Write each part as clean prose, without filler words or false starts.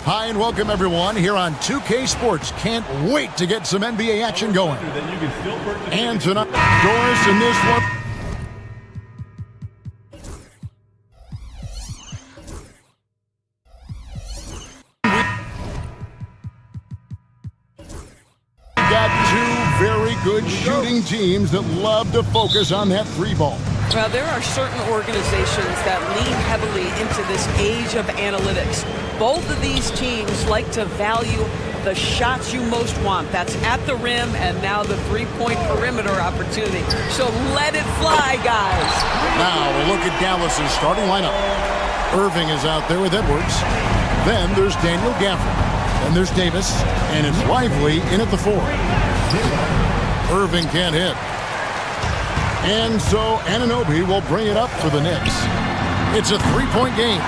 Hi and welcome everyone here on 2K Sports. Can't wait to get some NBA action going. And tonight, Doris in this one. We've got two very good shooting teams that love to focus on that three ball. Well, there are certain organizations that lean heavily into this age of analytics. Both of these teams like to value the shots you most want. That's at the rim and now the three-point perimeter opportunity. So let it fly, guys. Now we'll look at Dallas's starting lineup. Irving is out there with Edwards. Then there's Daniel Gafford. Then there's Davis. And it's Lively in at the 4. Irving can't hit. And so Anunoby will bring it up for the Knicks. It's a three-point game.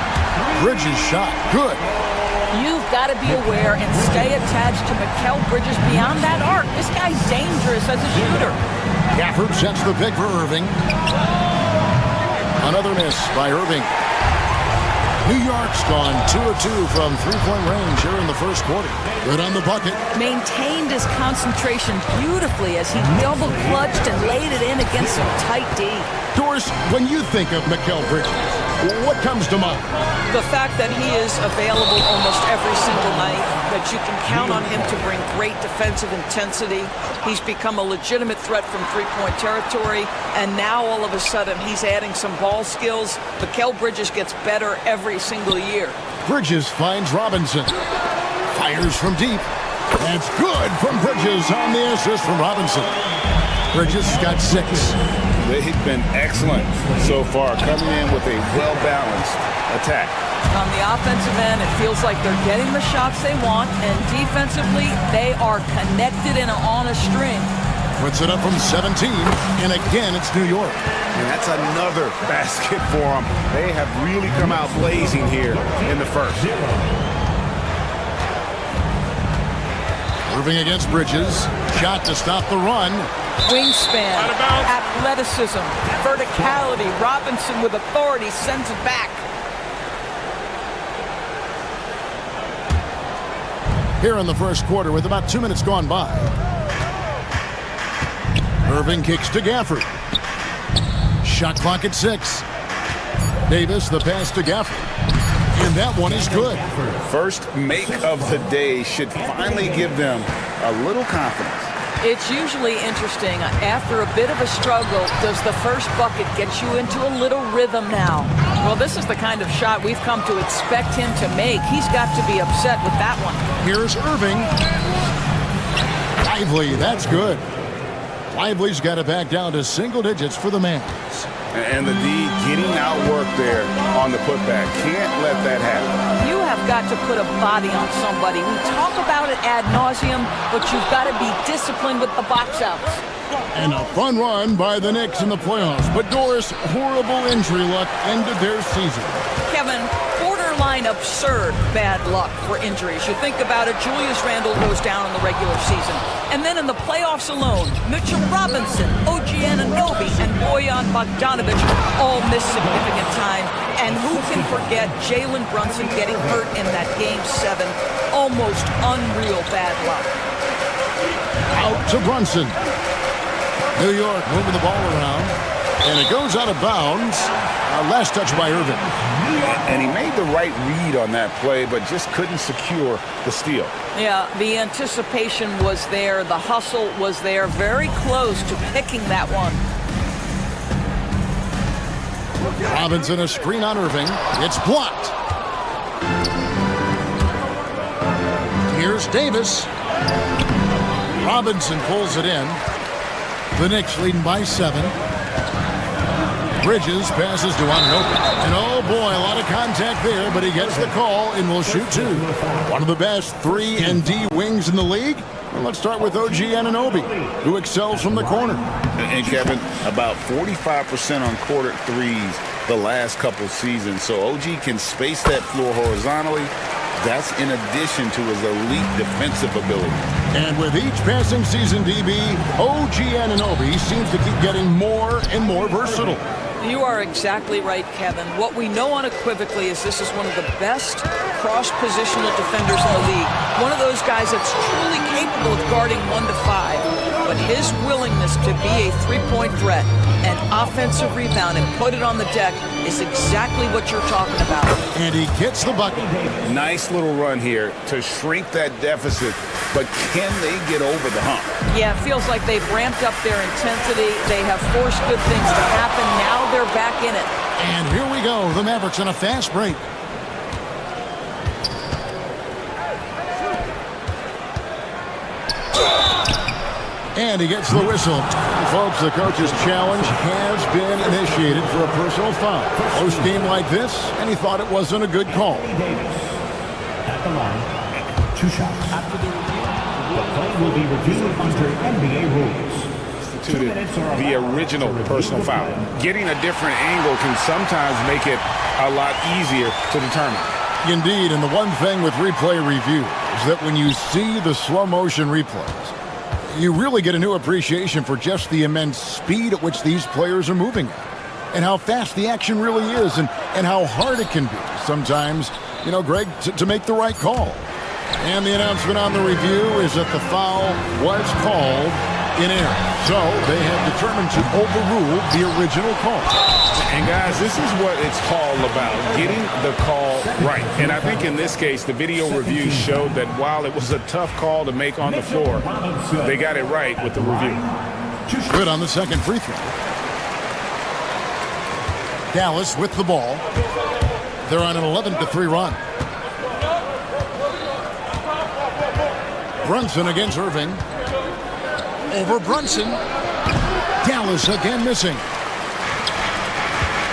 Bridges shot. Good. You've got to be aware and stay attached to Mikal Bridges beyond that arc. This guy's dangerous as a shooter. Gafford sets the pick for Irving. Another miss by Irving. New York's gone 2 of 2 from three-point range here in the first quarter. Good on the bucket. Maintained his concentration beautifully as he double-clutched and laid it in against some tight D. Doris, when you think of Mikal Bridges, what comes to mind? The fact that he is available almost every single night, that you can count on him to bring great defensive intensity. He's become a legitimate threat from three-point territory, and now all of a sudden he's adding some ball skills. Mikal Bridges gets better every single year. Bridges finds Robinson. Fires from deep. That's good from Bridges on the assist from Robinson. Bridges got 6. They've been excellent so far, coming in with a well-balanced attack. On the offensive end, it feels like they're getting the shots they want, and defensively, they are connected and on a string. Puts it up from 17, and again, it's New York. And that's another basket for them. They have really come out blazing here in the first. Irving against Bridges. Shot to stop the run. Wingspan, athleticism, verticality. Robinson with authority sends it back. Here in the first quarter with about 2 minutes gone by. Irving kicks to Gafford. Shot clock at 6. Davis, the pass to Gafford. And that one is good. First make of the day should finally give them a little confidence. It's usually interesting. After a bit of a struggle, does the first bucket get you into a little rhythm now? Well, this is the kind of shot we've come to expect him to make. He's got to be upset with that one. Here's Irving. Lively, that's good. Lively's got it back down to single digits for the Mavs. And the D getting outworked there on the putback. Can't let that happen. You have got to put a body on somebody. We talk about it ad nauseum, but you've got to be disciplined with the box outs. And a fun run by the Knicks in the playoffs. But Doris, horrible injury luck ended their season. Kevin, borderline absurd bad luck for injuries. You think about it, Julius Randle goes down in the regular season. And then in the playoffs alone, Mitchell Robinson, OG Anunoby, and Bojan Bogdanovic all miss significant time. And who can forget Jalen Brunson getting hurt in that Game 7? Almost unreal bad luck. Out to Brunson. New York moving the ball around. And it goes out of bounds. Last touch by Irving. And he made the right read on that play, but just couldn't secure the steal. Yeah, the anticipation was there. The hustle was there. Very close to picking that one. Robinson, a screen on Irving. It's blocked. Here's Davis. Robinson pulls it in. The Knicks leading by 7. Bridges passes to Anunoby. And oh boy, a lot of contact there, but he gets the call and will shoot 2. One of the best 3 and D wings in the league. Well, let's start with OG Anunoby, who excels from the corner. And Kevin, about 45% on quarter threes the last couple seasons. So OG can space that floor horizontally. That's in addition to his elite defensive ability. And with each passing season, DB, OG Anunoby seems to keep getting more and more versatile. You are exactly right, Kevin. What we know unequivocally is this is one of the best cross-positional defenders in the league. One of those guys that's truly capable of guarding 1 to 5. But his willingness to be a three-point threat and offensive rebound and put it on the deck is exactly what you're talking about. And he gets the bucket. Nice little run here to shrink that deficit, but can they get over the hump? Yeah, it feels like they've ramped up their intensity. They have forced good things to happen. Now they're back in it. And here we go. The Mavericks on a fast break. And he gets the whistle. Folks, the coach's challenge has been initiated for a personal foul. Post game like this, and he thought it wasn't a good call. At the line, 2 shots. After the review, the play will be reviewed under NBA rules. The original personal foul. Getting a different angle can sometimes make it a lot easier to determine. Indeed, and the one thing with replay review is that when you see the slow motion replays, you really get a new appreciation for just the immense speed at which these players are moving at, and how fast the action really is, and how hard it can be sometimes, you know, Greg, to make the right call. And the announcement on the review is that the foul was called in error. So they have determined to overrule the original call. And guys, this is what it's all about, getting the call right. And I think in this case, the video review showed that while it was a tough call to make on the floor, they got it right with the review. Good on the second free throw. Dallas with the ball. They're on an 11-3 run. Brunson against Irving. Over Brunson. Dallas again missing.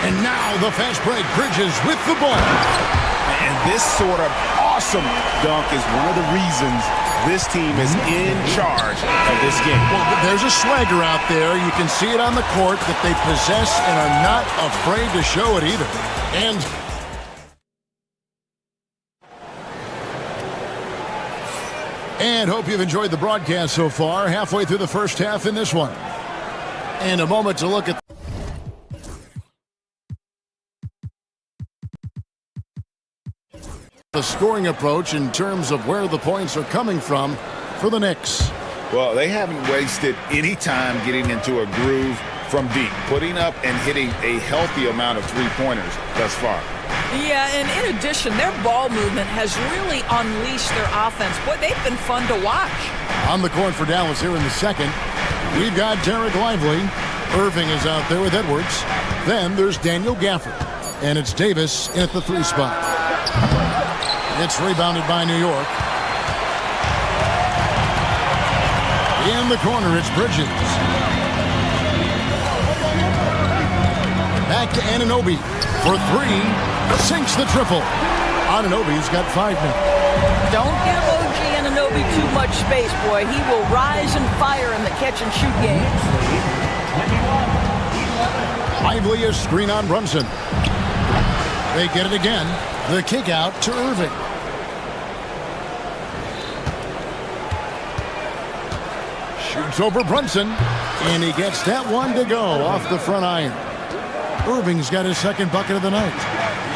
And now the fast break. Bridges with the ball. And this sort of awesome dunk is one of the reasons this team is in charge of this game. Well, there's a swagger out there. You can see it on the court that they possess and are not afraid to show it either. And hope you've enjoyed the broadcast so far. Halfway through the first half in this one. And a moment to look at the scoring approach in terms of where the points are coming from for the Knicks. Well, they haven't wasted any time getting into a groove from deep, putting up and hitting a healthy amount of three-pointers thus far. Yeah, and in addition, their ball movement has really unleashed their offense. Boy, they've been fun to watch. On the court for Dallas here in the second, we've got Derek Lively. Irving is out there with Edwards. Then there's Daniel Gafford. And it's Davis in at the 3 spot. It's rebounded by New York. In the corner, it's Bridges. Back to Anunoby for 3. Sinks the triple. Anunoby's got 5 now. Don't give OG Anunoby too much space, boy. He will rise and fire in the catch-and-shoot game. Lively is screen on Brunson. They get it again. The kick out to Irving. Shoots over Brunson, and he gets that one to go off the front iron. Irving's got his second bucket of the night.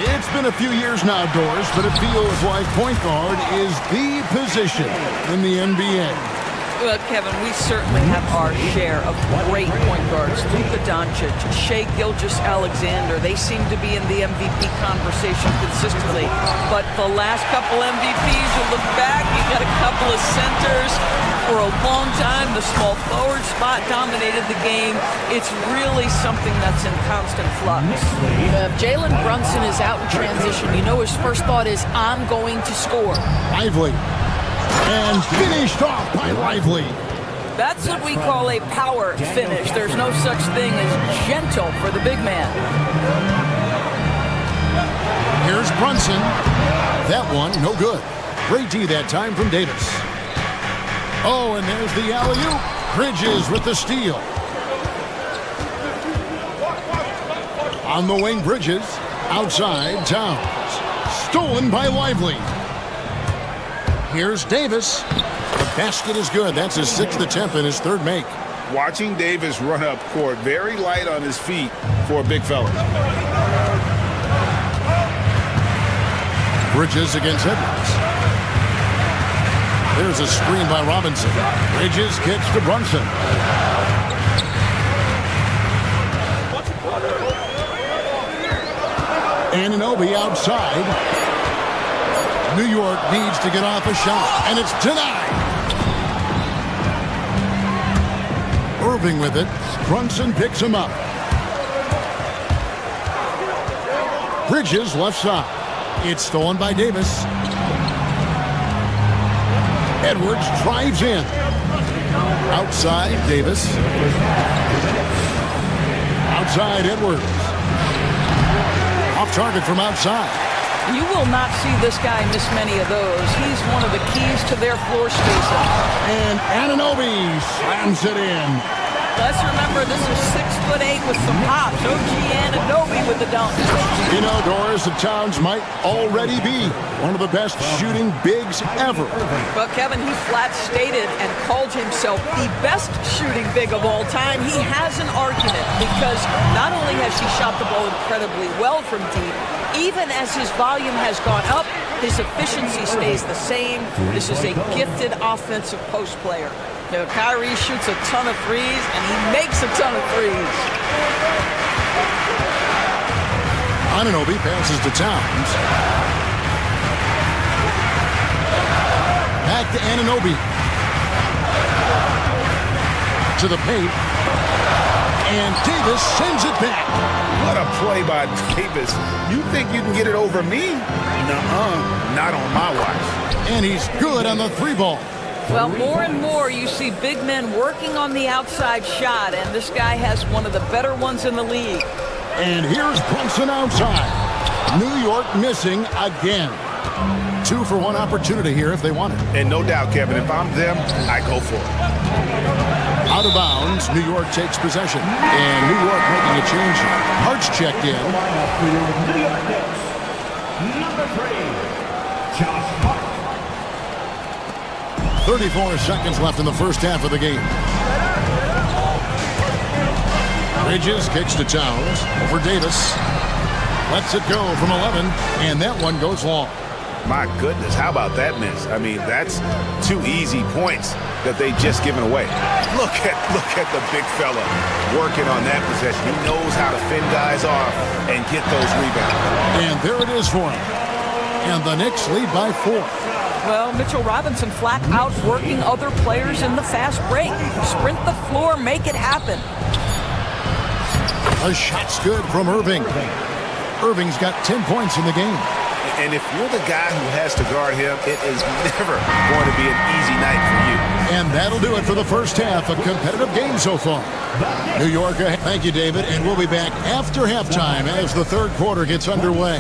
It's been a few years now, Doris, but it feels like point guard is the position in the NBA. Well, Kevin, we certainly have our share of great point guards. Luka Doncic, Shai Gilgeous-Alexander, they seem to be in the MVP conversation consistently. But the last couple MVPs, you look back, you got a couple of centers. For a long time, the small forward spot dominated the game. It's really something that's in constant flux. If Jalen Brunson is out in transition, you know his first thought is, I'm going to score. Lively. And finished off by Lively. That's what we call a power finish. There's no such thing as gentle for the big man. Here's Brunson. That one, no good. Great D that time from Davis. Oh, and there's the alley-oop. Bridges with the steal. On the wing, Bridges. Outside, Towns. Stolen by Lively. Here's Davis. The basket is good. That's his 6th attempt and his 3rd make. Watching Davis run up court, very light on his feet for a big fella. Bridges against Edwards. There's a screen by Robinson. Bridges kicks to Brunson. Anunoby outside. New York needs to get off a shot, and it's denied. Irving with it. Brunson picks him up. Bridges left side. It's stolen by Davis. Edwards drives in. Outside, Davis. Outside, Edwards. Off target from outside. You will not see this guy miss many of those. He's one of the keys to their floor spacing. And Anunoby slams it in. Let's remember, this is 6'8" with some hops. OG Anunoby with the dunk. You know, Doris, the Towns might already be one of the best shooting bigs ever. But Kevin, he flat stated and called himself the best shooting big of all time. He has an argument because not only has he shot the ball incredibly well from deep, even as his volume has gone up, his efficiency stays the same. This is a gifted offensive post player. You know, Kyrie shoots a ton of threes, and he makes a ton of threes. Anunoby passes to Towns. Back to Anunoby. To the paint. And Davis sends it back. What a play by Davis. You think you can get it over me? Nuh-uh. Not on my watch. And he's good on the three ball. Well, more and more you see big men working on the outside shot, and this guy has one of the better ones in the league. And here's Brunson outside. New York missing again. 2-for-1 opportunity here if they want it. And no doubt, Kevin, if I'm them, I go for it. Out of bounds, New York takes possession. And New York making a change. Hart's checked in. Number 3, Josh Hart. 34 seconds left in the first half of the game. Bridges kicks to Towns. Over Davis. Lets it go from 11. And that one goes long. My goodness, how about that miss? I mean, that's 2 easy points that they just given away. Look at the big fella working on that possession. He knows how to fend guys off and get those rebounds. And there it is for him. And the Knicks lead by 4. Well, Mitchell Robinson flat out working other players in the fast break. Sprint the floor, make it happen. A shot's good from Irving. Irving's got 10 points in the game. And if you're the guy who has to guard him, it is never going to be an easy night for you. And that'll do it for the first half. A competitive game so far. New York ahead. Thank you, David. And we'll be back after halftime as the third quarter gets underway.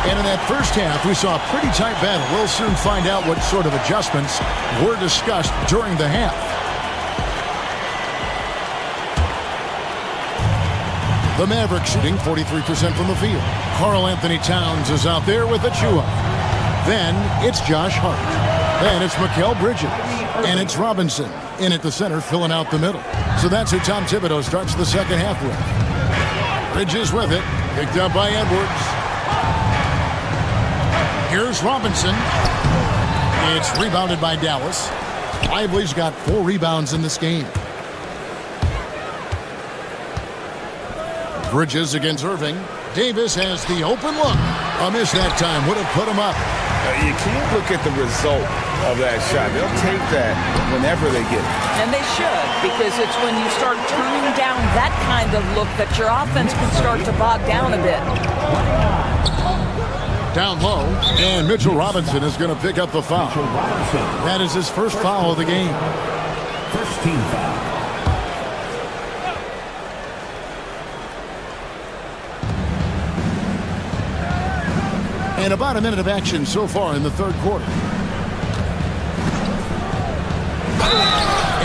And in that first half, we saw a pretty tight battle. We'll soon find out what sort of adjustments were discussed during the half. The Mavericks shooting 43% from the field. Karl Anthony Towns is out there with Achua. Then it's Josh Hart. Then it's Mikal Bridges. And it's Robinson in at the center, filling out the middle. So that's who Tom Thibodeau starts the second half with. Bridges with it. Picked up by Edwards. Here's Robinson. It's rebounded by Dallas. Lively's got 4 rebounds in this game. Bridges against Irving. Davis has the open look. A miss that time would have put him up. You can't look at the result of that shot. They'll take that whenever they get it. And they should, because it's when you start turning down that kind of look that your offense can start to bog down a bit. Down low, and Mitchell Robinson is going to pick up the foul. That is his first foul of the game. First team foul. And about a minute of action so far in the third quarter.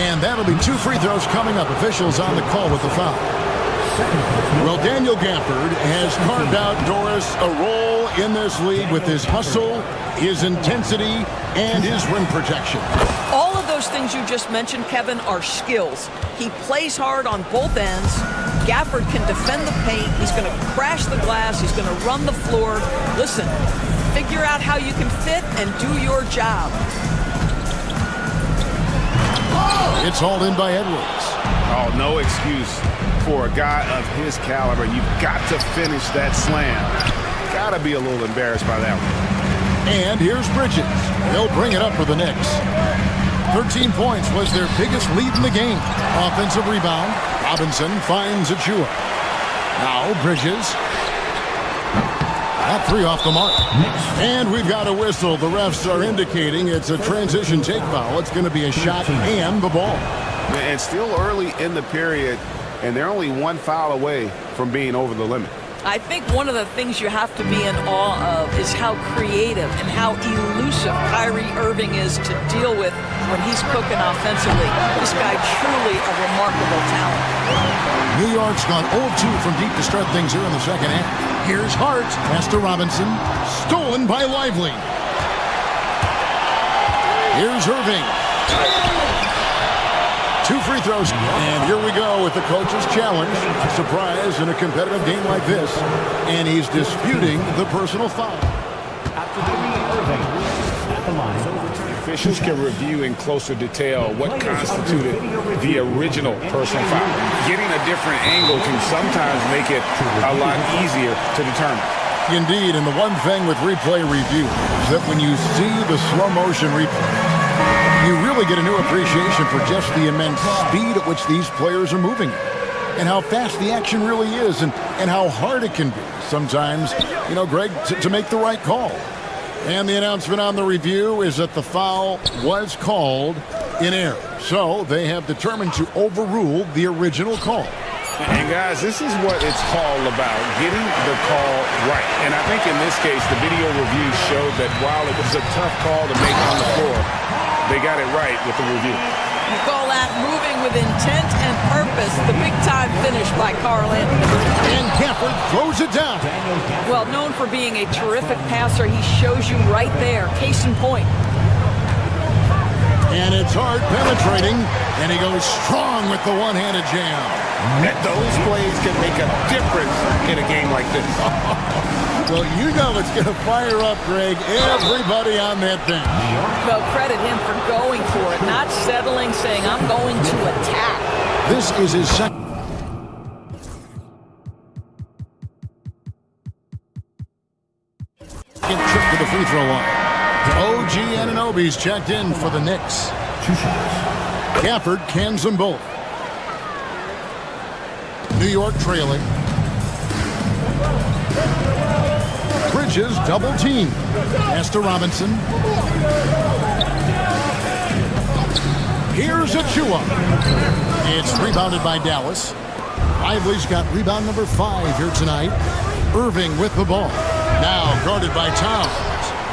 And that'll be 2 free throws coming up. Officials on the call with the foul. Well, Daniel Gafford has carved out, Doris, a role in this league with his hustle, his intensity, and his rim protection. All of those things you just mentioned, Kevin, are skills. He plays hard on both ends. Gafford can defend the paint. He's going to crash the glass. He's going to run the floor. Listen, figure out how you can fit and do your job. It's hauled in by Edwards. Oh, no excuse for a guy of his caliber. You've got to finish that slam. Got to be a little embarrassed by that one. And here's Bridges. They'll bring it up for the Knicks. 13 points was their biggest lead in the game. Offensive rebound. Robinson finds Achua. Now Bridges. That 3 off the mark. And we've got a whistle. The refs are indicating it's a transition take foul. It's going to be a shot and the ball. And still early in the period, and they're only 1 foul away from being over the limit. I think one of the things you have to be in awe of is how creative and how elusive Kyrie Irving is to deal with when he's cooking offensively. This guy truly a remarkable talent. New York's gone 0-2 from deep to start things here in the second half. Here's Hart. Pass to Robinson. Stolen by Lively. Here's Irving. 2 free throws. And here we go with the coach's challenge. Surprise in a competitive game like this. And he's disputing the personal foul. After Irving at the line. Officials can review in closer detail what constituted the original personal foul. Getting a different angle can sometimes make it a lot easier to determine. Indeed, and the one thing with replay review is that when you see the slow motion replay, you really get a new appreciation for just the immense speed at which these players are moving and how fast the action really is and how hard it can be sometimes, you know, Greg, to make the right call. And the announcement on the review is that the foul was called in error. So they have determined to overrule the original call. And guys, this is what it's all about, getting the call right. And I think in this case, the video review showed that while it was a tough call to make on the floor, they got it right with the review. You call that moving with intent and purpose. The big-time finish by Carl Anthony. And Gafford throws it down. Well, known for being a terrific passer, he shows you right there. Case in point. And it's hard penetrating, and he goes strong with the one-handed jam. And those plays can make a difference in a game like this. Well, you know it's going to fire up, Greg, everybody on that bench. Well, credit him for going for it, not settling, saying, I'm going to attack. This is his second. Trip to the free throw line. OG Anunoby's checked in for the Knicks. 2 shots. Gafford cans them both. New York trailing. Bridges double team. Pass to Robinson. Here's Achua. It's rebounded by Dallas. Lively's got rebound number 5 here tonight. Irving with the ball. Now guarded by Towns.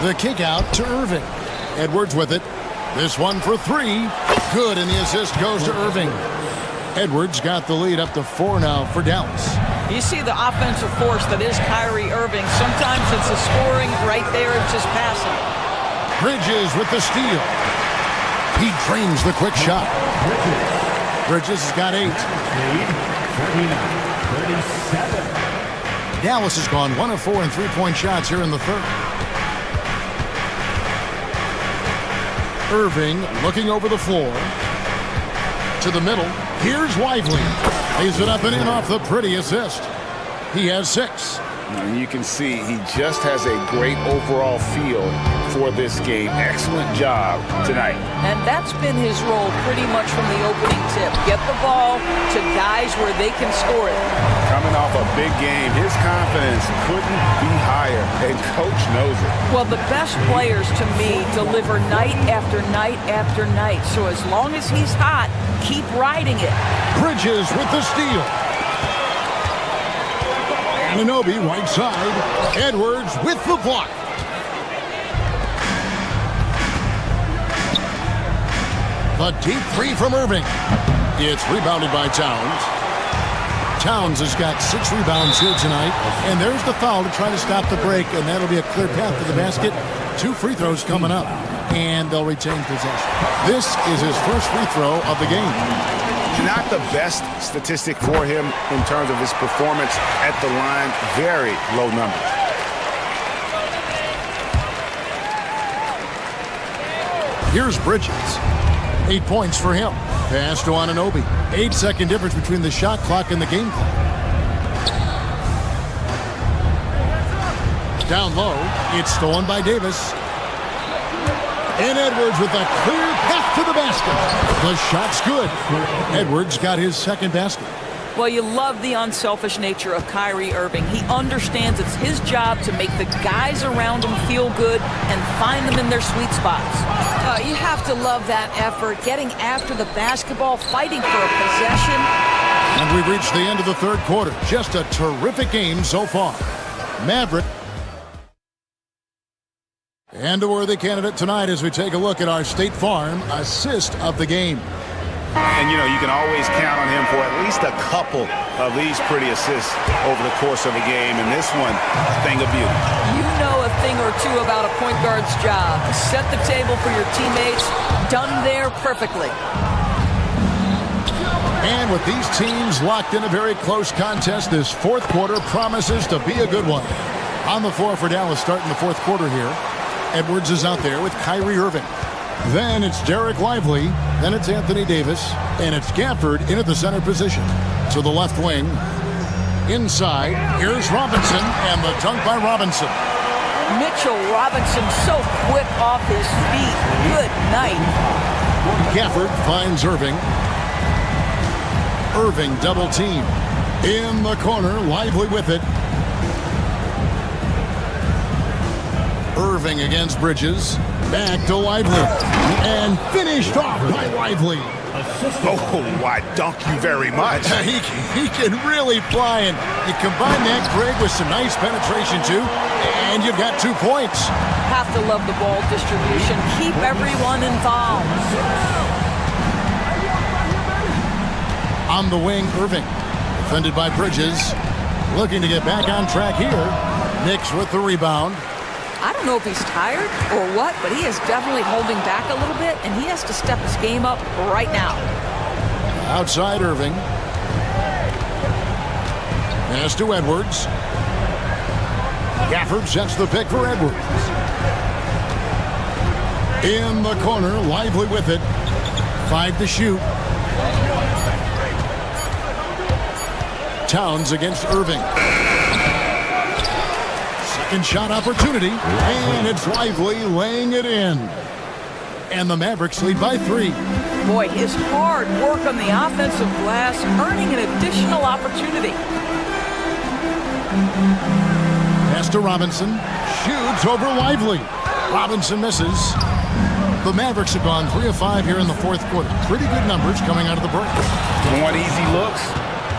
The kick out to Irving. Edwards with it. This one for 3. Good, and the assist goes to Irving. Edwards got the lead up to 4 now for Dallas. You see the offensive force that is Kyrie Irving. Sometimes it's the scoring right there. It's just passing. Bridges with the steal. He drains the quick shot. Bridges has got 8. 39-37. Dallas has gone 1 of 4 in 3-point shots here in the third. Irving looking over the floor. To the middle. Here's Lively. Lays it up and in off the pretty assist. He has 6. And you can see he just has a great overall feel for this game. Excellent job tonight. And that's been his role pretty much from the opening tip. Get the ball to guys where they can score it. Coming off a big game, his confidence couldn't be higher, and Coach knows it. Well, the best players, to me, deliver night after night after night. So as long as he's hot, keep riding it. Bridges with the steal. Anunoby right side. Edwards with the block. The deep three from Irving. It's rebounded by Towns. Towns has got 6 rebounds here tonight. And there's the foul to try to stop the break, and that'll be a clear path to the basket. 2 free throws coming up, and they'll retain possession. This is his first free throw of the game. Not the best statistic for him in terms of his performance at the line. Very low number. Here's Bridges. 8 points for him. Pass to Anunoby. 8-second difference between the shot clock and the game clock. Down low. It's stolen by Davis. And Edwards with a clear path to the basket. The shot's good. Edwards got his second basket. Well, you love the unselfish nature of Kyrie Irving. He understands it's his job to make the guys around him feel good and find them in their sweet spots. You have to love that effort, getting after the basketball, fighting for a possession. And we've reached the end of the third quarter. Just a terrific game so far. Maverick. And a worthy candidate tonight as we take a look at our State Farm assist of the game. And, you know, you can always count on him for at least a couple of these pretty assists over the course of a game. And this one, a thing of beauty. You know a thing or two about a point guard's job. Set the table for your teammates. Done there perfectly. And with these teams locked in a very close contest, this fourth quarter promises to be a good one. On the floor for Dallas starting the fourth quarter here. Edwards is out there with Kyrie Irving. Then it's Derek Lively. Then it's Anthony Davis. And it's Gafford in at the center position. To the left wing. Inside. Here's Robinson. And the dunk by Robinson. Mitchell Robinson so quick off his feet. Good night. Gafford finds Irving. Irving double team. In the corner. Lively with it. Irving against Bridges. Back to Lively. And finished off by Lively. Oh, I dunk you very much. He can really fly. And you combine that, Greg, with some nice penetration, too. And you've got 2 points. Have to love the ball distribution. Keep everyone involved. On the wing, Irving. Defended by Bridges. Looking to get back on track here. Knicks with the rebound. I don't know if he's tired or what, but he is definitely holding back a little bit, and he has to step his game up right now. Outside Irving. Pass to Edwards. Gafford sets the pick for Edwards. In the corner, Lively with it. 5 to shoot. Towns against Irving. Second shot opportunity, and it's Lively laying it in. And the Mavericks lead by 3. Boy, his hard work on the offensive glass, earning an additional opportunity. Pass to Robinson. Shoots over Lively. Robinson misses. The Mavericks have gone 3 of 5 here in the fourth quarter. Pretty good numbers coming out of the break. Want easy looks?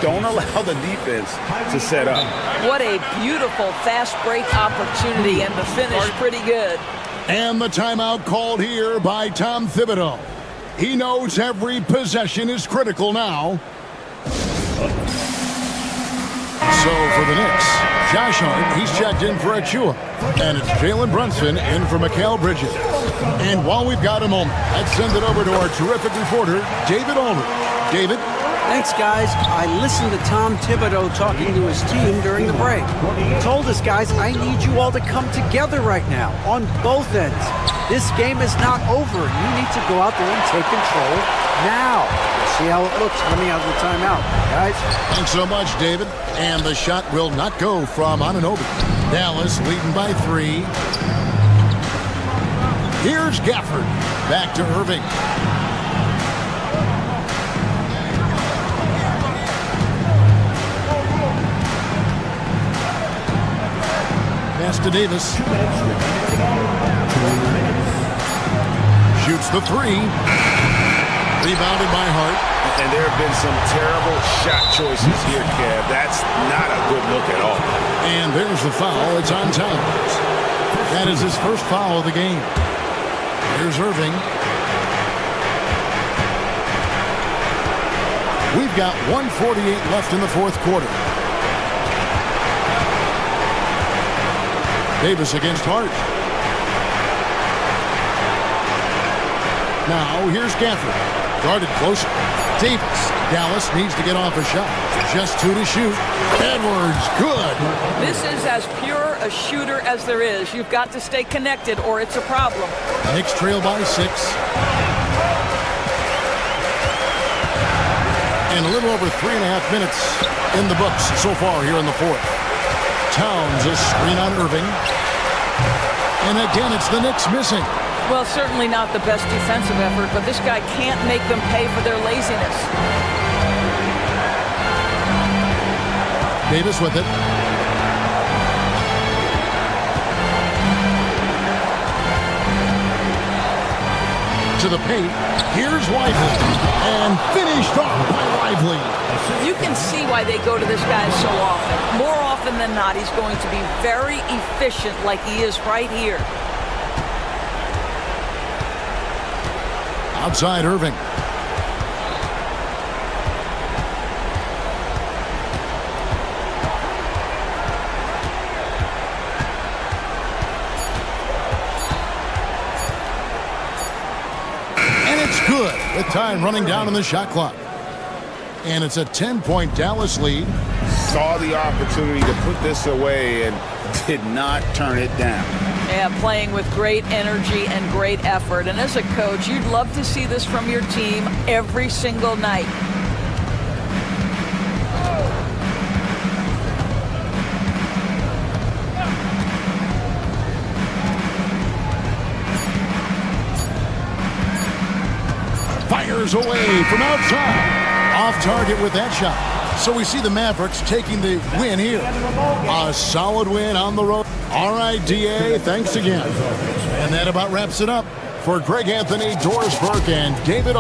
Don't allow the defense to set up. What a beautiful fast break opportunity, and the finish pretty good. And the timeout called here by Tom Thibodeau. He knows every possession is critical now. So for the Knicks, Josh Hart, he's checked in for Achua. And it's Jalen Brunson in for Mikal Bridges. And while we've got a moment, let's send it over to our terrific reporter, David Aldridge. David? Thanks, guys. I listened to Tom Thibodeau talking to his team during the break. He told us, guys, I need you all to come together right now on both ends. This game is not over. You need to go out there and take control now. See how it looks coming out of the timeout, guys. Thanks so much, David. And the shot will not go from Anunoby. Dallas leading by 3. Here's Gafford. Back to Irving. Pass to Davis. Shoots the 3. Rebounded by Hart. And there have been some terrible shot choices here, Kev. That's not a good look at all. And there's the foul. It's on Towns. That is his first foul of the game. Here's Irving. We've got 1:48 left in the fourth quarter. Davis against Hart. Now here's Gafford. Guarded closer. Davis. Dallas needs to get off a shot. Just 2 to shoot. Edwards, good. This is as pure a shooter as there is. You've got to stay connected or it's a problem. Knicks trail by 6. And a little over 3.5 minutes in the books so far here in the fourth. Towns a screen on Irving. And again, it's the Knicks missing. Well, certainly not the best defensive effort, but this guy can't make them pay for their laziness. Davis with it. To the paint. Here's Lively. And finished off by Lively. You can see why they go to this guy so often. More often than not, he's going to be very efficient like he is right here. Outside Irving. And it's good with time running down on the shot clock. And it's a 10-point Dallas lead. Saw the opportunity to put this away and did not turn it down. Yeah, playing with great energy and great effort. And as a coach, you'd love to see this from your team every single night. Fires away from outside. Off target with that shot. So we see the Mavericks taking the win here. A solid win on the road. All right, DA, thanks again. And that about wraps it up for Greg Anthony, Doris Burke, and David.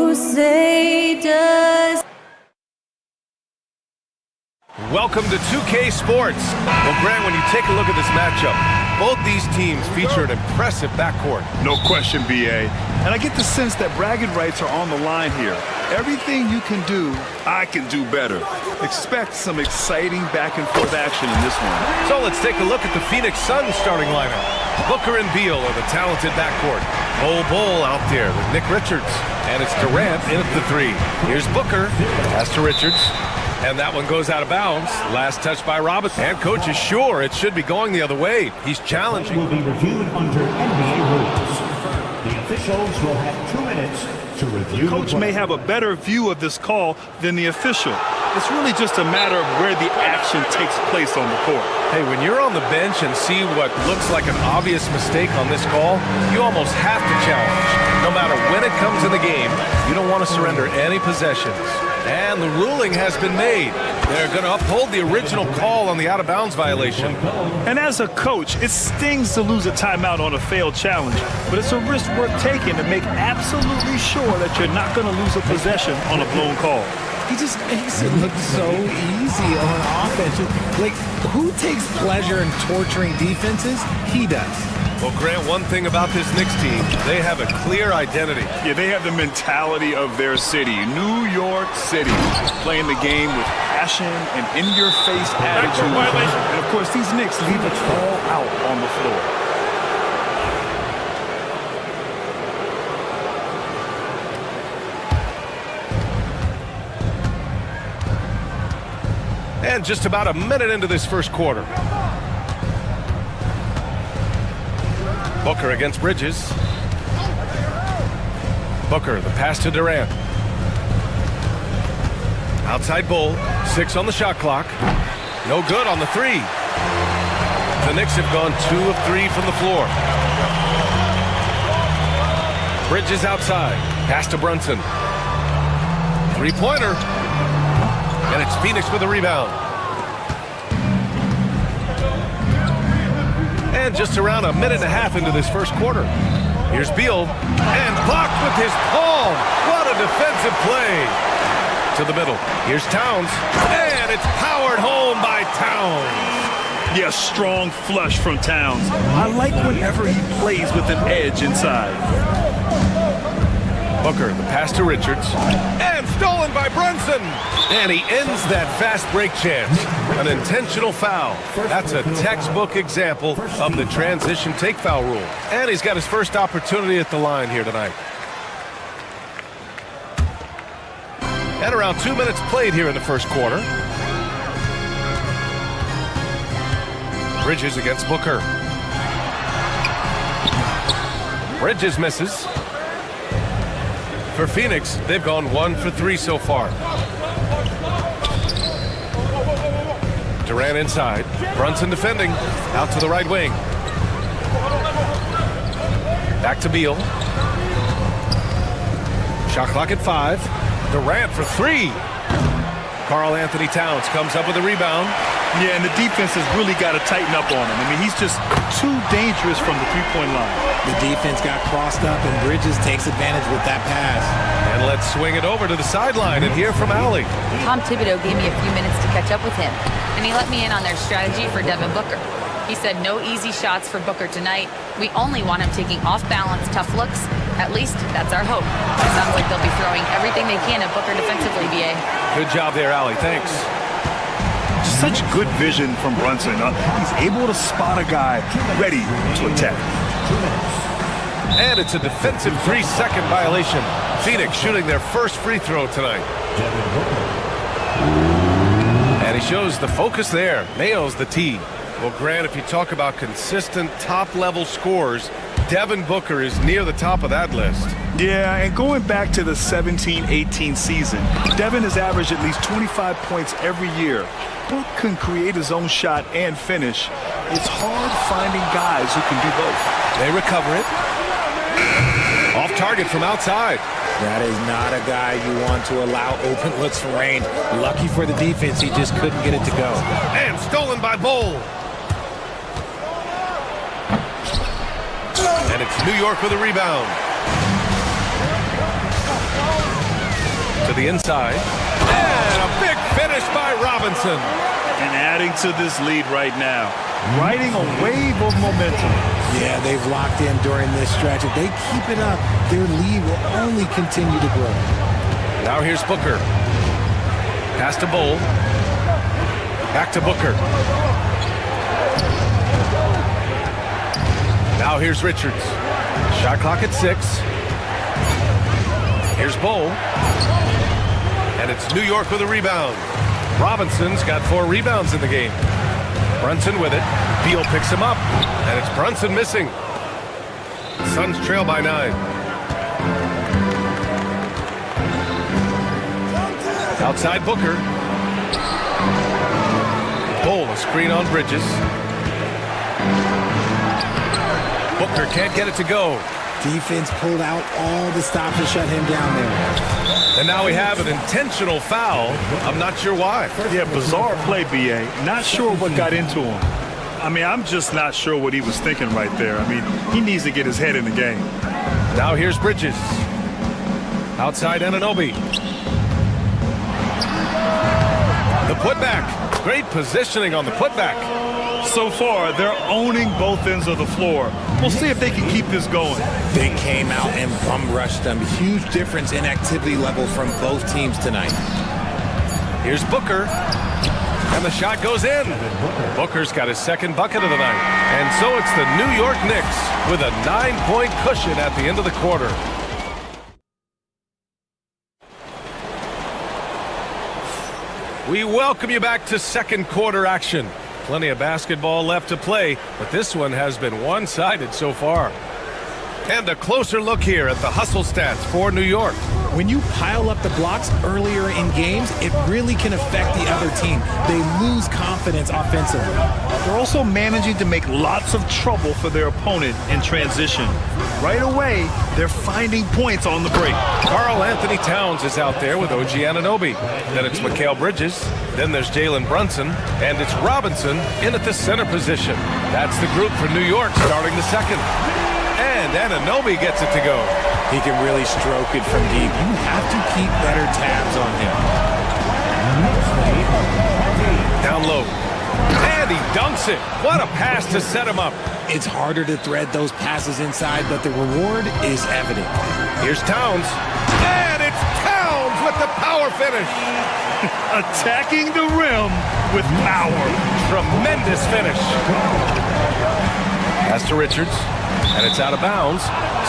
Crusaders. Welcome to 2K Sports. Well, Grant, when you take a look at this matchup, both these teams feature an impressive backcourt. No question, BA. And I get the sense that bragging rights are on the line here. Everything you can do, I can do better. Expect some exciting back-and-forth action in this one. So let's take a look at the Phoenix Suns starting lineup. Booker and Beal are the talented backcourt. Bull out there with Nick Richards. And it's Durant in at the three. Here's Booker. Pass to Richards. And that one goes out of bounds. Last touch by Robinson. And coach is sure it should be going the other way. He's challenging. Will be reviewed under NBA rules. The officials will have 2 minutes to review. The coach may have a better view of this call than the official. It's really just a matter of where the action takes place on the court. Hey, when you're on the bench and see what looks like an obvious mistake on this call, you almost have to challenge. No matter when it comes in the game, you don't want to surrender any possessions. And the ruling has been made. They're going to uphold the original call on the out-of-bounds violation. And as a coach, it stings to lose a timeout on a failed challenge, but it's a risk worth taking to make absolutely sure that you're not going to lose a possession on a blown call. He just makes it look so easy on offense. Like, who takes pleasure in torturing defenses? He does. Well, Grant, one thing about this Knicks team, they have a clear identity. Yeah, they have the mentality of their city, New York City, playing the game with passion and in-your-face attitude. And, of course, these Knicks leave it all out on the floor. And just about a minute into this first quarter. Booker against Bridges. Booker, the pass to Durant. Outside Bull, 6 on the shot clock. No good on the three. The Knicks have gone 2 of 3 from the floor. Bridges outside, pass to Brunson. Three-pointer. And it's Phoenix with a rebound. And just around a minute and a half into this first quarter. Here's Beal, and blocked with his palm. What a defensive play. To the middle. Here's Towns, and it's powered home by Towns. Yeah, strong flush from Towns. I like whenever he plays with an edge inside. Booker, the pass to Richards, and stolen by Brunson. And he ends that fast break chance. An intentional foul. That's a textbook example of the transition take foul rule. And he's got his first opportunity at the line here tonight. And around 2 minutes played here in the first quarter. Bridges against Booker. Bridges misses. For Phoenix, they've gone 1 for 3 so far. Durant inside. Brunson defending. Out to the right wing. Back to Beal. Shot clock at 5. Durant for 3. Karl Anthony Towns comes up with a rebound. Yeah, and the defense has really got to tighten up on him. I mean, he's just too dangerous from the three-point line. The defense got crossed up, and Bridges takes advantage with that pass. And let's swing it over to the sideline and hear from Allie. Tom Thibodeau gave me a few minutes to catch up with him, and he let me in on their strategy for Devin Booker. He said no easy shots for Booker tonight. We only want him taking off-balance, tough looks. At least that's our hope. It sounds like they'll be throwing everything they can at Booker defensively, BA. Good job there, Allie. Thanks. Such good vision from Brunson. He's able to spot a guy ready to attack. And it's a defensive 3-second violation. Phoenix shooting their first free throw tonight. And he shows the focus there. Nails the tee. Well, Grant, if you talk about consistent top-level scores, Devin Booker is near the top of that list. Yeah, and going back to the 17-18 season, Devin has averaged at least 25 points every year. Book can create his own shot and finish. It's hard finding guys who can do both. They recover it. Off target from outside. That is not a guy you want to allow open looks for Range. Lucky for the defense, he just couldn't get it to go. And stolen by Bull. And it's New York with a rebound. To the inside. And a big finish by Robinson. And adding to this lead right now. Riding a wave of momentum. Yeah, they've locked in during this stretch. If they keep it up, their lead will only continue to grow. Now here's Booker. Pass to Bull. Back to Booker. Now here's Richards. Shot clock at 6. Here's Bull. And it's New York with a rebound. Robinson's got 4 rebounds in the game. Brunson with it. Beal picks him up. And it's Brunson missing. Suns trail by 9. Outside Booker. Bull, a screen on Bridges. Booker can't get it to go. Defense pulled out all the stops to shut him down there. And now we have an intentional foul. I'm not sure why. Yeah, bizarre play, B.A. Not sure what got into him. I mean, I'm just not sure what he was thinking right there. I mean, he needs to get his head in the game. Now here's Bridges. Outside Anunoby. The putback. Great positioning on the putback. So far, they're owning both ends of the floor. We'll see if they can keep this going. They came out and bum rushed them. Huge difference in activity level from both teams tonight. Here's Booker. And the shot goes in. Booker's got his second bucket of the night. And so it's the New York Knicks with a 9-point cushion at the end of the quarter. We welcome you back to second quarter action. Plenty of basketball left to play, but this one has been one-sided so far. And a closer look here at the hustle stats for New York. When you pile up the blocks earlier in games, it really can affect the other team. They lose confidence offensively. They're also managing to make lots of trouble for their opponent in transition. Right away, they're finding points on the break. Karl Anthony Towns is out there with OG Anunoby. Then it's Mikal Bridges. Then there's Jalen Brunson. And it's Robinson in at the center position. That's the group for New York starting the second. And Anunoby gets it to go. He can really stroke it from deep. You have to keep better tabs on him. Down low. And he dunks it. What a pass to set him up. It's harder to thread those passes inside, but the reward is evident. Here's Towns. And it's Towns with the power finish. Attacking the rim with power. Tremendous finish. Pass to Richards. And it's out of bounds.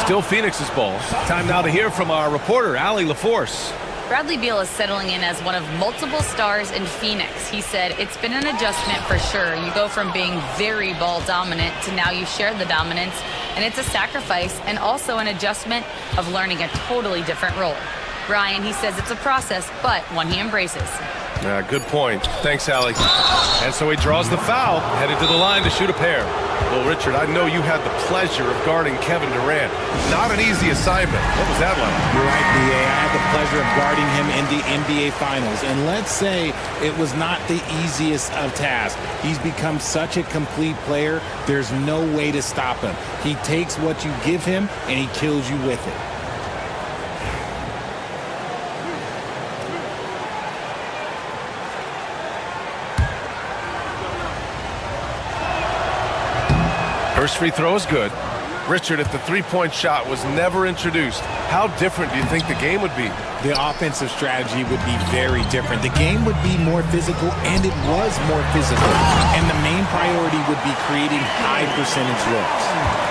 Still Phoenix's ball. Time now to hear from our reporter, Allie LaForce. Bradley Beal is settling in as one of multiple stars in Phoenix. He said, it's been an adjustment for sure. You go from being very ball dominant to now you share the dominance. And it's a sacrifice and also an adjustment of learning a totally different role. Brian, he says it's a process, but one he embraces. Good point. Thanks, Allie. And so he draws the foul, headed to the line to shoot a pair. Well, Richard, I know you had the pleasure of guarding Kevin Durant. Not an easy assignment. What was that like? You're right, B.A. I had the pleasure of guarding him in the NBA Finals. And let's say it was not the easiest of tasks. He's become such a complete player, there's no way to stop him. He takes what you give him, and he kills you with it. First free throw is good. Richard, if the three-point shot was never introduced, how different do you think the game would be? The offensive strategy would be very different. The game would be more physical, and it was more physical. And the main priority would be creating high-percentage looks.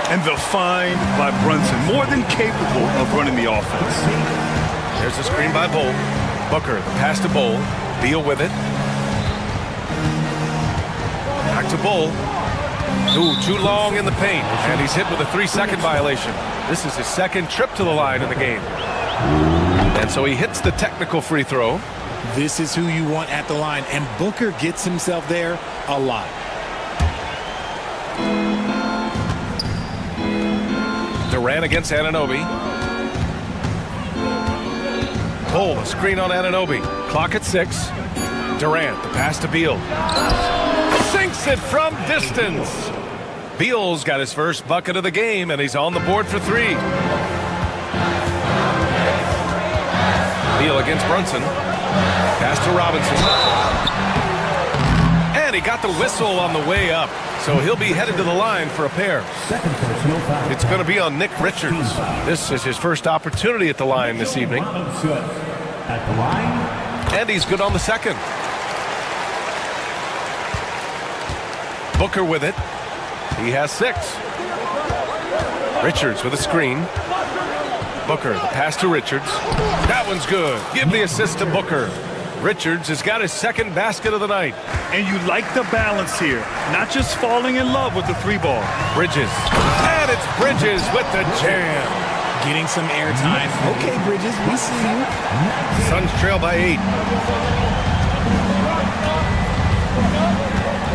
And the find by Brunson, more than capable of running the offense. There's a screen by Bull. Booker, the pass to Bull. Beal with it. Back to Bull. Ooh, too long in the paint, and he's hit with a 3-second violation. This is his second trip to the line in the game. And so he hits the technical free throw. This is who you want at the line, and Booker gets himself there a lot. Durant against Anunoby. Bull, a screen on Anunoby. Clock at 6. Durant, the pass to Beal. Sinks it from distance. Beal's got his first bucket of the game, and he's on the board for 3. Beal against Brunson. Pass to Robinson. And he got the whistle on the way up. So he'll be headed to the line for a pair. Second personal foul. It's going to be on Nick Richards. This is his first opportunity at the line this evening. Good. At the line. And he's good on the second. Booker with it. He has 6. Richards with a screen. Booker, the pass to Richards. That one's good. Give the assist to Booker. Richards has got his second basket of the night. And you like the balance here. Not just falling in love with the 3-ball. Bridges. And it's Bridges with the jam. Getting some airtime. Okay, Bridges, we see you. Suns trail by 8.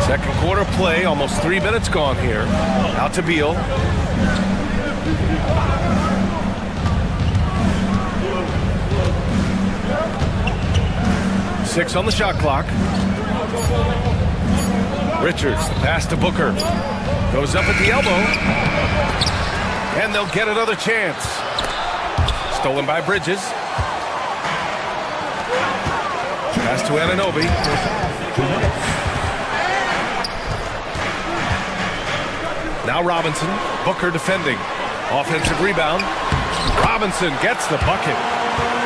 Second quarter play, almost 3 minutes gone here. Out to Beal. Six on the shot clock. Richards, the pass to Booker. Goes up at the elbow. And they'll get another chance. Stolen by Bridges. Pass to Anunoby. Now Robinson. Booker defending. Offensive rebound. Robinson gets the bucket.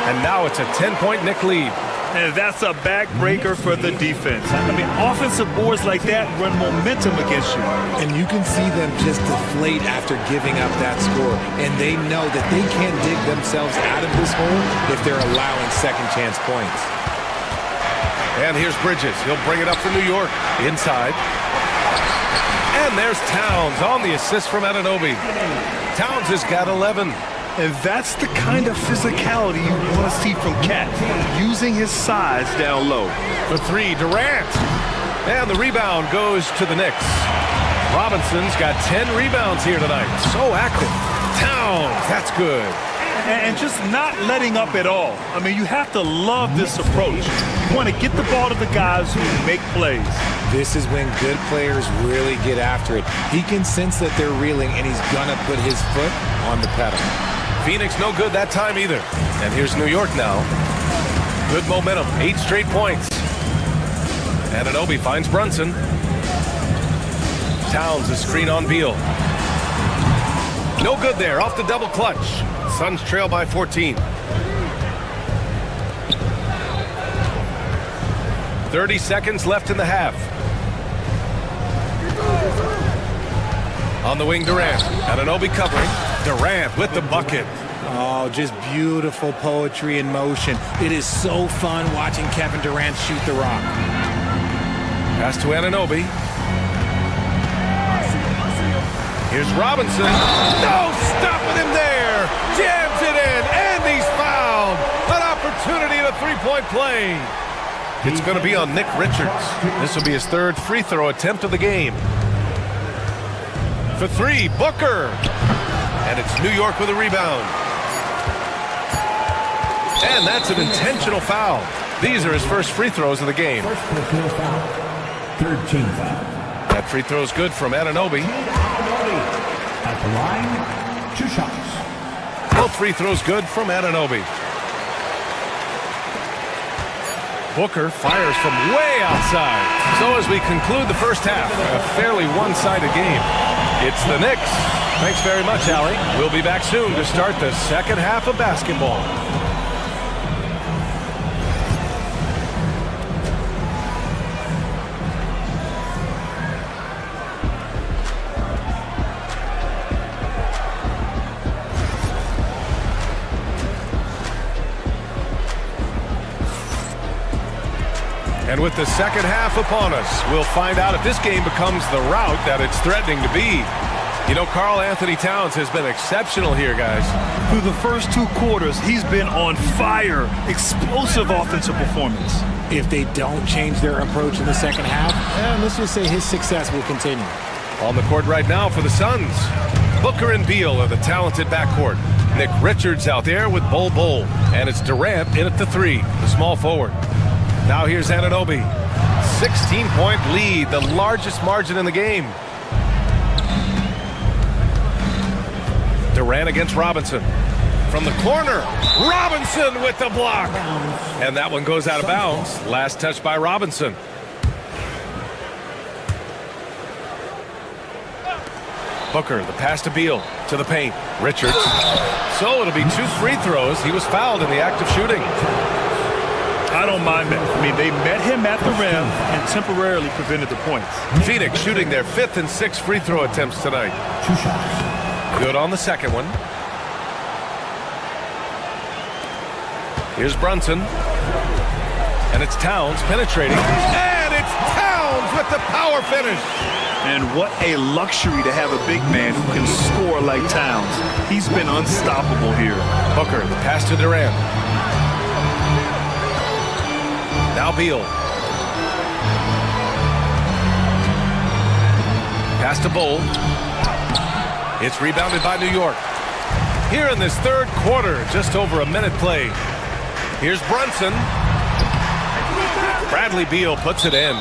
And now it's a 10-point Knick lead. And that's a backbreaker for the defense. I mean, offensive boards like that run momentum against you. And you can see them just deflate after giving up that score. And they know that they can't dig themselves out of this hole if they're allowing second chance points. And here's Bridges. He'll bring it up for New York. Inside. And there's Towns on the assist from Anunoby. Towns has got 11. And that's the kind of physicality you want to see from Cat, using his size down low. For 3, Durant. And the rebound goes to the Knicks. Robinson's got 10 rebounds here tonight. So active. Towns, that's good. And just not letting up at all. I mean, you have to love this approach. You want to get the ball to the guys who make plays. This is when good players really get after it. He can sense that they're reeling, and he's going to put his foot on the pedal. Phoenix no good that time either. And here's New York now. Good momentum. 8 straight points. Anunoby finds Brunson. Towns a screen on Beal. No good there. Off the double clutch. Suns trail by 14. 30 seconds left in the half. On the wing, Durant. Anunoby covering. Durant with the bucket. Oh, just beautiful poetry in motion. It is so fun watching Kevin Durant shoot the rock. Pass to Anunoby. Here's Robinson. No, stop with him there. Jams it in, and he's fouled. An opportunity at a 3-point play. It's going to be on Nick Richards. This will be his 3rd free throw attempt of the game. For 3, Booker. And it's New York with a rebound. And that's an intentional foul. These are his first free throws of the game. First personal foul. 3rd team foul. That free throw is good from Anunoby. At the line, 2 shots. Both free throws good from Anunoby. Booker fires from way outside. So as we conclude the first half, a fairly one-sided game. It's the Knicks. Thanks very much, Allie. We'll be back soon to start the second half of basketball. And with the second half upon us, we'll find out if this game becomes the rout that it's threatening to be. You know, Karl Anthony Towns has been exceptional here, guys. Through the first 2 quarters, he's been on fire. Explosive offensive performance. If they don't change their approach in the second half, let's just say his success will continue. On the court right now for the Suns, Booker and Beal are the talented backcourt. Nick Richards out there with Bol. And it's Durant in at the 3, the small forward. Now here's Anunoby. 16-point lead, the largest margin in the game. Durant against Robinson. from the corner. Robinson with the block. And that one goes out of bounds. Last touch by Robinson. Booker, the pass to Beal, to the paint. Richards. So it'll be 2 free throws. He was fouled in the act of shooting. I don't mind that. I mean, they met him at the rim and temporarily prevented the points. Phoenix shooting their 5th and 6th free throw attempts tonight. 2 shots. Good on the second one. Here's Brunson. And it's Towns penetrating. And it's Towns with the power finish. And what a luxury to have a big man who can score like Towns. He's been unstoppable here. Booker, the pass to Durant. Now Beal. Pass to Bull. It's rebounded by New York. Here in this third quarter, just over a minute played. Here's Brunson. Bradley Beal puts it in.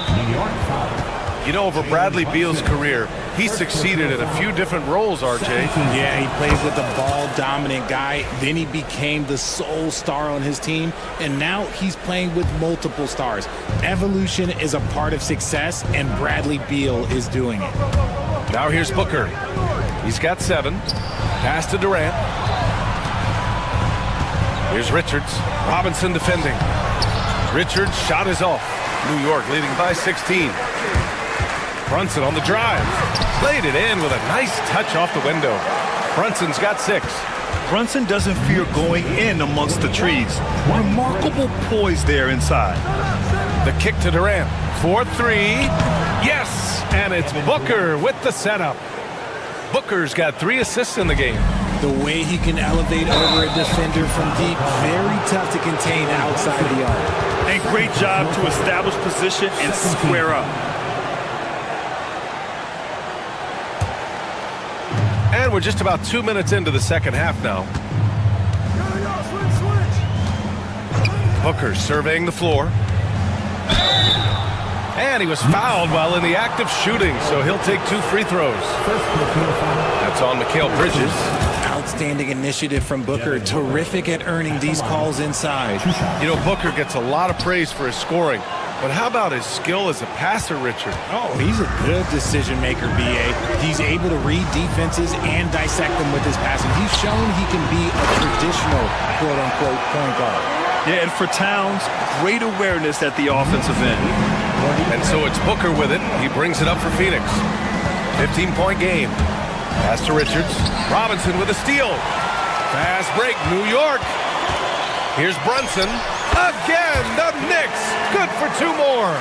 You know, over Bradley Beal's career, he succeeded in a few different roles, RJ. Yeah, he played with a ball-dominant guy. Then he became the sole star on his team. And now he's playing with multiple stars. Evolution is a part of success, and Bradley Beal is doing it. Now here's Booker. He's got 7. Pass to Durant. Here's Richards. Robinson defending. Richards' shot is off. New York leading by 16. Brunson on the drive. Played it in with a nice touch off the window. Brunson's got 6. Brunson doesn't fear going in amongst the trees. Remarkable poise there inside. The kick to Durant. 4-3. Yes! And it's Booker with the setup. Booker's got 3 assists in the game. The way he can elevate over a defender from deep, very tough to contain outside the arc. And great job to establish position and square up. And we're just about 2 minutes into the second half now. Booker surveying the floor. And he was fouled while in the act of shooting, so he'll take 2 free throws. That's on Mikal Bridges. Outstanding initiative from Booker. Terrific at earning these calls inside. You know, Booker gets a lot of praise for his scoring. But how about his skill as a passer, Richard? Oh, he's a good decision maker, B.A. He's able to read defenses and dissect them with his passing. He's shown he can be a traditional, quote-unquote, point guard. Yeah, and for Towns, great awareness at the offensive end. And so it's Booker with it. He brings it up for Phoenix. 15-point game. Pass to Richards. Robinson with a steal. Fast break, New York. Here's Brunson. Again, the Knicks. Good for 2 more.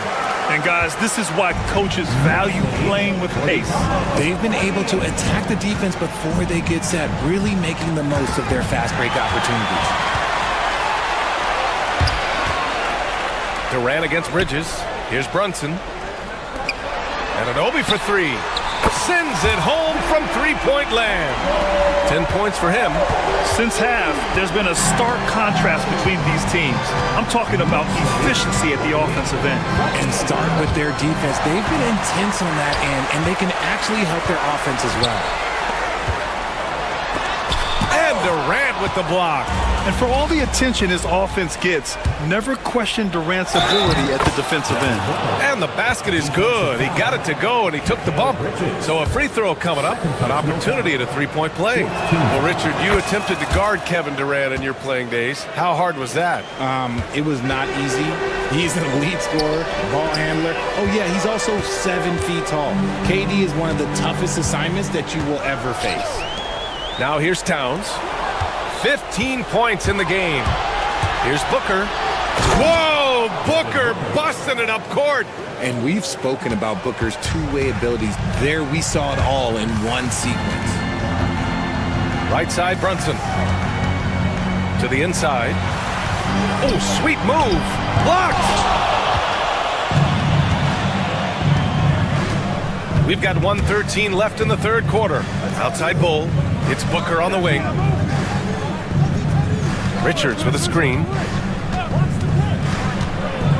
And guys, this is why coaches value playing with pace. They've been able to attack the defense before they get set, really making the most of their fast break opportunities. Durant against Bridges. Here's Brunson. And an Obi for 3. Sends it home from 3-point land. 10 points for him. Since half, there's been a stark contrast between these teams. I'm talking about efficiency at the offensive end. And start with their defense. They've been intense on that end, and they can actually help their offense as well. And Durant with the block. And for all the attention his offense gets, never question Durant's ability at the defensive end. And the basket is good. He got it to go, and he took the bump. So a free throw coming up, an opportunity at a 3-point play. Well, Richard, you attempted to guard Kevin Durant in your playing days. How hard was that? It was not easy. He's an elite scorer, ball handler. Oh, yeah, he's also 7 feet tall. KD is one of the toughest assignments that you will ever face. Now here's Towns. 15 points in the game. Here's Booker. Whoa! Booker busting it up court. And we've spoken about Booker's two-way abilities. There we saw it all in one sequence. Right side, Brunson. To the inside. Oh, sweet move. Blocked. We've got 1:13 left in the third quarter. Outside Bull. It's Booker on the wing. Richards with a screen.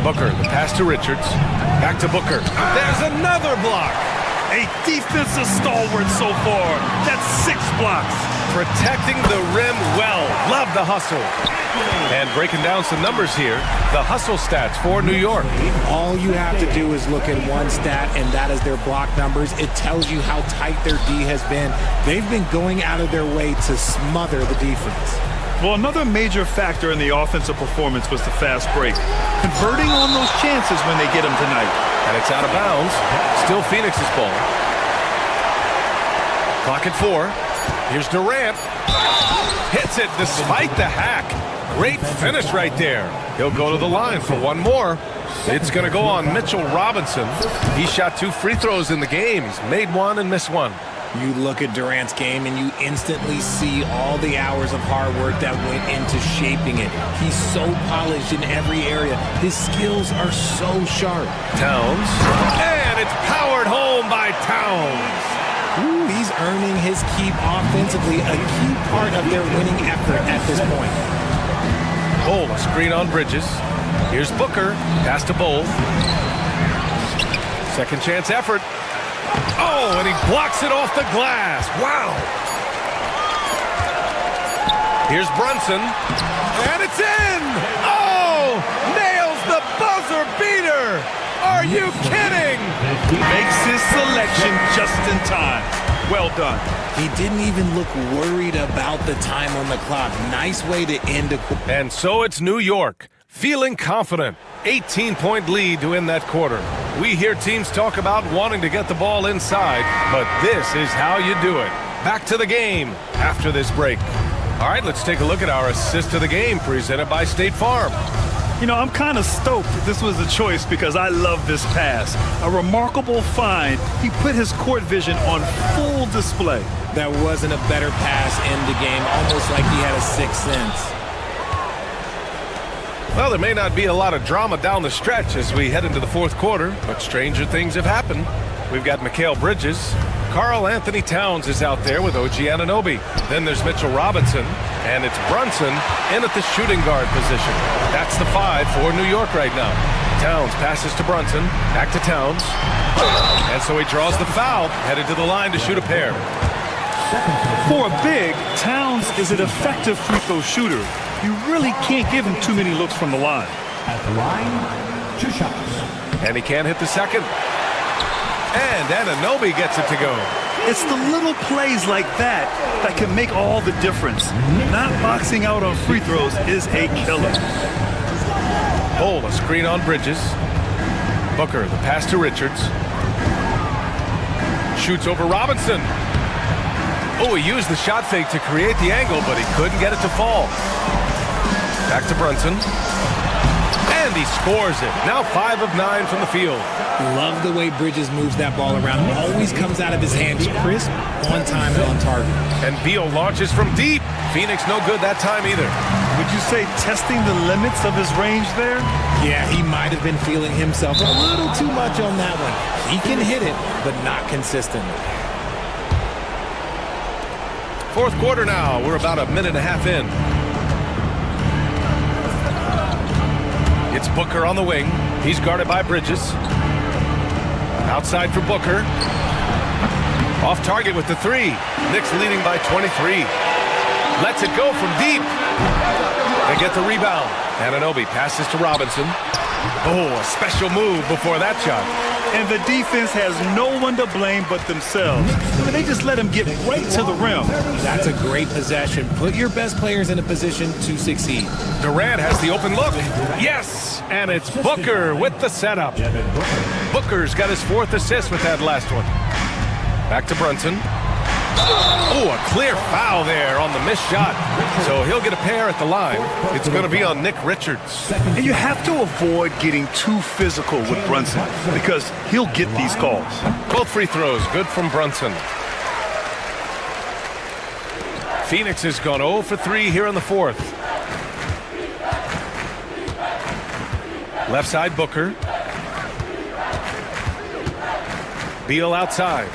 Booker, the pass to Richards. Back to Booker. There's another block. A defensive stalwart so far. That's 6 blocks. Protecting the rim well. Love the hustle. And breaking down some numbers here, the hustle stats for New York. All you have to do is look at one stat, and that is their block numbers. It tells you how tight their D has been. They've been going out of their way to smother the defense. Well, another major factor in the offensive performance was the fast break. Converting on those chances when they get them tonight. And it's out of bounds. Still Phoenix's ball. Clock at 4. Here's Durant. Hits it despite the hack. Great finish right there. He'll go to the line for one more. It's going to go on Mitchell Robinson. He shot 2 free throws in the game. He's made one and missed one. You look at Durant's game and you instantly see all the hours of hard work that went into shaping it. He's so polished in every area. His skills are so sharp. Towns. And it's powered home by Towns. Ooh, he's earning his keep offensively, a key part of their winning effort at this point. Bowl, a screen on Bridges. Here's Booker. Pass to Bowl. Second chance effort. Oh, and he blocks it off the glass. Wow. Here's Brunson. And it's in. Oh, nails the buzzer beater. Are you kidding? Makes his selection just in time. Well done. He didn't even look worried about the time on the clock. Nice way to end a quarter. And so it's New York, feeling confident. 18-point lead to end that quarter. We hear teams talk about wanting to get the ball inside, but this is how you do it. Back to the game after this break. All right, let's take a look at our assist of the game presented by State Farm. You know, I'm kind of stoked this was a choice because I love this pass. A remarkable find. He put his court vision on full display. That wasn't a better pass in the game, almost like he had a sixth sense. Well, there may not be a lot of drama down the stretch as we head into the fourth quarter, but stranger things have happened. We've got Mikal Bridges. Karl Anthony Towns is out there with OG Anunoby. Then there's Mitchell Robinson, and it's Brunson in at the shooting guard position. That's the 5 for New York right now. Towns passes to Brunson, back to Towns. And so he draws the foul, headed to the line to shoot a pair. For a big, Towns is an effective free throw shooter. You really can't give him too many looks from the line. At the line, 2 shots. And he can't hit the second. And Anunoby gets it to go. It's the little plays like that that can make all the difference. Not boxing out on free throws is a killer. Bowl, a screen on Bridges. Booker, the pass to Richards. Shoots over Robinson. Oh, he used the shot fake to create the angle, but he couldn't get it to fall. Back to Brunson. And he scores it. Now 5 of 9 from the field. Love the way Bridges moves that ball around. Always comes out of his hands crisp, on time, and on target. And Beal launches from deep. Phoenix no good that time either. Would you say testing the limits of his range there? Yeah, he might have been feeling himself a little too much on that one. He can hit it, but not consistently. Fourth quarter now. We're about a minute and a half in. It's Booker on the wing. He's guarded by Bridges. Outside for Booker. Off target with the 3. Knicks leading by 23. Lets it go from deep. They get the rebound. Anunoby passes to Robinson. Oh, a special move before that shot. And the defense has no one to blame but themselves. I mean, they just let him get right to the rim. That's a great possession. Put your best players in a position to succeed. Durant has the open look. Yes, and it's Booker with the setup. Booker's got his 4th assist with that last one. Back to Brunson. Oh, a clear foul there on the missed shot. So he'll get a pair at the line. It's going to be on Nick Richards. And you have to avoid getting too physical with Brunson because he'll get these calls. Both free throws good from Brunson. Phoenix has gone 0 for 3 here in the 4th. Left side Booker. Beal outside.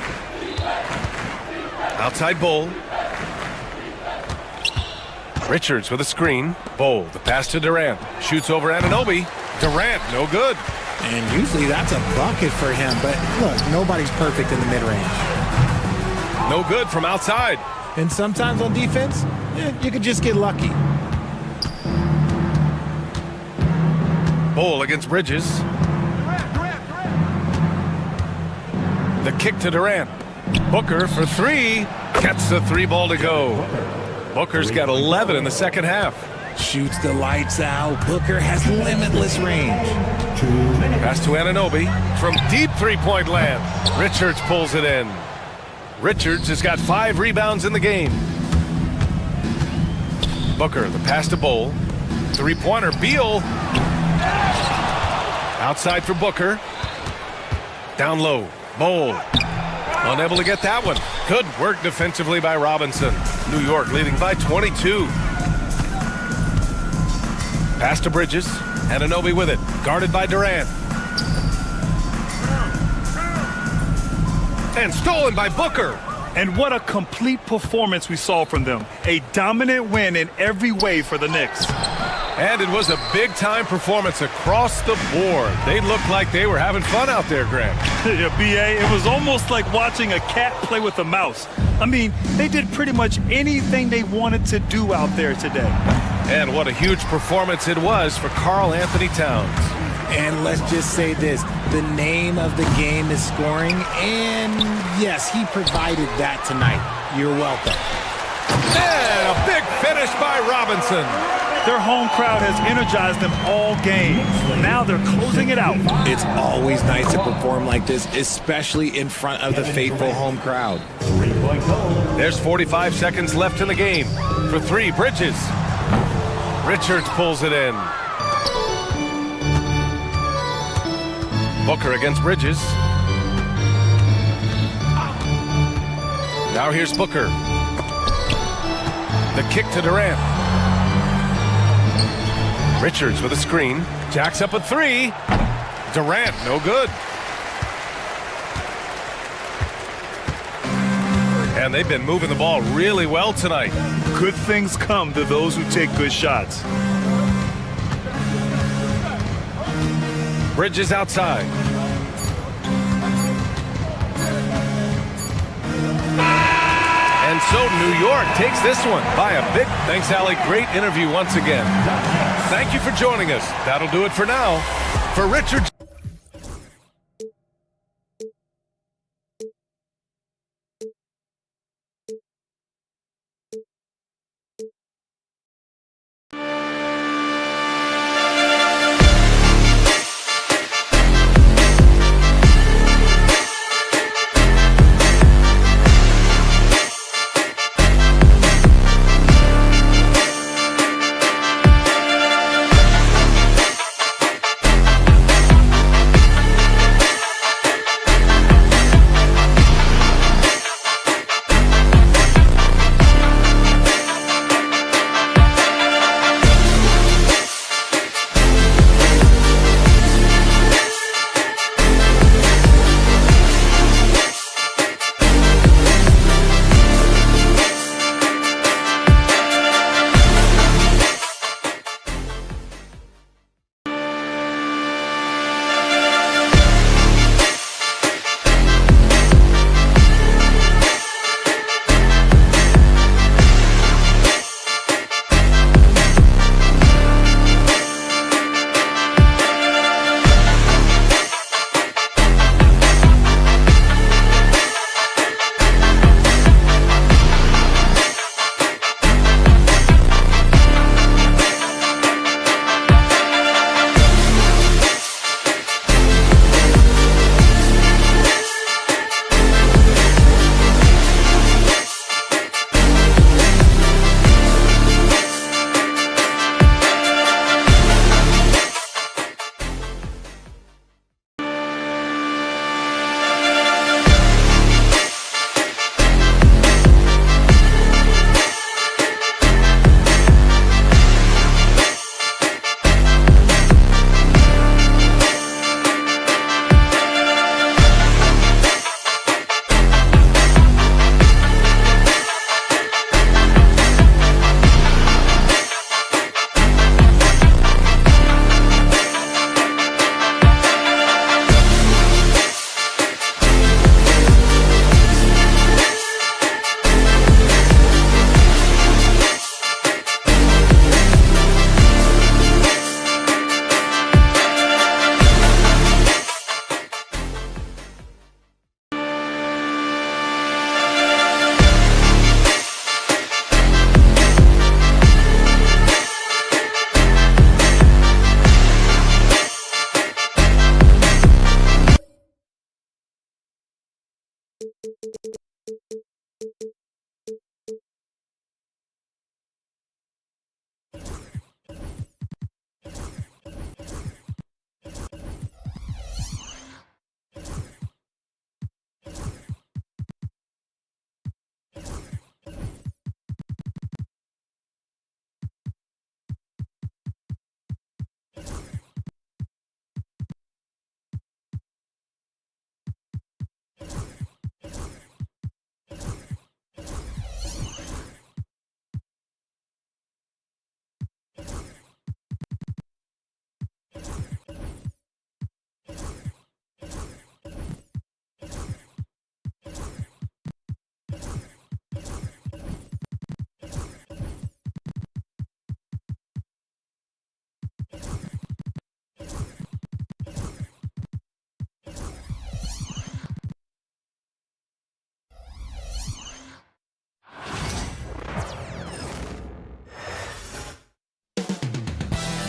Outside Bowl. Richards with a screen. Bowl, the pass to Durant. Shoots over Anunoby. Durant, no good. And usually that's a bucket for him. But look, nobody's perfect in the mid-range. No good from outside. And sometimes on defense, you could just get lucky. Bowl against Bridges. The kick to Durant. Booker for three. Gets the three ball to go. Booker's got 11 in the second half. Shoots the lights out. Booker has limitless range. Pass to Anunoby from deep three-point land. Richards pulls it in. Richards has got 5 rebounds in the game. Booker, the pass to Bowl. Three-pointer, Beal. Outside for Booker. Down low, Bowl. Unable to get that one. Good work defensively by Robinson. New York leading by 22. Pass to Bridges. Anunoby with it. Guarded by Durant. And stolen by Booker. And what a complete performance we saw from them. A dominant win in every way for the Knicks. And it was a big-time performance across the board. They looked like they were having fun out there, Graham. Yeah, B.A., it was almost like watching a cat play with a mouse. I mean, they did pretty much anything they wanted to do out there today. And what a huge performance it was for Karl Anthony Towns. And let's just say this, the name of the game is scoring, and yes, he provided that tonight. You're welcome. And a big finish by Robinson. Their home crowd has energized them all game. Now they're closing it out. It's always nice to perform like this, especially in front of the faithful home crowd. There's 45 seconds left in the game. For three, Bridges. Richards pulls it in. Booker against Bridges. Now here's Booker. The kick to Durant. Richards with a screen. Jacks up a three. Durant, no good. And they've been moving the ball really well tonight. Good things come to those who take good shots. Bridges outside. And so New York takes this one by a big. Thanks, Allie. Great interview once again. Thank you for joining us. That'll do it for now. For Richard.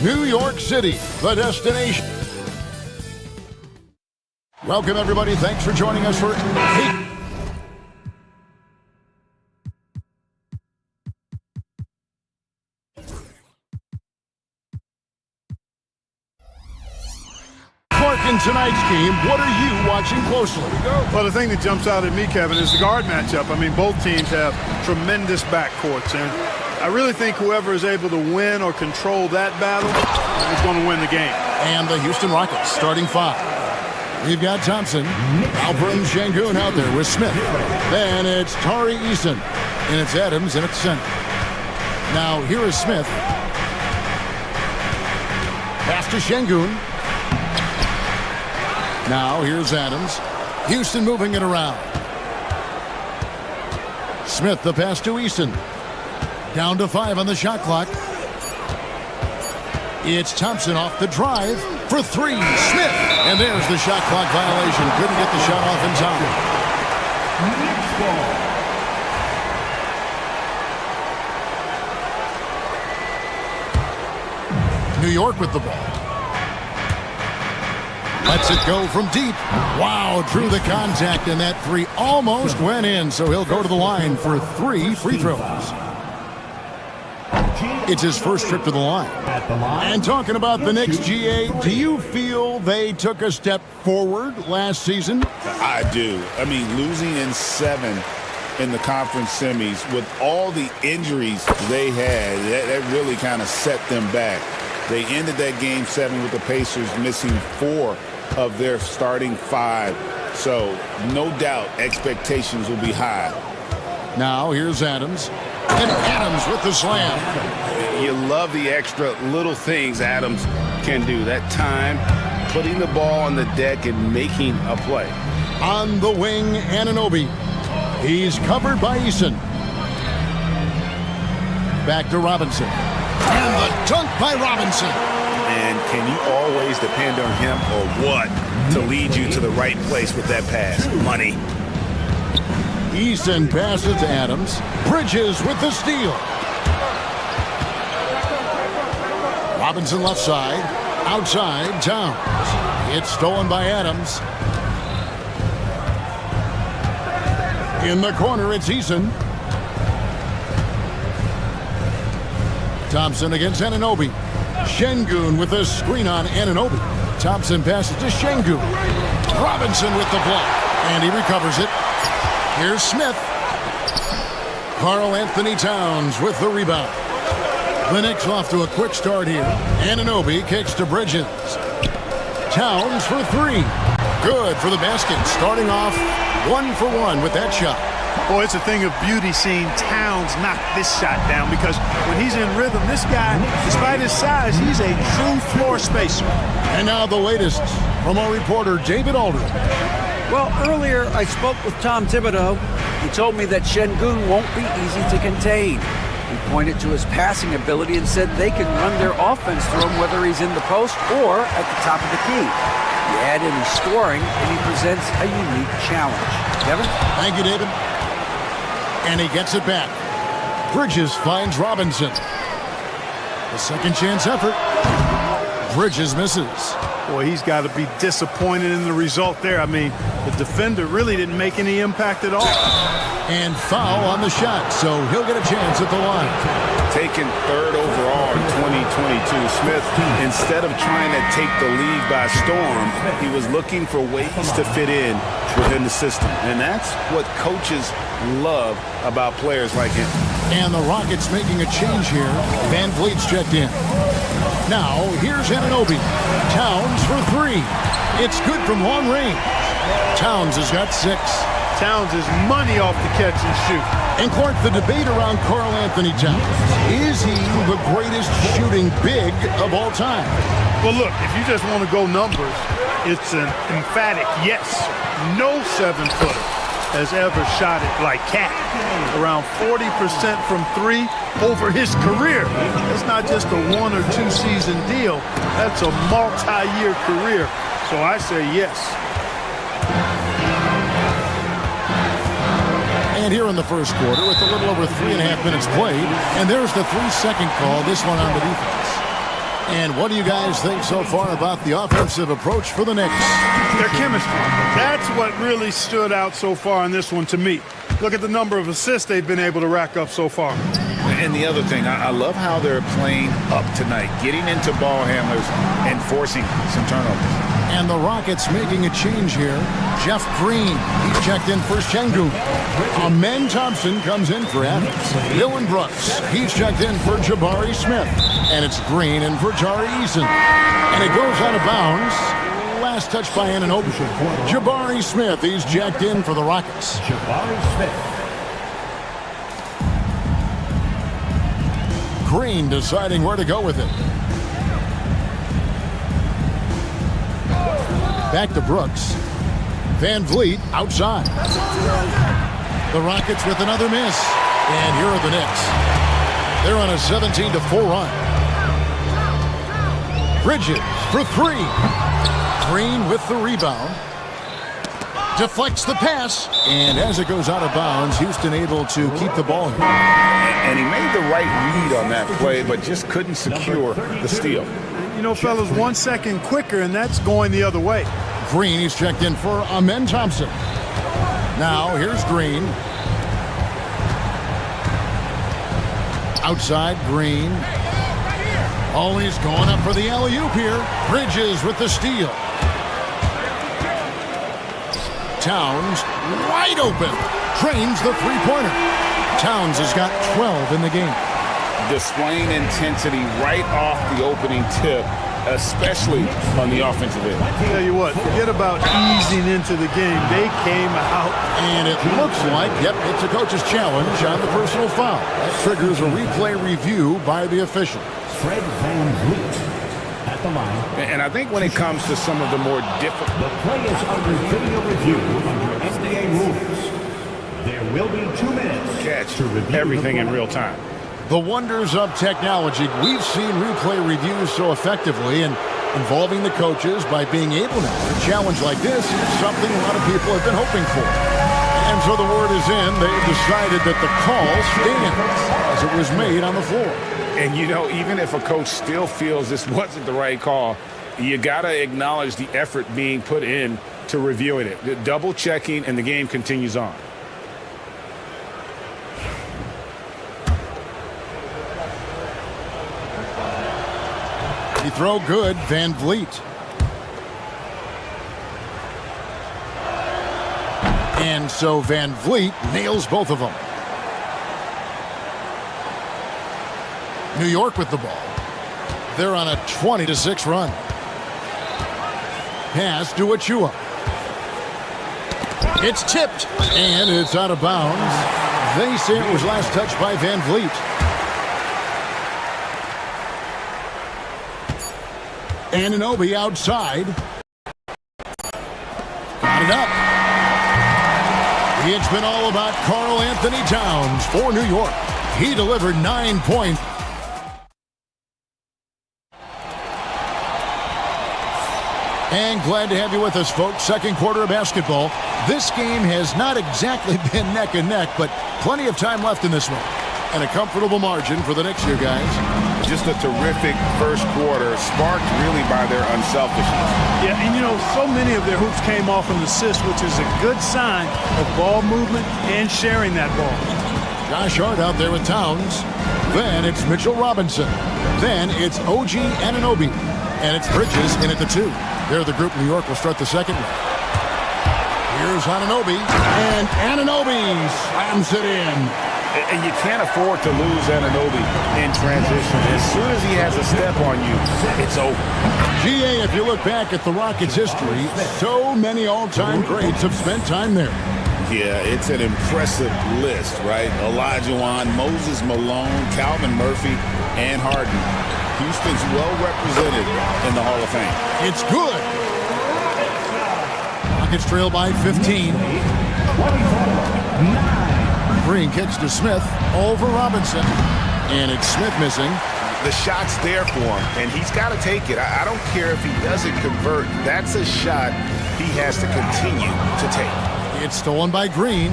New York City, the destination. Welcome, everybody. Thanks for joining us for in tonight's game. What are you watching closely? Well, the thing that jumps out at me, Kevin, is the guard matchup. I mean, both teams have tremendous backcourts, and I really think whoever is able to win or control that battle is going to win the game. And the Houston Rockets starting five. We've got Thompson, Alperen Şengün out there with Smith. Then it's Tari Eason, and it's Adams, and it's center. Now, here is Smith. Pass to Şengün. Now, here's Adams. Houston moving it around. Smith, the pass to Eason. Down to 5 on the shot clock. It's Thompson off the drive for 3. Smith. And there's the shot clock violation. Couldn't get the shot off in time. New York with the ball. Lets it go from deep. Wow, drew the contact, and that 3 almost went in, so he'll go to the line for 3 free throws. It's his first trip to the line. And talking about the Knicks, GA, do you feel they took a step forward last season? I do. I mean, losing in 7 in the conference semis with all the injuries they had, that really kind of set them back. They ended that game 7 with the Pacers missing 4 of their starting 5. So, no doubt, expectations will be high. Now, here's Adams. And Adams with the slam. You love the extra little things Adams can do. That time, putting the ball on the deck and making a play. On the wing, Anunoby. He's covered by Eason. Back to Robinson. And the dunk by Robinson. And can you always depend on him or what to lead you to the right place with that pass? Money. Eason passes to Adams. Bridges with the steal. Robinson left side. Outside, Towns. It's stolen by Adams. In the corner, it's Eason. Thompson against Anunoby. Şengün with a screen on Anunoby. Thompson passes to Şengün. Robinson with the block. And he recovers it. Here's Smith. Karl Anthony Towns with the rebound. The Knicks off to a quick start here. Anunoby kicks to Bridges. Towns for 3. Good for the basket. Starting off 1 for 1 with that shot. Boy, it's a thing of beauty seeing Towns knock this shot down, because when he's in rhythm, this guy, despite his size, he's a true floor spacer. And now the latest from our reporter, David Aldridge. Well, earlier I spoke with Tom Thibodeau. He told me that Şengün won't be easy to contain. He pointed to his passing ability and said they can run their offense through him whether he's in the post or at the top of the key. You add in his scoring, and he presents a unique challenge. Kevin? Thank you, David. And he gets it back. Bridges finds Robinson. A second chance effort. Bridges misses. Boy, he's got to be disappointed in the result there. I mean, the defender really didn't make any impact at all. And foul on the shot, so he'll get a chance at the line. Taken 3rd overall in 2022, Smith, instead of trying to take the league by storm, he was looking for ways to fit in within the system. And that's what coaches love about players like him. And the Rockets making a change here. Van Vliet's checked in. Now, here's Anunoby. Towns for 3. It's good from long range. Towns has got 6. Towns is money off the catch and shoot. And Clark, the debate around Karl Anthony Towns. Is he the greatest shooting big of all time? Well, look, if you just want to go numbers, it's an emphatic yes. No 7-footer has ever shot it like Cat. Around 40% from 3 over his career. That's not just a 1 or 2 season deal. That's a multi-year career. So I say yes. And here in the first quarter with a little over 3.5 minutes played. And there's the 3-second call, this one on the defense. And what do you guys think so far about the offensive approach for the Knicks? Their chemistry. That's what really stood out so far in this one to me. Look at the number of assists they've been able to rack up so far. And the other thing, I love how they're playing up tonight, getting into ball handlers and forcing some turnovers. And the Rockets making a change here. Jeff Green, he's checked in for Şengün. Amen Thompson comes in for Adams. Dylan Brooks, he's checked in for Jabari Smith. And it's Green in for Tari Eason. And it goes out of bounds. Last touch by Anunoby. Jabari Smith, he's checked in for the Rockets. Jabari Smith. Green deciding where to go with it. Back to Brooks. Van Vliet outside. The Rockets with another miss. And here are the Knicks. They're on a 17-4 run. Bridges for three. Green with the rebound. Deflects the pass. And as it goes out of bounds, Houston able to keep the ball here. And he made the right read on that play, but just couldn't secure the steal. You know, fellas, 1 second quicker, and that's going the other way. Green, he's checked in for Amen Thompson. Now, here's Green. Outside, Green. Oh, he's going up for the alley-oop here. Bridges with the steal. Towns, wide open. Drains the three-pointer. Towns has got 12 in the game. Displaying intensity right off the opening tip, especially on the offensive end. Tell you what, forget about easing into the game. They came out. And it looks like, yep, it's a coach's challenge on the personal foul. That triggers a replay review by the official. Fred Van Vliet at the line. And I think when it comes to some of the more difficult... The play is under video review under NBA rules. There will be 2 minutes catch to review everything in real time. The wonders of technology. We've seen replay reviews so effectively and involving the coaches by being able to. A challenge like this is something a lot of people have been hoping for. And so the word is in. They've decided that the call stands as it was made on the floor. And, you know, even if a coach still feels this wasn't the right call, you got to acknowledge the effort being put in to reviewing it. Double checking, and the game continues on. He throw good, Van Vliet. And so Van Vliet nails both of them. New York with the ball. They're on a 20-6 run. Pass to Achua. It's tipped, and it's out of bounds. They say it was last touched by Van Vliet. Anunoby outside. Got it up. It's been all about Karl Anthony Towns for New York. He delivered 9 points. And glad to have you with us, folks. Second quarter of basketball. This game has not exactly been neck and neck, but plenty of time left in this one. And a comfortable margin for the Knicks here, guys. Just a terrific first quarter, sparked really by their unselfishness. Yeah, and you know, so many of their hoops came off an assist, which is a good sign of ball movement and sharing that ball. Josh Hart out there with Towns. Then it's Mitchell Robinson. Then it's OG Anunoby. And it's Bridges in at the 2. They're the group New York will start the second one. Here's Anunoby. And Anunoby slams it in. And you can't afford to lose Anunoby in transition. As soon as he has a step on you, it's over. GA, if you look back at the Rockets' history, so many all-time greats have spent time there. Yeah, it's an impressive list, right? Olajuwon, Moses Malone, Calvin Murphy, and Harden. Houston's well represented in the Hall of Fame. It's good. Rockets trail by 15. Green kicks to Smith over Robinson. And it's Smith missing. The shot's there for him, and he's got to take it. I don't care if he doesn't convert. That's a shot he has to continue to take. It's stolen by Green.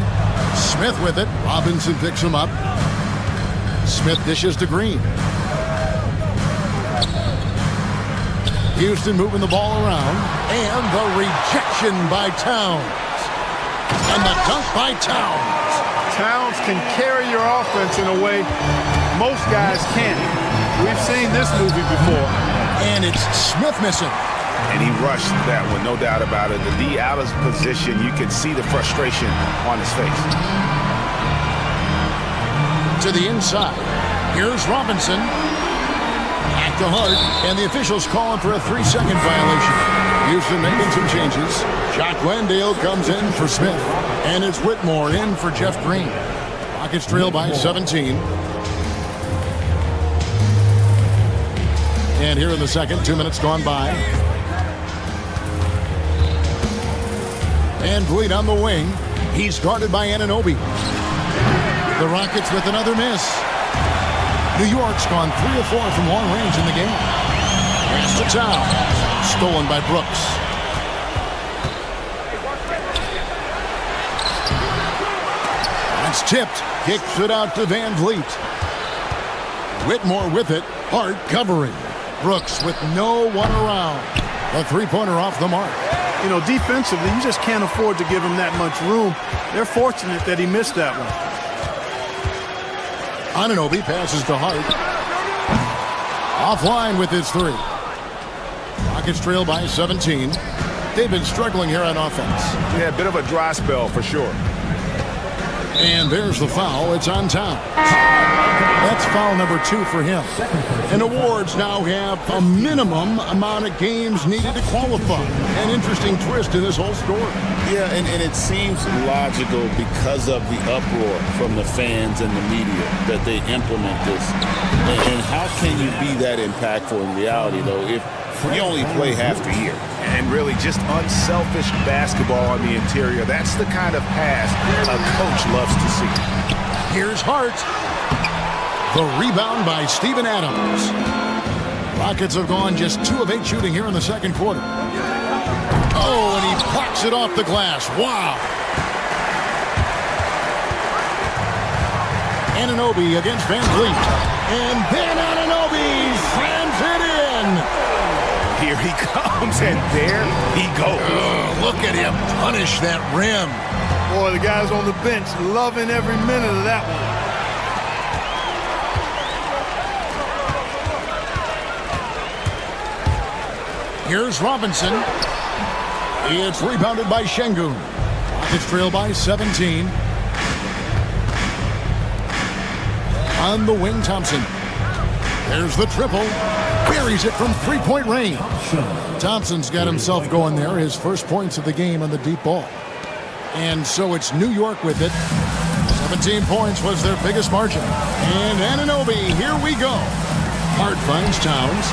Smith with it. Robinson picks him up. Smith dishes to Green. Houston moving the ball around. And the rejection by Towns. And the dunk by Towns. Towns can carry your offense in a way most guys can't. We've seen this movie before. And it's Smith missing. And he rushed that one, no doubt about it. The D out of position, you could see the frustration on his face. To the inside. Here's Robinson. Back to Hart. And the officials calling for a 3-second violation. Houston making some changes. Jock Landale comes in for Smith. And it's Whitmore in for Jeff Green. Rockets trail by 17. And here in the second, 2 minutes gone by. Van Vliet on the wing. He's guarded by Anunoby. The Rockets with another miss. New York's gone 3 of 4 from long range in the game. Pass to Towns. Stolen by Brooks. It's tipped. Kicks it out to Van Vliet. Whitmore with it. Hart covering. Brooks with no one around. A three-pointer off the mark. You know, defensively, you just can't afford to give him that much room. They're fortunate that he missed that one. Anunoby passes to Hart. Offline with his three. Rockets trail by 17. They've been struggling here on offense. Yeah, a bit of a dry spell for sure. And there's the foul. It's on Towns. That's foul number 2 for him. And awards now have a minimum amount of games needed to qualify. An interesting twist in this whole story. Yeah, and it seems logical because of the uproar from the fans and the media that they implement this. And how can you be that impactful in reality, though, if you only play half the year? And really just unselfish basketball on the interior. That's the kind of pass a coach loves to see. Here's Hart. The rebound by Steven Adams. Rockets have gone just 2 of 8 shooting here in the second quarter. Oh, and he blocks it off the glass. Wow. Anunoby against Van Vliet. And then Anunoby slams it in. Here he comes, and there he goes. Oh, look at him punish that rim. Boy, the guys on the bench loving every minute of that one. Here's Robinson. It's rebounded by Şengün. Rockets trail by 17. On the wing, Thompson. There's the triple. Buries it from three-point range. Thompson's got himself going there. His first points of the game on the deep ball. And so it's New York with it. 17 points was their biggest margin. And Anunoby, here we go. Hart finds Towns.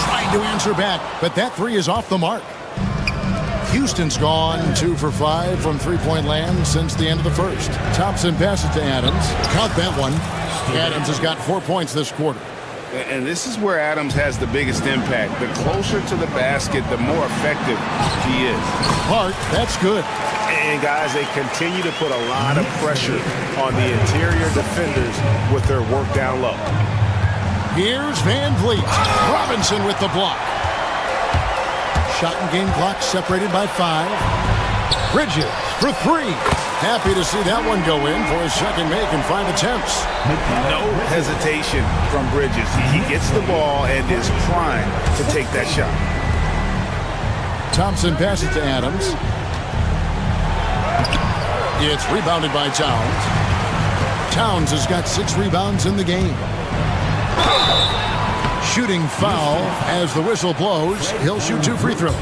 Trying to answer back, but that three is off the mark. Houston's gone 2 for 5 from three-point land since the end of the first. Thompson passes to Adams. Count that one. Adams has got 4 points this quarter. And this is where Adams has the biggest impact. The closer to the basket, the more effective he is. Hart, that's good. And guys, they continue to put a lot of pressure on the interior defenders with their work down low. Here's Van Vliet. Robinson with the block. Shot and game clock separated by 5. Bridges for 3. Happy to see that one go in for his second make in 5 attempts. No hesitation from Bridges. He gets the ball and is primed to take that shot. Thompson passes to Adams. It's rebounded by Towns. Towns has got 6 rebounds in the game. Shooting foul as the whistle blows. He'll shoot 2 free throws.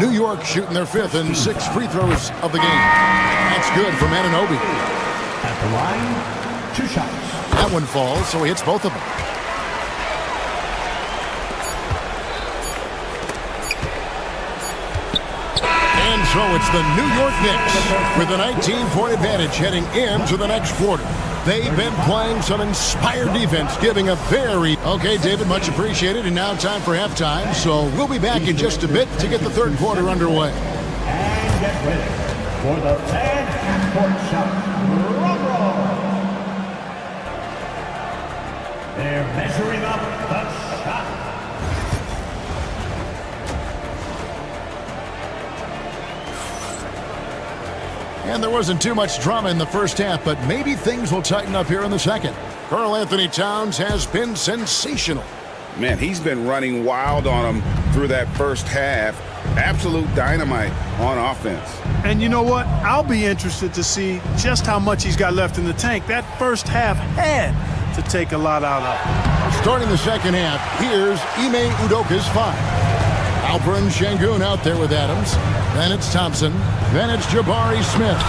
New York shooting their 5th and 6th free throws of the game. That's good from Anunoby. At the line, 2 shots. That one falls, so he hits both of them. And so it's the New York Knicks with a 19-point advantage heading into the next quarter. They've been playing some inspired defense, giving a very... Okay, David, much appreciated. And now time for halftime. So we'll be back in just a bit to get the third quarter underway. And get ready for the fast half-court shot. Drum roll. They're measuring up the shot. And there wasn't too much drama in the first half, but maybe things will tighten up here in the second. Karl Anthony Towns has been sensational. Man, he's been running wild on him through that first half. Absolute dynamite on offense. And you know what? I'll be interested to see just how much he's got left in the tank. That first half had to take a lot out of. Starting the second half, here's Ime Udoka's 5. Alperen Şengün out there with Adams. Then it's Thompson. Then it's Jabari Smith.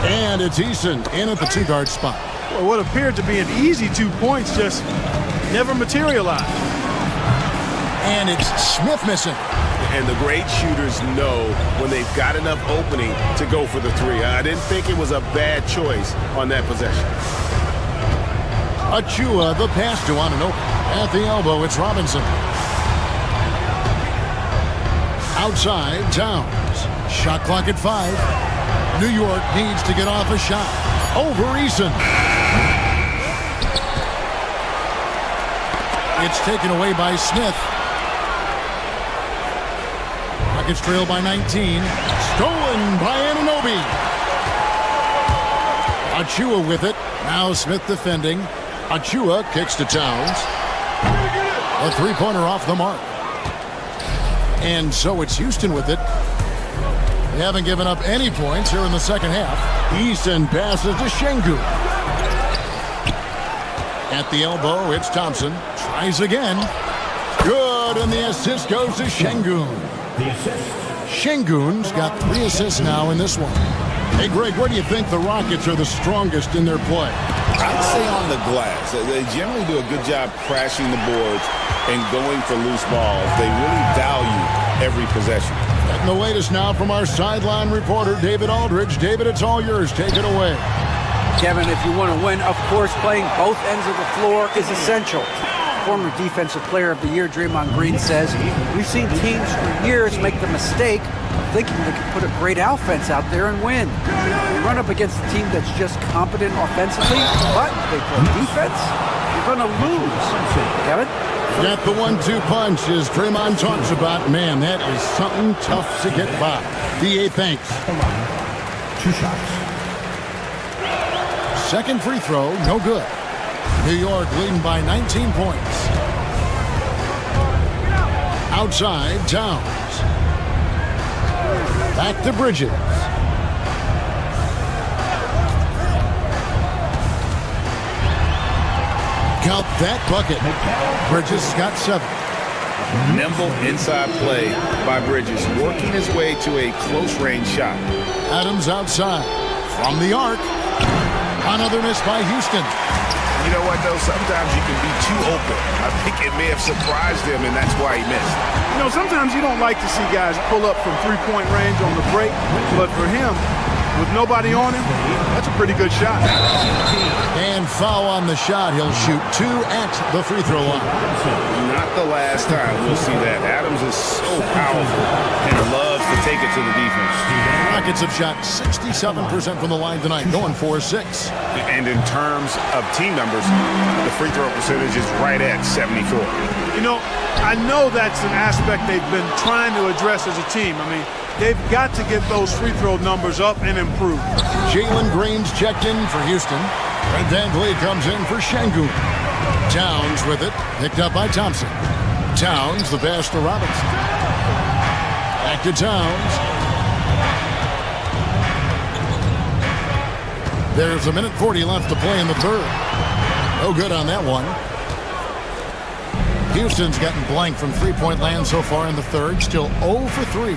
And it's Eason in at the 2-guard spot. Well, what appeared to be an easy 2 points just never materialized. And it's Smith missing. And the great shooters know when they've got enough opening to go for the 3. I didn't think it was a bad choice on that possession. Achua, the pass to Anunoby. At the elbow, it's Robinson. Outside, Towns. Shot clock at 5. New York needs to get off a shot. Over Eason. It's taken away by Smith. Rockets trail by 19. Stolen by Anunoby. Achua with it. Now Smith defending. Achua kicks to Towns. A 3-pointer off the mark. And so it's Houston with it. They haven't given up any points here in the second half. Eason passes to Şengün. At the elbow, it's Thompson. Tries again. Good, and the assist goes to Şengün. Şengün's got 3 assists now in this one. Hey, Greg, where do you think the Rockets are the strongest in their play? I'd say on the glass. They generally do a good job crashing the boards and going for loose balls. They really value every possession. Getting the latest now from our sideline reporter, David Aldridge. David, it's all yours. Take it away. Kevin, if you want to win, of course, playing both ends of the floor is essential. Former Defensive Player of the Year Draymond Green says, we've seen teams for years make the mistake of thinking they can put a great offense out there and win. You run up against a team that's just competent offensively, but they play defense, you're going to lose. Kevin? Got the 1-2 punch as Draymond talks about. Man, that is something tough to get by. D.A., thanks. 2 shots. Second free throw, no good. New York leading by 19 points. Outside, Towns. Back to Bridges. Count that bucket. Bridges got 7. Nimble inside play by Bridges, working his way to a close-range shot. Adams outside. From the arc. Another miss by Houston. You know what, though? Sometimes you can be too open. I think it may have surprised him, and that's why he missed. You know, sometimes you don't like to see guys pull up from 3-point range on the break, but for him, with nobody on him, that's a pretty good shot. And foul on the shot. He'll shoot 2 at the free throw line. Not the last time we'll see that. Adams is so powerful and loves to take it to the defense. Rockets have shot 67% from the line tonight, going 4-6. And in terms of team numbers, the free throw percentage is right at 74. You know, I know that's an aspect they've been trying to address as a team. I mean, they've got to get those free throw numbers up and improve. Jalen Green's checked in for Houston. Fred VanVleet comes in for Şengün. Towns with it, picked up by Thompson. Towns, the pass to Robinson. Back to Towns. There's 1:40 left to play in the third. No good on that one. Houston's gotten blank from 3-point land so far in the third. Still 0 for 3.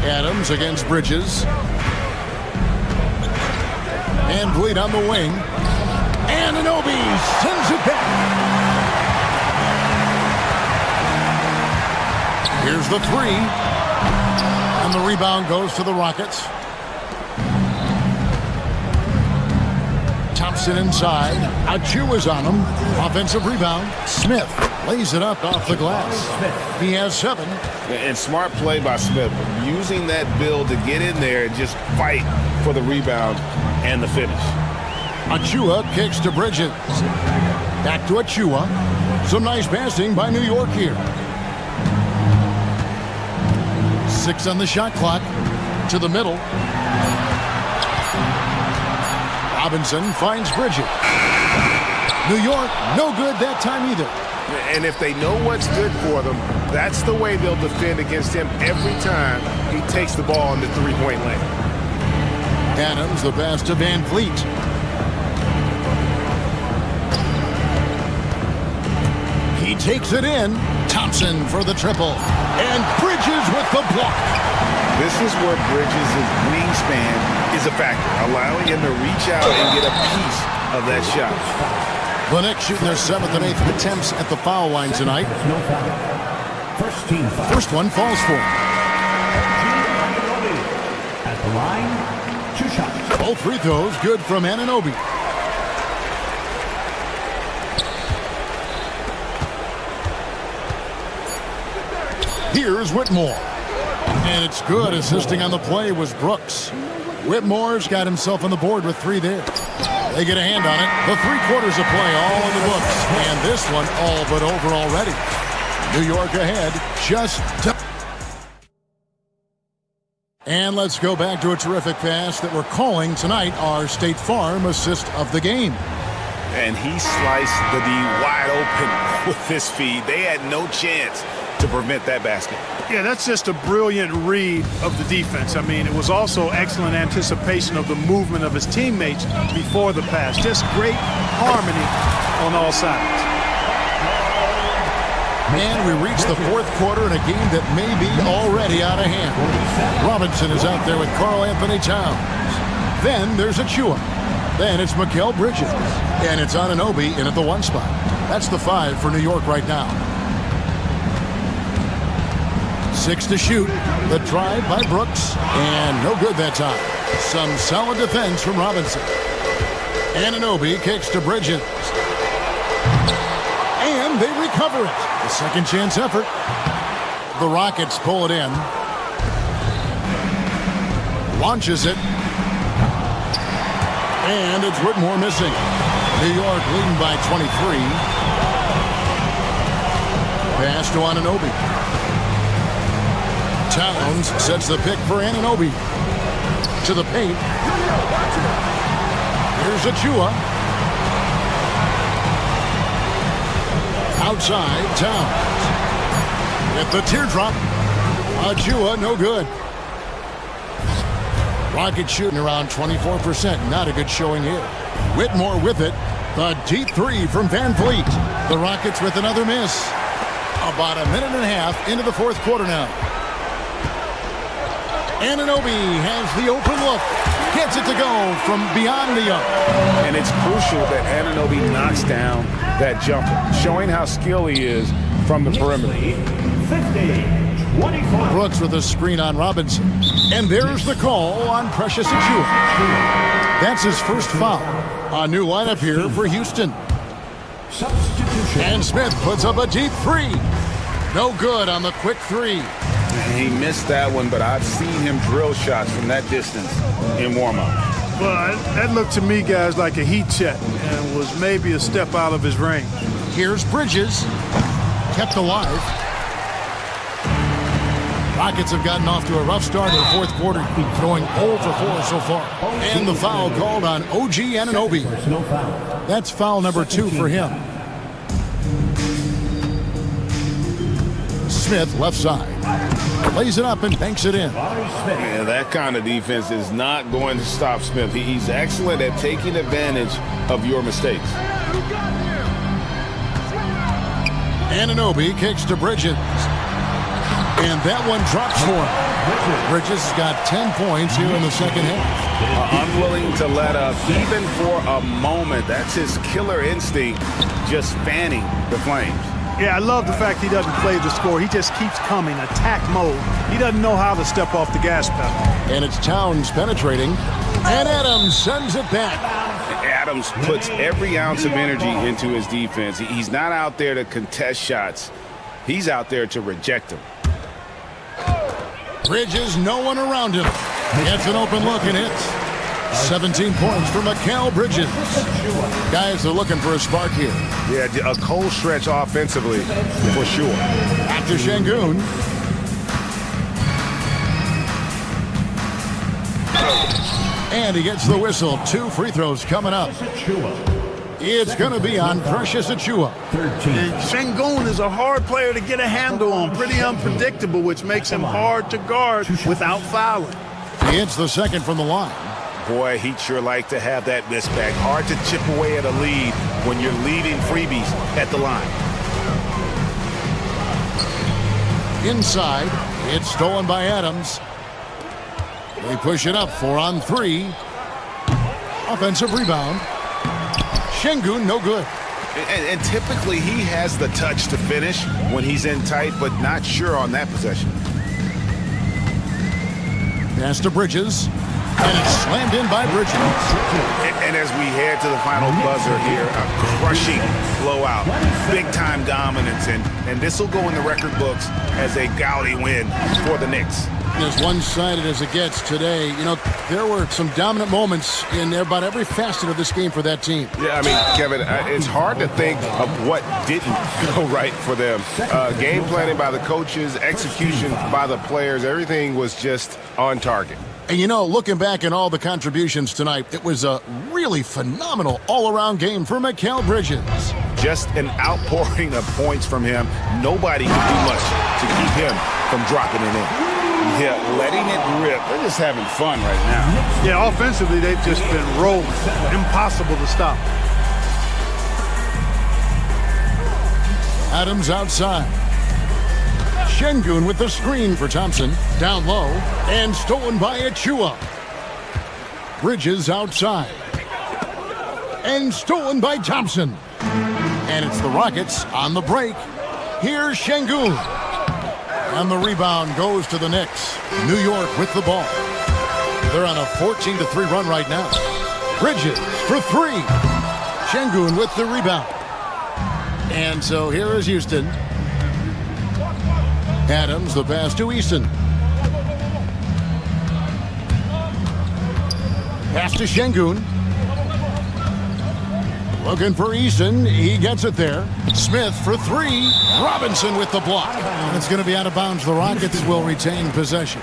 Adams against Bridges. And VanVleet on the wing. Anunoby sends it back. Here's the 3. And the rebound goes to the Rockets. Thompson inside. Achua's on him. Offensive rebound. Smith lays it up off the glass. He has 7. And smart play by Smith, using that build to get in there and just fight for the rebound and the finish. Achua kicks to Bridges. Back to Achua. Some nice passing by New York here. 6 on the shot clock. To the middle. Robinson finds Bridges. New York, no good that time either. And if they know what's good for them, that's the way they'll defend against him every time he takes the ball in the three-point lane. Adams, the pass to Van Fleet. He takes it in. Thompson for the triple. And Bridges with the block. This is where Bridges' wingspan is a factor, allowing him to reach out and get a piece of that shot. The Knicks shooting their 7th and 8th attempts at the foul line tonight. No foul. First team foul. First one falls for him. At the line, 2 shots. Both free throws good from Anunoby. Here's Whitmore. And it's good. Assisting on the play was Brooks. Whitmore's got himself on the board with 3 there. They get a hand on it. The 3 quarters of play all in the books. And this one all but over already. New York ahead. And let's go back to a terrific pass that we're calling tonight our State Farm assist of the game. And he sliced the D wide open with his feed. They had no chance to prevent that basket. Yeah, that's just a brilliant read of the defense. I mean, it was also excellent anticipation of the movement of his teammates before the pass. Just great harmony on all sides. And we reach the 4th quarter in a game that may be already out of hand. Robinson is out there with Karl Anthony Towns. Then there's Achua. Then it's Mikal Bridges. And it's Anunoby in at the 1 spot. That's the 5 for New York right now. 6 to shoot. The drive by Brooks. And no good that time. Some solid defense from Robinson. Anunoby kicks to Bridges. And they recover it. A second chance effort. The Rockets pull it in. Launches it. And it's Whitmore missing. New York leading by 23. Pass to Anunoby. Towns sets the pick for Anunoby. To the paint. Here's Achua. Outside, Towns. With the teardrop. Achua, no good. Rockets shooting around 24%. Not a good showing here. Whitmore with it. The deep 3 from Van Fleet. The Rockets with another miss. About a minute and a half into the 4th quarter now. Anunoby has the open look. Gets it to go from beyond the arc. And it's crucial that Anunoby knocks down that jumper, showing how skilled he is from the perimeter. 50-24. Brooks with a screen on Robinson. And there's the call on Precious Achua. That's his first foul. A new lineup here for Houston. Substitution. And Smith puts up a deep 3. No good on the quick 3. He missed that one, but I've seen him drill shots from that distance in warm-up. Well, that looked to me, guys, like a heat check and was maybe a step out of his range. Here's Bridges. Kept alive. Rockets have gotten off to a rough start in the 4th quarter, going 0 for 4 so far. And the foul called on OG Anunoby. That's foul number 2 for him. Smith, left side. Lays it up and banks it in. Yeah, that kind of defense is not going to stop Smith. He's excellent at taking advantage of your mistakes. Anunoby kicks to Bridges. And that one drops for him. Bridges has got 10 points here in the second half. Unwilling to let up even for a moment. That's his killer instinct, just fanning the flames. Yeah, I love the fact he doesn't play the score. He just keeps coming, attack mode. He doesn't know how to step off the gas pedal. And it's Towns penetrating. And Adams sends it back. Adams puts every ounce of energy into his defense. He's not out there to contest shots. He's out there to reject them. Bridges, no one around him. Gets an open look and hits. 17 points for Mikal Bridges. Guys are looking for a spark here. Yeah, a cold stretch offensively for sure. After Şengün. And he gets the whistle. 2 free throws coming up. It's going to be on Precious Achiuwa. And Sengun is a hard player to get a handle on. Pretty unpredictable, which makes him hard to guard without fouling. He hits the second from the line. Boy, he'd sure like to have that misback. Hard to chip away at a lead when you're leaving freebies at the line. Inside, it's stolen by Adams. They push it up 4 on 3. Offensive rebound. Sengun, no good. And typically he has the touch to finish when he's in tight, but not sure on that possession. Pass to Bridges. And it's slammed in by Bridges. And as we head to the final buzzer here, a crushing blowout, big-time dominance, and this will go in the record books as a gaudy win for the Knicks. As one-sided as it gets today, you know, there were some dominant moments in about every facet of this game for that team. Yeah, I mean, Kevin, it's hard to think of what didn't go right for them. Game planning by the coaches, execution by the players, everything was just on target. And, you know, looking back at all the contributions tonight, it was a really phenomenal all-around game for Mikal Bridges. Just an outpouring of points from him. Nobody can do much to keep him from dropping it in. Yeah, letting it rip. They're just having fun right now. Yeah, offensively, they've just been rolling. Impossible to stop. Adams outside. Sengun with the screen for Thompson. Down low. And stolen by Achiuwa. Bridges outside. And stolen by Thompson. And it's the Rockets on the break. Here's Sengun. And the rebound goes to the Knicks. New York with the ball. They're on a 14-3 run right now. Bridges for 3. Sengun with the rebound. And so here is Houston. Adams, the pass to Easton. Pass to Sengun. Looking for Easton. He gets it there. Smith for 3. Robinson with the block. And it's going to be out of bounds. The Rockets will retain possession.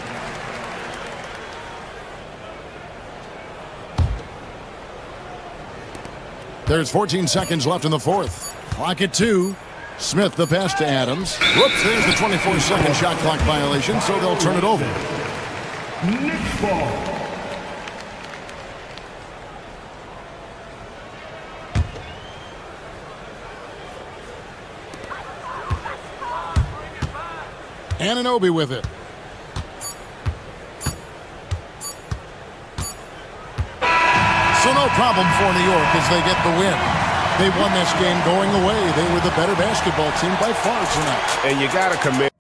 There's 14 seconds left in the fourth. Clock at 2. Smith the pass to Adams. Whoops, there's the 24-second shot clock violation, so they'll turn it over. Knicks ball. Anunoby with it. So no problem for New York as they get the win. They won this game going away. They were the better basketball team by far tonight. And you got to commit.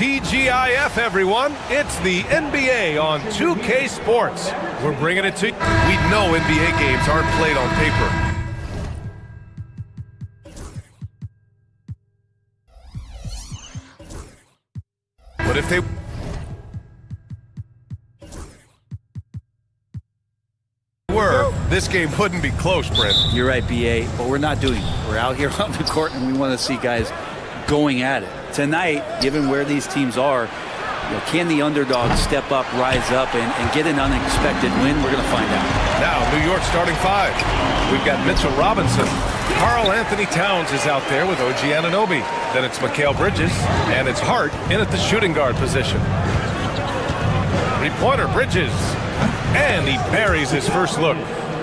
TGIF, everyone. It's the NBA on 2K Sports. We're bringing it to you. We know NBA games aren't played on paper. But if they were, this game wouldn't be close, Brent. You're right, BA, but we're not doing it. We're out here on the court, and we want to see guys going at it. Tonight, given where these teams are, can the underdog step up, rise up, and get an unexpected win? We're going to find out. Now, New York starting five. We've got Mitchell Robinson. Karl Anthony Towns is out there with OG Anunoby. Then it's Mikal Bridges, and it's Hart in at the shooting guard position. Three-pointer, Bridges. And he buries his first look.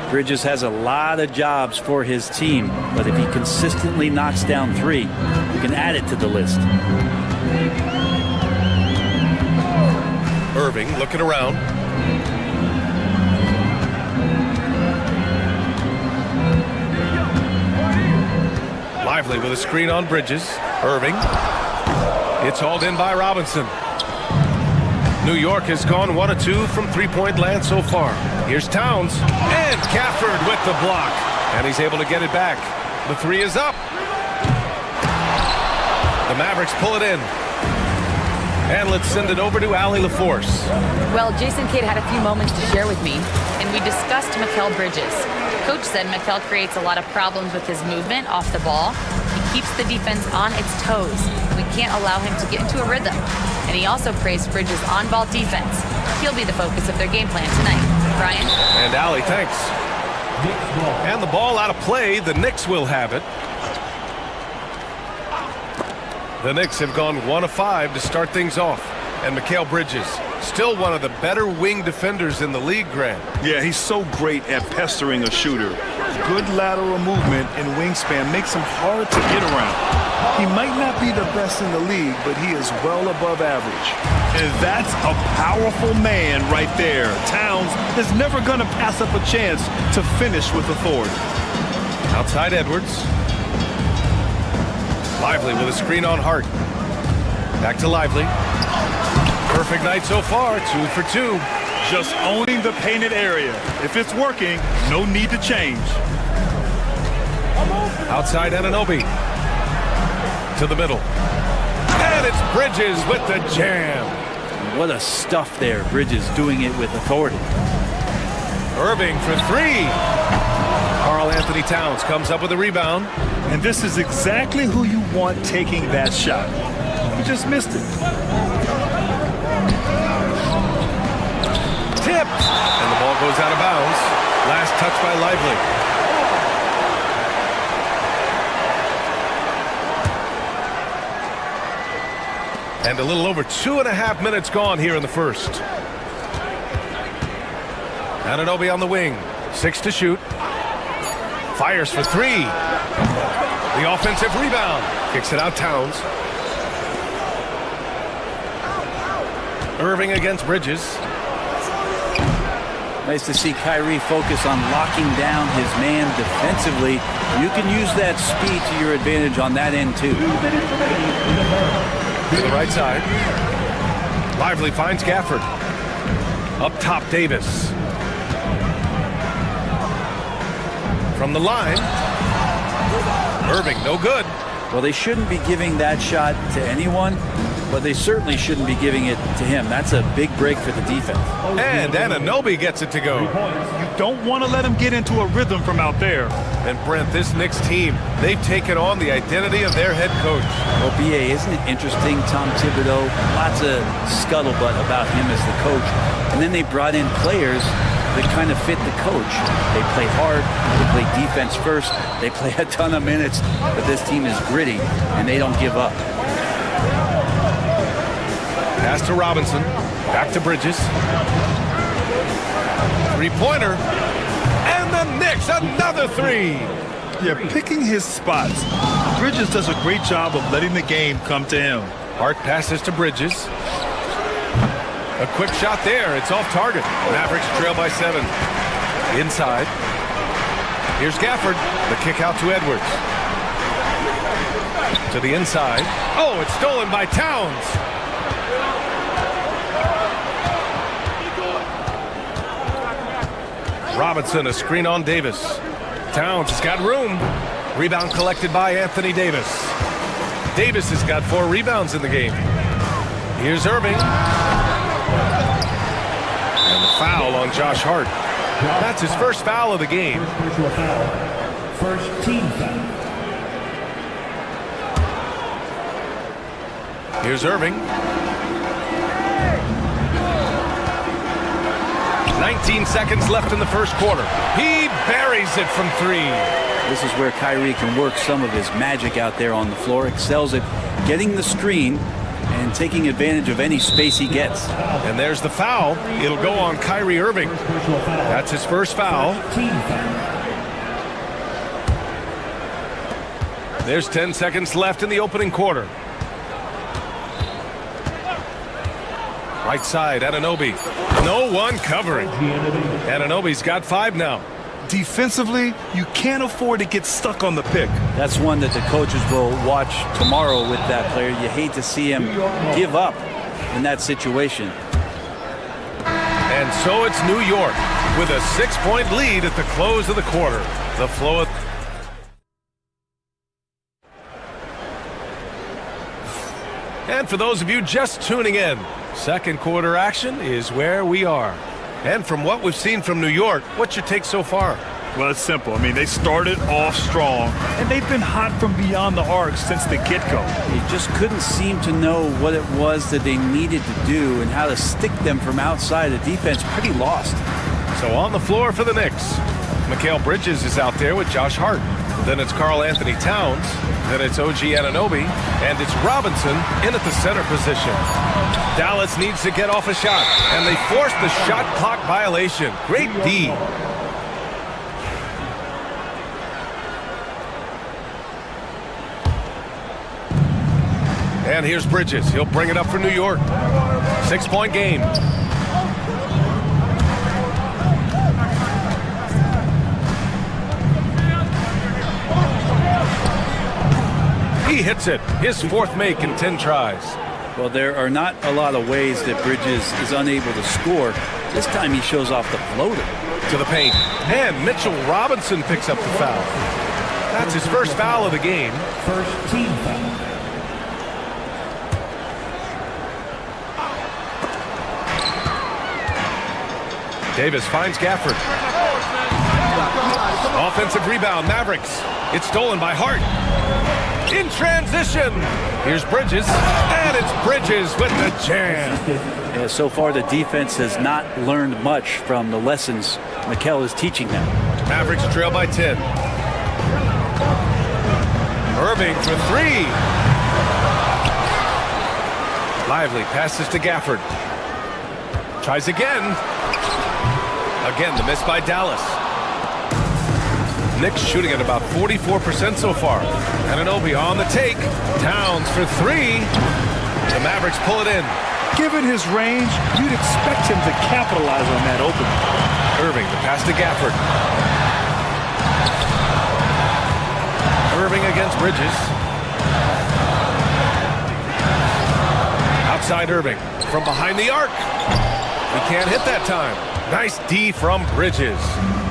Bridges has a lot of jobs for his team, but if he consistently knocks down three, we can add it to the list. Irving looking around. Lively with a screen on Bridges. Irving. It's hauled in by Robinson. New York has gone 1 of 2 from three-point land so far. Here's Towns. And Gafford with the block. And he's able to get it back. The three is up. The Mavericks pull it in. And let's send it over to Allie LaForce. Well, Jason Kidd had a few moments to share with me, and we discussed Mikal Bridges. Coach said Mikal creates a lot of problems with his movement off the ball. He keeps the defense on its toes. We can't allow him to get into a rhythm. And he also praised Bridges' on-ball defense. He'll be the focus of their game plan tonight. Brian? And Allie, thanks. And the ball out of play. The Knicks will have it. The Knicks have gone 1 of 5 to start things off. And Mikal Bridges, still one of the better wing defenders in the league, Grant. Yeah, he's so great at pestering a shooter. Good lateral movement and wingspan makes him hard to get around. He might not be the best in the league, but he is well above average. And that's a powerful man right there. Towns is never going to pass up a chance to finish with authority. Outside Edwards. Lively with a screen on Hart. Back to Lively. Perfect night so far, 2 for 2. Just owning the painted area. If it's working, no need to change. Outside Anunoby. To the middle. And it's Bridges with the jam. What a stuff there. Bridges doing it with authority. Irving for 3. Karl Anthony Towns comes up with a rebound. And this is exactly who you want taking that shot. You just missed it. Tipped. And the ball goes out of bounds. Last touch by Lively. And a little over 2.5 minutes gone here in the first. Anunoby on the wing. 6 to shoot. Fires for 3. The offensive rebound. Kicks it out Towns. Irving against Bridges. Nice to see Kyrie focus on locking down his man defensively. You can use that speed to your advantage on that end too. To the right side. Lively finds Gafford. Up top, Davis. From the line. Irving, no good. Well, they shouldn't be giving that shot to anyone, but they certainly shouldn't be giving it to him. That's a big break for the defense. And Anunoby gets it to go. You don't want to let him get into a rhythm from out there. And Brent, this Knicks team, they've taken on the identity of their head coach. Well, BA, isn't it interesting? Tom Thibodeau, lots of scuttlebutt about him as the coach. And then they brought in players that kind of fit the coach. They play hard, they play defense first, they play a ton of minutes, but this team is gritty, and they don't give up. Pass to Robinson, back to Bridges. Three-pointer, and the Knicks, another 3. Yeah, picking his spots. Bridges does a great job of letting the game come to him. Hart passes to Bridges. A quick shot there. It's off target. Mavericks trail by 7. Inside. Here's Gafford. The kick out to Edwards. To the inside. Oh, it's stolen by Towns. Robinson, a screen on Davis. Towns has got room. Rebound collected by Anthony Davis. Davis has got 4 rebounds in the game. Here's Irving. And the foul on Josh Hart. That's his first foul of the game. First team foul. Here's Irving. 19 seconds left in the first quarter. He buries it from 3. This is where Kyrie can work some of his magic out there on the floor. Excels at getting the screen and taking advantage of any space he gets. And there's the foul. It'll go on Kyrie Irving. That's his first foul. There's 10 seconds left in the opening quarter. Right side, Anunoby. No one covering. Anunoby's got 5 now. Defensively, you can't afford to get stuck on the pick. That's one that the coaches will watch tomorrow with that player. You hate to see him give up in that situation. And so it's New York with a 6-point lead at the close of the quarter. The flow of... And for those of you just tuning in, second quarter action is where we are. And from what we've seen from New York, what's your take so far? Well, it's simple. I mean, they started off strong, and they've been hot from beyond the arc since the get-go. They just couldn't seem to know what it was that they needed to do and how to stick them from outside. The defense pretty lost. So on the floor for the Knicks, Mikal Bridges is out there with Josh Hart. Then it's Karl Anthony Towns. Then it's OG Anunoby. And it's Robinson in at the center position. Dallas needs to get off a shot, and they forced the shot clock violation. Great D. And here's Bridges. He'll bring it up for New York. 6-point game. He hits it. His 4th make in 10 tries. Well, there are not a lot of ways that Bridges is unable to score. This time he shows off the floater. To the paint. And Mitchell Robinson picks up the foul. That's his first foul of the game. First team foul. Davis finds Gafford. Offensive rebound, Mavericks. It's stolen by Hart. In transition. Here's Bridges. And it's Bridges with the jam. Yeah, so far the defense has not learned much from the lessons Mikal is teaching them. Mavericks trail by 10. Irving for 3. Lively passes to Gafford. Tries again. Again, the miss by Dallas. Knicks shooting at about 44% so far. Anunoby on the take. Towns for 3. The Mavericks pull it in. Given his range, you'd expect him to capitalize on that opening. Irving, the pass to Gafford. Irving against Bridges. Outside Irving. From behind the arc. He can't hit that time. Nice D from Bridges.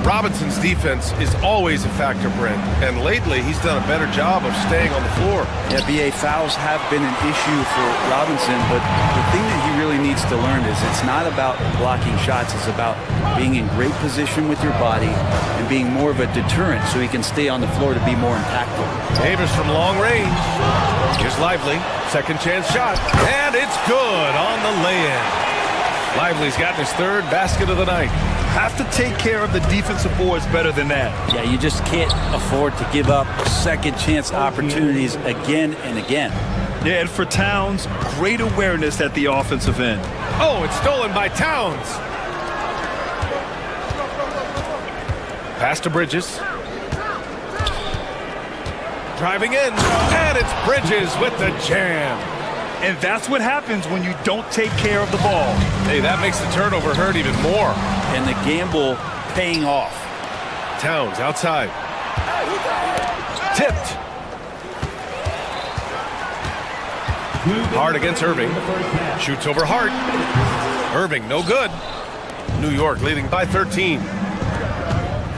Robinson's defense is always a factor, Brent, and lately he's done a better job of staying on the floor. Yeah, BA, fouls have been an issue for Robinson, but the thing that he really needs to learn is it's not about blocking shots, it's about being in great position with your body and being more of a deterrent so he can stay on the floor to be more impactful. Davis from long range. Here's Lively, second chance shot, and it's good on the lay-in. Lively's gotten his 3rd basket of the night. Have to take care of the defensive boards better than that. Yeah, you just can't afford to give up second chance opportunities again and again. Yeah, and for Towns, great awareness at the offensive end. Oh, it's stolen by Towns. Pass to Bridges. Driving in, and it's Bridges with the jam. And that's what happens when you don't take care of the ball. Hey, that makes the turnover hurt even more. And the gamble paying off. Towns outside. Tipped. Hart against Irving. Shoots over Hart. Irving, no good. New York leading by 13.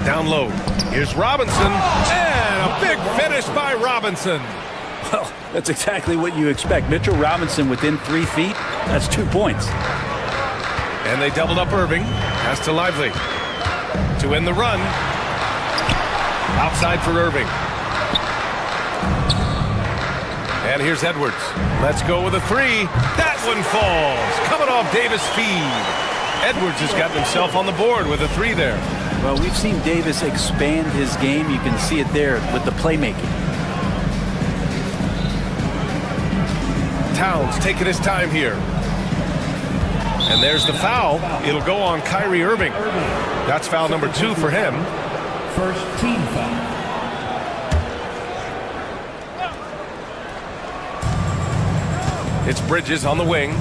Down low. Here's Robinson. And a big finish by Robinson. Well, that's exactly what you expect. Mitchell Robinson within 3 feet. That's 2 points. And they doubled up Irving. Pass to Lively. To end the run. Outside for Irving. And here's Edwards. Let's go with a 3. That one falls. Coming off Davis' feed. Edwards has gotten himself on the board with a 3 there. Well, we've seen Davis expand his game. You can see it there with the playmaking. Towns taking his time here. And there's the foul. It'll go on Kyrie Irving. That's foul number 2 for him. First team foul. It's Bridges on the wing.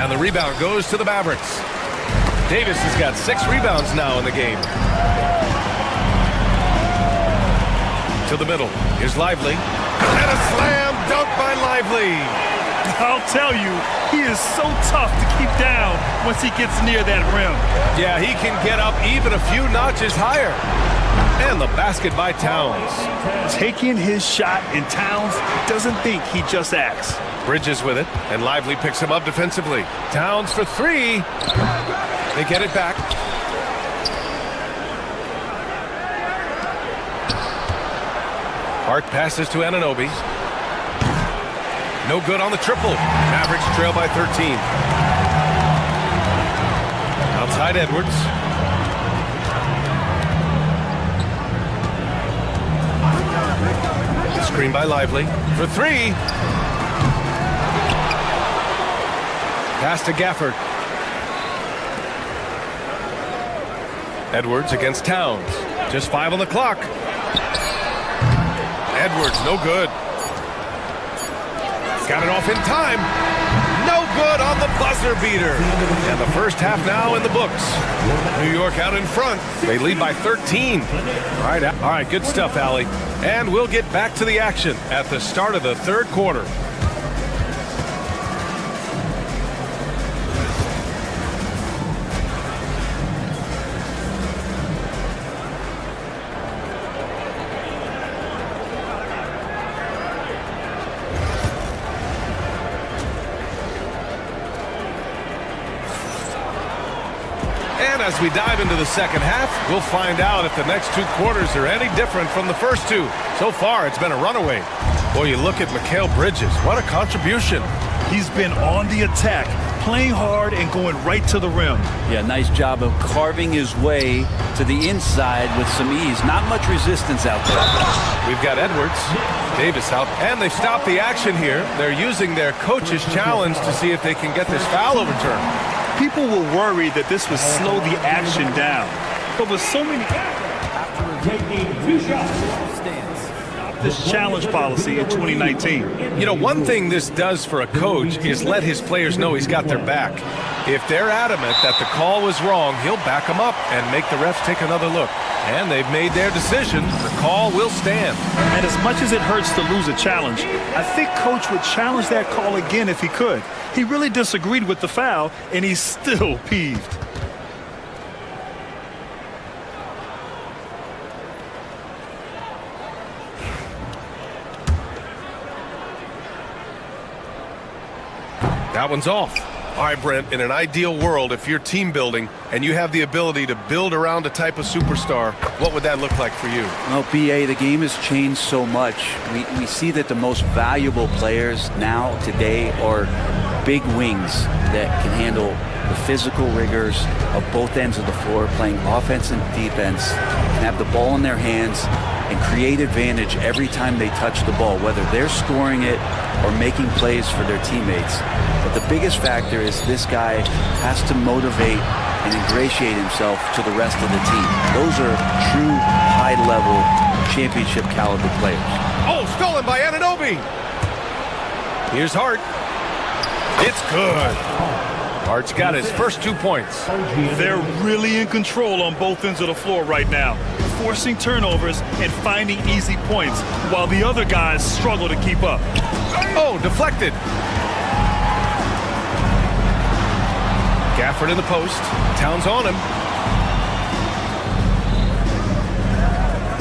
And the rebound goes to the Mavericks. Davis has got 6 rebounds now in the game. To the middle. Here's Lively. And a slam dunk by Lively. I'll tell you, he is so tough to keep down once he gets near that rim. Yeah, he can get up even a few notches higher. And the basket by Towns. Taking his shot, and Towns doesn't think, he just acts. Bridges with it, and Lively picks him up defensively. Towns for 3. They get it back. Hart passes to Anunoby. No good on the triple. Mavericks trail by 13. Outside Edwards. Screen by Lively for 3. Pass to Gafford. Edwards against Towns. Just 5 on the clock. Edwards, no good. Got it off in time. No good on the buzzer beater. And the first half now in the books. New York out in front. They lead by 13. All right, good stuff, Allie. And we'll get back to the action at the start of the third quarter. And as we dive into the second half, we'll find out if the next 2 quarters are any different from the first 2. So far, it's been a runaway. Boy, you look at Mikal Bridges. What a contribution. He's been on the attack, playing hard and going right to the rim. Yeah, nice job of carving his way to the inside with some ease. Not much resistance out there. We've got Edwards, Davis out, and they've stopped the action here. They're using their coach's challenge to see if they can get this foul overturned. People were worried that this would slow the action down. But with so many... Taking 2 shots. This challenge policy in 2019. You know, one thing this does for a coach is let his players know he's got their back. If they're adamant that the call was wrong, he'll back them up and make the refs take another look. And they've made their decision. The call will stand. And as much as it hurts to lose a challenge, I think Coach would challenge that call again if he could. He really disagreed with the foul, and he's still peeved. That one's off. All right, Brent, in an ideal world, if you're team building and you have the ability to build around a type of superstar, what would that look like for you? Well, BA, the game has changed so much. We see that the most valuable players now, today, are big wings that can handle the physical rigors of both ends of the floor, playing offense and defense, can have the ball in their hands and create advantage every time they touch the ball, whether they're scoring it or making plays for their teammates. But the biggest factor is this guy has to motivate and ingratiate himself to the rest of the team. Those are true high-level championship caliber players. Oh, stolen by Anunoby. Here's Hart. It's good. Hart's got his first 2 points. They're really in control on both ends of the floor right now, forcing turnovers and finding easy points, while the other guys struggle to keep up. Oh, deflected. Gafford in the post. Towns on him.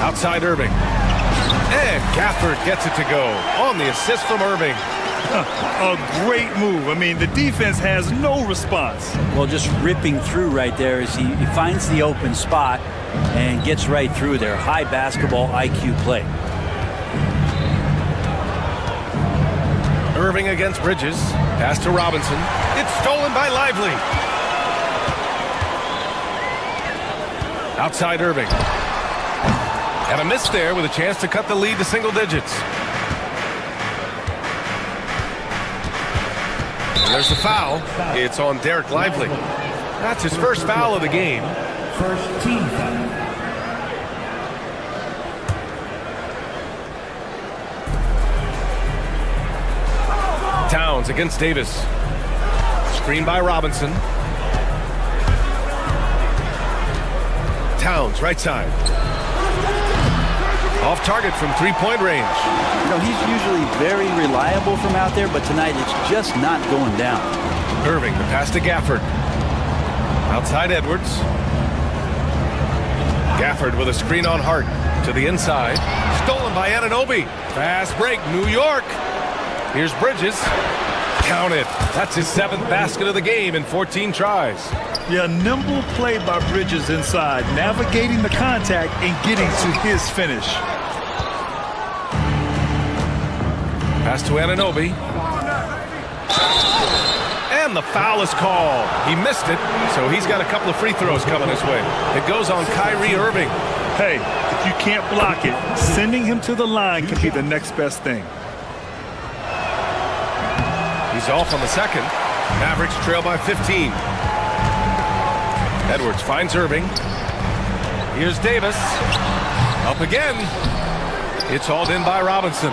Outside Irving. And Gafford gets it to go on the assist from Irving. A great move. I mean, the defense has no response. Well, just ripping through right there as he finds the open spot and gets right through there. High basketball IQ play. Irving against Bridges. Pass to Robinson. It's stolen by Lively. Outside Irving. And a miss there with a chance to cut the lead to single digits. And there's the foul. It's on Derek Lively. That's his first foul of the game. First team foul. Towns against Davis. Screen by Robinson. Towns, right side. Off target from three-point range. You know, he's usually very reliable from out there, but tonight it's just not going down. Irving, the pass to Gafford. Outside Edwards. Gafford with a screen on Hart to the inside. Stolen by Anunoby. Fast break, New York. Here's Bridges. Count it. That's his 7th basket of the game in 14 tries. Yeah, nimble play by Bridges inside, navigating the contact and getting to his finish. Pass to Anunoby. And the foul is called. He missed it, so he's got a couple of free throws coming his way. It goes on Kyrie Irving. Hey, if you can't block it, sending him to the line can be the next best thing. He's off on the second. Mavericks trail by 15. Edwards finds Irving. Here's Davis. Up again. It's hauled in by Robinson.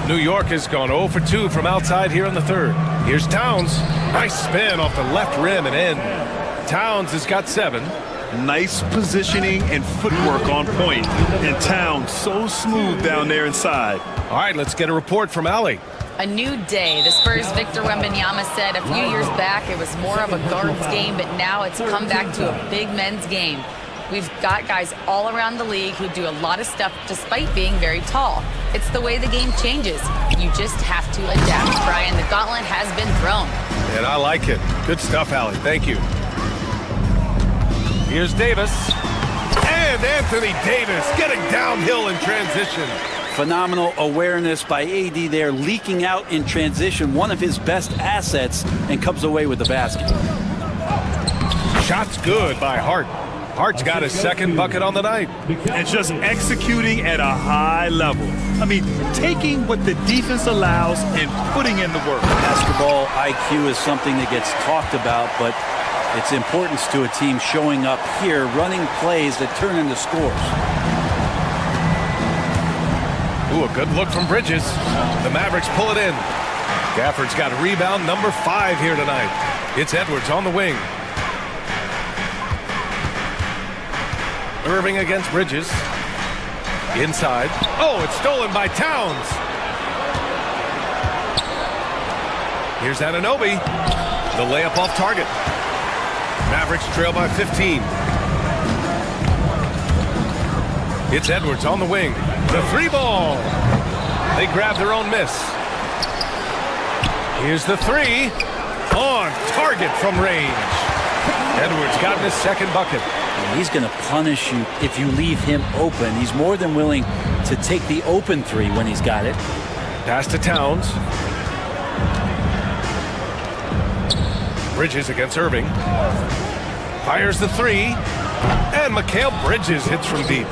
New York has gone 0 for 2 from outside here in the third. Here's Towns. Nice spin off the left rim and in. Towns has got 7. Nice positioning and footwork on point. And Towns so smooth down there inside. All right, let's get a report from Allie. A new day. The Spurs' Victor Wembanyama said a few years back it was more of a guards game, but now it's come back to a big men's game. We've got guys all around the league who do a lot of stuff despite being very tall. It's the way the game changes. You just have to adapt, Brian. The gauntlet has been thrown. And I like it. Good stuff, Allie. Thank you. Here's Davis. And Anthony Davis getting downhill in transition. Phenomenal awareness by AD there, leaking out in transition, one of his best assets, and comes away with the basket. Shot's good by Hart. Hart's got his 2nd bucket on the night. And just executing at a high level. I mean, taking what the defense allows and putting in the work. Basketball IQ is something that gets talked about, but its importance to a team showing up here, running plays that turn into scores. Ooh, a good look from Bridges. The Mavericks pull it in. Gafford's got rebound number 5 here tonight. It's Edwards on the wing. Irving against Bridges. Inside. Oh, it's stolen by Towns. Here's Anunoby. The layup off target. Mavericks trail by 15. It's Edwards on the wing. The 3-ball. They grab their own miss. Here's the 3. On target from range. Edwards got his 2nd bucket. He's going to punish you if you leave him open. He's more than willing to take the open 3 when he's got it. Pass to Towns. Bridges against Irving. Fires the 3. And Mikal Bridges hits from deep.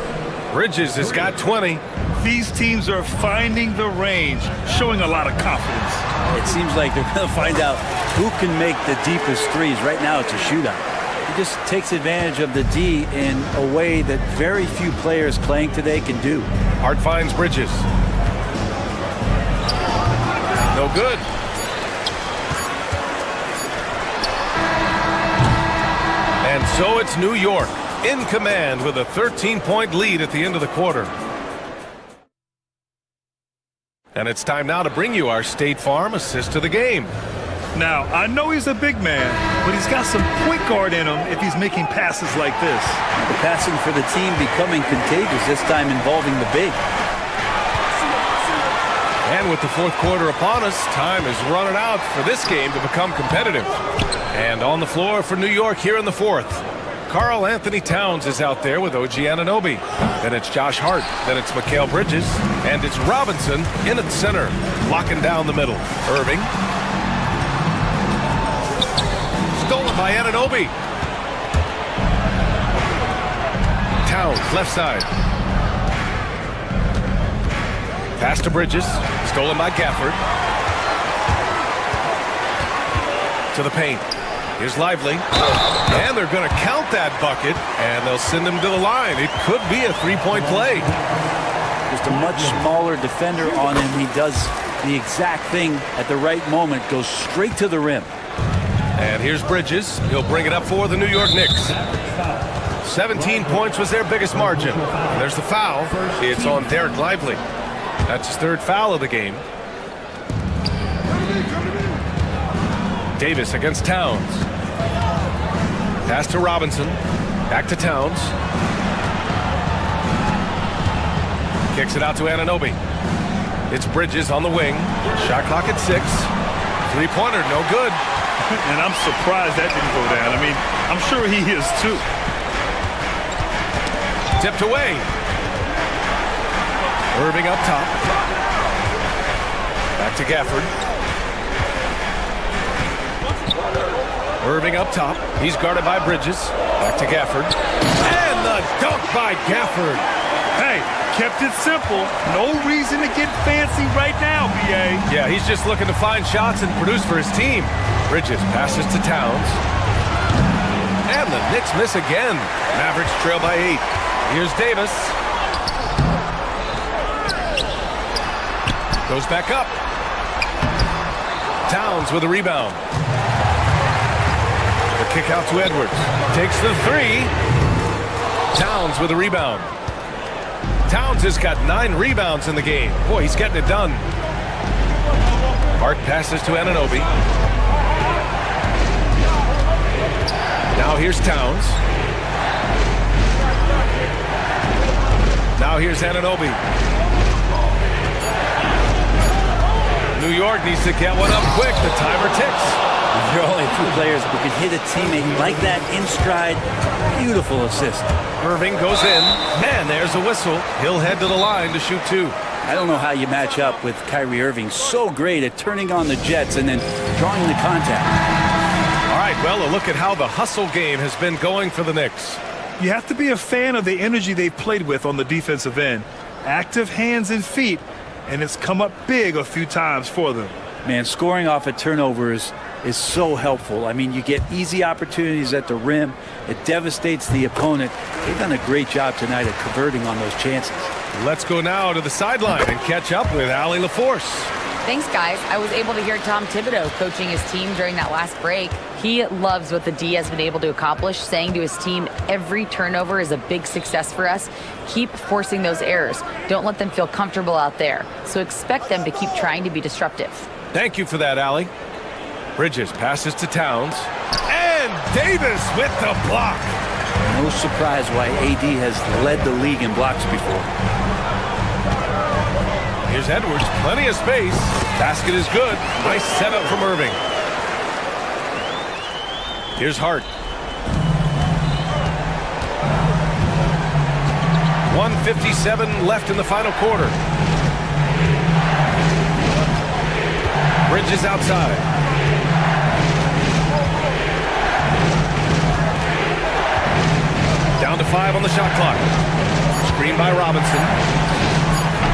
Bridges has got 20. These teams are finding the range, showing a lot of confidence. It seems like they're going to find out who can make the deepest threes. Right now it's a shootout. He just takes advantage of the D in a way that very few players playing today can do. Hart finds Bridges. No good. And so it's New York in command with a 13-point lead at the end of the quarter. And it's time now to bring you our State Farm assist of the game. Now, I know he's a big man, but he's got some point guard in him if he's making passes like this. The passing for the team becoming contagious, this time involving the big. And with the fourth quarter upon us, time is running out for this game to become competitive. And on the floor for New York here in the fourth, Karl Anthony Towns is out there with OG Anunoby. Then it's Josh Hart. Then it's Mikal Bridges. And it's Robinson in at center, locking down the middle. Irving. Stolen by Anunoby. Towns, left side. Pass to Bridges. Stolen by Gafford. To the paint. Here's Lively. And they're going to count that bucket, and they'll send him to the line. It could be a three-point play. Just a much smaller defender on him. He does the exact thing at the right moment, goes straight to the rim. And here's Bridges. He'll bring it up for the New York Knicks. 17 points was their biggest margin. And there's the foul. It's on Derek Lively. That's his third foul of the game. Davis against Towns. Pass to Robinson. Back to Towns. Kicks it out to Anunoby. It's Bridges on the wing. Shot clock at 6. Three-pointer, no good. And I'm surprised that didn't go down. I mean, I'm sure he is too. Tipped away. Irving up top. Back to Gafford. Irving up top. He's guarded by Bridges. Back to Gafford. And the dunk by Gafford. Hey, kept it simple. No reason to get fancy right now, B.A. Yeah, he's just looking to find shots and produce for his team. Bridges passes to Towns. And the Knicks miss again. Mavericks trail by 8. Here's Davis. Goes back up. Towns with a rebound. The kick out to Edwards. Takes the 3. Towns with a rebound. Towns has got 9 rebounds in the game. Boy, he's getting it done. Hart passes to Anunoby. Now here's Towns. Now here's Anunoby. New York needs to get one up quick. The timer ticks. There are only a few players who can hit a teammate like that in stride. Beautiful assist. Irving goes in, and there's a whistle. He'll head to the line to shoot 2. I don't know how you match up with Kyrie Irving. So great at turning on the jets and then drawing the contact. All right, well, a look at how the hustle game has been going for the Knicks. You have to be a fan of the energy they've played with on the defensive end. Active hands and feet, and it's come up big a few times for them. Man, scoring off of turnovers is so helpful. I mean, you get easy opportunities at the rim. It devastates the opponent. They've done a great job tonight at converting on those chances. Let's go now to the sideline and catch up with Allie LaForce. Thanks, guys. I was able to hear Tom Thibodeau coaching his team during that last break. He loves what the D has been able to accomplish, saying to his team, every turnover is a big success for us. Keep forcing those errors. Don't let them feel comfortable out there. So expect them to keep trying to be disruptive. Thank you for that, Allie. Bridges passes to Towns. And Davis with the block. No surprise why AD has led the league in blocks before. Here's Edwards, plenty of space. Basket is good. Nice setup from Irving. Here's Hart. 1:57 left in the final quarter. Bridges outside. Down to 5 on the shot clock. Screen by Robinson.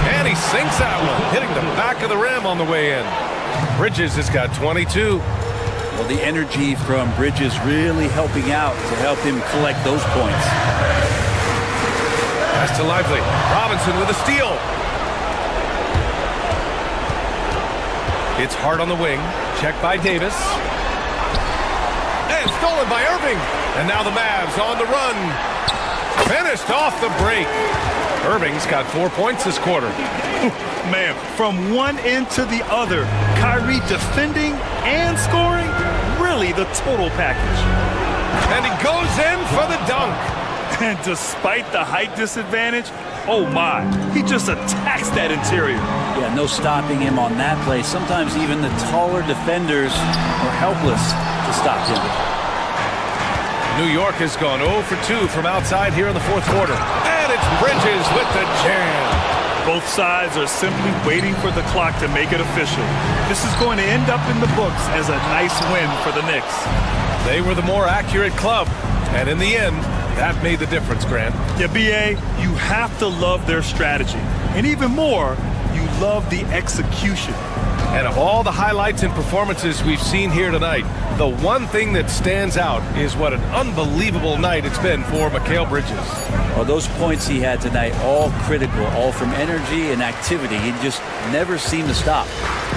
And he sinks that one, hitting the back of the rim on the way in. Bridges has got 22. Well, the energy from Bridges really helping out to help him collect those points. Pass to Lively. Robinson with a steal. It's Hart on the wing. Checked by Davis. And stolen by Irving. And now the Mavs on the run. Finished off the break. Irving's got 4 points this quarter. Man, from one end to the other, Kyrie defending and scoring, really the total package. And he goes in for the dunk. And despite the height disadvantage, oh my, he just attacks that interior. Yeah, no stopping him on that play. Sometimes even the taller defenders are helpless to stop him. New York has gone 0 for 2 from outside here in the fourth quarter. And it's Bridges with the jam. Both sides are simply waiting for the clock to make it official. This is going to end up in the books as a nice win for the Knicks. They were the more accurate club. And in the end, that made the difference, Grant. Yeah, B.A., you have to love their strategy. And even more, you love the execution. And of all the highlights and performances we've seen here tonight, the one thing that stands out is what an unbelievable night it's been for Mikal Bridges. Well, those points he had tonight, all critical, all from energy and activity. He just never seemed to stop.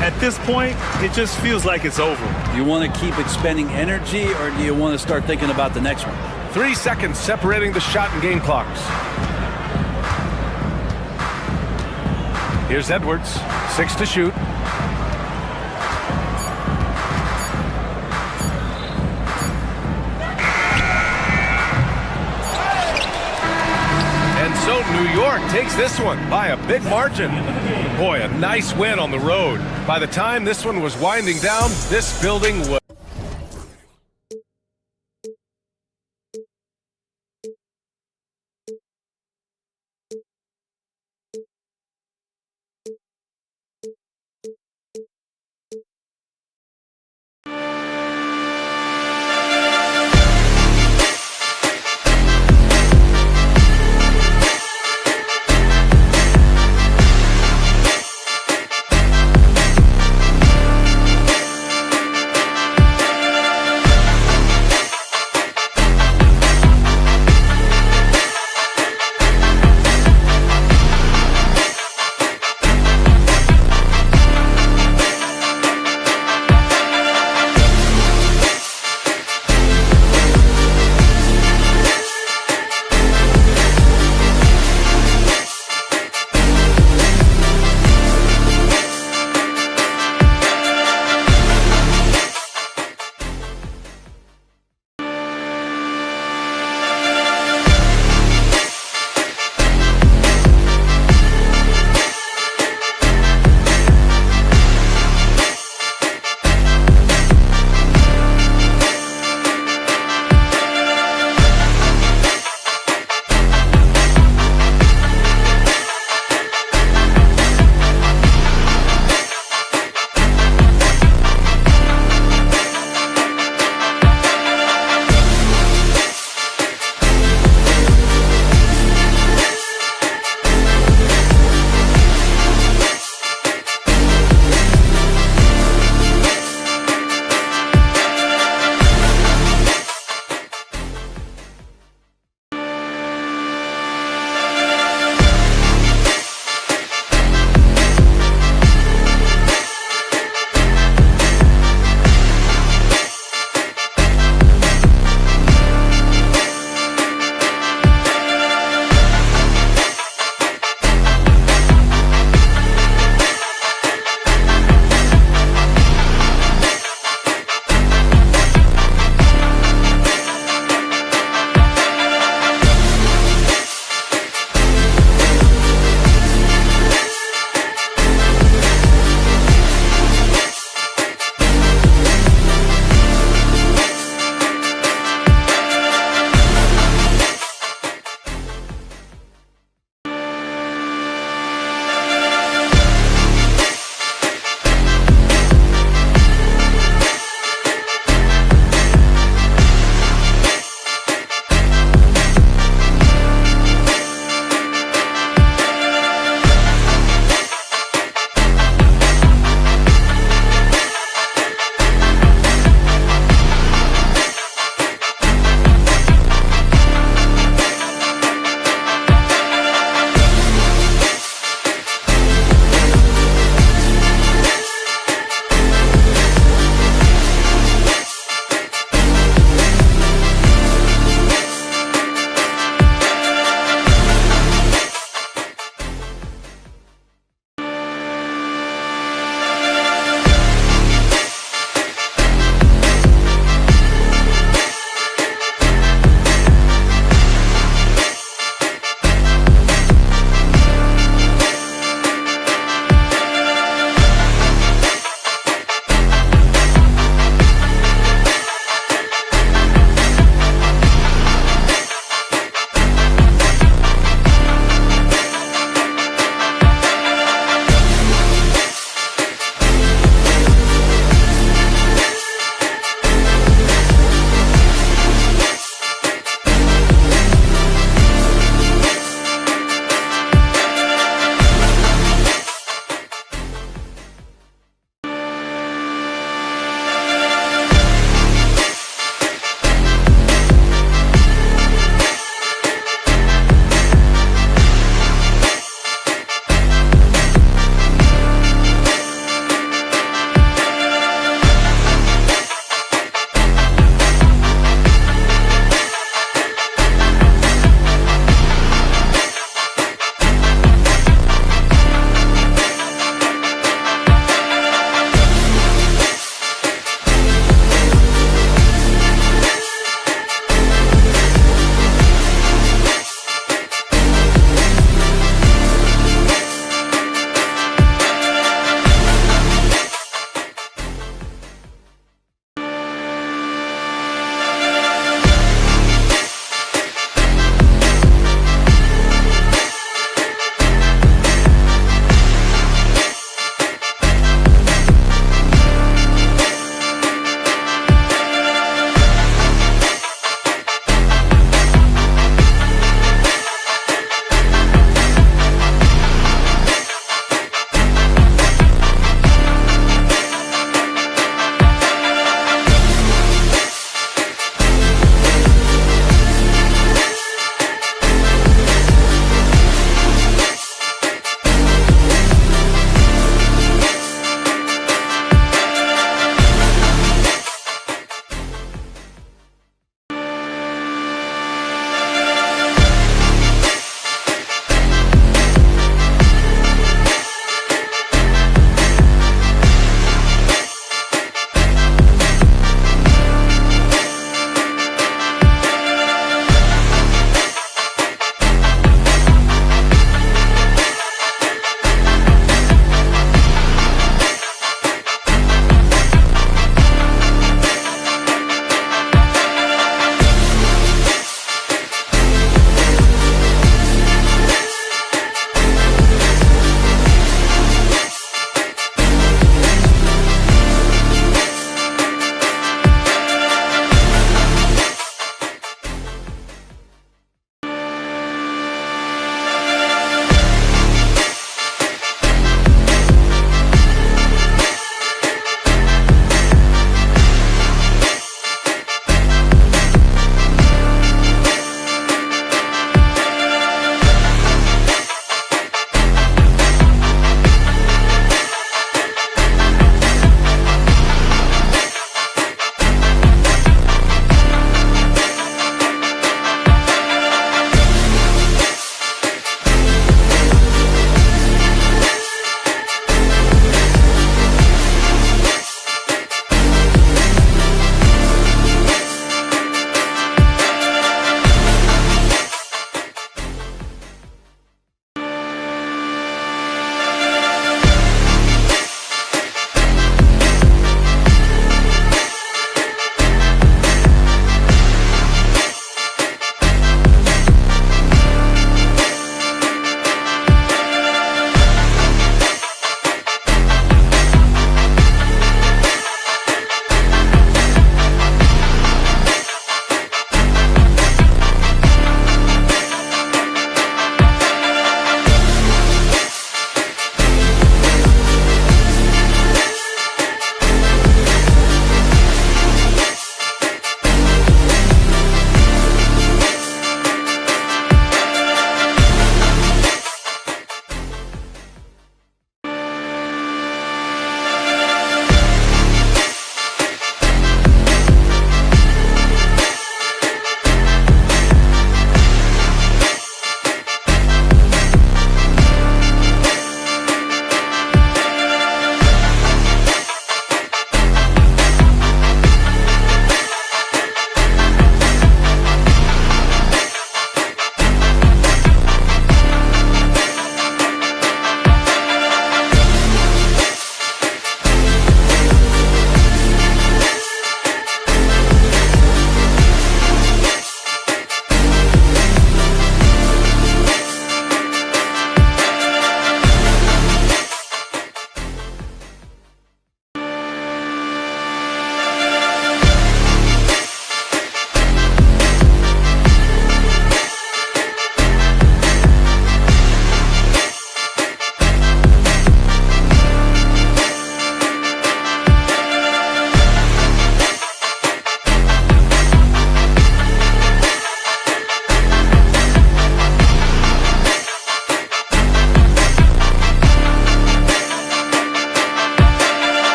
At this point, it just feels like it's over. Do you want to keep expending energy, or do you want to start thinking about the next one? 3 seconds separating the shot and game clocks. Here's Edwards, 6 to shoot. And so New York takes this one by a big margin. Boy, a nice win on the road. By the time this one was winding down, this building was...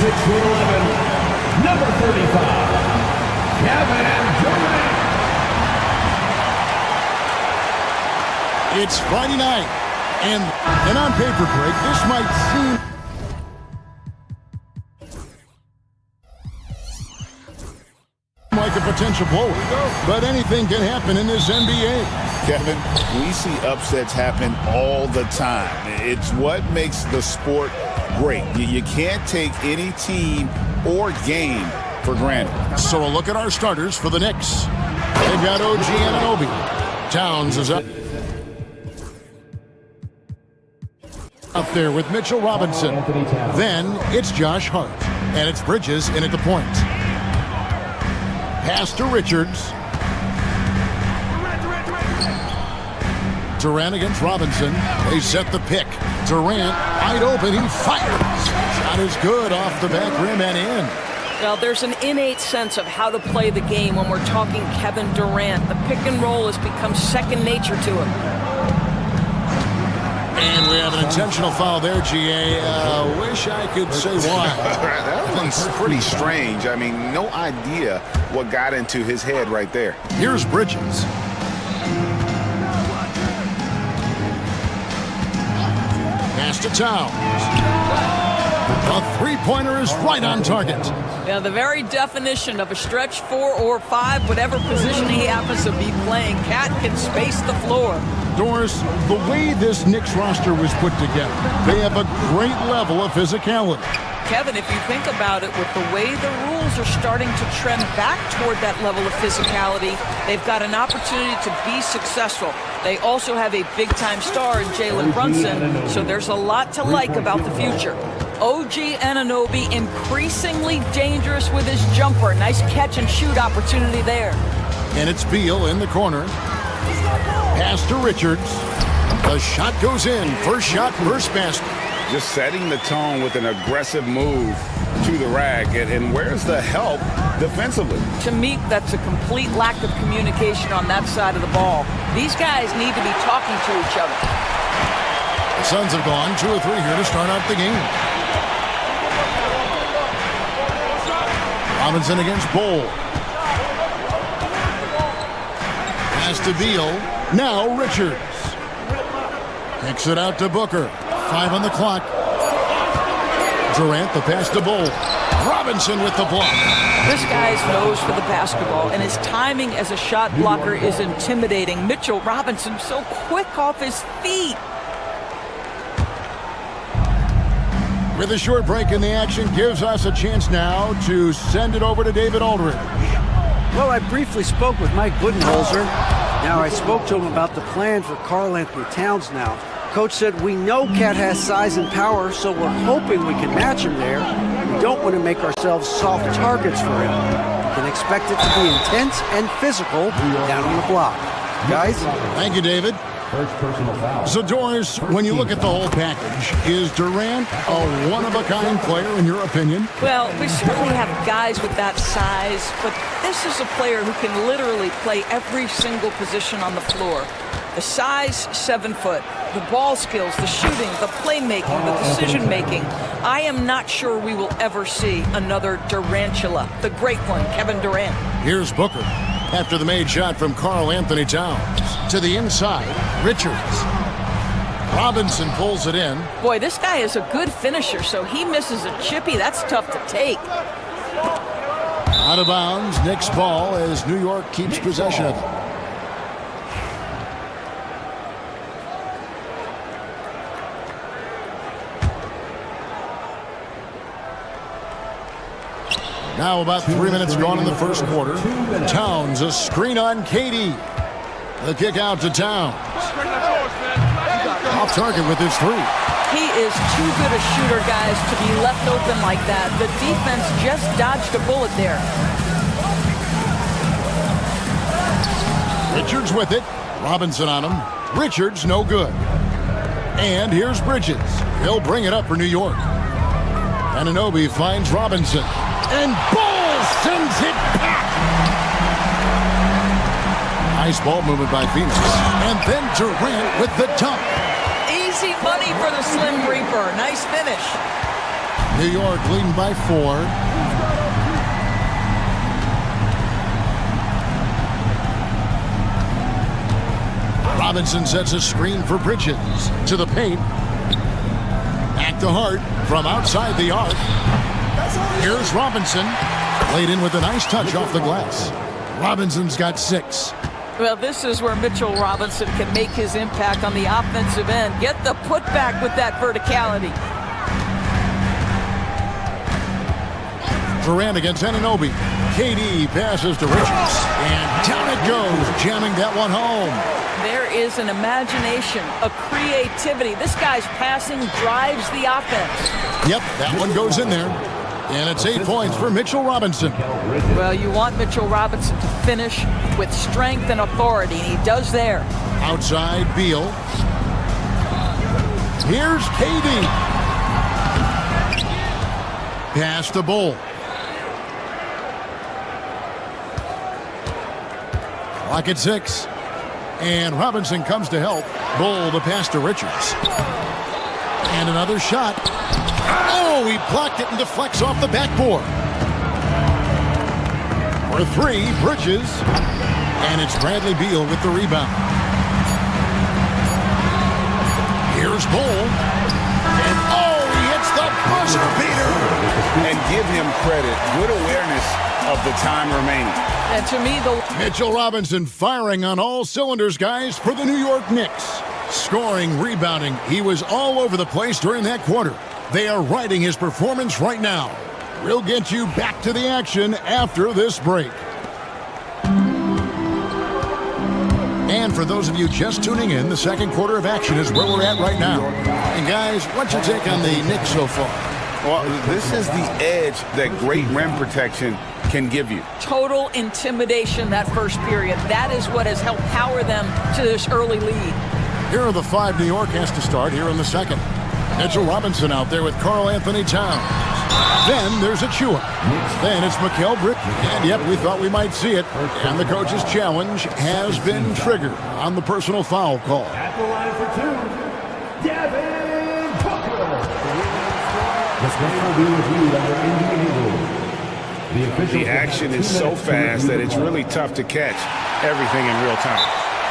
6'11", number 35, Kevin Durant. It's Friday night, and on paper, Greg, this might seem like a potential blowout, but anything can happen in this NBA. Kevin, we see upsets happen all the time. It's what makes the sport great. You can't take any team or game for granted. So a look at our starters for the Knicks. They've got OG Anunoby. Towns is up there with Mitchell Robinson. Then it's Josh Hart, and it's Bridges in at the point. Pass to Richards. Durant against Robinson. They set the pick. Durant wide open. He fires. Shot is good off the back rim and in. Well, there's an innate sense of how to play the game when we're talking Kevin Durant. The pick and roll has become second nature to him. And we have an intentional foul there, GA. Wish I could say why. That one's pretty strange. I mean, no idea what got into his head right there. Here's Bridges. Pass to Towns. A three-pointer is right on target. Yeah, the very definition of a stretch 4 or 5, whatever position he happens to be playing, Cat can space the floor. Doris, the way this Knicks roster was put together, they have a great level of physicality. Kevin, if you think about it, with the way the rules are starting to trend back toward that level of physicality, they've got an opportunity to be successful. They also have a big-time star in Jalen Brunson, so there's a lot to like about the future. OG Anunoby increasingly dangerous with his jumper. Nice catch-and-shoot opportunity there. And it's Beal in the corner. Pass to Richards. The shot goes in. First shot, first basket. Just setting the tone with an aggressive move to the rack. And where's the help defensively? To me, that's a complete lack of communication on that side of the ball. These guys need to be talking to each other. The Suns have gone 2 or 3 here to start out the game. Robinson against Bowl. Pass to Beal. Now Richards. Kicks it out to Booker. 5 on the clock. Durant, the pass to Bowl. Robinson with the block. This guy's nose for the basketball, and his timing as a shot blocker is intimidating. Mitchell Robinson so quick off his feet. With a short break in the action, gives us a chance now to send it over to David Aldridge. Well, I briefly spoke with Mike Budenholzer. Now, I spoke to him about the plan for Karl Anthony Towns now. Coach said, we know Cat has size and power, so we're hoping we can match him there. We don't want to make ourselves soft targets for him. You can expect it to be intense and physical down on the block. Guys? Thank you, David. First personal foul. So, Doris, when you look at the whole package, is Durant a one-of-a-kind player in your opinion? Well, we certainly have guys with that size, but this is a player who can literally play every single position on the floor. The size, 7 foot. The ball skills, the shooting, the playmaking, the decision-making. I am not sure we will ever see another Durantula, the great one, Kevin Durant. Here's Booker. After the made shot from Karl Anthony Towns. To the inside, Richards. Robinson pulls it in. Boy, this guy is a good finisher, so he misses a chippy. That's tough to take. Out of bounds, Knicks ball as New York keeps possession of it. Now about 3 minutes gone in the first quarter. Towns, a screen on Katie. The kick out to Towns. Off target with his 3. He is too good a shooter, guys, to be left open like that. The defense just dodged a bullet there. Richards with it. Robinson on him. Richards no good. And here's Bridges. He'll bring it up for New York. Anunoby finds Robinson. And Bull sends it back. Nice ball movement by Phoenix. And then Durant with the dunk. Easy money for the Slim Reaper. Nice finish. New York leading by 4. Robinson sets a screen for Bridges. To the paint. Back to Hart from outside the arc. Here's Robinson. Laid in with a nice touch off the glass. Robinson's got 6. Well, this is where Mitchell Robinson can make his impact on the offensive end. Get the putback with that verticality. Durant against Anunoby. KD passes to Richards. And down it goes, jamming that one home. There is an imagination, a creativity. This guy's passing drives the offense. Yep, that one goes in there. And it's 8 points for Mitchell Robinson. Well, you want Mitchell Robinson to finish with strength and authority, and he does there. Outside, Beal. Here's KD. Pass to Bull. Clock at 6. And Robinson comes to help. Bull the pass to Richards. And another shot. Oh, he blocked it and deflects off the backboard. For 3, Bridges. And it's Bradley Beal with the rebound. Here's Bull. And oh, he hits the buzzer beater. And give him credit. Good awareness of the time remaining. And to me, Mitchell Robinson firing on all cylinders, guys, for the New York Knicks. Scoring, rebounding. He was all over the place during that quarter. They are riding his performance right now. We'll get you back to the action after this break. And for those of you just tuning in, the second quarter of action is where we're at right now. And guys, what's your take on the Knicks so far? Well, this is the edge that great rim protection can give you. total intimidation that first period. That is what has helped power them to this early lead. Here are the 5 New York has to start here in the second. Mitchell Robinson out there with Karl Anthony Towns. Then there's Achua. Then it's Mikal Bridges. And yep, we thought we might see it. And the coach's challenge has been triggered on the personal foul call. At the line for 2, Devin Booker. This game will be reviewed under NBA rules. The action is so fast that it's really tough to catch everything in real time.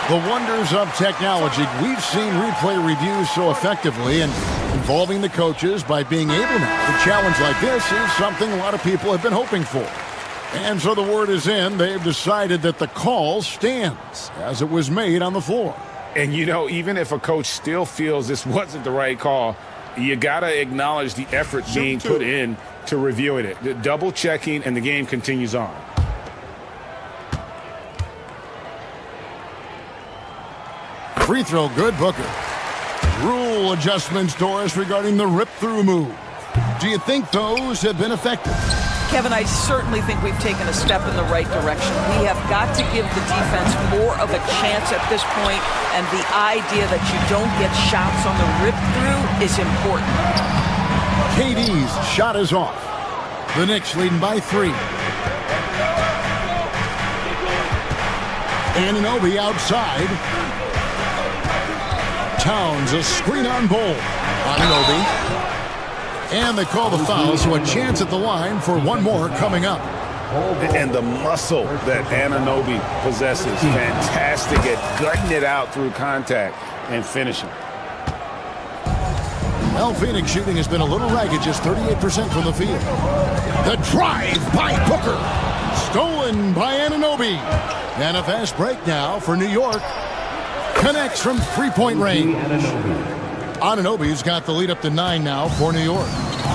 The wonders of technology. We've seen replay reviews so effectively, and involving the coaches by being able now to challenge like this is something a lot of people have been hoping for. And so the word is in. They've decided that the call stands as it was made on the floor. And, you know, even if a coach still feels this wasn't the right call, you got to acknowledge the effort being put in to reviewing it. The double checking, and the game continues on. Free throw good, Booker. Rule adjustments, Doris, regarding the rip-through move. Do you think those have been effective? Kevin, I certainly think we've taken a step in the right direction. We have got to give the defense more of a chance at this point, and the idea that you don't get shots on the rip-through is important. KD's shot is off. The Knicks leading by 3. Anunoby outside. Towns, a screen on Bull. Anunoby. And they call the foul, so a chance at the line for one more coming up. And the muscle that Anunoby possesses, fantastic at gutting it out through contact and finishing. Well, Phoenix shooting has been a little ragged, just 38% from the field. The drive by Booker. Stolen by Anunoby. And a fast break now for New York. Connects from three-point range. Anunoby's got the lead up to 9 now for New York.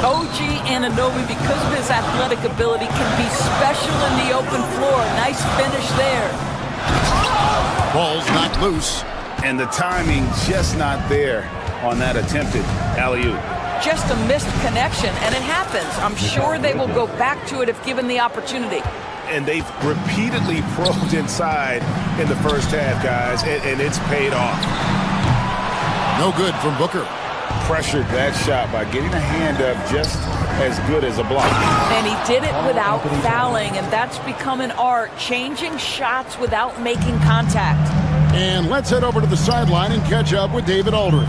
OG Anunoby, because of his athletic ability, can be special in the open floor. Nice finish there. Ball's not loose. And the timing just not there on that attempted alley-oop. Just a missed connection, and it happens. I'm sure they will go back to it if given the opportunity. And they've repeatedly probed inside in the first half, guys, and it's paid off. No good from Booker. Pressured that shot by getting a hand up just as good as a block. And he did it without fouling, and that's become an art, changing shots without making contact. And let's head over to the sideline and catch up with David Aldridge.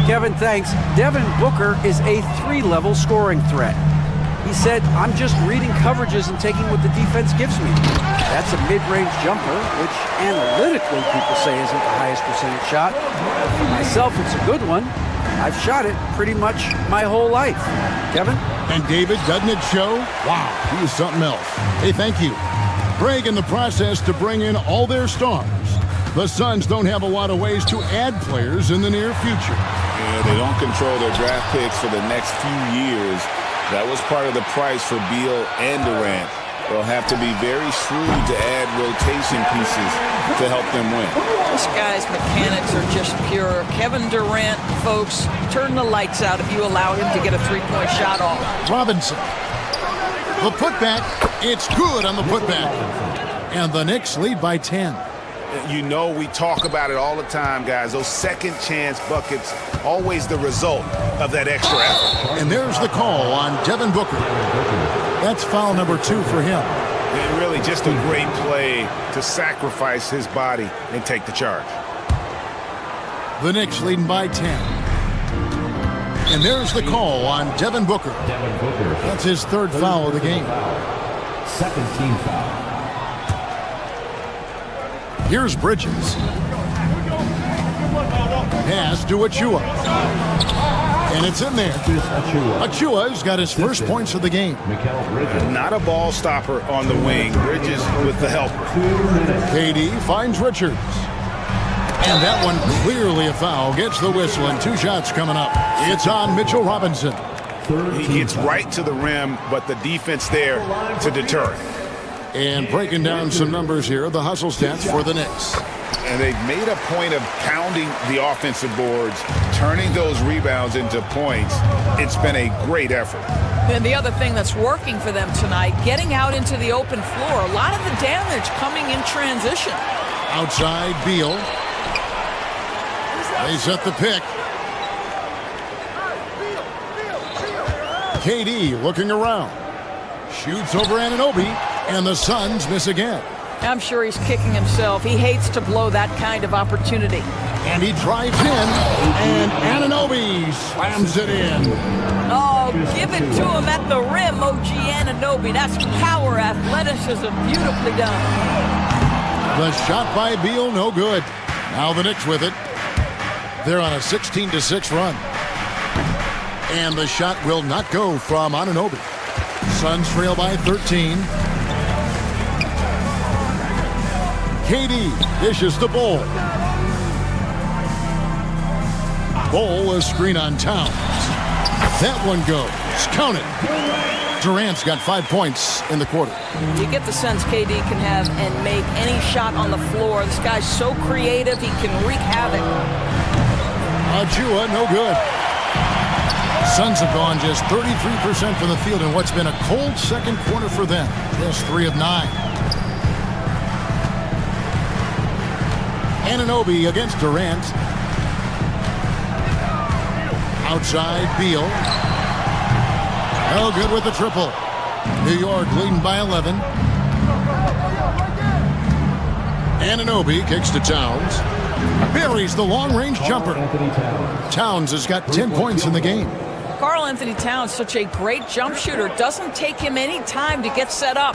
Kevin, thanks. Devin Booker is a 3-level scoring threat. He said, I'm just reading coverages and taking what the defense gives me. That's a mid-range jumper, which analytically people say isn't the highest percentage shot. For myself, it's a good one. I've shot it pretty much my whole life. Kevin? And David, doesn't it show? Wow, he is something else. Hey, thank you. Greg, in the process to bring in all their stars, the Suns don't have a lot of ways to add players in the near future. Yeah, they don't control their draft picks for the next few years. That was part of the price for Beal and Durant. They'll have to be very shrewd to add rotation pieces to help them win. This guy's mechanics are just pure. Kevin Durant, folks, turn the lights out if you allow him to get a three-point shot off. Robinson. The putback. It's good on the putback. And the Knicks lead by 10. You know, we talk about it all the time, guys. Those second chance buckets, always the result of that extra effort. And there's the call on Devin Booker. That's foul number 2 for him. And really just a great play to sacrifice his body and take the charge. The Knicks leading by 10. And there's the call on Devin Booker. That's his 3rd foul of the game. Second team foul. Here's Bridges. Pass to Achua. And it's in there. Achua's got his first points of the game. Not a ball stopper on the wing. Bridges with the helper. KD finds Richards. And that one clearly a foul. Gets the whistle and 2 shots coming up. It's on Mitchell Robinson. He gets right to the rim, but the defense there to deter it. And breaking down some numbers here, the hustle stats for the Knicks. And they've made a point of pounding the offensive boards, turning those rebounds into points. It's been a great effort. And the other thing that's working for them tonight, getting out into the open floor. A lot of the damage coming in transition. Outside, Beal. They set the pick. KD looking around. Shoots over Anunoby, and the Suns miss again. I'm sure he's kicking himself. He hates to blow that kind of opportunity. And he drives in, and Anunoby slams it in. Oh, give it to him at the rim, OG Anunoby. That's power, athleticism, beautifully done. The shot by Beal, no good. Now the Knicks with it. They're on a 16-6 run. And the shot will not go from Anunoby. Suns trail by 13. KD dishes to Bull. Bull, a screen on Towns. That one goes. Count it. Durant's got 5 points in the quarter. You get the sense KD can have and make any shot on the floor. This guy's so creative, he can wreak havoc. Achua, no good. Suns have gone just 33% from the field in what's been a cold second quarter for them. Just 3 of 9. Anunoby against Durant. Outside, Beal. No good with the triple. New York leading by 11. Anunoby kicks to Towns. Buries the long-range jumper. Towns has got 10 points in the game. Karl Anthony Towns, such a great jump shooter. Doesn't take him any time to get set up.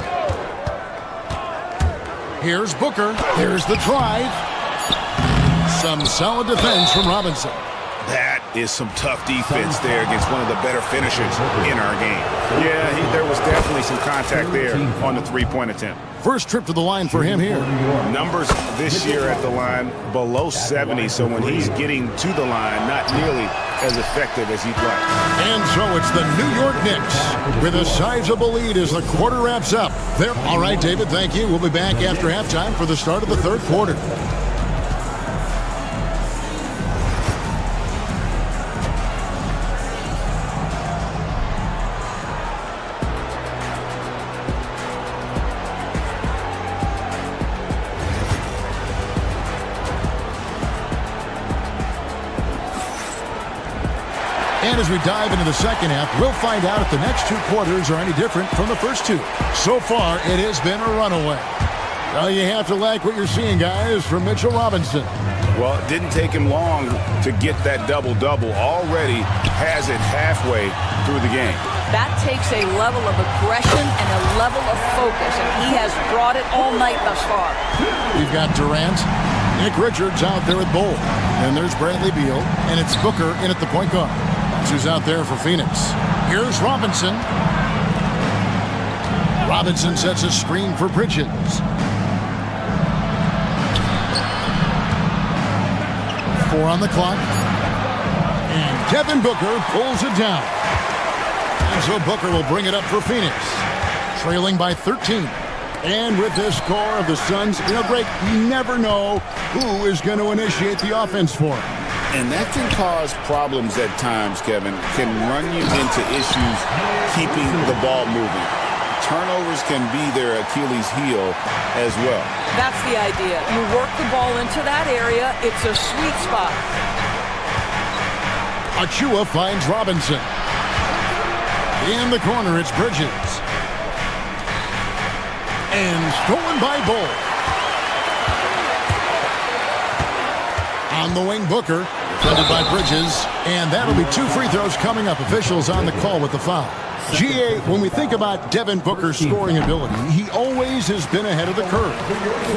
Here's Booker. Here's the drive. Some solid defense from Robinson. That is some tough defense there against one of the better finishers in our game. Yeah, there was definitely some contact there on the three-point attempt. First trip to the line for him here. Numbers this year at the line below 70, so when he's getting to the line, not nearly as effective as he'd like. And so it's the New York Knicks with a sizable lead as the quarter wraps up. There. All right, David, thank you. We'll be back after halftime for the start of the third quarter. And as we dive into the second half, we'll find out if the next 2 quarters are any different from the first 2. So far, it has been a runaway. Well, you have to like what you're seeing, guys, from Mitchell Robinson. Well, it didn't take him long to get that double-double. Already has it halfway through the game. That takes a level of aggression and a level of focus, and he has brought it all night thus far. We've got Durant, Nick Richards out there at Bull, and there's Bradley Beal, and it's Booker in at the point guard. That's who's out there for Phoenix. Here's Robinson. Robinson sets a screen for Bridges. Four on the clock. And Devin Booker pulls it down. And so Booker will bring it up for Phoenix, trailing by 13. And with this score of the Suns in a break, you never know who is going to initiate the offense for him. And that can cause problems at times, Kevin. Can run you into issues keeping the ball moving. Turnovers can be their Achilles heel as well. That's the idea. You work the ball into that area. It's a sweet spot. Achua finds Robinson. In the corner, it's Bridges. And stolen by Bull. On the wing, Booker, defended by Bridges. And that'll be 2 free throws coming up. Officials on the call with the foul. GA, when we think about Devin Booker's scoring ability, he always has been ahead of the curve.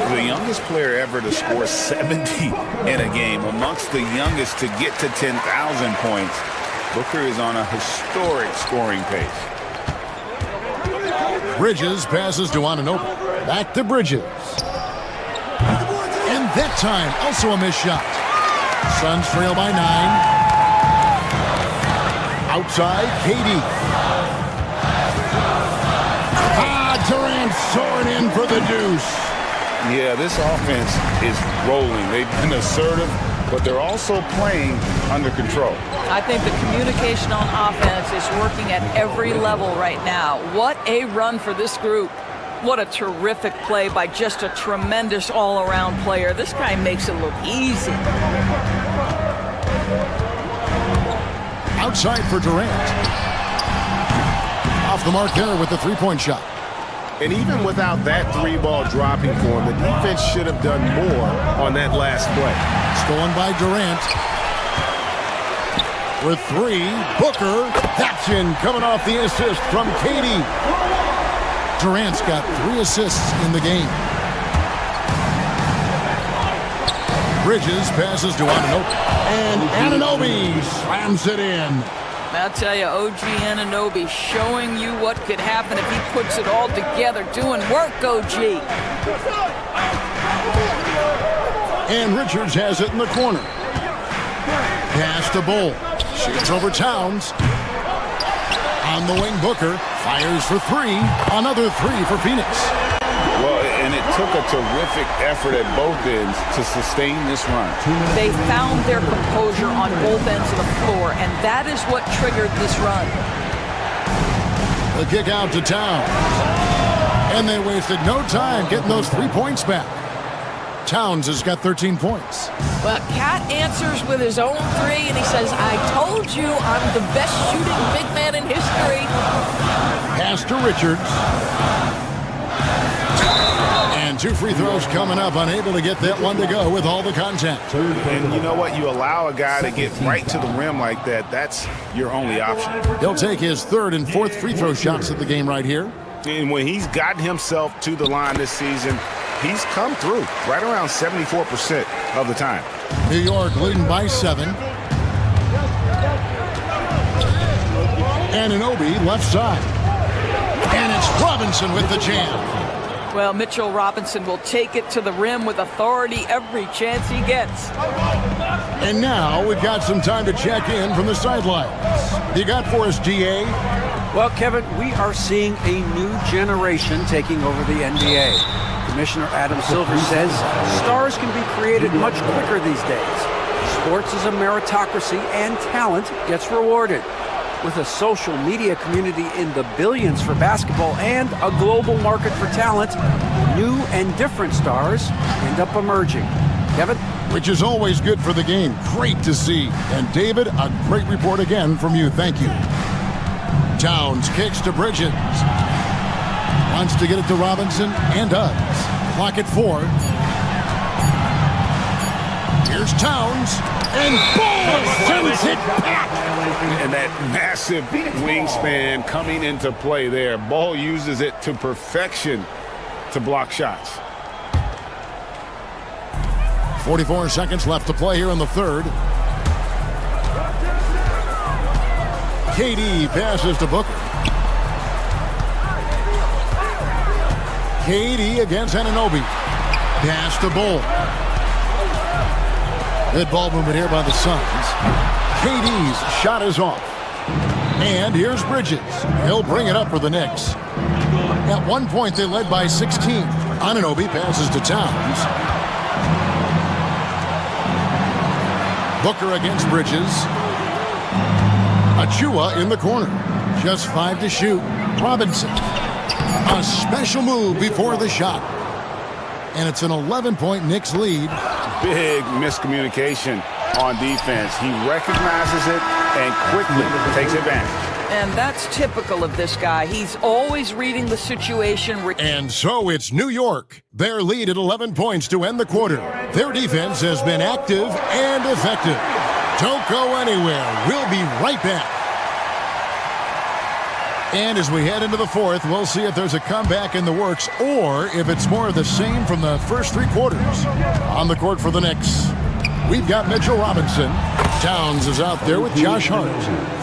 The youngest player ever to score 70 in a game, amongst the youngest to get to 10,000 points. Booker is on a historic scoring pace. Bridges passes to Anunoby. Back to Bridges. And that time, also a missed shot. Suns trail by 9. Outside, KD. Durant soaring in for the deuce. Yeah, this offense is rolling. They've been assertive, but they're also playing under control. I think the communication on offense is working at every level right now. What a run for this group. What a terrific play by just a tremendous all-around player. This guy makes it look easy. Outside for Durant. Off the mark there with the three-point shot. And even without that 3-ball dropping for him, the defense should have done more on that last play. Stolen by Durant. With 3, Booker. That's in, coming off the assist from KD. Durant's got 3 assists in the game. Bridges passes to Anunoby. And Anunoby slams it in. I'll tell you, OG Anunoby showing you what could happen if he puts it all together. Doing work, OG. And Richards has it in the corner. Pass to Bull. Shoots over Towns. On the wing, Booker fires for 3. Another 3 for Phoenix. Well, and it took a terrific effort at both ends to sustain this run. They found their composure on both ends of the floor, and that is what triggered this run. The kick out to Towns. And they wasted no time getting those 3 points back. Towns has got 13 points. Well, Cat answers with his own 3, and he says, I told you I'm the best shooting big man in history. Pass to Richards. And 2 free throws coming up, unable to get that one to go with all the contact. And you know what? You allow a guy to get right to the rim like that, that's your only option. He'll take his 3rd and 4th free throw shots of the game right here. And when he's gotten himself to the line this season, he's come through right around 74% of the time. New York leading by 7. Anunoby left side. And it's Robinson with the jam. Well, Mitchell Robinson will take it to the rim with authority every chance he gets. And now we've got some time to check in from the sidelines. You got for us, DA? Well, Kevin, we are seeing a new generation taking over the NBA. Commissioner Adam Silver says stars can be created much quicker these days. Sports is a meritocracy and talent gets rewarded. With a social media community in the billions for basketball and a global market for talent, new and different stars end up emerging. Kevin? Which is always good for the game. Great to see. And David, a great report again from you. Thank you. Towns kicks to Bridges. Wants to get it to Robinson and does. Clock at 4. Here's Towns, and Bull sends it back. And that massive wingspan coming into play there. Ball uses it to perfection to block shots. 44 seconds left to play here in the third. KD passes to Booker. KD against Anunoby. Pass to Bull. Good ball movement here by the Suns. KD's shot is off. And here's Bridges. He'll bring it up for the Knicks. At one point, they led by 16. Anunoby passes to Towns. Booker against Bridges. Achua in the corner. Just 5 to shoot. Robinson. A special move before the shot. And it's an 11-point Knicks lead. Big miscommunication on defense. He recognizes it and quickly takes advantage. And that's typical of this guy. He's always reading the situation. And so it's New York. Their lead at 11 points to end the quarter. Their defense has been active and effective. Don't go anywhere. We'll be right back. And as we head into the fourth, we'll see if there's a comeback in the works or if it's more of the same from the first 3 quarters. On the court for the Knicks, we've got Mitchell Robinson. Towns is out there with Josh Hart.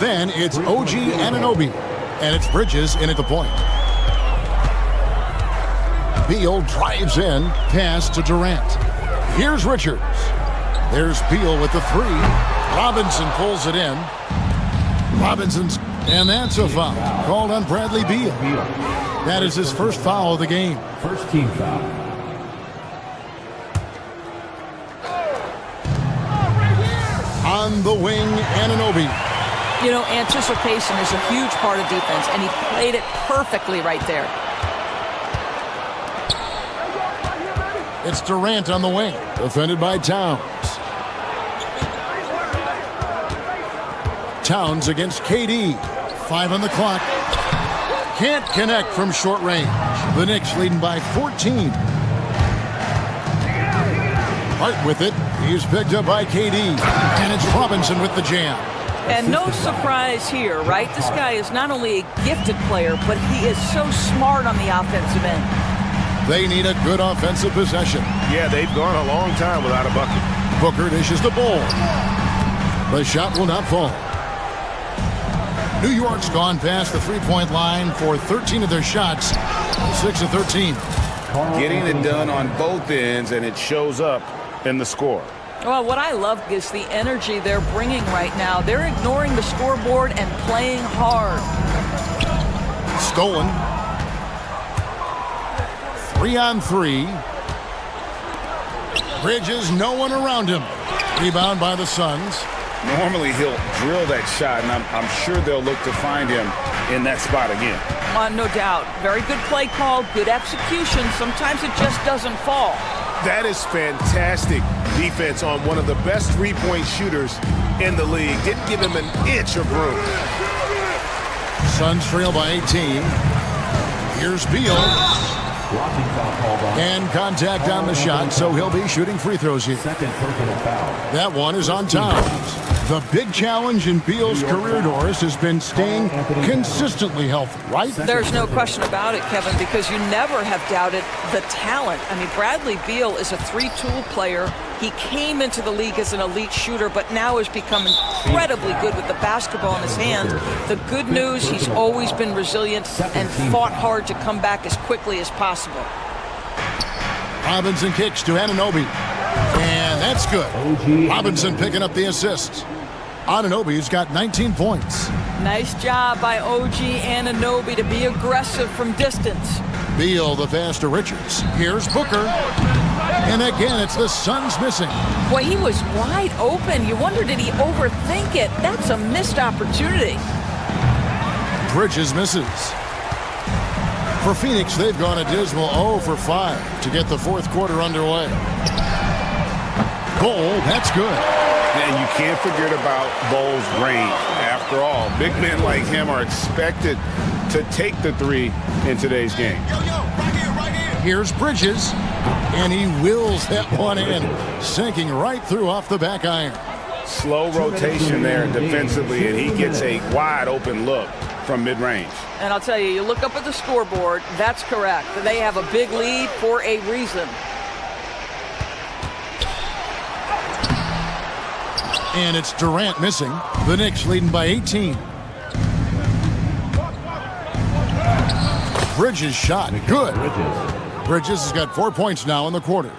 Then it's OG Anunoby. And it's Bridges in at the point. Beal drives in, pass to Durant. Here's Richards. There's Beal with the 3. Robinson pulls it in. Robinson's, and that's a foul called on Bradley Beal. That is his first foul of the game. First team foul. On the wing, Anunoby. You know, anticipation is a huge part of defense, and he played it perfectly right there. It's Durant on the wing, defended by Towns. Towns against KD. 5 on the clock. Can't connect from short range. The Knicks leading by 14. Hart with it. He's picked up by KD. And it's Robinson with the jam. And no surprise here, right? This guy is not only a gifted player, but he is so smart on the offensive end. They need a good offensive possession. Yeah, they've gone a long time without a bucket. Booker dishes the ball. The shot will not fall. New York's gone past the three-point line for 13 of their shots, 6 of 13. Getting it done on both ends, and it shows up in the score. Well, what I love is the energy they're bringing right now. They're ignoring the scoreboard and playing hard. Stolen. 3-on-3. Bridges, no one around him. Rebound by the Suns. Normally he'll drill that shot, and I'm sure they'll look to find him in that spot again. No doubt. Very good play call, good execution. Sometimes it just doesn't fall. That is fantastic defense on one of the best three-point shooters in the league. Didn't give him an inch of room. Suns trail by 18. Here's Beal. And contact on the shot, so he'll be shooting free throws here. Second personal foul. That one is on Towns. The big challenge in Beal's career, Doris, has been staying consistently healthy, right? There's no question about it, Kevin, because you never have doubted the talent. I mean, Bradley Beal is a three-tool player. He came into the league as an elite shooter, but now has become incredibly good with the basketball in his hands. The good news, he's always been resilient and fought hard to come back as quickly as possible. Robinson kicks to Anunoby. And that's good. Robinson picking up the assist. Anunoby's got 19 points. Nice job by OG Anunoby to be aggressive from distance. Beal the pass to Richards. Here's Booker. And again, it's the Suns missing. Boy, he was wide open. You wonder, did he overthink it? That's a missed opportunity. Bridges misses. For Phoenix, they've gone a dismal 0 for 5 to get the fourth quarter underway. Bull, that's good. And you can't forget about Bull's range. After all, big men like him are expected to take the three in today's game. Here's Bridges. And he wheels that one in, sinking right through off the back iron. Slow rotation there defensively, and he gets a wide open look from mid-range. And I'll tell you, you look up at the scoreboard, that's correct. They have a big lead for a reason. And it's Durant missing. The Knicks leading by 18. Bridges shot. Good. Bridges has got 4 points now in the quarter.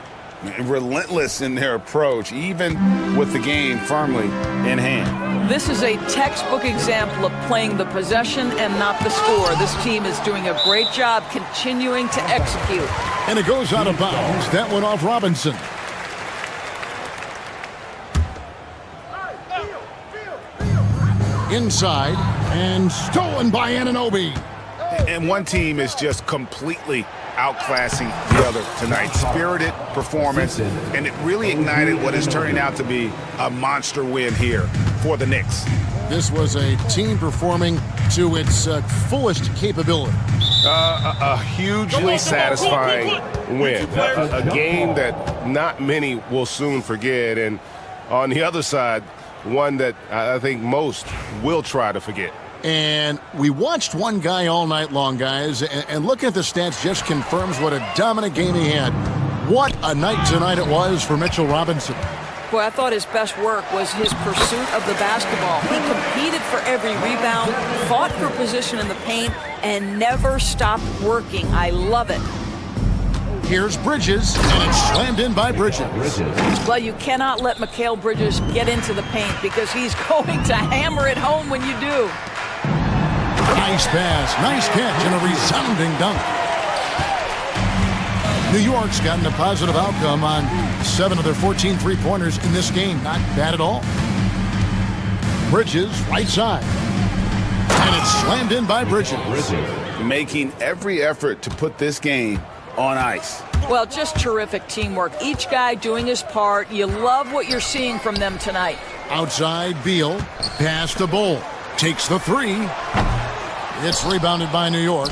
Relentless in their approach, even with the game firmly in hand. This is a textbook example of playing the possession and not the score. This team is doing a great job continuing to execute. And it goes out of bounds. That went off Robinson. Inside and stolen by Anunoby. And one team is just completely outclassing the other tonight. Spirited performance, and it really ignited what is turning out to be a monster win here for the Knicks. This was a team performing to its fullest capability. A hugely satisfying win. A game that not many will soon forget. And on the other side, one that I think most will try to forget. And we watched one guy all night long, guys, and looking at the stats just confirms what a dominant game he had. What a night tonight it was for Mitchell Robinson. Boy, I thought his best work was his pursuit of the basketball. He competed for every rebound, fought for position in the paint, and never stopped working. I love it. Here's Bridges, and it's slammed in by Bridges. Well, you cannot let Mikal Bridges get into the paint because he's going to hammer it home when you do. Nice pass, nice catch, and a resounding dunk. New York's gotten a positive outcome on 7 of their 14 three-pointers in this game. Not bad at all. Bridges, right side. And it's slammed in by Bridges. Making every effort to put this game on ice. Well, just terrific teamwork. Each guy doing his part. You love what you're seeing from them tonight. Outside, Beal. Pass to Bull. Takes the three. It's rebounded by New York.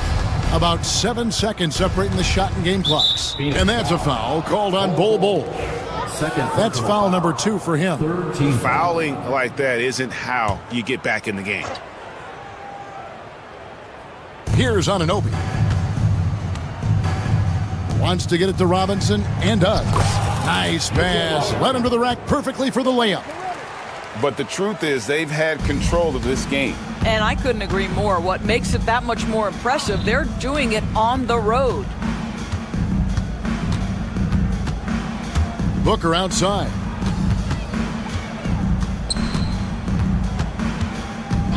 About 7 seconds separating the shot and game clocks. And that's a foul called on Bull. That's foul number 2 for him. Fouling like that isn't how you get back in the game. Here's Anunoby. Wants to get it to Robinson and does. Nice pass. Led him to the rack perfectly for the layup. But the truth is they've had control of this game. And I couldn't agree more. What makes it that much more impressive, they're doing it on the road. Booker outside.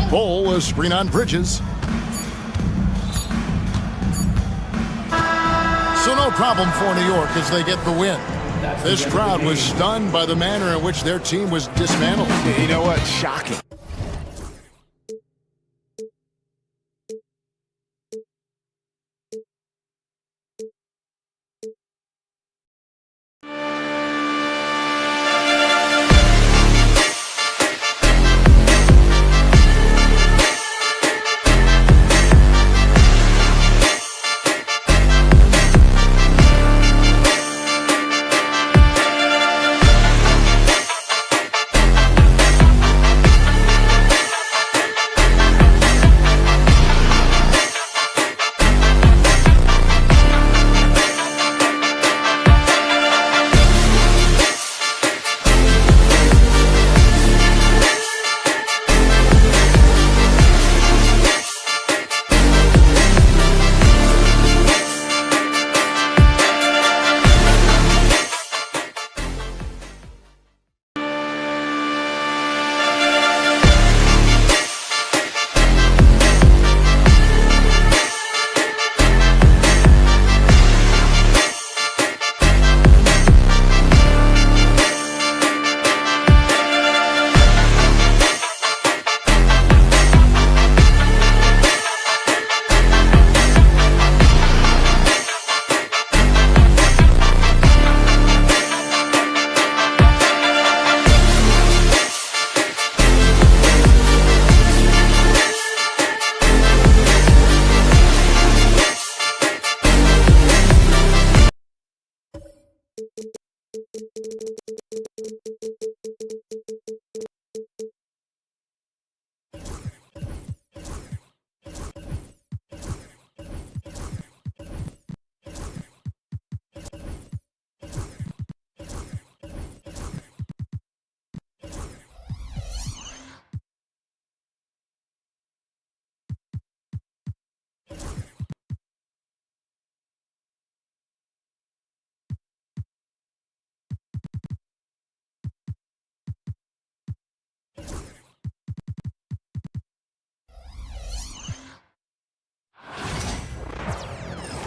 Bull is screen on Bridges. So no problem for New York as they get the win. This crowd was stunned by the manner in which their team was dismantled. You know what? Shocking.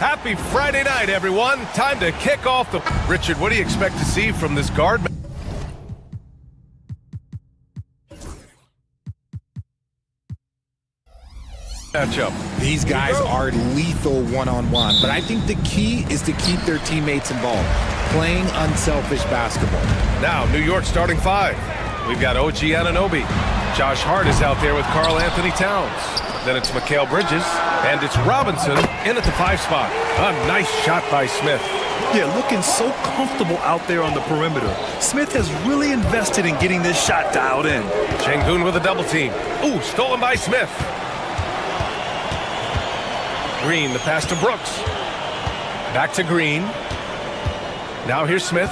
Happy Friday night, everyone. Time to kick off the... Richard, what do you expect to see from this guard matchup? These guys are lethal one-on-one, but I think the key is to keep their teammates involved, playing unselfish basketball. Now, New York starting 5. We've got OG Anunoby. Josh Hart is out there with Karl Anthony Towns. Then it's Mikal Bridges, and it's Robinson in at the 5 spot. A nice shot by Smith. Yeah, looking so comfortable out there on the perimeter. Smith has really invested in getting this shot dialed in. Şengün with a double team. Ooh, stolen by Smith. Green, the pass to Brooks. Back to Green. Now here's Smith.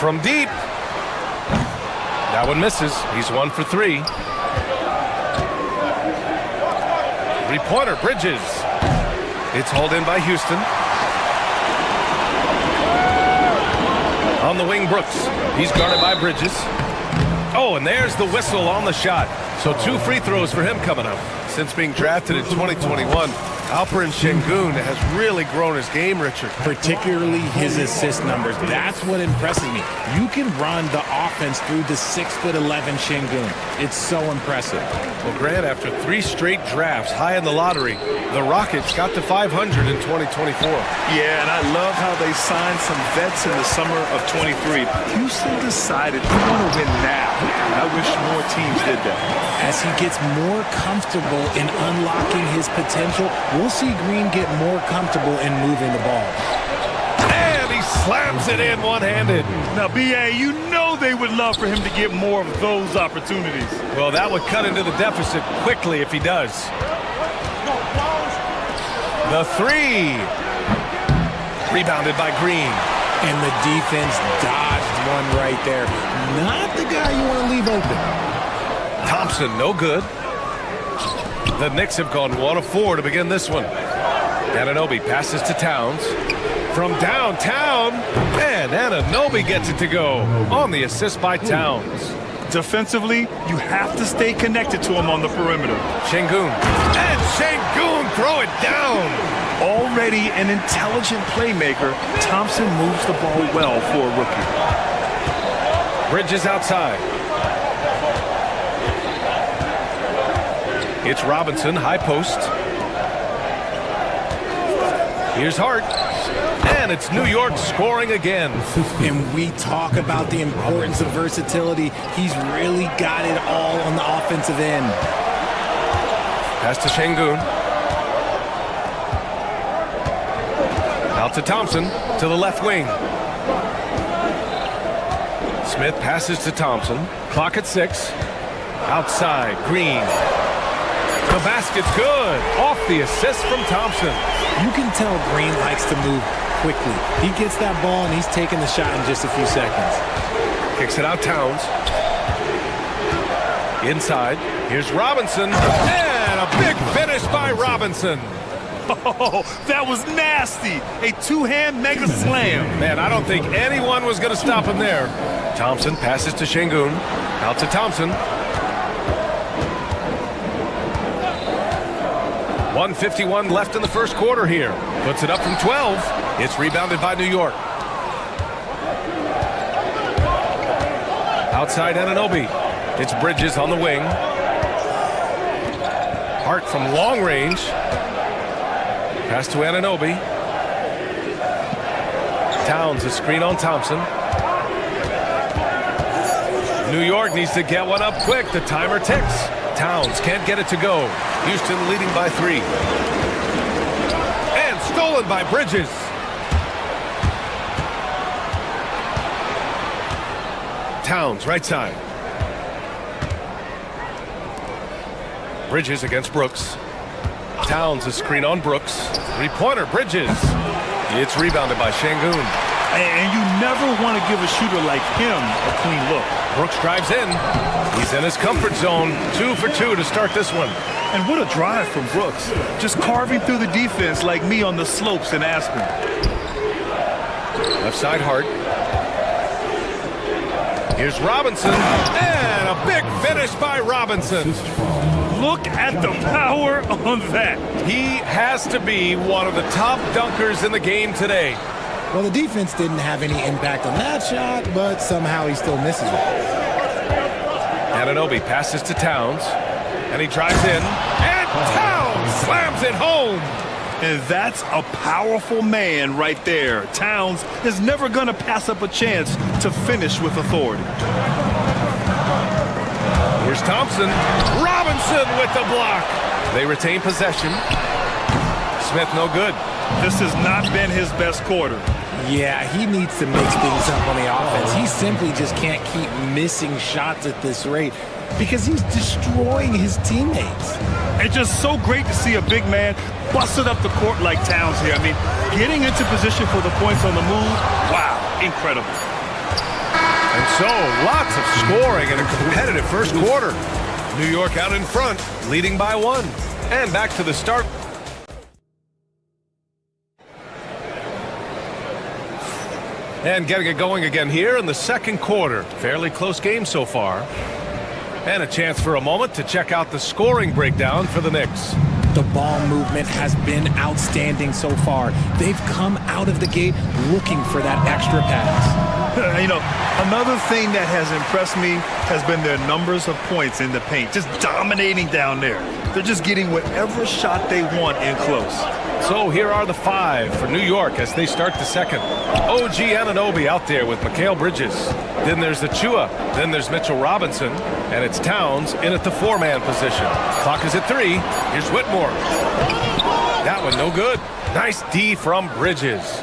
From deep. That one misses. He's 1 for 3. Three-pointer, Bridges. It's hauled in by Houston. On the wing, Brooks. He's guarded by Bridges. Oh, and there's the whistle on the shot. So 2 free throws for him coming up. Since being drafted in 2021, Alperen Şengün has really grown his game, Richard. Particularly his assist numbers. That's what impresses me. You can run the offense through the 6'11" Şengün. It's so impressive. Well, Grant, after 3 straight drafts high in the lottery, the Rockets got to 500 in 2024. Yeah, and I love how they signed some vets in the summer of 23. Houston decided we want to win now. I wish more teams did that. As he gets more comfortable in unlocking his potential, we'll see Green get more comfortable in moving the ball. And he slams it in one-handed. Now, B.A., you know they would love for him to get more of those opportunities. Well, that would cut into the deficit quickly if he does. The 3. Rebounded by Green. And the defense dodged one right there. Not the guy you want to leave open. Thompson, no good. The Knicks have gone 1 of 4 to begin this one. Anunoby passes to Towns. From downtown, and Anunoby gets it to go on the assist by Towns. Defensively, you have to stay connected to him on the perimeter. Şengün. And Şengün throw it down. Already an intelligent playmaker, Thompson moves the ball well for a rookie. Bridges outside. It's Robinson, high post. Here's Hart. And it's New York scoring again. And we talk about the importance of versatility. He's really got it all on the offensive end. Pass to Şengün. Out to Thompson, to the left wing. Smith passes to Thompson. Clock at 6. Outside, Green. The basket's good. Off the assist from Thompson. You can tell Green likes to move quickly. He gets that ball and he's taking the shot in just a few seconds. Kicks it out, Towns. Inside, here's Robinson. And a big finish by Robinson. Oh, that was nasty. A 2-hand mega slam. Man, I don't think anyone was going to stop him there. Thompson passes to Şengün. Out to Thompson. 1:51 left in the first quarter here. Puts it up from 12. It's rebounded by New York. Outside Anunoby. It's Bridges on the wing. Hart from long range. Pass to Anunoby. Towns, a screen on Thompson. New York needs to get one up quick. The timer ticks. Towns can't get it to go. Houston leading by 3. And stolen by Bridges. Towns, right side. Bridges against Brooks. Towns, a screen on Brooks. 3-pointer, Bridges. It's rebounded by Şengün. And you never want to give a shooter like him a clean look. Brooks drives in. He's in his comfort zone. 2 for 2 to start this one. And what a drive from Brooks. Just carving through the defense like me on the slopes in Aspen. Left side, Hart. Here's Robinson. And a big finish by Robinson. Look at the power on that. He has to be one of the top dunkers in the game today. Well, the defense didn't have any impact on that shot, but somehow he still misses it. Anunoby passes to Towns, and he drives in, and Towns slams it home. And that's a powerful man right there. Towns is never going to pass up a chance to finish with authority. Here's Thompson. Robinson with the block. They retain possession. Smith no good. This has not been his best quarter. Yeah, he needs to mix things up on the offense. He simply just can't keep missing shots at this rate because he's destroying his teammates. It's just so great to see a big man busted up the court like Towns here. I mean, getting into position for the points on the move, wow, incredible. And so, lots of scoring in a competitive first quarter. New York out in front, leading by 1. And back to the start. And getting it going again here in the second quarter. Fairly close game so far. And a chance for a moment to check out the scoring breakdown for the Knicks. The ball movement has been outstanding so far. They've come out of the gate looking for that extra pass. You know, another thing that has impressed me has been their numbers of points in the paint. Just dominating down there. They're just getting whatever shot they want in close. So here are the 5 for New York as they start the second. OG Anunoby out there with Mikal Bridges. Then there's Achua. Then there's Mitchell Robinson. And it's Towns in at the 4-man position. Clock is at 3. Here's Whitmore. That one no good. Nice D from Bridges.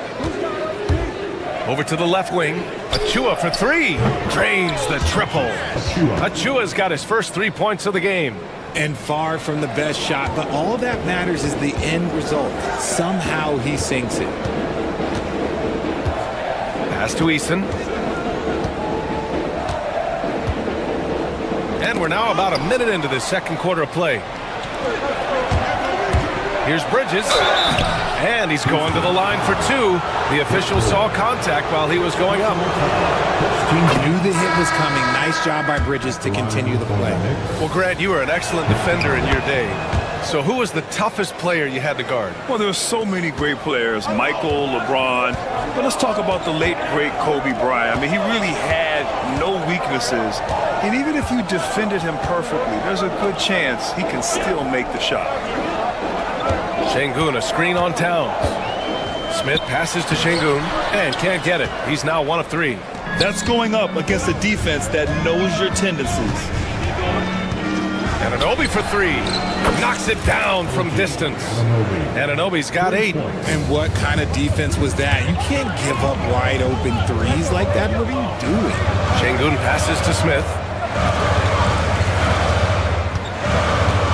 Over to the left wing. Achua for 3. Drains the triple. Achua's got his first 3 points of the game. And far from the best shot, but all that matters is the end result. Somehow he sinks it. Pass to Eason. And we're now about a minute into this second quarter of play. Here's Bridges. And he's going to the line for 2. The official saw contact while he was going up. He knew the hit was coming. Nice job by Bridges to continue the play. Well, Grant, you were an excellent defender in your day. So who was the toughest player you had to guard? Well, there's so many great players. Michael, LeBron. But let's talk about the late, great Kobe Bryant. I mean, he really had no weaknesses. And even if you defended him perfectly, there's a good chance he can still make the shot. Şengün, a screen on Towns. Smith passes to Şengün and can't get it. He's now 1 of 3. That's going up against a defense that knows your tendencies. Anunoby for 3. Knocks it down from distance. Anunoby's got 8. And what kind of defense was that? You can't give up wide open threes like that. What are you doing? Şengün passes to Smith.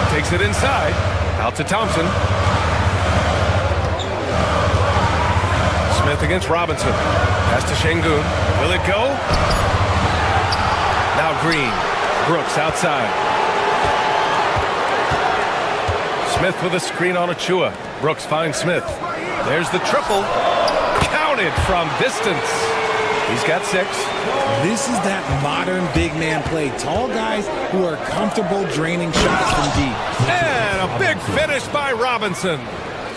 Takes it inside. Out to Thompson. Smith against Robinson. Pass to Şengün. Will it go? Now Green. Brooks outside. Smith with a screen on Achua. Brooks finds Smith. There's the triple. Counted from distance. He's got 6. This is that modern big man play. Tall guys who are comfortable draining shots from deep. And a big finish by Robinson.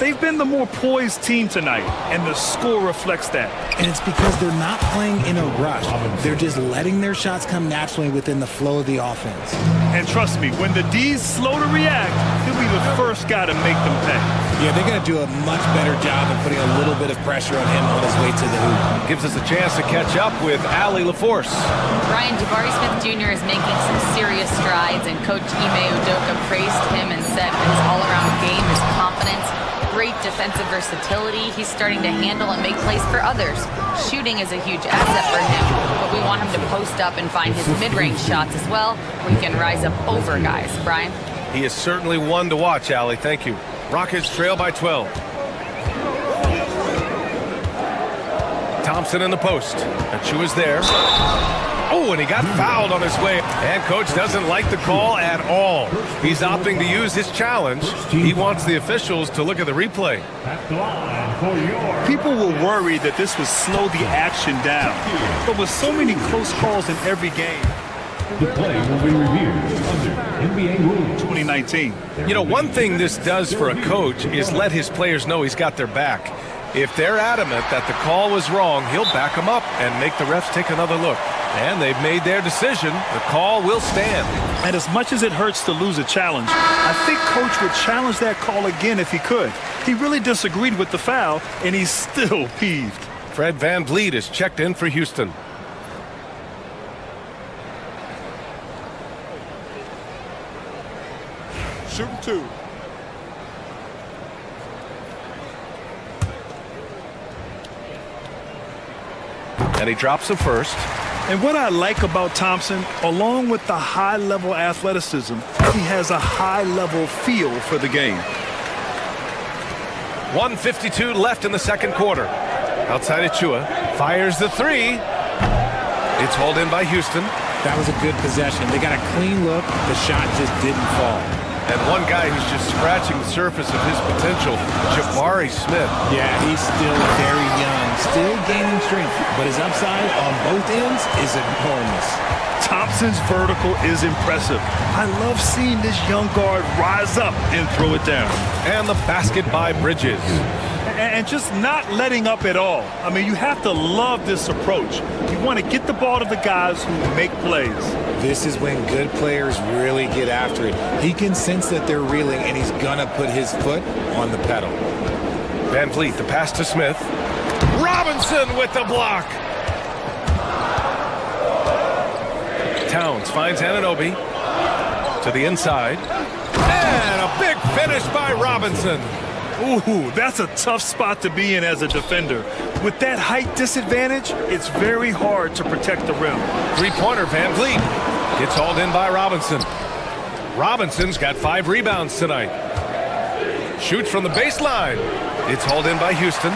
They've been the more poised team tonight, and the score reflects that. And it's because they're not playing in a rush. They're just letting their shots come naturally within the flow of the offense. And trust me, when the D's slow to react, he'll be the first guy to make them pay. Yeah, they're going to do a much better job of putting a little bit of pressure on him on his way to the hoop. Gives us a chance to catch up with Allie LaForce. Ryan, Jabari Smith Jr. is making some serious strides, and Coach Ime Udoka praised him and said his all-around game, his confidence, great defensive versatility. He's starting to handle and make plays for others. Shooting is a huge asset for him, but we want him to post up and find his mid-range shots as well, where he can rise up over guys. Brian? He is certainly one to watch, Allie. Thank you. Rockets trail by 12. Thompson in the post. Achua's there. Oh, and he got fouled on his way. And coach doesn't like the call at all. He's opting to use his challenge. He wants the officials to look at the replay. People were worried that this would slow the action down. But with so many close calls in every game, The play will be reviewed under NBA rules. 2019. You know, one thing this does for a coach is let his players know he's got their back. If they're adamant that the call was wrong, he'll back them up and make the refs take another look. And they've made their decision. The call will stand. And as much as it hurts to lose a challenge, I think Coach would challenge that call again if he could. He really disagreed with the foul, and he's still peeved. Fred VanVleet is checked in for Houston. Shooting 2. And he drops the first. And what I like about Thompson, along with the high-level athleticism, he has a high-level feel for the game. 1:52 left in the second quarter. Outside Achua. Fires the three. It's hauled in by Houston. That was a good possession. They got a clean look. The shot just didn't fall. And one guy who's just scratching the surface of his potential, Jabari Smith. Yeah, he's still very young, still gaining strength, but his upside on both ends is enormous. Thompson's vertical is impressive. I love seeing this young guard rise up and throw it down. And the basket by Bridges. And just not letting up at all. I mean, you have to love this approach. You want to get the ball to the guys who make plays. This is when good players really get after it. He can sense that they're reeling, and he's going to put his foot on the pedal. VanVleet, the pass to Smith. Robinson with the block. Towns finds Anunoby to the inside. And a big finish by Robinson. Ooh, that's a tough spot to be in as a defender. With that height disadvantage, it's very hard to protect the rim. Three-pointer, VanVleet. Gets hauled in by Robinson. Robinson's got 5 rebounds tonight. Shoots from the baseline. It's hauled in by Houston.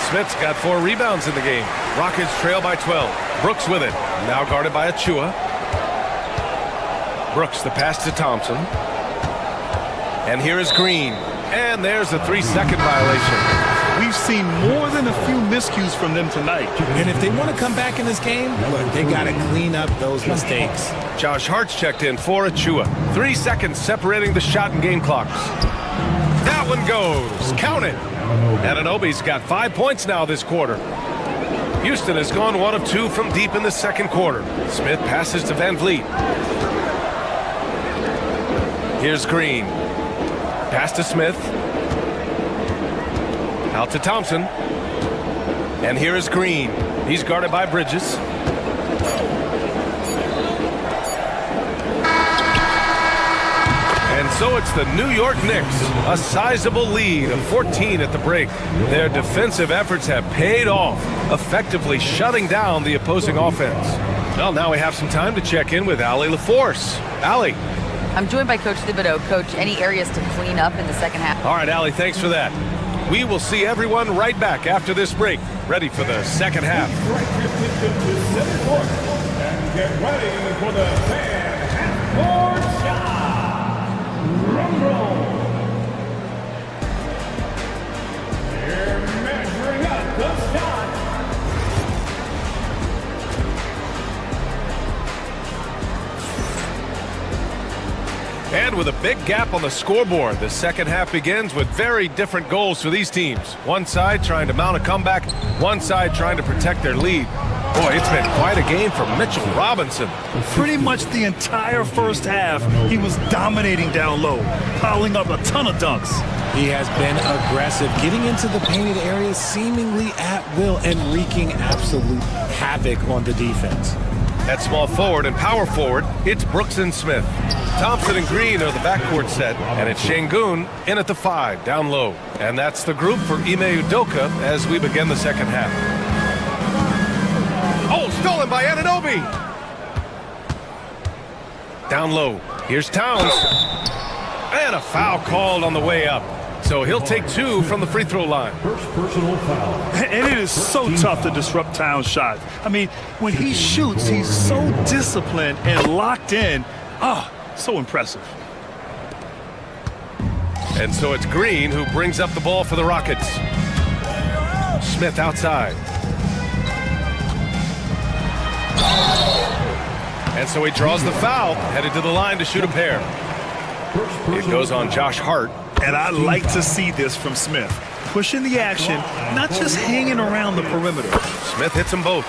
Smith's got 4 rebounds in the game. Rockets trail by 12. Brooks with it. Now guarded by Achua. Brooks, the pass to Thompson. And here is Green. And there's a 3-second violation. We've seen more than a few miscues from them tonight. And if they want to come back in this game, look, they got to clean up those mistakes. Josh Hart's checked in for Achua. 3 seconds separating the shot and game clocks. That one goes. Count it. Anunoby's got 5 points now this quarter. Houston has gone 1 of 2 from deep in the second quarter. Smith passes to VanVleet. Here's Green. Pass to Smith. Out to Thompson. And here is Green. He's guarded by Bridges. And so it's the New York Knicks, a sizable lead of 14 at the break. Their defensive efforts have paid off, effectively shutting down the opposing offense. Well, now we have some time to check in with Allie LaForce. Allie. I'm joined by Coach Thibodeau. Coach, any areas to clean up in the second half? All right, Allie, thanks for that. We will see everyone right back after this break, ready for the second half. And get ready for the fan half-court shot. Drum roll. They're measuring up the shot. And with a big gap on the scoreboard, the second half begins with very different goals for these teams. One side trying to mount a comeback, one side trying to protect their lead. Boy, it's been quite a game for Mitchell Robinson. Pretty much the entire first half, he was dominating down low, piling up a ton of dunks. He has been aggressive, getting into the painted areas seemingly at will and wreaking absolute havoc on the defense. At small forward and power forward, it's Brooks and Smith. Thompson and Green are the backcourt set, and it's Şengün in at the 5, down low. And that's the group for Ime Udoka as we begin the second half. Oh, stolen by Anunoby! Down low, here's Towns. And a foul called on the way up. So he'll take 2 from the free throw line. First personal foul. And it is so tough to disrupt Towns' shot. I mean, when he shoots, he's so disciplined and locked in. Oh, so impressive. And so it's Green who brings up the ball for the Rockets. Smith outside. And so he draws the foul, headed to the line to shoot a pair. It goes on Josh Hart. And I like to see this from Smith. Pushing the action, not just hanging around the perimeter. Smith hits them both.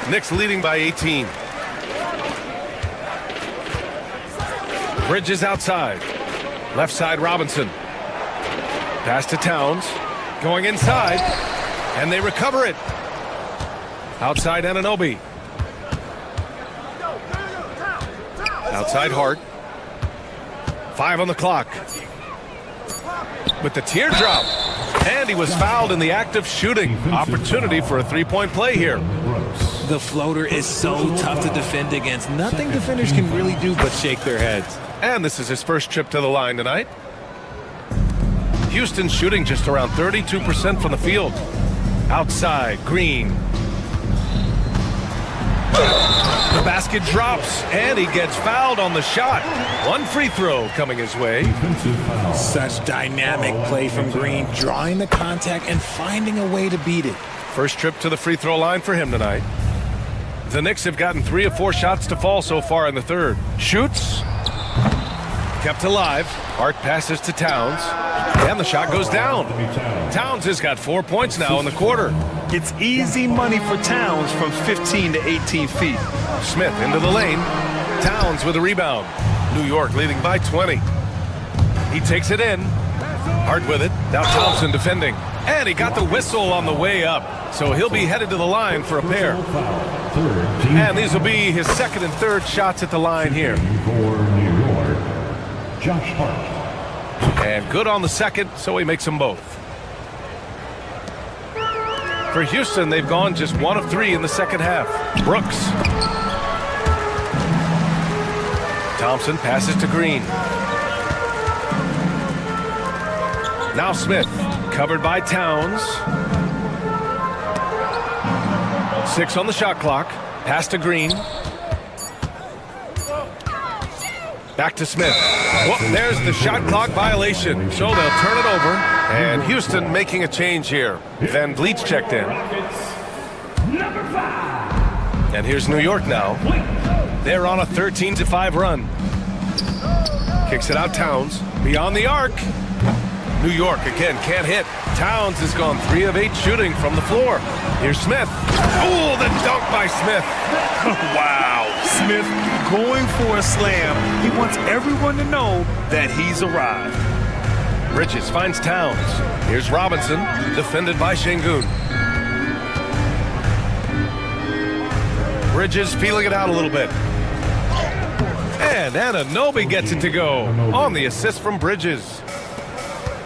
Knicks leading by 18. Bridges outside. Left side Robinson. Pass to Towns. Going inside. And they recover it. Outside Anunoby. Outside Hart. 5 on the clock. With the teardrop. And he was fouled in the act of shooting. Opportunity for a three-point play here. The floater is so tough to defend against. Nothing defenders can really do but shake their heads. And this is his first trip to the line tonight. Houston shooting just around 32% from the field. Outside, Green. The basket drops, and he gets fouled on the shot. One free throw coming his way. Such dynamic play from Green, drawing the contact and finding a way to beat it. First trip to the free throw line for him tonight. The Knicks have gotten 3 of 4 shots to fall so far in the third. Shoots. Kept alive. Hart passes to Towns. And the shot goes down. Towns has got 4 points now in the quarter. It's easy money for Towns from 15 to 18 feet. Smith into the lane. Towns with a rebound. New York leading by 20. He takes it in. Hart with it. Now Thompson defending. And he got the whistle on the way up. So he'll be headed to the line for a pair. And these will be his second and third shots at the line here. Josh Hart. And good on the second, so he makes them both. For Houston, they've gone just 1 of 3 in the second half. Brooks. Thompson passes to Green. Now Smith, covered by Towns. 6 on the shot clock. Pass to Green. Back to Smith. Whoop, there's the shot clock violation. So they'll turn it over. And Houston making a change here. Van Vliet's checked in. And here's New York now. They're on a 13-5 run. Kicks it out Towns. Beyond the arc. New York again can't hit. Towns has gone 3 of 8 shooting from the floor. Here's Smith. Oh, the dunk by Smith. Wow. Smith going for a slam. He wants everyone to know that he's arrived. Bridges finds Towns. Here's Robinson, defended by Şengün. Bridges feeling it out a little bit. And Anunoby gets it to go on the assist from Bridges.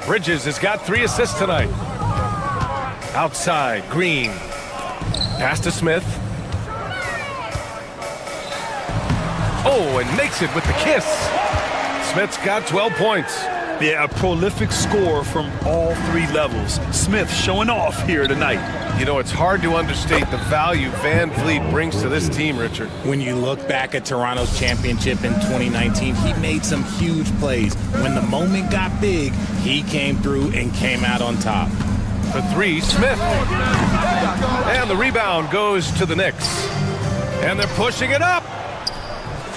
Bridges has got 3 assists tonight. Outside, Green. Pass to Smith. Oh, and makes it with the kiss. Smith's got 12 points. Yeah, a prolific scorer from all 3 levels. Smith showing off here tonight. You know, it's hard to understate the value Van Vliet brings to this team, Richard. When you look back at Toronto's championship in 2019, he made some huge plays. When the moment got big, he came through and came out on top. For 3, Smith. And the rebound goes to the Knicks. And they're pushing it up.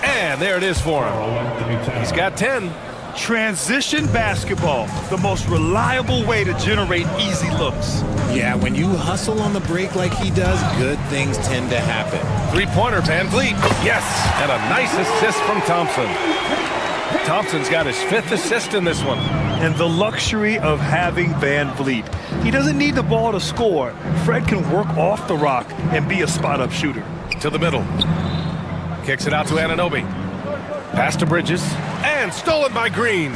And there it is for him. He's got 10. Transition basketball, the most reliable way to generate easy looks. Yeah, when you hustle on the break like he does, good things tend to happen. 3-pointer, Van Vliet. Yes, and a nice assist from Thompson. Thompson's got his 5th assist in this one. And the luxury of having Van Vliet. He doesn't need the ball to score. Fred can work off the rock and be a spot-up shooter. To the middle. Kicks it out to Anunoby. Pass to Bridges. And stolen by Green.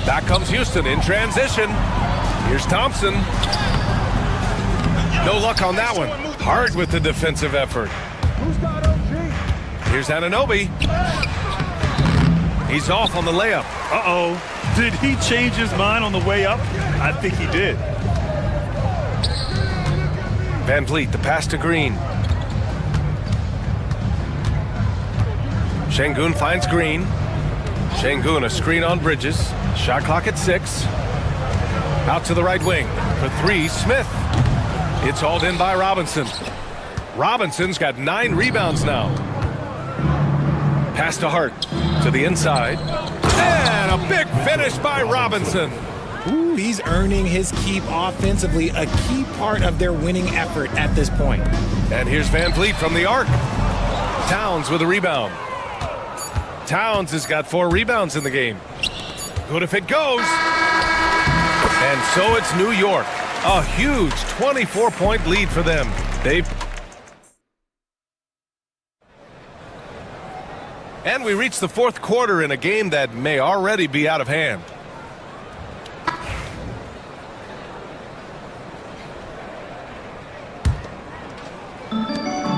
Back comes Houston in transition. Here's Thompson. No luck on that one. Hard with the defensive effort. Here's Anunoby. He's off on the layup. Uh-oh. Did he change his mind on the way up? I think he did. Van Vliet, the pass to Green. Şengün finds Green. Şengün, a screen on Bridges. Shot clock at 6. Out to the right wing. For 3, Smith. It's hauled in by Robinson. Robinson's got 9 rebounds now. Pass to Hart to the inside. And a big finish by Robinson. Ooh, he's earning his keep offensively, a key part of their winning effort at this point. And here's Van Vliet from the arc. Towns with a rebound. Towns has got 4 rebounds in the game. Good if it goes. And so it's New York. A huge 24-point lead for them. And we reach the 4th quarter in a game that may already be out of hand.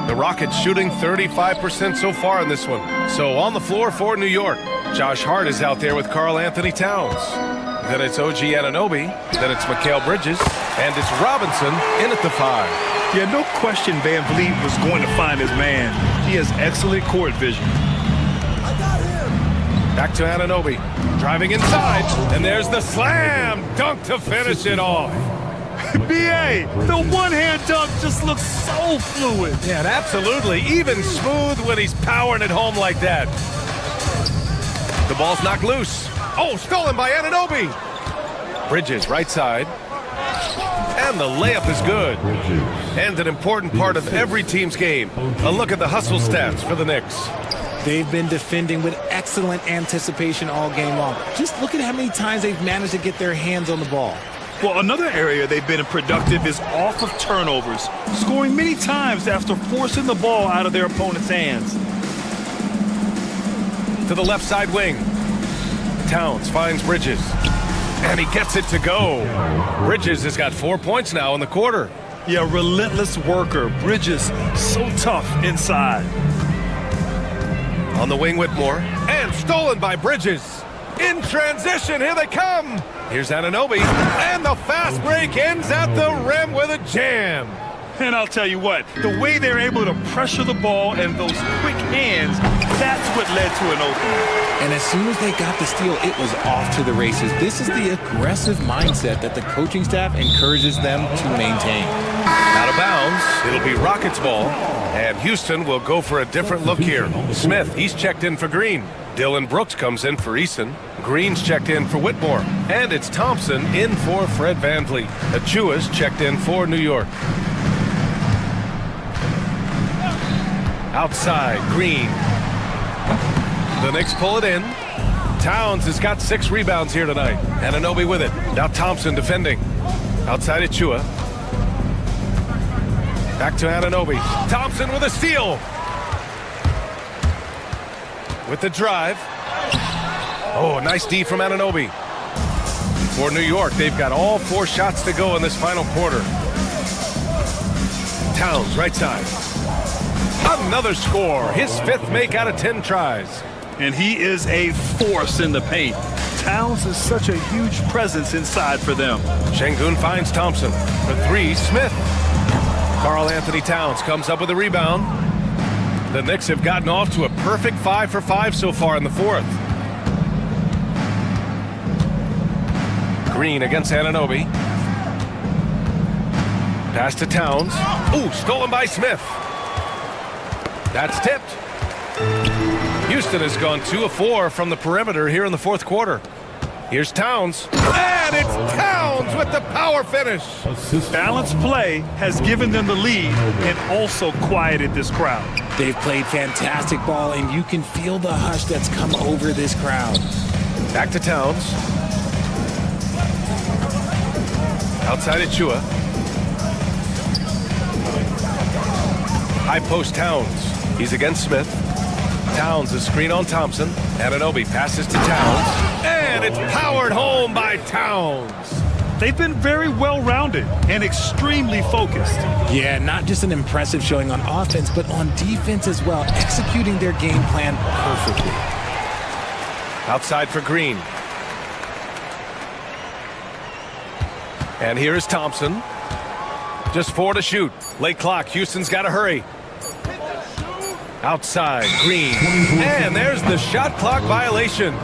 The Rockets shooting 35% so far in this one. So on the floor for New York, Josh Hart is out there with Karl Anthony Towns. Then it's OG Anunoby. Then it's Mikal Bridges. And it's Robinson in at the 5. Yeah, no question Van Vliet was going to find his man. He has excellent court vision. Back to Anunoby. Driving inside. And there's the slam dunk to finish it off. B.A., the one-hand dunk just looks so fluid. Yeah, and absolutely. Even smooth when he's powering it home like that. The ball's knocked loose. Oh, stolen by Anunoby. Bridges, right side. And the layup is good. And an important part of every team's game. A look at the hustle stats for the Knicks. They've been defending with excellent anticipation all game long. Just look at how many times they've managed to get their hands on the ball. Well, another area they've been productive is off of turnovers, scoring many times after forcing the ball out of their opponent's hands. To the left side wing. Towns finds Bridges. And he gets it to go. Bridges has got 4 points now in the quarter. Yeah, relentless worker. Bridges, so tough inside. On the wing, Whitmore. And stolen by Bridges. In transition, here they come. Here's Anunoby. And the fast break ends at the rim with a jam. And I'll tell you what, the way they're able to pressure the ball and those quick hands, that's what led to an opening. And as soon as they got the steal, it was off to the races. This is the aggressive mindset that the coaching staff encourages them to maintain. Out of bounds, it'll be Rockets ball. And Houston will go for a different look here. Smith, he's checked in for Green. Dylan Brooks comes in for Eason. Green's checked in for Whitmore. And it's Thompson in for Fred VanVleet. Achua's checked in for New York. Outside, Green. The Knicks pull it in. Towns has got 6 rebounds here tonight. Anunoby with it. Now Thompson defending. Outside Achua. Back to Anunoby. Thompson with a steal. With the drive. Oh, nice D from Anunoby. For New York, they've got all 4 shots to go in this final quarter. Towns, right side. Another score. His 5th make out of 10 tries. And he is a force in the paint. Towns is such a huge presence inside for them. Şengün finds Thompson. For 3, Smith. Karl Anthony Towns comes up with a rebound. The Knicks have gotten off to a perfect 5 for 5 so far in the 4th. Green against Anunoby. Pass to Towns. Ooh, stolen by Smith. That's tipped. Houston has gone 2 of 4 from the perimeter here in the 4th quarter. Here's Towns. And it's Towns with the power finish. Balanced play has given them the lead and also quieted this crowd. They've played fantastic ball, and you can feel the hush that's come over this crowd. Back to Towns. Outside Achua. High post Towns. He's against Smith. Towns is screen on Thompson. Anunoby passes to Towns. And it's powered home by Towns. They've been very well-rounded and extremely focused. Yeah, not just an impressive showing on offense, but on defense as well, executing their game plan perfectly. Outside for Green. And here is Thompson. Just 4 to shoot. Late clock. Houston's got to hurry. Outside, Green. And there's the shot clock violation.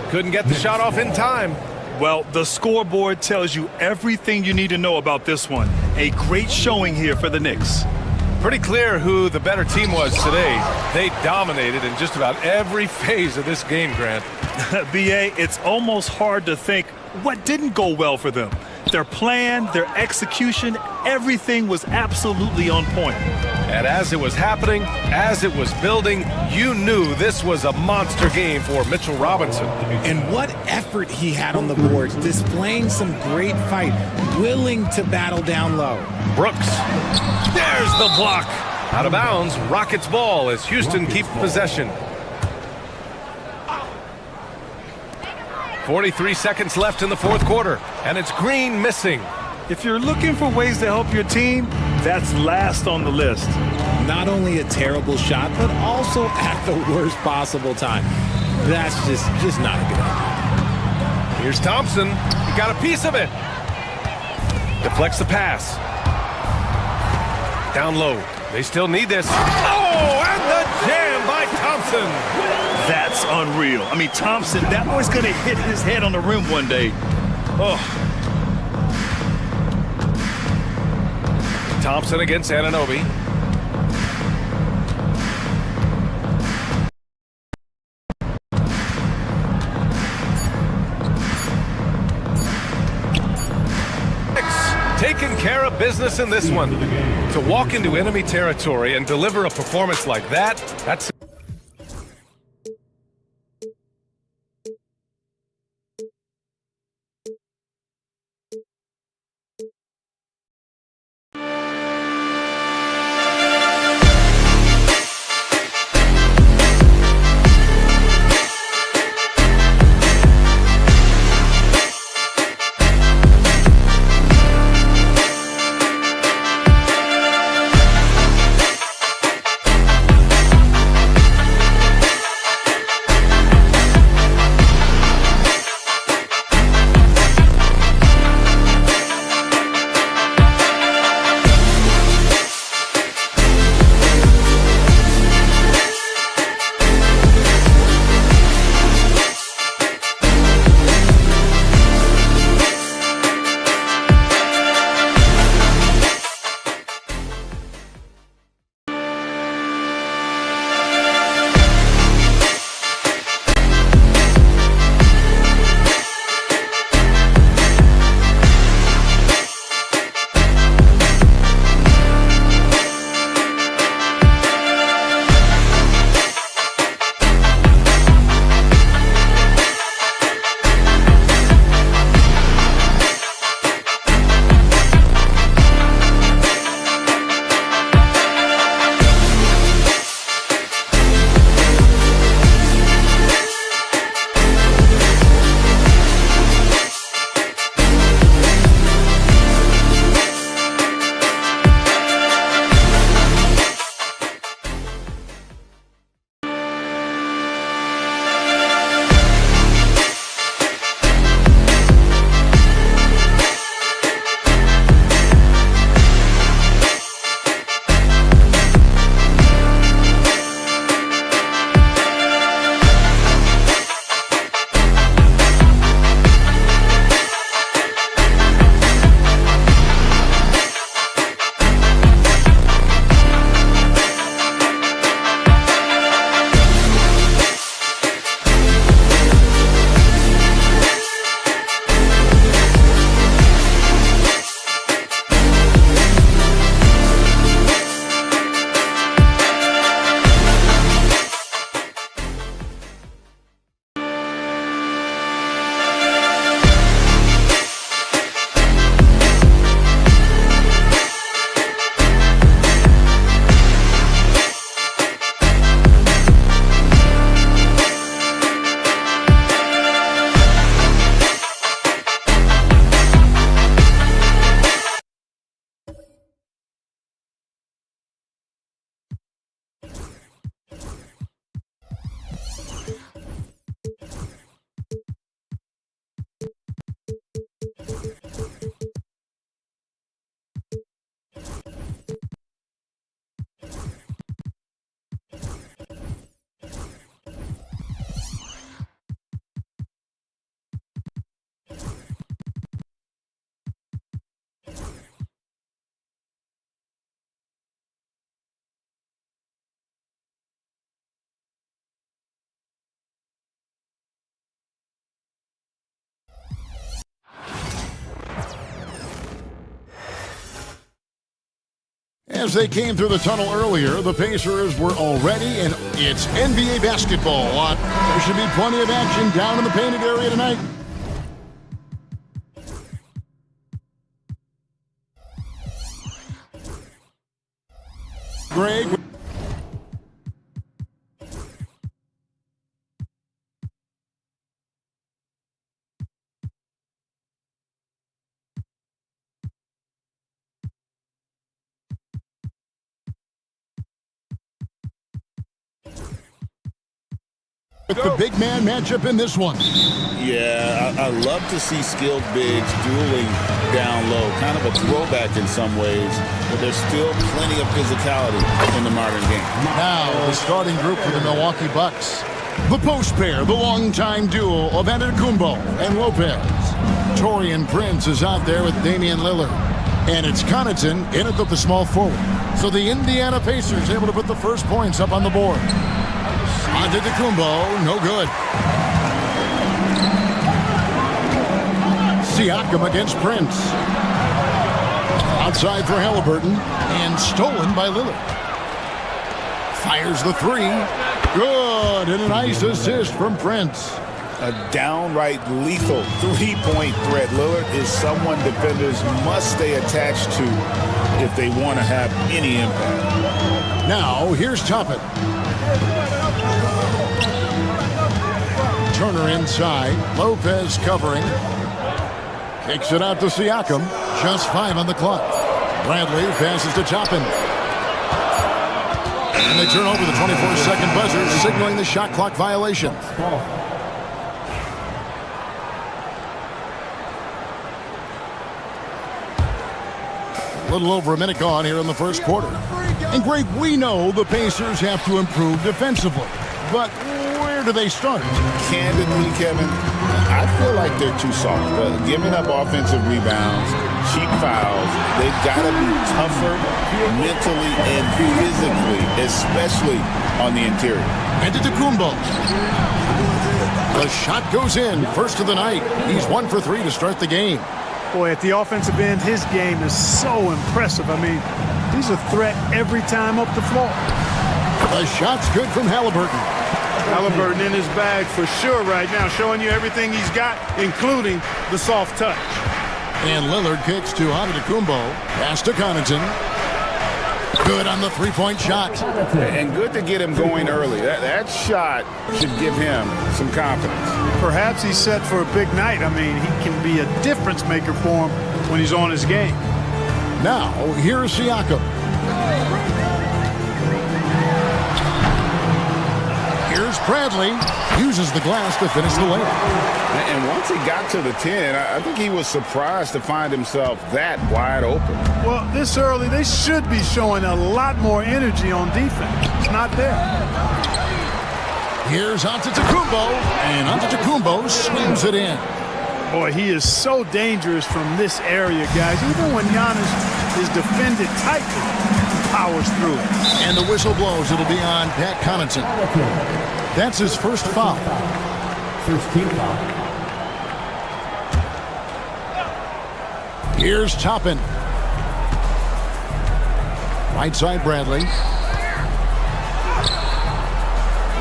Couldn't get the shot off in time. Well, the scoreboard tells you everything you need to know about this one. A great showing here for the Knicks. Pretty clear who the better team was today. They dominated in just about every phase of this game, Grant. BA, it's almost hard to think what didn't go well for them. Their plan, their execution, everything was absolutely on point. And as it was happening, as it was building, you knew this was a monster game for Mitchell Robinson. And what effort he had on the boards, displaying some great fight, willing to battle down low. Brooks, there's the block. Out of bounds, Rockets ball as Houston keeps possession. 43 seconds left in the fourth quarter, and it's Green missing. If you're looking for ways to help your team, that's last on the list. Not only a terrible shot, but also at the worst possible time. That's just not a good idea. Here's Thompson. He got a piece of it. Deflects the pass. Down low. They still need this. Oh, and the jam by Thompson. That's unreal. I mean, Thompson, that boy's going to hit his head on the rim one day. Oh. Thompson against Anunoby. Taking care of business in this one. To walk into enemy territory and deliver a performance like that, that's... As they came through the tunnel earlier, the Pacers were all ready, and it's NBA basketball on. There should be plenty of action down in the painted area tonight. Greg. With the big man matchup in this one. Yeah, I love to see skilled bigs dueling down low. Kind of a throwback in some ways, but there's still plenty of physicality in the modern game. Now, the starting group for the Milwaukee Bucks. The post pair, the longtime duo of Antetokounmpo and Lopez. Taurean Prince is out there with Damian Lillard. And it's Connaughton in at the small forward. So the Indiana Pacers able to put the first points up on the board. Antetokounmpo, no good. Siakam against Prince. Outside for Halliburton, and stolen by Lillard. Fires the three. Good, and a nice assist from Prince. A downright lethal three-point threat. Lillard is someone defenders must stay attached to if they want to have any impact. Now, here's Toppin. Turner inside. Lopez covering. Kicks it out to Siakam. Just 5 on the clock. Bradley passes to Toppin. And they turn over the 24-second buzzer, signaling the shot clock violation. A little over a minute gone here in the first quarter. And Greg, we know the Pacers have to improve defensively. But where do they start? Candidly, Kevin, I feel like they're too soft. Giving up offensive rebounds, cheap fouls, they've got to be tougher mentally and physically, especially on the interior. Antetokounmpo. The shot goes in. First of the night. He's 1 for 3 to start the game. Boy, at the offensive end, his game is so impressive. I mean, he's a threat every time up the floor. The shot's good from Halliburton. Halliburton in his bag for sure right now, showing you everything he's got, including the soft touch. And Lillard kicks to Antetokounmpo. Pass to Connaughton. Good on the three-point shot. And good to get him going early. That shot should give him some confidence. Perhaps he's set for a big night. I mean, he can be a difference maker for him when he's on his game. Now, here's Siakam. Here's Bradley. Uses the glass to finish the layup. And once he got to the 10, I think he was surprised to find himself that wide open. Well, this early, they should be showing a lot more energy on defense. It's not there. Here's Antetokounmpo, and Antetokounmpo swings it in. Boy, he is so dangerous from this area, guys. Even when Giannis is defended tightly, he powers through it. And the whistle blows. It'll be on Pat Connaughton. That's his first foul. First team foul. Here's Toppin. Right side, Bradley.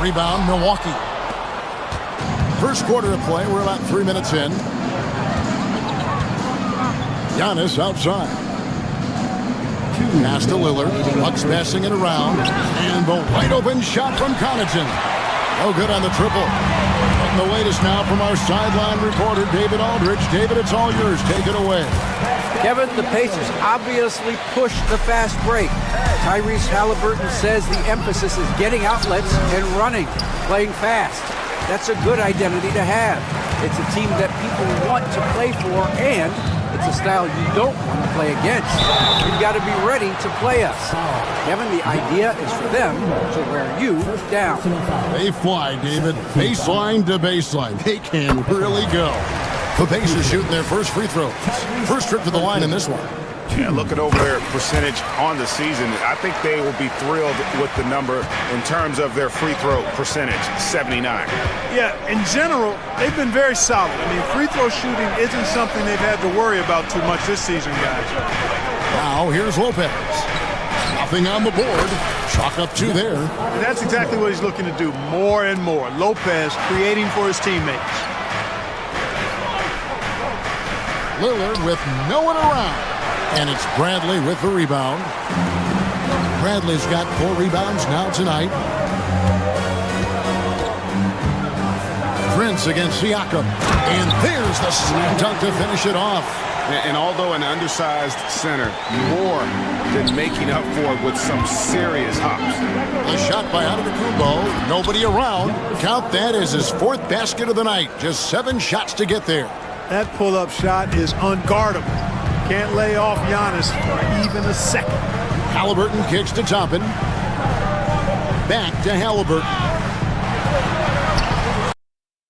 Rebound, Milwaukee. First quarter of play. We're about 3 minutes in. Giannis outside. Pass to Lillard. Bucks passing it around. And the wide open shot from Connaughton. No good on the triple. And the latest now from our sideline reporter, David Aldridge. David, it's all yours. Take it away. Kevin, the Pacers obviously pushed the fast break. Tyrese Halliburton says the emphasis is getting outlets and running, playing fast. That's a good identity to have. It's a team that people want to play for, and it's a style you don't want to play against. You've got to be ready to play us. Kevin, the idea is for them to wear you down. They fly, David. Baseline to baseline. They can really go. The Pacers shooting their first free throws. First trip to the line in this one. Yeah, looking over their percentage on the season, I think they will be thrilled with the number in terms of their free throw percentage, 79. Yeah, in general, they've been very solid. I mean, free throw shooting isn't something they've had to worry about too much this season, guys. Now, here's Lopez. Nothing on the board. Chalk up 2 there. And that's exactly what he's looking to do, more and more. Lopez creating for his teammates. Lillard with no one around. And it's Bradley with the rebound. Bradley's got 4 rebounds now tonight. Prince against Siakam. And there's the slam dunk to finish it off. And although an undersized center, more than making up for it with some serious hops. A shot by Antetokounmpo. Nobody around. Count that as his 4th basket of the night. Just 7 shots to get there. That pull-up shot is unguardable. Can't lay off Giannis for even a second. Halliburton kicks to Toppin. Back to Halliburton.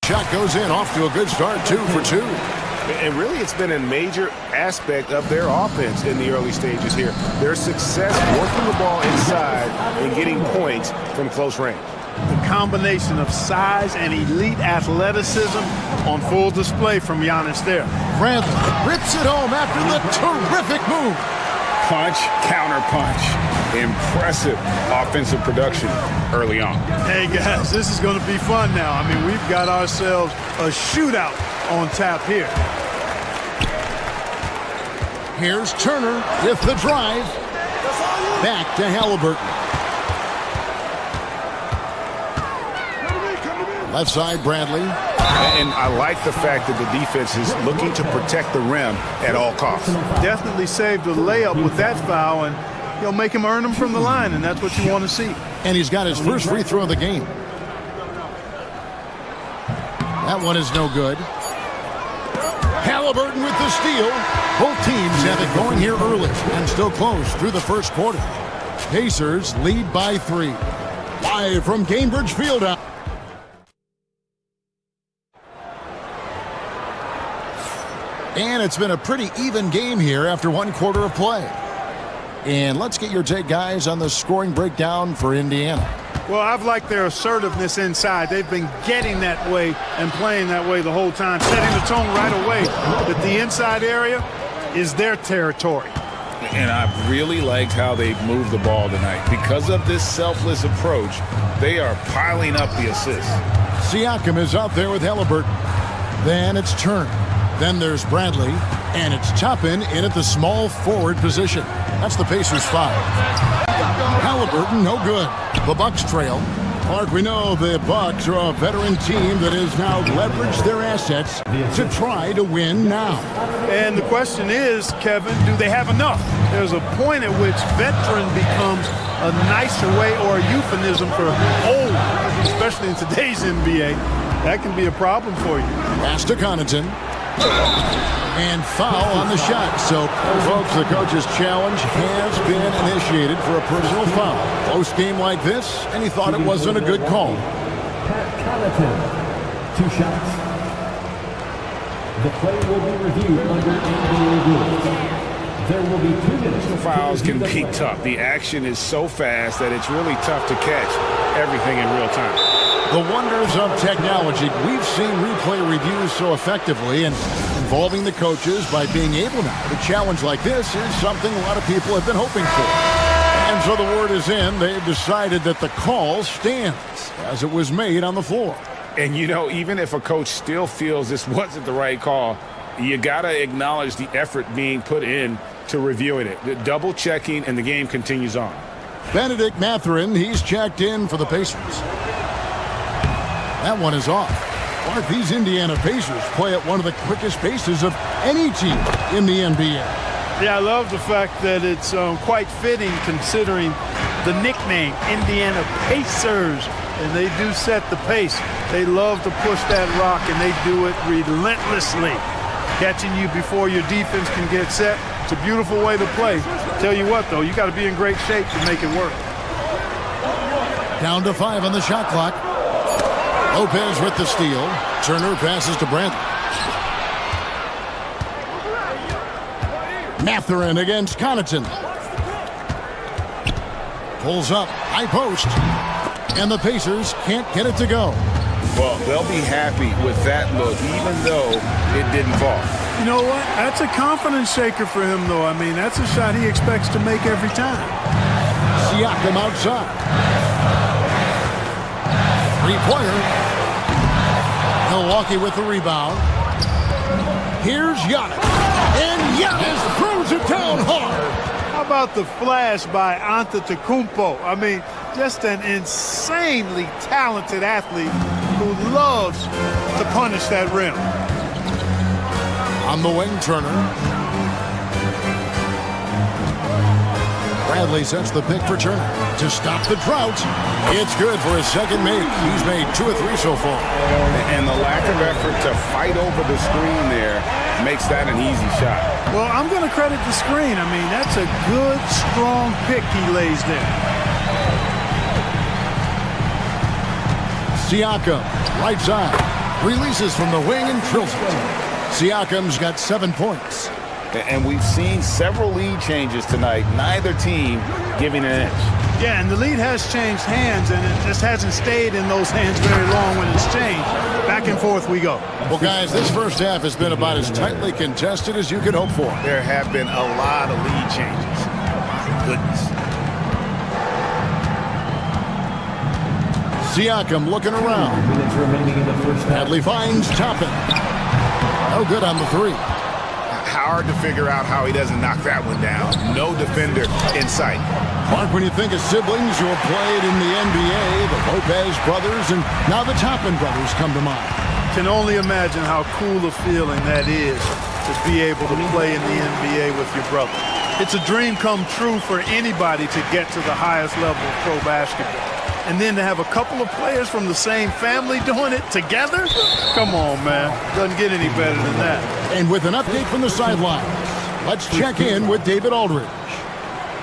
Shot goes in, off to a good start, 2 for 2. And really, it's been a major aspect of their offense in the early stages here. Their success working the ball inside and getting points from close range. The combination of size and elite athleticism on full display from Giannis there. Bradley rips it home after the terrific move. Punch, counter punch. Impressive offensive production early on. Hey, guys, this is going to be fun now. I mean, we've got ourselves a shootout on tap here. Here's Turner with the drive. Back to Halliburton. Left side, Bradley. And I like the fact that the defense is looking to protect the rim at all costs. Definitely saved a layup with that foul, and he'll make him earn them from the line, and that's what you want to see. And he's got his first free throw of the game. That one is no good. Halliburton with the steal. Both teams have it going here early and still close through the first quarter. Pacers lead by 3. Live from Cambridge Field. And it's been a pretty even game here after 1 quarter of play. And let's get your take, guys, on the scoring breakdown for Indiana. Well, I've liked their assertiveness inside. They've been getting that way and playing that way the whole time, setting the tone right away that the inside area is their territory. And I really liked how they moved the ball tonight. Because of this selfless approach, they are piling up the assists. Siakam is out there with Halliburton. Then it's Turner. Then there's Bradley. And it's Toppin in at the small forward position. That's the Pacers' foul. Halliburton, no good. The Bucks trail. Mark, we know the Bucks are a veteran team that has now leveraged their assets to try to win now. And the question is, Kevin, do they have enough? There's a point at which veteran becomes a nicer way or a euphemism for old, especially in today's NBA. That can be a problem for you. Pass to Connaughton. And foul on the shot. So, folks, the coach's challenge has been initiated for a personal foul. Close game like this, and he thought it wasn't a good call. Connaughton, 2 shots. The play will be reviewed under NBA rules. There will be 2 minutes. Fouls can be tough. The action is so fast that it's really tough to catch everything in real time. The wonders of technology. We've seen replay reviews so effectively, and involving the coaches by being able now to challenge like this is something a lot of people have been hoping for. And so the word is in. They've decided that the call stands as it was made on the floor. And, you know, even if a coach still feels this wasn't the right call, you got to acknowledge the effort being put in to reviewing it. The double checking, and the game continues on. Benedict Mathurin, he's checked in for the Pacers. That one is off. Mark, these Indiana Pacers play at one of the quickest paces of any team in the NBA. Yeah, I love the fact that it's quite fitting considering the nickname, Indiana Pacers. And they do set the pace. They love to push that rock, and they do it relentlessly. Catching you before your defense can get set. It's a beautiful way to play. Tell you what, though, you got to be in great shape to make it work. Down to 5 on the shot clock. Lopez with the steal. Turner passes to Bradley. Mathurin against Connaughton. Pulls up, high post. And the Pacers can't get it to go. Well, they'll be happy with that look, even though it didn't fall. You know what? That's a confidence shaker for him, though. I mean, that's a shot he expects to make every time. Siakam outside. Three-pointer. Milwaukee with the rebound. Here's Giannis. And Giannis throws it down hard. How about the flash by Antetokounmpo? I mean, just an insanely talented athlete who loves to punish that rim. On the wing, Turner. Bradley sets the pick for Turner to stop the drought. It's good for his second make. He's made 2 of 3 so far. And the lack of effort to fight over the screen there makes that an easy shot. Well, I'm going to credit the screen. I mean, that's a good, strong pick he lays there. Siakam, right side, releases from the wing and drills it. Siakam's got 7 points. And we've seen several lead changes tonight, neither team giving an inch. Yeah, and the lead has changed hands, and it just hasn't stayed in those hands very long when it's changed. Back and forth we go. Well, guys, this first half has been about as tightly contested as you could hope for. There have been a lot of lead changes. My goodness. Siakam looking around. Bradley finds Toppin. No good on the 3. Hard to figure out how he doesn't knock that one down. No defender in sight. Mark, when you think of siblings who have played in the NBA, the Lopez brothers, and now the Toppin brothers come to mind. Can only imagine how cool a feeling that is to be able to play in the NBA with your brother. It's a dream come true for anybody to get to the highest level of pro basketball. And then to have a couple of players from the same family doing it together? Come on, man. Doesn't get any better than that. And with an update from the sidelines, let's check in with David Aldridge.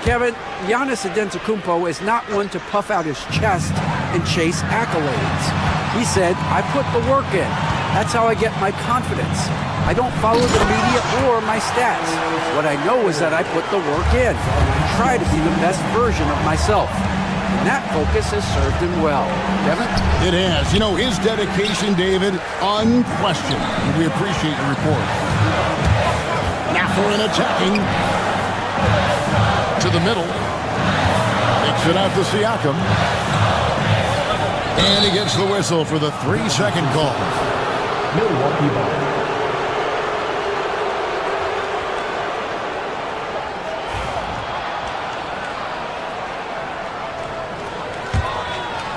Kevin, Giannis Antetokounmpo is not one to puff out his chest and chase accolades. He said, I put the work in. That's how I get my confidence. I don't follow the media or my stats. What I know is that I put the work in. I try to be the best version of myself. And that focus has served him well. Devin? It has. You know, his dedication, David, unquestioned. And we appreciate your report. Mathurin attacking. To the middle. Takes it out to Siakam. And he gets the whistle for the 3-second call. Milwaukee Bucks.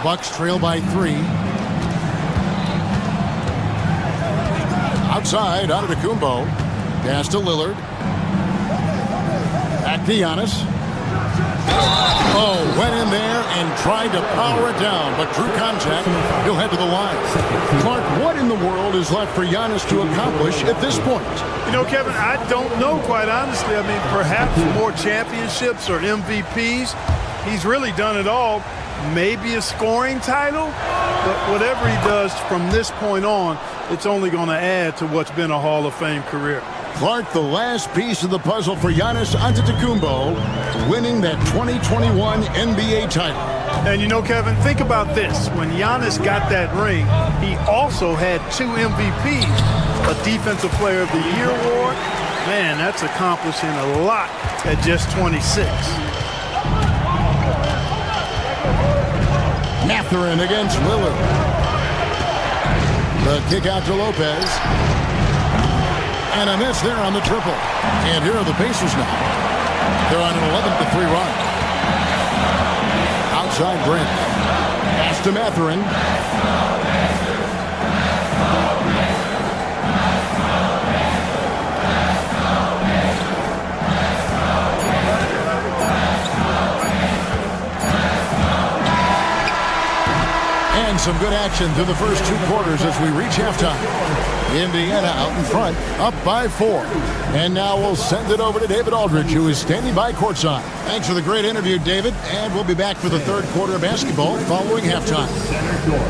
Bucks trail by 3. Outside, Antetokounmpo. Pass to Lillard. Back to Giannis. Oh, went in there and tried to power it down, but drew contact. He'll head to the line. Clark, what in the world is left for Giannis to accomplish at this point? You know, Kevin, I don't know, quite honestly. I mean, perhaps more championships or MVPs. He's really done it all. Maybe a scoring title, but whatever he does from this point on, it's only going to add to what's been a Hall of Fame career. Clark, the last piece of the puzzle for Giannis Antetokounmpo, winning that 2021 NBA title. And you know, Kevin, think about this. When Giannis got that ring, he also had 2 MVPs, a Defensive Player of the Year award. Man, that's accomplishing a lot at just 26. Mathurin against Lillard. The kick out to Lopez. And a miss there on the triple. And here are the Pacers now. They're on an 11-3 run. Outside Brent. Pass to Mathurin. And some good action through the first 2 quarters as we reach halftime. Indiana out in front, up by 4. And now we'll send it over to David Aldridge, who is standing by courtside. Thanks for the great interview, David. And we'll be back for the 3rd quarter of basketball following halftime. Center court.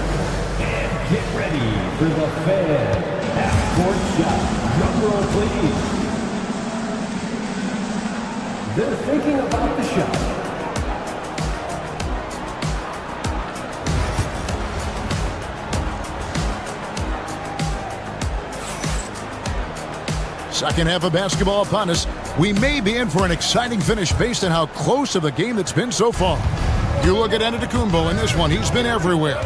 And get ready for the Fed half-court shot. Drum roll, please. They're thinking about the shot. Second half of basketball upon us. we may be in for an exciting finish based on how close of a game it's been so far. You look at Antetokounmpo in this one, he's been everywhere.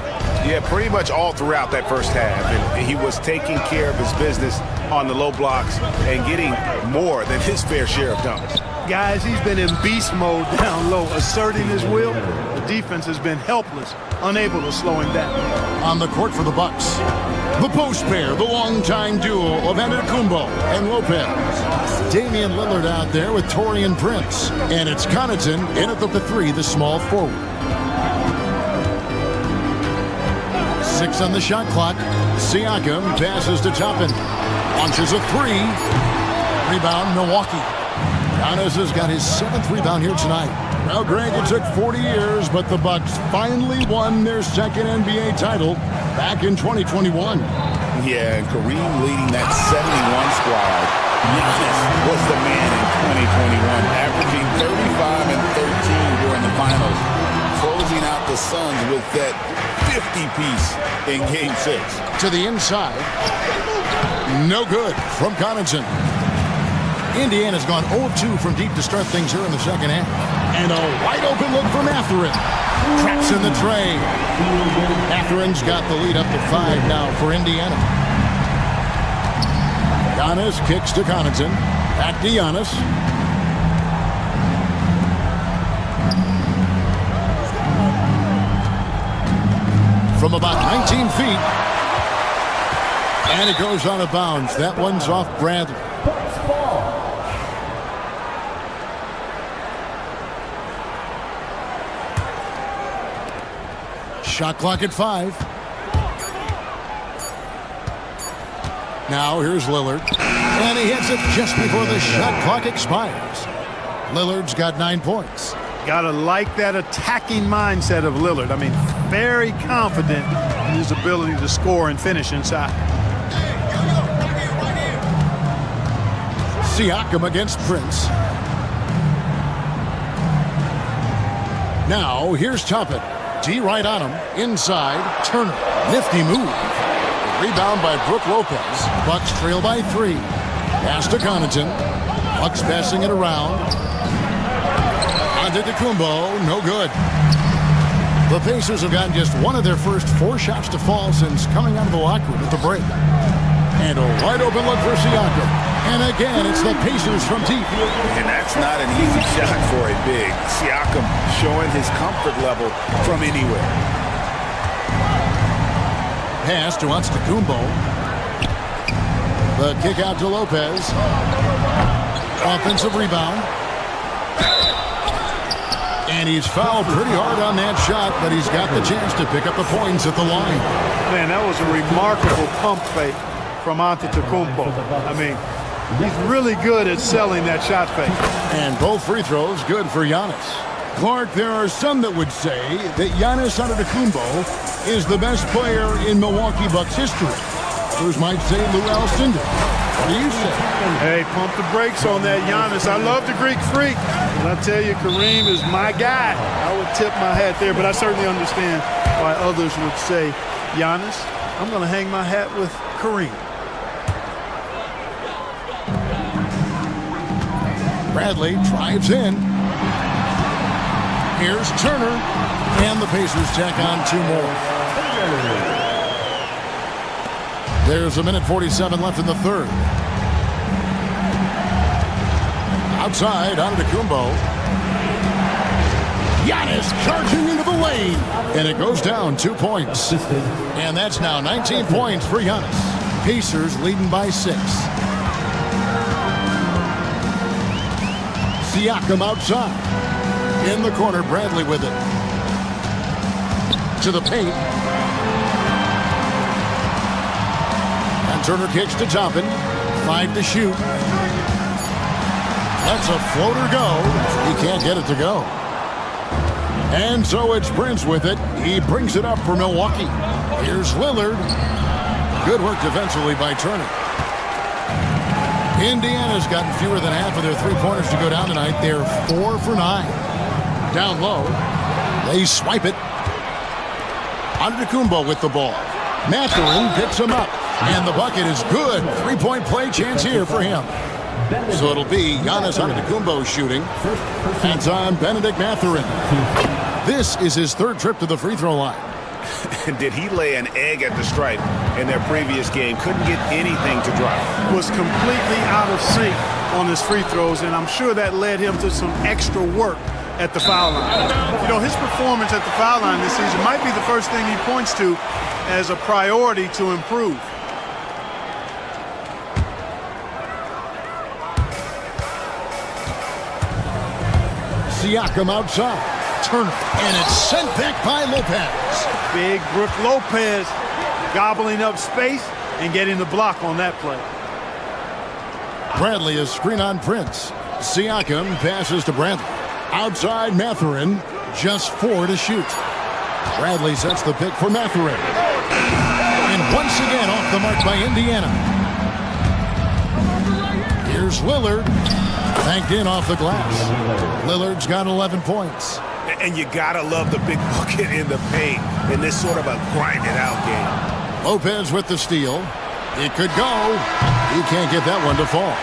Yeah, pretty much all throughout that first half. And he was taking care of his business on the low blocks and getting more than his fair share of dunks. Guys, he's been in beast mode down low, asserting his will. The defense has been helpless, unable to slow him down. On the court for the Bucks, the post pair, the longtime duo of Antetokounmpo and Lopez. Damian Lillard out there with Taurean Prince. And it's Connaughton in at the three, the small forward. 6 on the shot clock. Siakam passes to Toppin. Launches a three. Rebound, Milwaukee. Giannis has got his 7th rebound here tonight. Well, Greg, it took 40 years, but the Bucks finally won their second NBA title back in 2021. Yeah, and Kareem leading that 71 squad. Giannis was the man in 2021, averaging 35 and 13 during the finals, closing out the Suns with that 50-piece in Game 6. To the inside. No good from Connaughton. Indiana's gone 0-2 from deep to start things here in the second half. And a wide-open look from Mathurin. Traps in the tray. Mathurin's got the lead up to 5 now for Indiana. Giannis kicks to Connaughton. Back to Giannis. From about 19 feet. And it goes out of bounds. That one's off Bradley. Shot clock at 5. Now here's Lillard. And he hits it just before the shot clock expires. Lillard's got 9 points. Gotta like that attacking mindset of Lillard. I mean, very confident in his ability to score and finish inside. Siakam against Prince. Now here's Toppin. D right on him. Inside. Turner. Nifty move. Rebound by Brook Lopez. Bucks trail by 3. Pass to Connaughton. Bucks passing it around. Antetokounmpo, no good. The Pacers have gotten just one of their first 4 shots to fall since coming out of the locker room at the break. And a wide open look for Siakam. And again, it's the Pacers from deep. And that's not an easy shot for a big. Siakam showing his comfort level from anywhere. Pass to Antetokounmpo. The kick out to Lopez. Offensive rebound. And he's fouled pretty hard on that shot, but he's got the chance to pick up the points at the line. Man, that was a remarkable pump fake from Antetokounmpo. I mean, he's really good at selling that shot fake. And both free throws good for Giannis. Clark, there are some that would say that Giannis Antetokounmpo is the best player in Milwaukee Bucks history. Others might say Lou Alcindor. What do you say? Hey, pump the brakes on that Giannis. I love the Greek freak. But I tell you, Kareem is my guy. I would tip my hat there, but I certainly understand why others would say, Giannis, I'm going to hang my hat with Kareem. Bradley drives in. Here's Turner. And the Pacers tack on 2 more. There's a minute 47 left in the third. Outside, Antetokounmpo. Giannis charging into the lane. And it goes down 2 points. And that's now 19 points for Giannis. Pacers leading by 6. Siakam outside. In the corner, Bradley with it. To the paint. And Turner kicks to Toppin. 5 to shoot. Lets a floater go. He can't get it to go. And so it's Prince with it. He brings it up for Milwaukee. Here's Lillard. Good work defensively by Turner. Indiana's gotten fewer than half of their 3-pointers to go down tonight. They're 4 for 9. Down low. They swipe it. Antetokounmpo with the ball. Mathurin picks him up. And the bucket is good. 3-point play chance here for him. So it'll be Giannis Antetokounmpo shooting. That's on Benedict Mathurin. This is his third trip to the free throw line. Did he lay an egg at the stripe in their previous game? Couldn't get anything to drop. Was completely out of sync on his free throws, and I'm sure that led him to some extra work at the foul line. You know, his performance at the foul line this season might be the first thing he points to as a priority to improve. Siakam outside. Turner. And it's sent back by Lopez. Big Brook Lopez gobbling up space and getting the block on that play. Bradley is screen on Prince. Siakam passes to Bradley. Outside Mathurin. Just 4 to shoot. Bradley sets the pick for Mathurin. And once again off the mark by Indiana. Here's Lillard. Banked in off the glass. Lillard's got 11 points. And you gotta love the big bucket in the paint in this sort of a grind-it-out game. Lopez with the steal. It could go. He can't get that one to fall.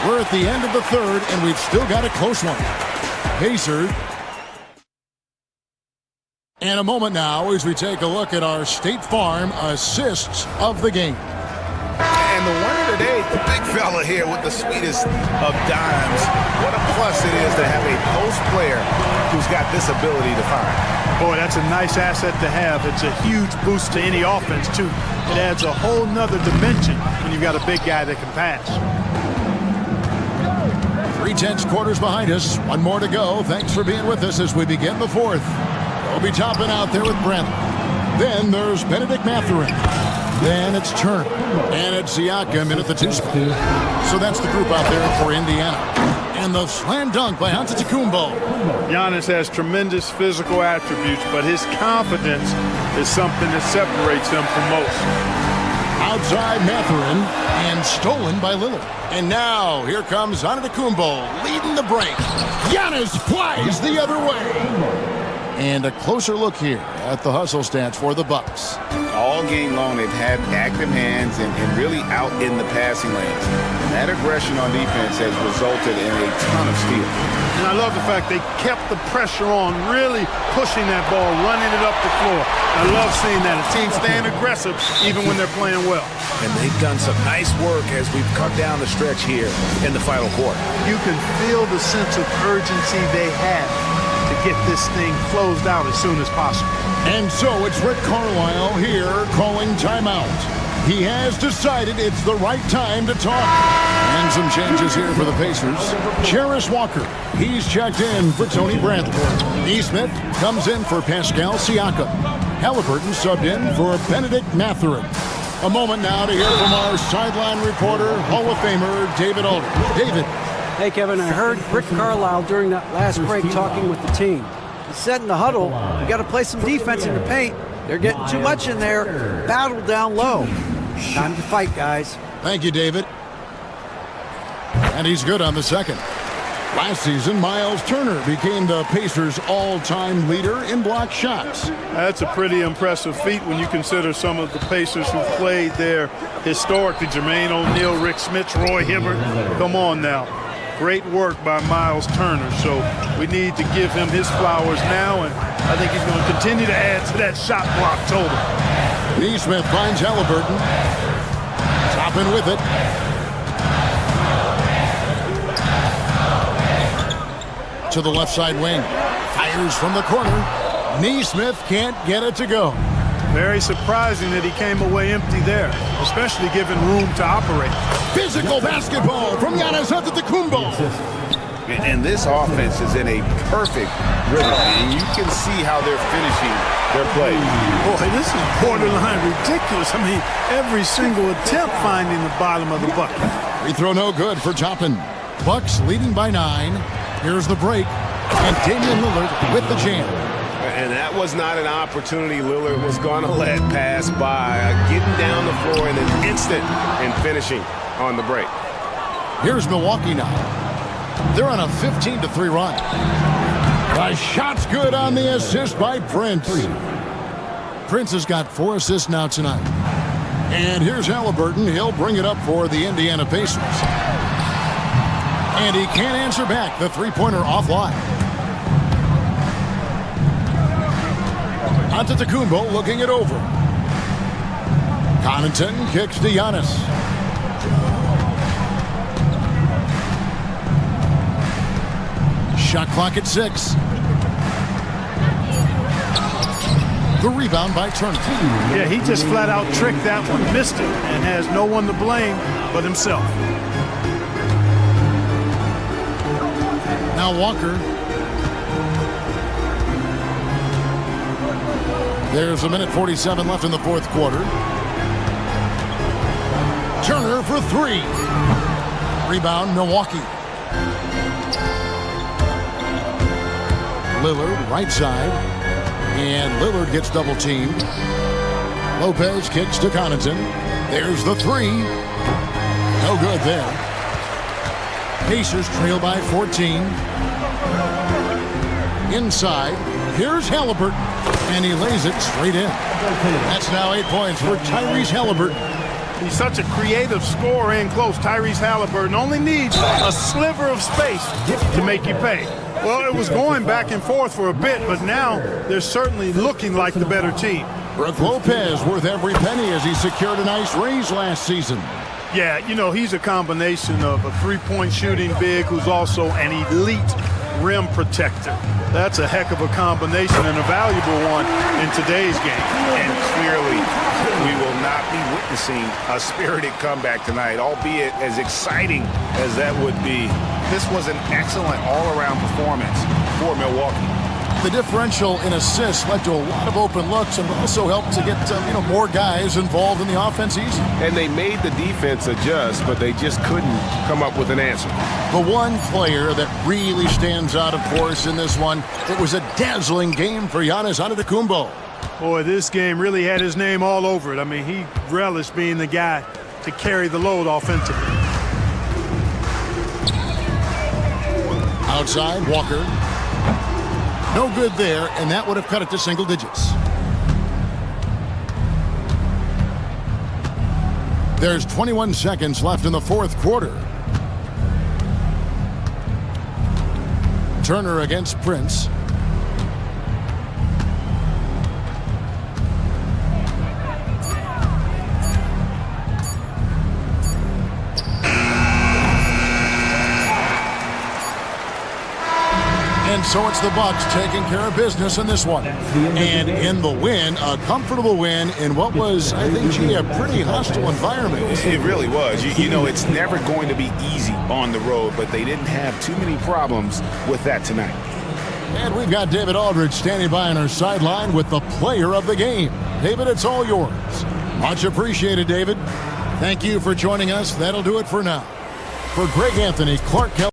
We're at the end of the third, and we've still got a close one. Pacers. And a moment now as we take a look at our State Farm assists of the game. And the winner today, the big fella here with the sweetest of dimes. What a plus it is to have a post player who's got this ability to find. Boy, that's a nice asset to have. It's a huge boost to any offense, too. It adds a whole nother dimension when you've got a big guy that can pass. 3/10 quarters behind us. One more to go. Thanks for being with us as we begin the fourth. We'll be topping out there with Bradley. Then there's Benedict Mathurin. Then it's Turner. And it's Siakam in at the 2 spot. So that's the group out there for Indiana. And the slam dunk by Antetokounmpo. Giannis has tremendous physical attributes, but his confidence is something that separates him from most. Outside Mathurin and stolen by Lillard. And now here comes Antetokounmpo leading the break. Giannis flies the other way. And a closer look here at the hustle stats for the Bucks. All game long, they've had active hands and really out in the passing lanes. And that aggression on defense has resulted in a ton of steals. And I love the fact they kept the pressure on, really pushing that ball, running it up the floor. I love seeing that. A team staying aggressive even when they're playing well. And they've done some nice work as we've come down the stretch here in the final quarter. You can feel the sense of urgency they have to get this thing closed out as soon as possible. And so it's Rick Carlisle here calling timeout. He has decided it's the right time to talk. And some changes here for the Pacers. Jarris Walker, he's checked in for Tony Bradley. Neesmith comes in for Pascal Siakam. Halliburton subbed in for Benedict Mathurin. A moment now to hear from our sideline reporter, Hall of Famer David Alder. David. Hey, Kevin, I heard Rick Carlisle during that last break talking with the team. He said in the huddle, we got to play some defense in the paint. They're getting too much in there. Battle down low. Time to fight, guys. Thank you, David. And he's good on the second. Last season, Miles Turner became the Pacers' all-time leader in block shots. That's a pretty impressive feat when you consider some of the Pacers who played there historically. Jermaine O'Neal, Rick Smits, Roy Hibbert. Come on now. Great work by Miles Turner. So we need to give him his flowers now, and I think he's going to continue to add to that shot block total. Neesmith finds Halliburton. Topping with it. To the left side wing. Fires from the corner. Neesmith can't get it to go. Very surprising that he came away empty there, especially given room to operate. Physical basketball from Giannis Antetokounmpo. And this offense is in a perfect rhythm, and you can see how they're finishing their play. Boy, this is borderline ridiculous. I mean, every single attempt finding the bottom of the bucket. Free throw no good for Toppin. Bucks leading by 9. Here's the break, and Damian Lillard with the jam. And that was not an opportunity Lillard was going to let pass by. Getting down the floor in an instant and finishing on the break. Here's Milwaukee now. They're on a 15-3 run. The shot's good on the assist by Prince. Prince has got 4 assists now tonight. And here's Halliburton. He'll bring it up for the Indiana Pacers. And he can't answer back. The three-pointer offline. Antetokounmpo looking it over. Connaughton kicks to Giannis. Shot clock at 6. The rebound by Turner. Yeah, he just flat out tricked that one, missed it, and has no one to blame but himself. Now Walker. There's 1:47 left in the fourth quarter. Turner for 3. Rebound, Milwaukee. Lillard, right side. And Lillard gets double teamed. Lopez kicks to Connaughton. There's the 3. No good there. Pacers trail by 14. Inside. Here's Halliburton. And he lays it straight in. That's now 8 points for Tyrese Halliburton. He's such a creative scorer in close. Tyrese Halliburton only needs a sliver of space to make you pay. Well, it was going back and forth for a bit, but now they're certainly looking like the better team. Brook Lopez worth every penny as he secured a nice raise last season. Yeah, you know, he's a combination of a three-point shooting big who's also an elite rim protector. That's a heck of a combination and a valuable one in today's game. And clearly, we will not be witnessing a spirited comeback tonight, albeit as exciting as that would be. This was an excellent all-around performance for Milwaukee. The differential in assists led to a lot of open looks and also helped to get more guys involved in the offense easy. And they made the defense adjust, but they just couldn't come up with an answer. The one player that really stands out, of course, in this one, it was a dazzling game for Giannis Antetokounmpo. Boy, this game really had his name all over it. I mean, he relished being the guy to carry the load offensively. Outside, Walker. No good there, and that would have cut it to single digits. There's 21 seconds left in the fourth quarter. Turner against Prince. And so it's the Bucks taking care of business in this one. And in the win, a comfortable win in what was, I think, a pretty hostile environment. It really was. You know, it's never going to be easy on the road, but they didn't have too many problems with that tonight. And we've got David Aldridge standing by on our sideline with the player of the game. David, it's all yours. Much appreciated, David. Thank you for joining us. That'll do it for now. For Greg Anthony, Clark Kelly.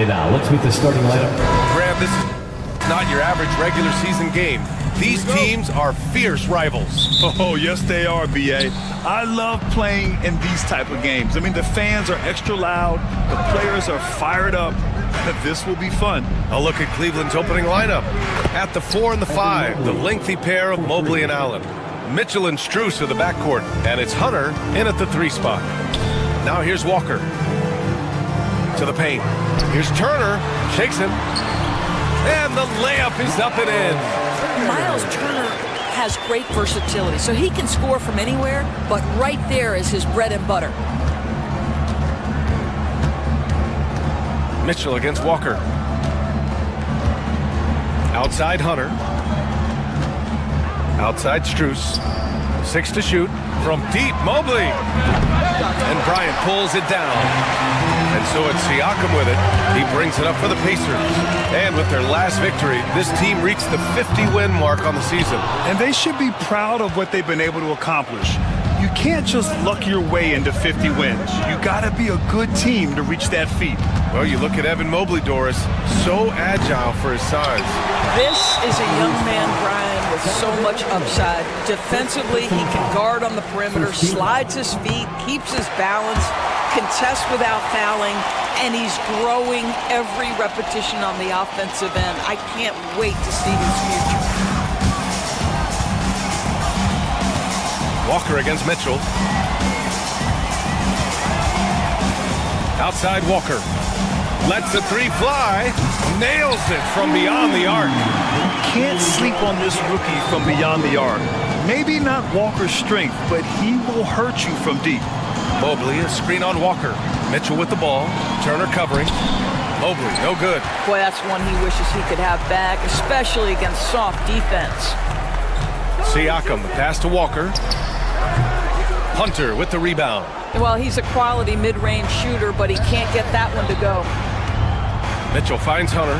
And now let's meet the starting lineup. Graham, this is not your average regular season game. These teams are fierce rivals. Oh, yes, they are, B.A. I love playing in these type of games. I mean, the fans are extra loud. The players are fired up. This will be fun. A look at Cleveland's opening lineup. At the 4 and the 5, the lengthy pair of Mobley and Allen. Mitchell and Strus are the backcourt, and it's Hunter in at the 3 spot. Now here's Walker. To the paint. Here's Turner. Shakes him. And the layup is up and in. Miles Turner has great versatility, so he can score from anywhere, but right there is his bread and butter. Mitchell against Walker. Outside Hunter. Outside Strus. 6 to shoot. From deep, Mobley. And Bryant pulls it down. And so it's Siakam with it. He brings it up for the Pacers. And with their last victory, this team reached the 50-win mark on the season. And they should be proud of what they've been able to accomplish. You can't just luck your way into 50 wins. You got to be a good team to reach that feat. Well, you look at Evan Mobley, Doris, so agile for his size. This is a young man, Brian, with so much upside. Defensively, he can guard on the perimeter, slides his feet, keeps his balance, contests without fouling, and he's growing every repetition on the offensive end. I can't wait to see his future. Walker against Mitchell. Outside Walker. Lets the 3 fly. Nails it from beyond the arc. Can't sleep on this rookie from beyond the arc. Maybe not Walker's strength, but he will hurt you from deep. Mobley, a screen on Walker. Mitchell with the ball. Turner covering. Mobley, no good. Boy, that's one he wishes he could have back, especially against soft defense. Siakam, the pass to Walker. Hunter with the rebound. Well, he's a quality mid-range shooter, but he can't get that one to go. Mitchell finds Hunter.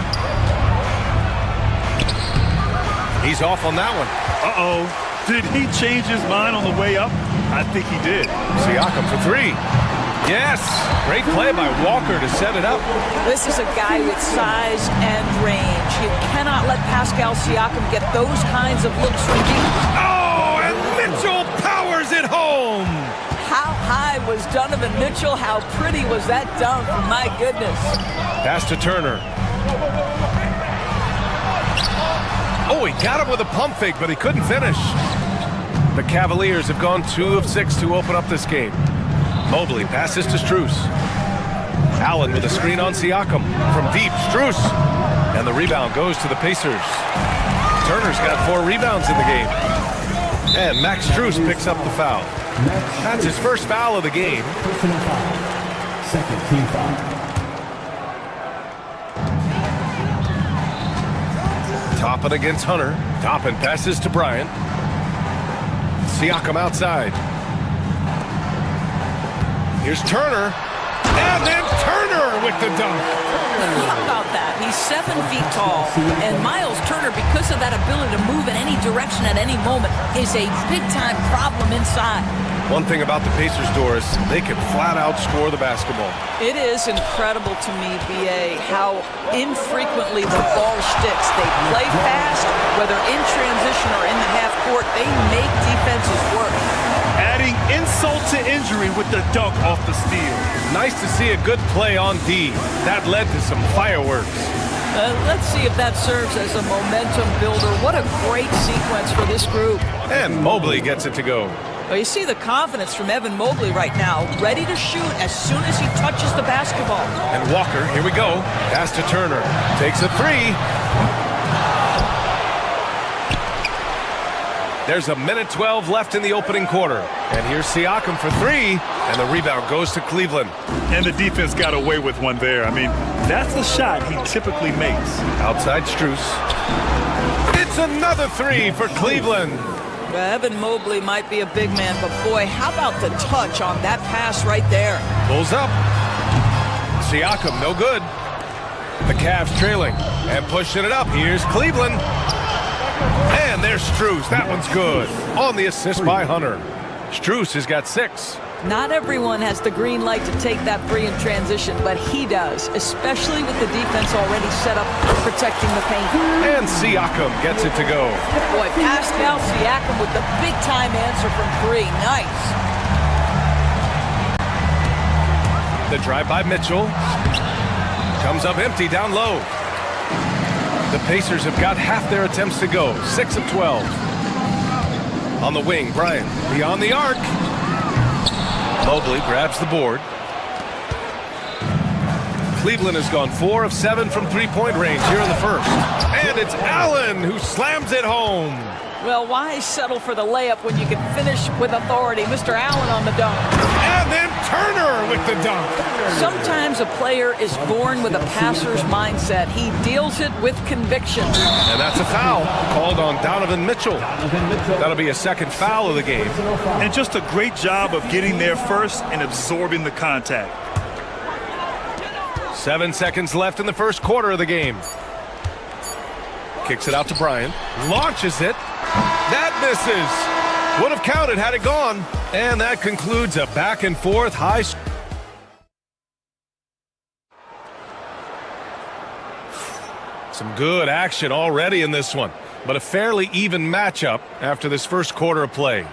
He's off on that one. Uh-oh. Did he change his mind on the way up? I think he did. Siakam for 3. Yes! Great play by Walker to set it up. This is a guy with size and range. You cannot let Pascal Siakam get those kinds of looks from deep. Oh, and Mitchell powers it home! How high was Donovan Mitchell? How pretty was that dunk? My goodness. Pass to Turner. Oh, he got him with a pump fake, but he couldn't finish. The Cavaliers have gone 2 of 6 to open up this game. Mobley passes to Strus. Allen with a screen on Siakam. From deep, Strus. And the rebound goes to the Pacers. Turner's got 4 rebounds in the game. And Max Strus picks up the foul. That's his first foul of the game. Personal foul. Second team foul. Toppin against Hunter. Toppin passes to Bryant. Siakam outside. Here's Turner. And then Turner with the dunk. How about that? He's 7 feet tall, and Miles Turner, because of that ability to move in any direction at any moment, is a big-time problem inside. One thing about the Pacers, Doris, they can flat out score the basketball. It is incredible to me, B.A., how infrequently the ball sticks. They play fast, whether in transition or in the half court. They make defenses work. Adding insult to injury with the dunk off the steal. Nice to see a good play on D. That led to some fireworks. Let's see if that serves as a momentum builder. What a great sequence for this group. And Mobley gets it to go. Well, you see the confidence from Evan Mobley right now, ready to shoot as soon as he touches the basketball. And Walker, here we go. Pass to Turner. Takes a 3. There's a minute 12 left in the opening quarter. And here's Siakam for 3. And the rebound goes to Cleveland. And the defense got away with one there. I mean, that's the shot he typically makes. Outside Strus. It's another 3 for Cleveland. Evan Mobley might be a big man, but boy, how about the touch on that pass right there? Pulls up. Siakam, no good. The Cavs trailing and pushing it up. Here's Cleveland. And there's Strus. That one's good. On the assist by Hunter. Strus has got 6. Not everyone has the green light to take that three in transition, but he does, especially with the defense already set up protecting the paint. And Siakam gets it to go. Boy, Pascal Siakam with the big-time answer from three. Nice. The drive by Mitchell. Comes up empty down low. The Pacers have got half their attempts to go. 6 of 12. On the wing, Bryant beyond the arc. Mobley grabs the board. Cleveland has gone 4 of 7 from three-point range here in the first. And it's Allen who slams it home. Well, why settle for the layup when you can finish with authority? Mr. Allen on the dunk. And then Turner with the dunk. Sometimes a player is born with a passer's mindset. He deals it with conviction. And that's a foul called on Donovan Mitchell. That'll be a second foul of the game. And just a great job of getting there first and absorbing the contact. 7 seconds left in the first quarter of the game. Kicks it out to Bryant. Launches it. That misses. Would have counted had it gone. And that concludes a back and forth high score. Some good action already in this one, but a fairly even matchup after this first quarter of play.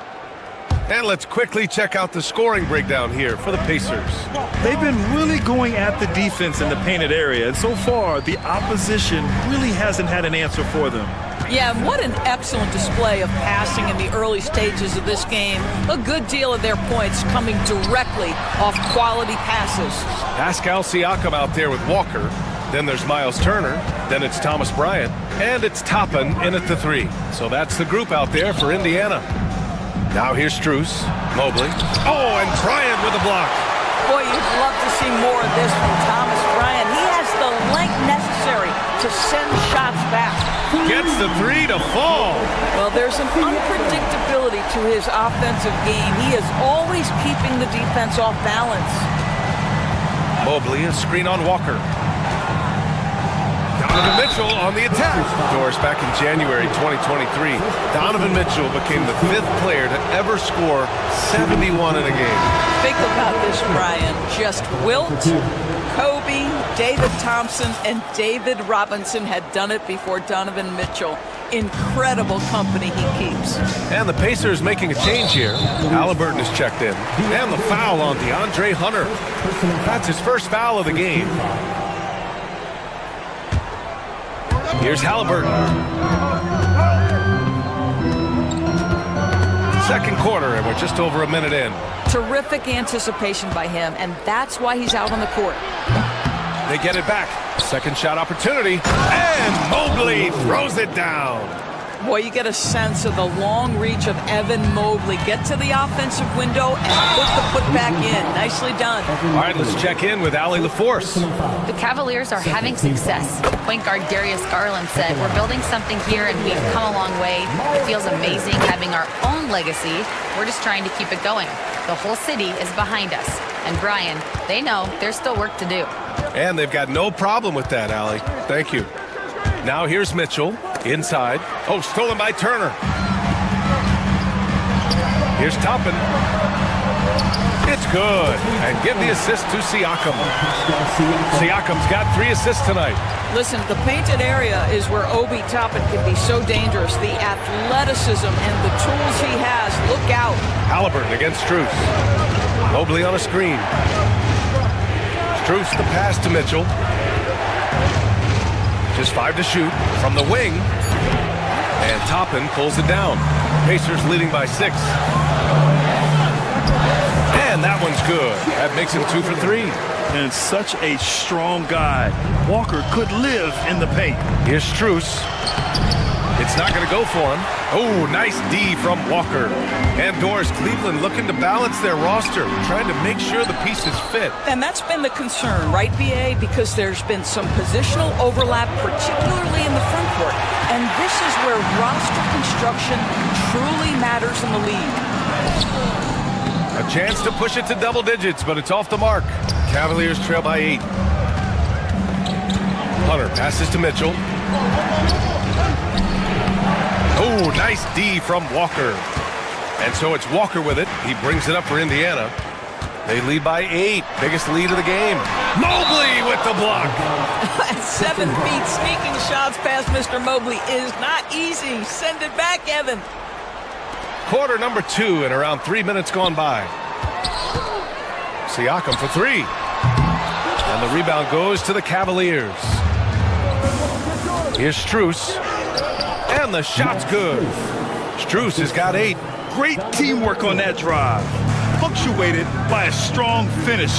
And let's quickly check out the scoring breakdown here for the Pacers. They've been really going at the defense in the painted area, and so far the opposition really hasn't had an answer for them. Yeah, and what an excellent display of passing in the early stages of this game. A good deal of their points coming directly off quality passes. Pascal Siakam out there with Walker. Then there's Miles Turner. Then it's Thomas Bryant. And it's Toppin in at the three. So that's the group out there for Indiana. Now here's Strus, Mobley. Oh, and Bryant with a block. Boy, you'd love to see more of this from Thomas Bryant. He has the length necessary to send shots back. Gets the three to fall. Well, there's an unpredictability to his offensive game. He is always keeping the defense off balance. Mobley, a screen on Walker. Donovan Mitchell on the attack. Doris, back in January 2023, Donovan Mitchell became the 5th player to ever score 71 in a game. Think about this, Brian. Just Wilt, Kobe, David Thompson, and David Robinson had done it before Donovan Mitchell. Incredible company he keeps. And the Pacers making a change here. Halliburton is checked in. And the foul on DeAndre Hunter. That's his first foul of the game. Here's Halliburton. Second quarter, and we're just over a minute in. Terrific anticipation by him, and that's why he's out on the court. They get it back. Second shot opportunity, and Mobley throws it down. Boy, you get a sense of the long reach of Evan Mobley. Get to the offensive window and put the putback in. Nicely done. All right, let's check in with Allie LaForce. The Cavaliers are having success. Point guard Darius Garland said, "We're building something here and we've come a long way. It feels amazing having our own legacy. We're just trying to keep it going. The whole city is behind us." And Brian, they know there's still work to do. And they've got no problem with that, Allie. Thank you. Now here's Mitchell. Inside. Oh, stolen by Turner. Here's Toppin. It's good. And give the assist to Siakam. Siakam's got 3 assists tonight. Listen, the painted area is where Obi Toppin can be so dangerous. The athleticism and the tools he has. Look out. Halliburton against Strus. Mobley on a screen. Strus the pass to Mitchell. Just 5 to shoot from the wing. And Toppin pulls it down. Pacers leading by 6. And that one's good. That makes him 2 for 3. And such a strong guy. Walker could live in the paint. Here's Strus. It's not going to go for him. Oh, nice D from Walker. And Doris, Cleveland looking to balance their roster, trying to make sure the pieces fit. And that's been the concern, right, BA? Because there's been some positional overlap, particularly in the front court. And this is where roster construction truly matters in the league. A chance to push it to double digits, but it's off the mark. Cavaliers trail by 8. Hunter passes to Mitchell. Oh, nice D from Walker. And so it's Walker with it. He brings it up for Indiana. They lead by 8. Biggest lead of the game. Mobley with the block. At 7 feet, sneaking shots past Mr. Mobley is not easy. Send it back, Evan. Quarter number 2 and around 3 minutes gone by. Siakam for 3. And the rebound goes to the Cavaliers. Here's Strus. And the shot's good. Strus has got 8. Great teamwork on that drive. Punctuated by a strong finish.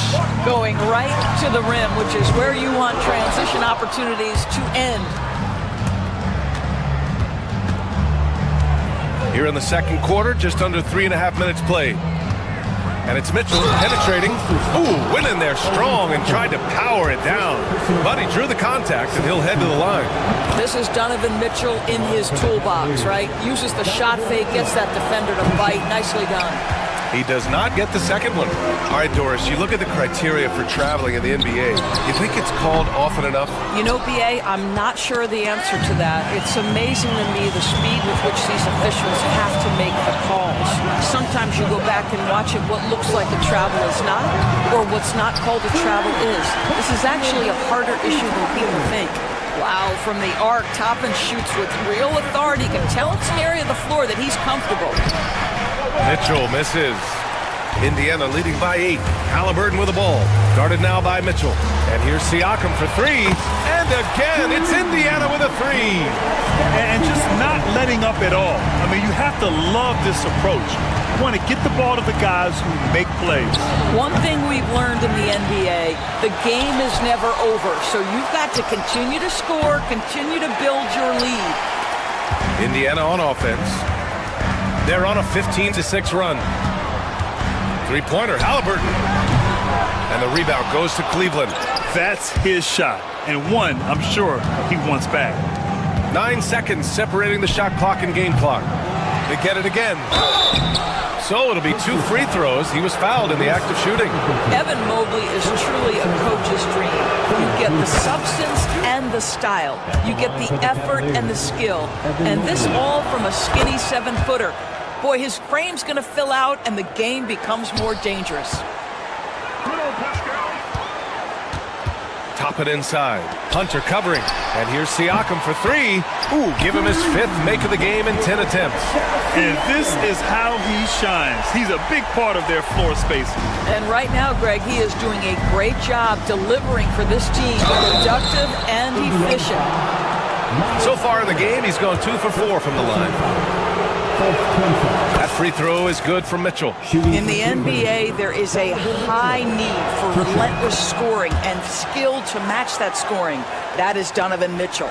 Going right to the rim, which is where you want transition opportunities to end. Here in the second quarter, just under 3.5 minutes played. And it's Mitchell penetrating. Ooh, went in there strong and tried to power it down. But he drew the contact, and he'll head to the line. This is Donovan Mitchell in his toolbox, right? Uses the shot fake, gets that defender to bite. Nicely done. He does not get the second one. All right, Doris, you look at the criteria for traveling in the NBA. You think it's called often enough? You know, BA, I'm not sure the answer to that. It's amazing to me the speed with which these officials have to make the calls. Sometimes you go back and watch it, what looks like a travel is not, or what's not called a travel is. This is actually a harder issue than people think. Wow, from the arc, Toppin shoots with real authority. You can tell it's an area of the floor that he's comfortable. Mitchell misses. Indiana leading by 8. Halliburton with the ball. Guarded now by Mitchell. And here's Siakam for 3. And again, it's Indiana with a 3. And just not letting up at all. I mean, you have to love this approach. You want to get the ball to the guys who make plays. One thing we've learned in the NBA, the game is never over. So you've got to continue to score, continue to build your lead. Indiana on offense. They're on a 15-6 run. Three-pointer, Halliburton. And the rebound goes to Cleveland. That's his shot. And one, I'm sure, he wants back. 9 seconds separating the shot clock and game clock. They get it again. So it'll be 2 free throws. He was fouled in the act of shooting. Evan Mobley is truly a coach's dream. You get the substance and the style. You get the effort and the skill. And this all from a skinny 7-footer. Boy, his frame's going to fill out and the game becomes more dangerous. Top it inside. Hunter covering. And here's Siakam for 3. Ooh, give him his 5th make of the game in 10 attempts. And this is how he shines. He's a big part of their floor spacing. And right now, Greg, he is doing a great job delivering for this team. Productive and efficient. So far in the game, he's gone 2 for 4 from the line. That free throw is good from Mitchell. In the NBA, there is a high need for relentless scoring and skill to match that scoring. That is Donovan Mitchell.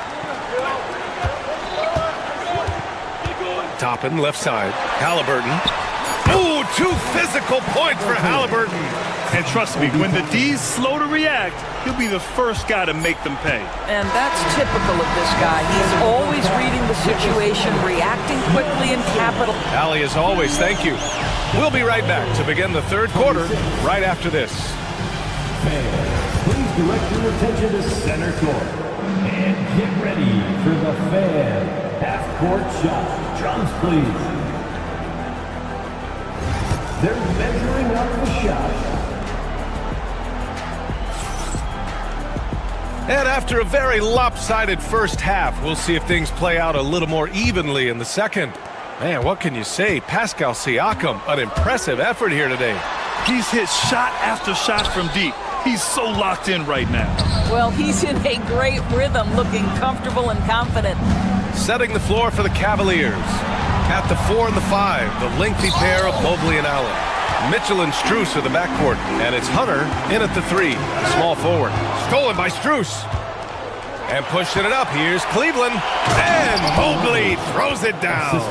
Toppin, left side. Halliburton. Ooh, 2 physical points for Halliburton. And trust me, when the D's slow to react, he'll be the first guy to make them pay. And that's typical of this guy. He's always reading the situation, reacting quickly in capital. Allie, as always, thank you. We'll be right back to begin the third quarter right after this. Fans, please direct your attention to center court. And get ready for the fan half-court shot. Drums, please. They're measuring up the shot. And after a very lopsided first half, we'll see if things play out a little more evenly in the second. Man, what can you say? Pascal Siakam, an impressive effort here today. He's hit shot after shot from deep. He's so locked in right now. Well, he's in a great rhythm, looking comfortable and confident. Setting the floor for the Cavaliers. At the 4 and the 5, the lengthy pair of Mobley and Allen. Mitchell and Strus are the backcourt, and it's Hunter in at the 3, the small forward. Stolen by Strus. And pushing it up, here's Cleveland. And Mobley throws it down.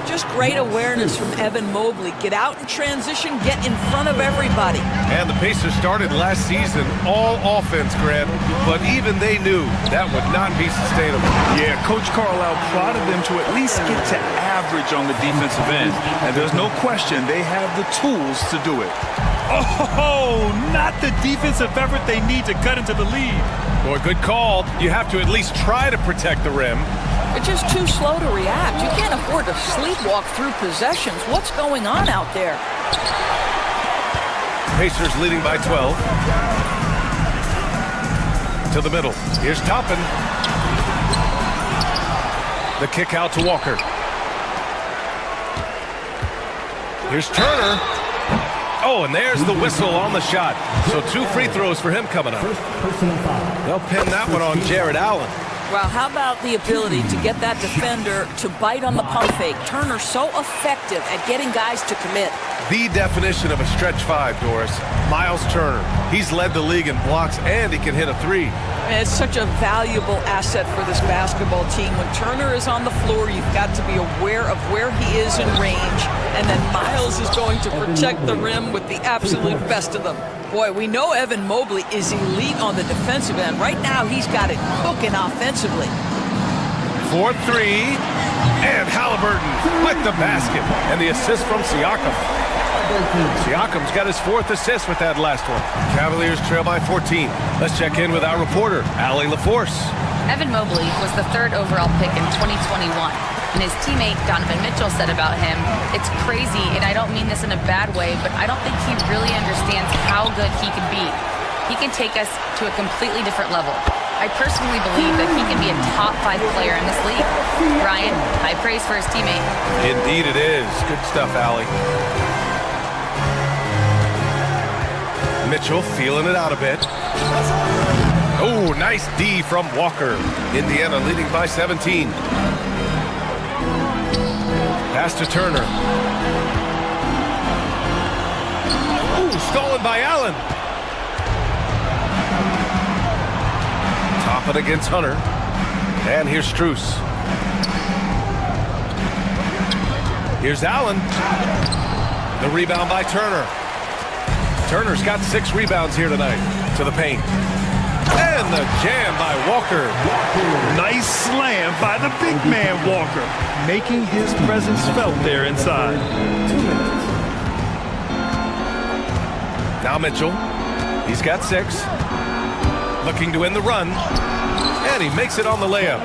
Just great awareness from Evan Mobley. Get out in transition, get in front of everybody. And the Pacers started last season all offense, Grant, but even they knew that would not be sustainable. Yeah, Coach Carlisle prodded them to at least get to average on the defensive end. And there's no question they have the tools to do it. Oh, not the defensive effort they need to cut into the lead. Boy, good call. You have to at least try to protect the rim. They're just too slow to react. You can't afford to sleepwalk through possessions. What's going on out there? Pacers leading by 12. To the middle. Here's Toppin. The kick out to Walker. Here's Turner. Oh, and there's the whistle on the shot. So 2 free throws for him coming up. They'll pin that one on Jared Allen. Well, how about the ability to get that defender to bite on the pump fake? Turner's so effective at getting guys to commit. The definition of a stretch 5, Doris. Miles Turner. He's led the league in blocks, and he can hit a 3. And it's such a valuable asset for this basketball team. When Turner is on the floor, you've got to be aware of where he is in range, and then Miles is going to protect the rim with the absolute best of them. Boy, we know Evan Mobley is elite on the defensive end. Right now, he's got it cooking offensively. 4-3, and Halliburton with the basket, and the assist from Siakam. Siakam's got his 4th assist with that last one. Cavaliers trail by 14. Let's check in with our reporter, Allie LaForce. Evan Mobley was the 3rd overall pick in 2021. And his teammate Donovan Mitchell said about him, "It's crazy, and I don't mean this in a bad way, but I don't think he really understands how good he can be. He can take us to a completely different level. I personally believe that he can be a top 5 player in this league." Ryan, high praise for his teammate. Indeed it is. Good stuff, Allie. Mitchell feeling it out a bit. Oh, nice D from Walker. Indiana leading by 17. Pass to Turner. Ooh, stolen by Allen. Top it against Hunter. And here's Strus. Here's Allen. The rebound by Turner. Turner's got 6 rebounds here tonight. To the paint. And the jam by Walker. Nice slam by the big man Walker, making his presence felt there inside. Now Mitchell. He's got 6. Looking to win the run. And he makes it on the layup.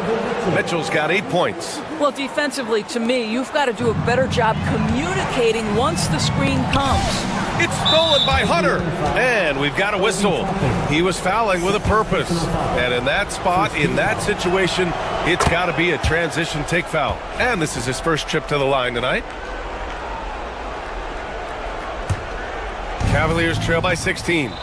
Mitchell's got 8 points. Well, defensively, to me, you've got to do a better job communicating once the screen comes. It's stolen by Hunter. And we've got a whistle. He was fouling with a purpose. And in that spot, in that situation, it's got to be a transition take foul. And this is his first trip to the line tonight. Cavaliers trail by 16.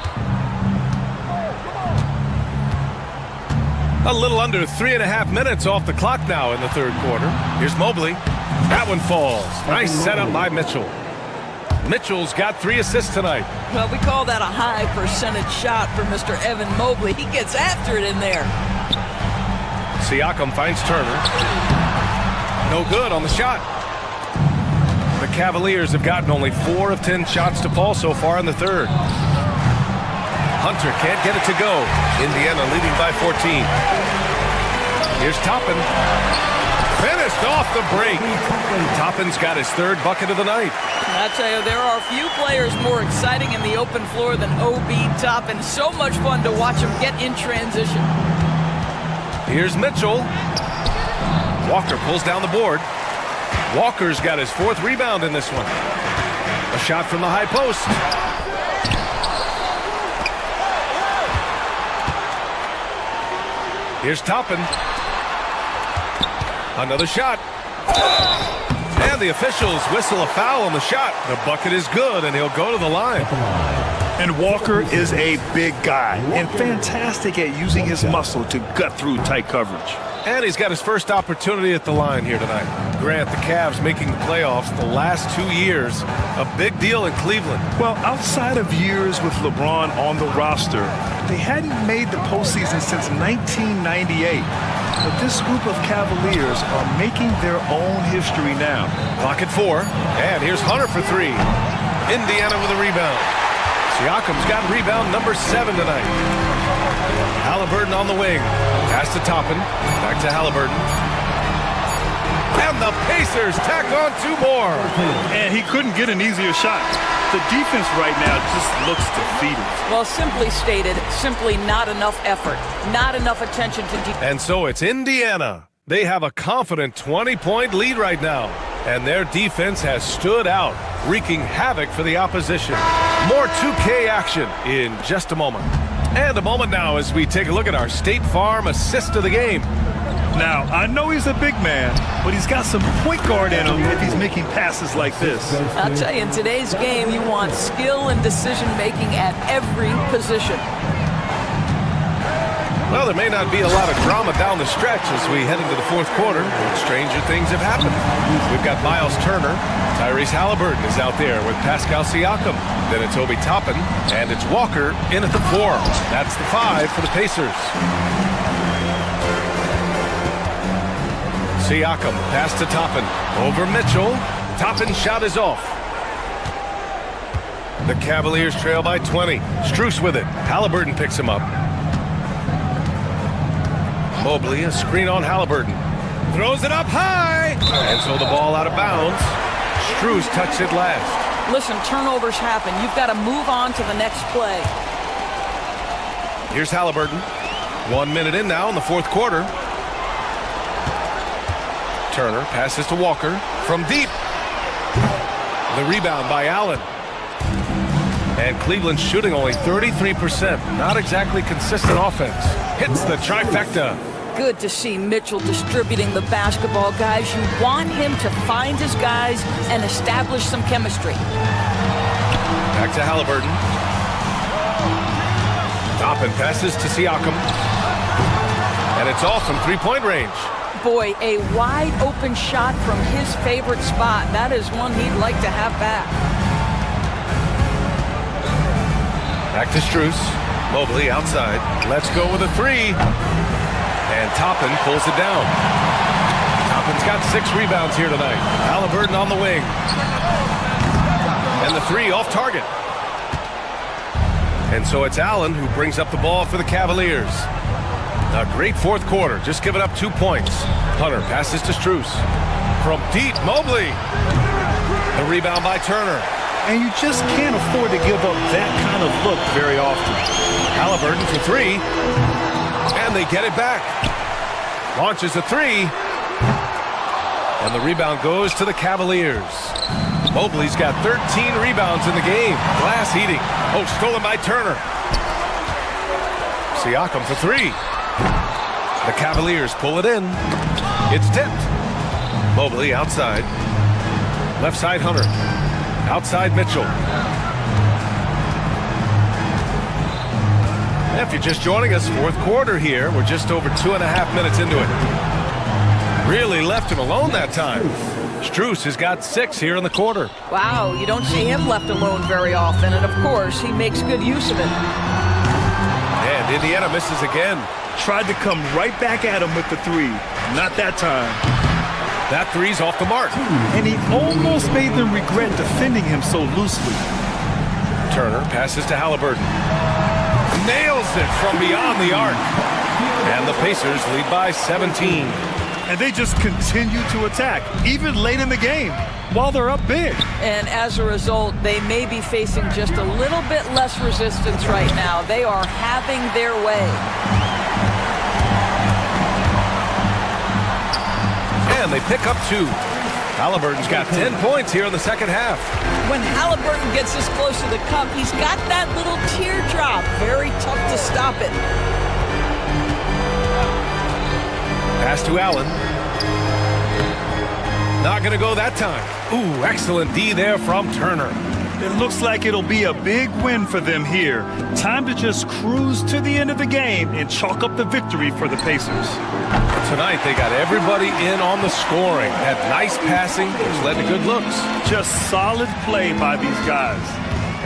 A little under 3.5 minutes off the clock now in the 3rd quarter. Here's Mobley. That one falls. Nice setup by Mitchell. Mitchell's got 3 assists tonight. Well, we call that a high percentage shot for Mr. Evan Mobley. He gets after it in there. Siakam finds Turner. No good on the shot. The Cavaliers have gotten only 4 of 10 shots to fall so far in the 3rd. Hunter can't get it to go. Indiana leading by 14. Here's Toppin. Finished off the break. Toppin's got his 3rd bucket of the night. I tell you, there are few players more exciting in the open floor than O.B. Toppin. So much fun to watch him get in transition. Here's Mitchell. Walker pulls down the board. Walker's got his 4th rebound in this one. A shot from the high post. Here's Toppin. Another shot. And the officials whistle a foul on the shot. The bucket is good, and he'll go to the line. And Walker is a big guy and fantastic at using his muscle to gut through tight coverage. And he's got his first opportunity at the line here tonight. Grant, the Cavs making the playoffs the last 2 years. A big deal in Cleveland. Well, outside of years with LeBron on the roster, they hadn't made the postseason since 1998. But this group of Cavaliers are making their own history now. Clock at 4. And here's Hunter for 3. Indiana with a rebound. Siakam's got rebound number 7 tonight. Halliburton on the wing. Pass to Toppin. Back to Halliburton. And the Pacers tack on 2 more. And he couldn't get an easier shot. The defense right now just looks defeated. Well, simply stated, simply not enough effort. Not enough attention to defense. And so it's Indiana They have a confident 20-point lead right now, and their defense has stood out, wreaking havoc for the opposition. More 2K action in just a moment. And a moment now as we take a look at our State Farm assist of the game. Now, I know he's a big man, but he's got some point guard in him if he's making passes like this. I'll tell you, in today's game, you want skill and decision-making at every position. Well, there may not be a lot of drama down the stretch as we head into the fourth quarter. Stranger things have happened. We've got Miles Turner. Tyrese Halliburton is out there with Pascal Siakam. Then it's Obi Toppin, and it's Walker in at the 4. That's the 5 for the Pacers. Siakam, pass to Toppin. Over Mitchell. Toppin's shot is off. The Cavaliers trail by 20. Strus with it. Halliburton picks him up. Mobley, a screen on Halliburton. Throws it up high. And so the ball out of bounds. Strus touched it last. Listen, turnovers happen. You've got to move on to the next play. Here's Halliburton. 1 minute in now in the fourth quarter. Turner passes to Walker from deep. The rebound by Allen. And Cleveland's shooting only 33%. Not exactly consistent offense. Hits the trifecta. Good to see Mitchell distributing the basketball, guys. You want him to find his guys and establish some chemistry. Back to Halliburton. Toppin passes to Siakam. And it's off from three-point range. Boy, a wide open shot from his favorite spot. That is one he'd like to have back. Back to Strus. Mobley outside. Let's go with a 3. And Toppin pulls it down. Toppin's got 6 rebounds here tonight. Halliburton on the wing. And the 3 off target. And so it's Allen who brings up the ball for the Cavaliers. A great fourth quarter, just giving up 2 points. Hunter passes to Strus. From deep, Mobley. The rebound by Turner. And you just can't afford to give up that kind of look very often. Halliburton for 3. And they get it back. Launches a 3. And the rebound goes to the Cavaliers. Mobley's got 13 rebounds in the game. Glass eating. Oh, stolen by Turner. Siakam for 3. The Cavaliers pull it in. It's tipped. Mobley outside. Left side Hunter. Outside Mitchell. If you're just joining us, fourth quarter here. We're just over 2.5 minutes into it. Really left him alone that time. Strus has got 6 here in the quarter. Wow, you don't see him left alone very often, and of course, he makes good use of it. And Indiana misses again. Tried to come right back at him with the 3. Not that time. That 3's off the mark. And he almost made them regret defending him so loosely. Turner passes to Halliburton. Nails it from beyond the arc. And the Pacers lead by 17. And they just continue to attack, even late in the game, while they're up big. And as a result, they may be facing just a little bit less resistance right now. They are having their way. And they pick up 2. Halliburton's got 10 points here in the second half. When Halliburton gets this close to the cup, he's got that little teardrop. Very tough to stop it. Pass to Allen. Not going to go that time. Ooh, excellent D there from Turner. It looks like it'll be a big win for them here. Time to just cruise to the end of the game and chalk up the victory for the Pacers. Tonight, they got everybody in on the scoring. Had nice passing, which led to good looks. Just solid play by these guys.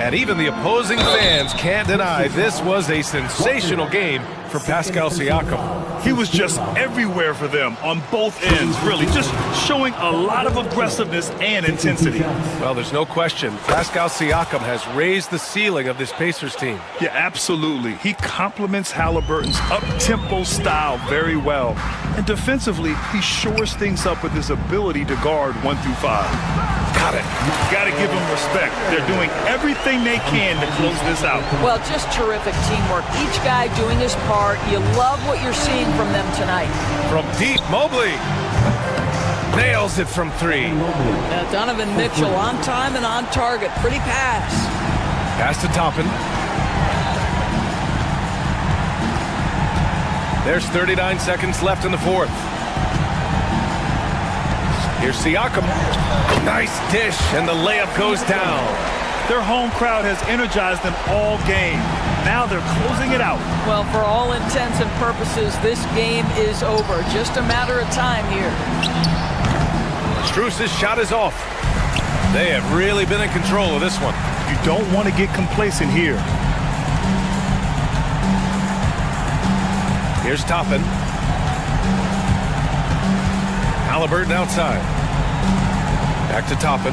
And even the opposing fans can't deny this was a sensational game for Pascal Siakam. He was just everywhere for them on both ends, really, just showing a lot of aggressiveness and intensity. Well, there's no question. Pascal Siakam has raised the ceiling of this Pacers team. Yeah, absolutely. He complements Halliburton's up-tempo style very well. And defensively, he shores things up with his ability to guard 1 through 5. Got it. Got to give them respect. They're doing everything they can to close this out. Well, just terrific teamwork. Each guy doing his part. You love what you're seeing from them tonight. From deep, Mobley nails it from 3. Donovan Mitchell on time and on target. Pretty pass. Pass to Toppin. There's 39 seconds left in the 4th. Here's Siakam. Nice dish, and the layup goes down. Their home crowd has energized them all game. Now they're closing it out. Well, for all intents and purposes, this game is over. Just a matter of time here. Strus's shot is off. They have really been in control of this one. You don't want to get complacent here. Here's Toppin. Halliburton outside. Back to Toppin.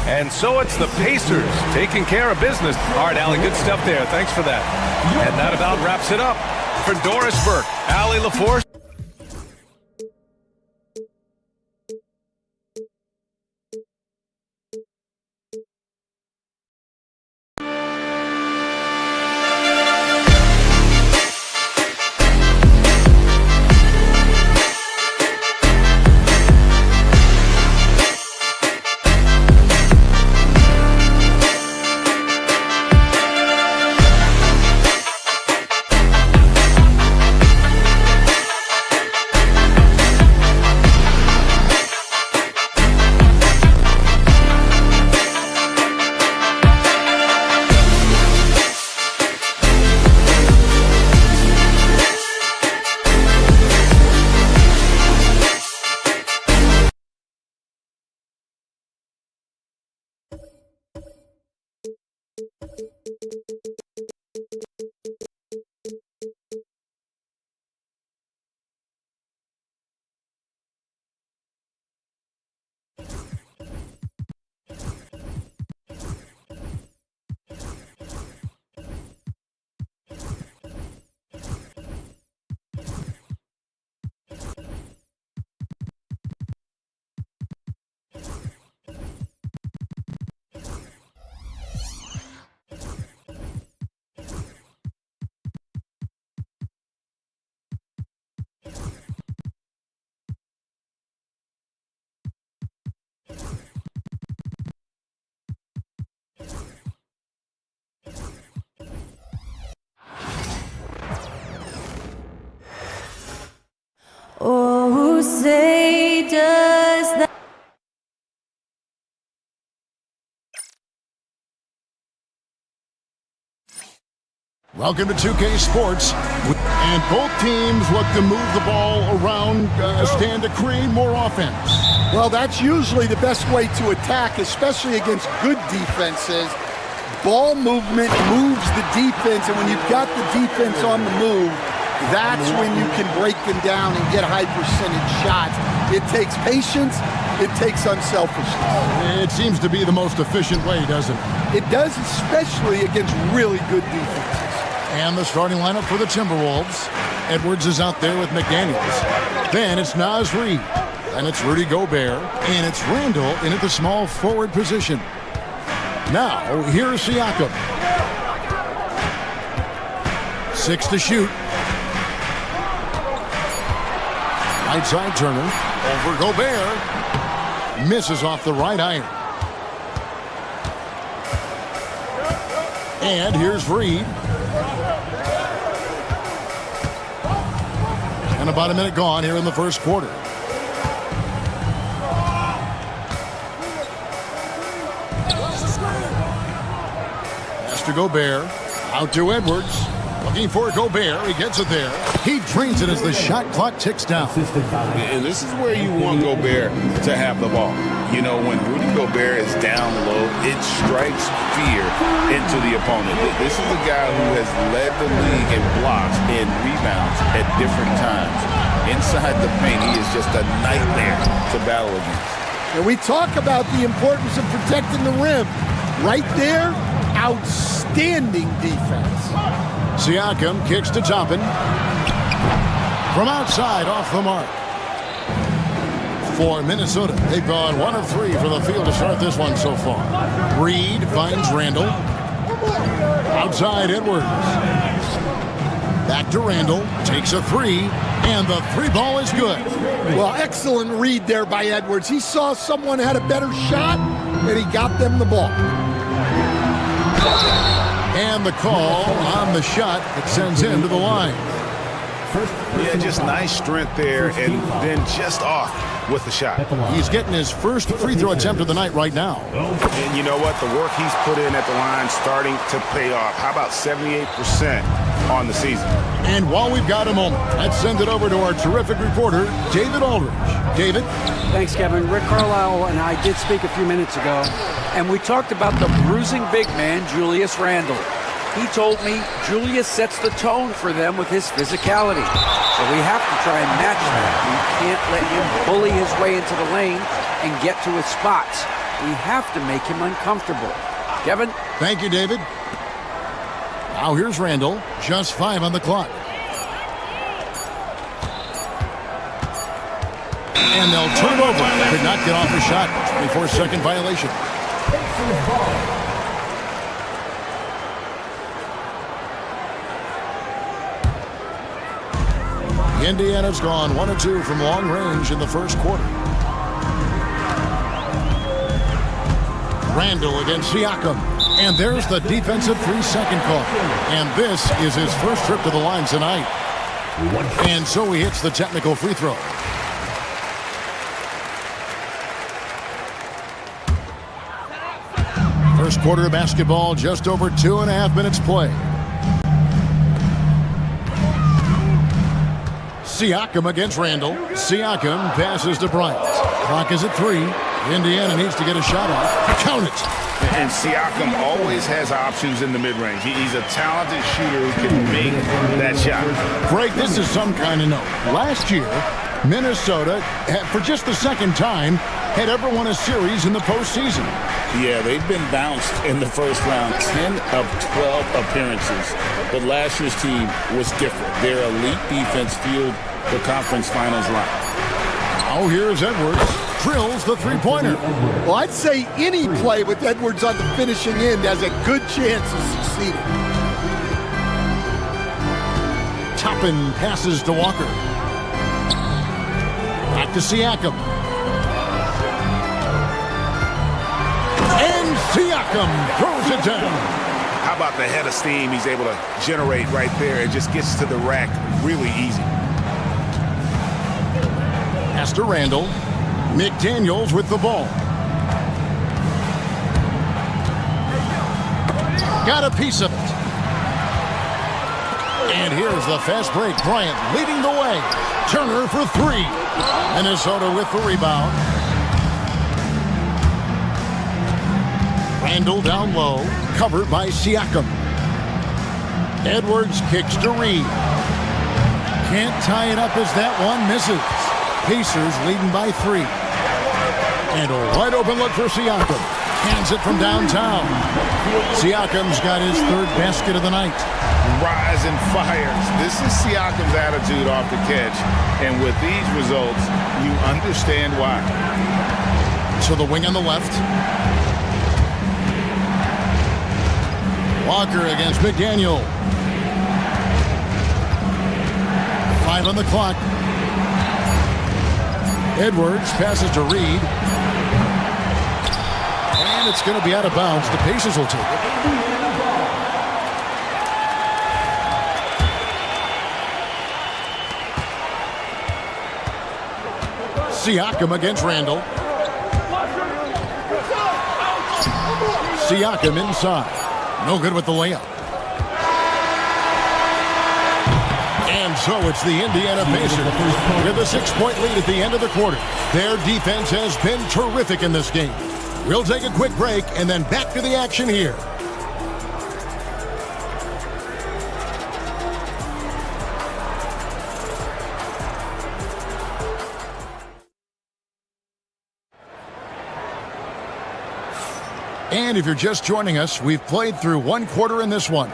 And so it's the Pacers taking care of business. All right, Allie, good stuff there. Thanks for that. And that about wraps it up. For Doris Burke, Allie LaForce. Oh, say does that. Welcome to 2K Sports. And both teams look to move the ball around, stand to create more offense. Well, that's usually the best way to attack, especially against good defenses. Ball movement moves the defense, and when you've got the defense on the move, that's when you can break them down and get high percentage shots. It takes patience. It takes unselfishness. It seems to be the most efficient way, doesn't it? It does, especially against really good defenses. And the starting lineup for the Timberwolves. Edwards is out there with McDaniels. Then it's Naz Reid. And it's Rudy Gobert. And it's Randall in at the small forward position. Now, here's Siakam. 6 to shoot. Right side Turner. Over Gobert. Misses off the right iron. And here's Reid. And about a minute gone here in the first quarter. Pass to Gobert. Out to Edwards. Looking for Gobert. He gets it there. He drains it as the shot clock ticks down. And this is where you want Gobert to have the ball. You know, when Rudy Gobert is down low, it strikes fear into the opponent. This is a guy who has led the league in blocks and rebounds at different times. Inside the paint, he is just a nightmare to battle against. And we talk about the importance of protecting the rim. Right there, outstanding defense. Siakam kicks to Toppin. From outside, off the mark. For Minnesota, they've gone 1 of 3 for the field to start this one so far. Reed finds Randall. Outside, Edwards. Back to Randall. Takes a 3. And the 3 ball is good. Well, excellent read there by Edwards. He saw someone had a better shot, and he got them the ball. And the call on the shot that sends him to the line. Yeah, just nice strength there, and then just off with the shot. He's getting his first free throw attempt of the night right now. And you know what? The work he's put in at the line starting to pay off. How about 78% on the season? And while we've got a moment, let's send it over to our terrific reporter, David Aldridge. David? Thanks, Kevin. Rick Carlisle and I did speak a few minutes ago, and we talked about the bruising big man, Julius Randle. He told me Julius sets the tone for them with his physicality. So we have to try and match that. We can't let him bully his way into the lane and get to his spots. We have to make him uncomfortable. Kevin? Thank you, David. Now here's Randall. Just 5 on the clock. And they'll turn it over. Could not get off the shot. 24-second violation. Indiana's gone 1 of 2 from long range in the first quarter. Randall against Siakam. And there's the defensive 3-second call. And this is his first trip to the line tonight. And so he hits the technical free throw. First quarter of basketball, just over 2.5 minutes play. Siakam against Randall. Siakam passes to Bryant. Clock is at 3. Indiana needs to get a shot off. Count it. And Siakam always has options in the mid-range. He's a talented shooter who can make that shot. Greg, this is some kind of note. Last year, Minnesota, for just the second time, had ever won a series in the postseason. Yeah, they've been bounced in the first round, 10 of 12 appearances. But last year's team was different. Their elite defense fueled the conference finals line. Oh, here's Edwards. Drills the three-pointer. Well, I'd say any play with Edwards on the finishing end has a good chance of succeeding. Toppin passes to Walker. Back to Siakam. And Siakam throws it down. How about the head of steam he's able to generate right there? It just gets to the rack really easy. Pass to Randall. McDaniels with the ball. Got a piece of it. And here's the fast break. Bryant leading the way. Turner for 3. Minnesota with the rebound. Randall down low. Covered by Siakam. Edwards kicks to Reed. Can't tie it up as that one misses. Pacers leading by 3. And a wide open look for Siakam. Hands it from downtown. Siakam's got his 3rd basket of the night. Rise and fires. This is Siakam's attitude off the catch. And with these results, you understand why. To the wing on the left. Walker against McDaniel. 5 on the clock. Edwards passes to Reed. And it's going to be out of bounds. The Pacers will take it. Siakam against Randall. Siakam inside. No good with the layup. And so it's the Indiana Pacers with a 6-point lead at the end of the quarter. Their defense has been terrific in this game. We'll take a quick break and then back to the action here. And if you're just joining us, we've played through 1 quarter in this one.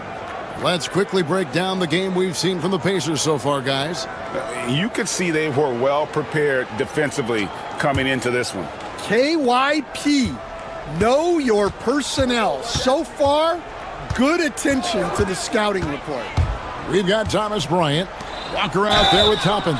Let's quickly break down the game we've seen from the Pacers so far, guys. You could see they were well prepared defensively coming into this one. KYP, know your personnel. So far, good attention to the scouting report. We've got Thomas Bryant. Walker out there with Toppin.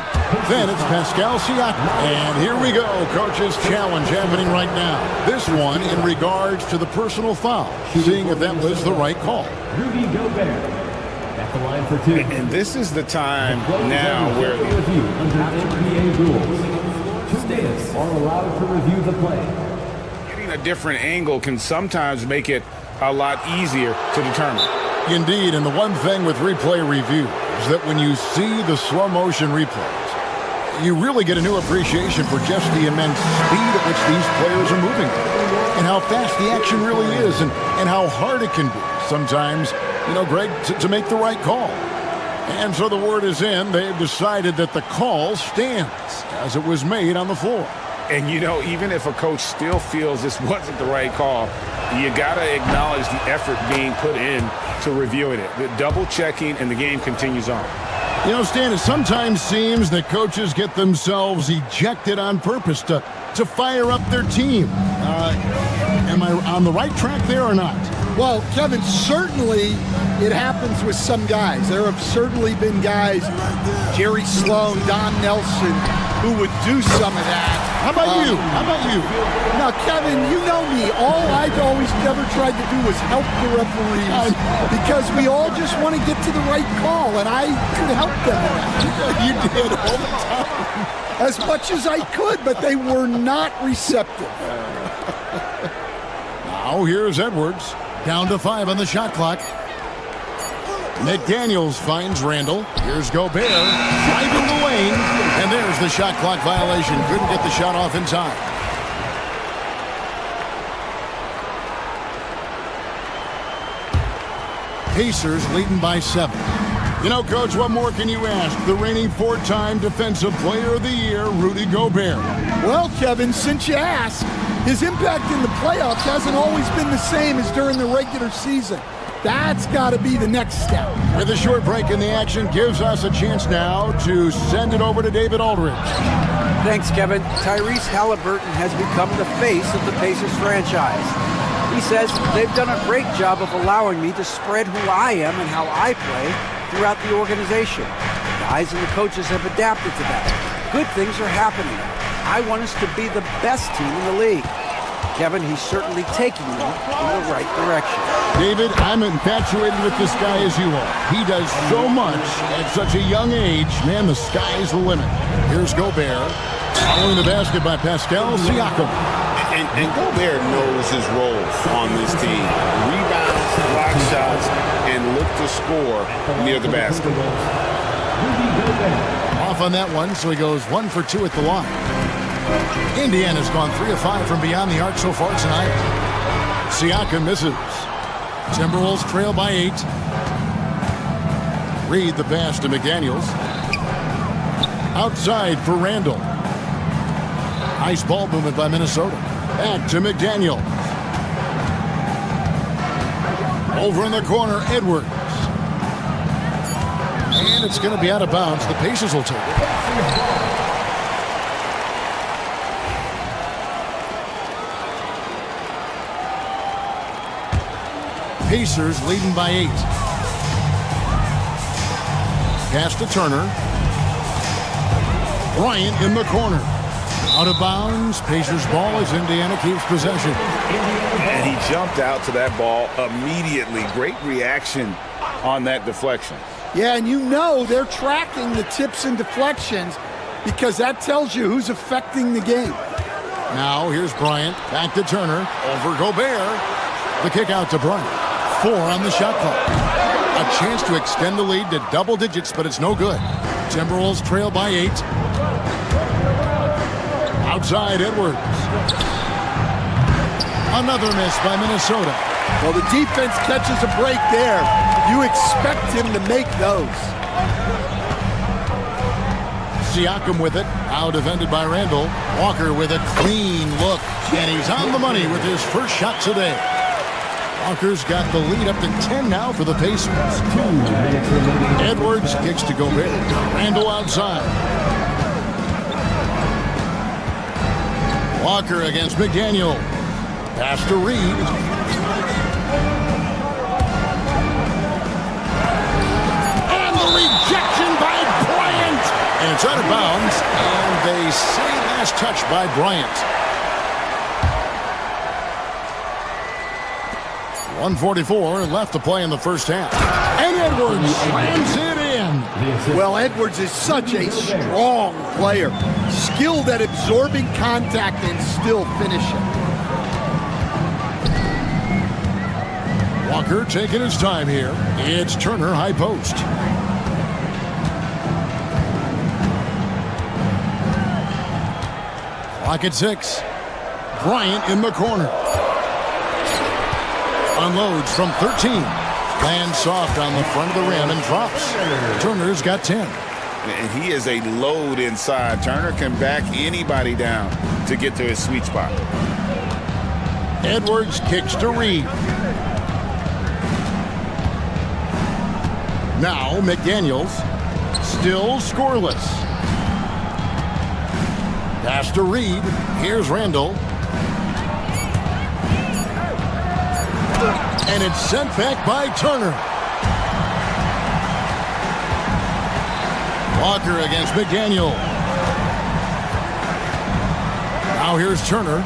Then it's Pascal Siakam. And here we go. Coach's challenge happening right now. This one in regards to the personal foul. Seeing if that was the right call. Rudy Gobert at the line for 2. And this is the time now where review under NBA rules. 2 minutes are allowed to review the play. getting a different angle can sometimes make it a lot easier to determine. Indeed, and the one thing with replay review is that when you see the slow motion replays, you really get a new appreciation for just the immense speed at which these players are moving and how fast the action really is and how hard it can be sometimes, Greg, to make the right call. And so the word is in. They've decided that the call stands as it was made on the floor. And, even if a coach still feels this wasn't the right call, you got to acknowledge the effort being put in to reviewing it. The double checking, and the game continues on. Stan, it sometimes seems that coaches get themselves ejected on purpose to fire up their team. Am I on the right track there or not? Well, Kevin, certainly it happens with some guys. There have certainly been guys, Jerry Sloan, Don Nelson, who would do some of that. How about you? Now, Kevin, you know me. All I've always never tried to do was help the referees because we all just want to get to the right call, and I could help them in that. You did all the time. As much as I could, but they were not receptive. Now here's Edwards. Down to 5 on the shot clock. McDaniels finds Randall. Here's Gobert. Driving the lane. And there's the shot clock violation. Couldn't get the shot off in time. Pacers leading by 7. Coach, what more can you ask? The reigning 4-time Defensive Player of the Year, Rudy Gobert. Well, Kevin, since you asked, his impact in the playoffs hasn't always been the same as during the regular season. That's got to be the next step. With a short break in the action, gives us a chance now to send it over to David Aldridge. Thanks, Kevin. Tyrese Halliburton has become the face of the Pacers franchise. He says they've done a great job of allowing me to spread who I am and how I play throughout the organization. The guys and the coaches have adapted to that. Good things are happening. I want us to be the best team in the league. Kevin, he's certainly taking me in the right direction. David, I'm infatuated with this guy as you are. He does so much at such a young age. Man, the sky's the limit. Here's Gobert. Following the basket by Pascal Siakam. And Gobert knows his role on this team. Rebounds, block shots, and look to score near the basket. Off on that one, so he goes 1 for 2 at the line. Indiana's gone 3 of 5 from beyond the arc so far tonight. Siakam misses. Timberwolves trail by 8. Reed the pass to McDaniels. Outside for Randall. Nice ball movement by Minnesota. Back to McDaniels. Over in the corner, Edwards. And it's going to be out of bounds. The Pacers will take it. Pacers leading by 8. Pass to Turner. Bryant in the corner. Out of bounds. Pacers ball as Indiana keeps possession. And he jumped out to that ball immediately. Great reaction on that deflection. Yeah, and they're tracking the tips and deflections because that tells you who's affecting the game. Now here's Bryant. Back to Turner. Over Gobert. The kick out to Bryant. 4 on the shot clock. A chance to extend the lead to double digits, but it's no good. Timberwolves trail by 8. Outside Edwards. Another miss by Minnesota. Well, the defense catches a break there. You expect him to make those. Siakam with it. Now defended by Randall. Walker with a clean look. And he's on the money with his first shot today. Walker's got the lead up to 10 now for the Pacers. Edwards kicks to Gobert. Randall outside. Walker against McDaniel. Pass to Reed. And the rejection by Bryant. And it's out of bounds. And they say last touch by Bryant. 1:44 left to play in the first half. And Edwards slams it in. Well, Edwards is such a strong player. Skilled at absorbing contact and still finishing. Walker taking his time here. It's Turner high post. Clock at 6. Bryant in the corner. Unloads from 13. Lands soft on the front of the rim and drops. Turner's got 10. And he is a load inside. Turner can back anybody down to get to his sweet spot. Edwards kicks to Reed. Now McDaniels, still scoreless. Pass to Reed. Here's Randall. And it's sent back by Turner. Walker against McDaniel. Now here's Turner.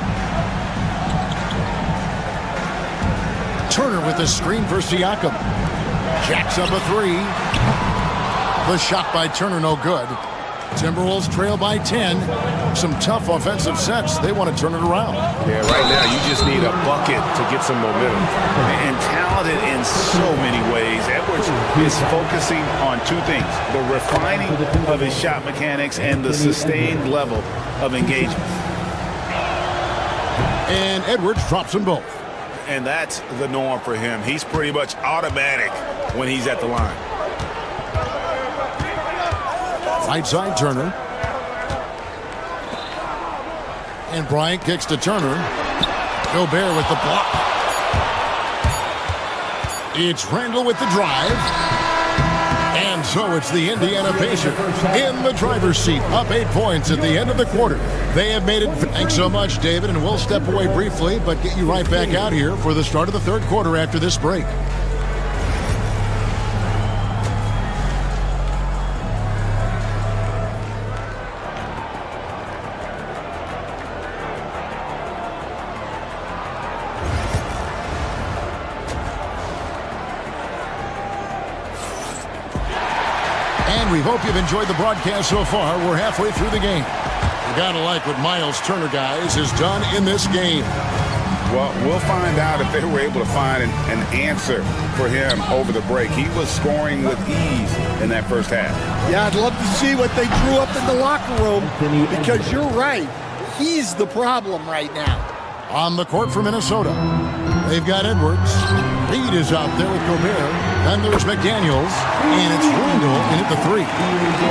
Turner with the screen for Siakam. Jacks up a 3. The shot by Turner no good. Timberwolves trail by 10. Some tough offensive sets. They want to turn it around. Yeah, right now you just need a bucket to get some momentum. And talented in so many ways. Edwards is focusing on two things: the refining of his shot mechanics and the sustained level of engagement. And Edwards drops them both. And that's the norm for him. He's pretty much automatic when he's at the line. Right side Turner. And Bryant kicks to Turner. Gobert with the block. It's Randall with the drive. And so it's the Indiana Pacers in the driver's seat, up 8 points at the end of the quarter. They have made it. Thanks so much, David, and we'll step away briefly, but get you right back out here for the start of the third quarter after this break. We hope you've enjoyed the broadcast so far. We're halfway through the game. You gotta like what Miles Turner, guys, has done in this game. Well, we'll find out if they were able to find an answer for him over the break. He was scoring with ease in that first half. Yeah, I'd love to see what they drew up in the locker room, because you're right. He's the problem right now. On the court for Minnesota, they've got Edwards. Reed is out there with Gobert. Then there's McDaniels, and it's Randall in at the 3.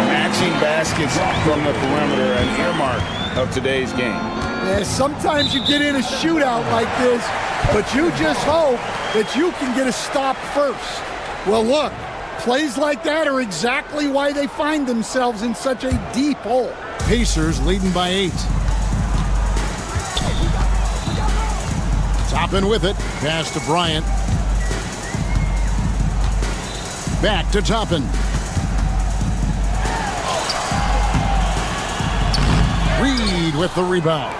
Matching baskets from the perimeter, an earmark of today's game. Yeah, sometimes you get in a shootout like this, but you just hope that you can get a stop first. Well, look, plays like that are exactly why they find themselves in such a deep hole. Pacers leading by 8. Toppin with it. Pass to Bryant. Back to Toppin. Reed with the rebound.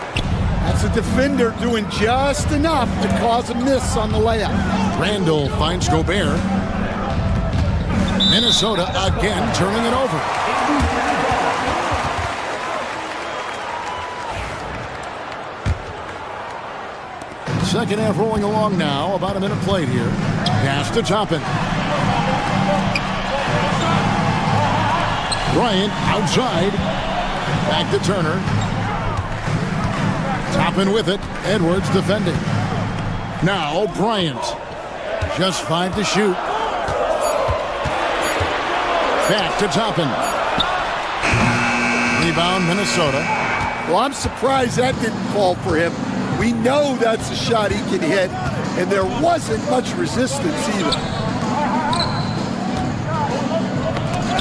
That's a defender doing just enough to cause a miss on the layup. Randall finds Gobert. Minnesota again turning it over. Second half rolling along now. About a minute played here. Pass to Toppin. Bryant outside. Back to Turner. Toppin with it. Edwards defending. Now Bryant. Just 5 to shoot. Back to Toppin. Rebound Minnesota. Well, I'm surprised that didn't fall for him. We know that's a shot he can hit, and there wasn't much resistance either.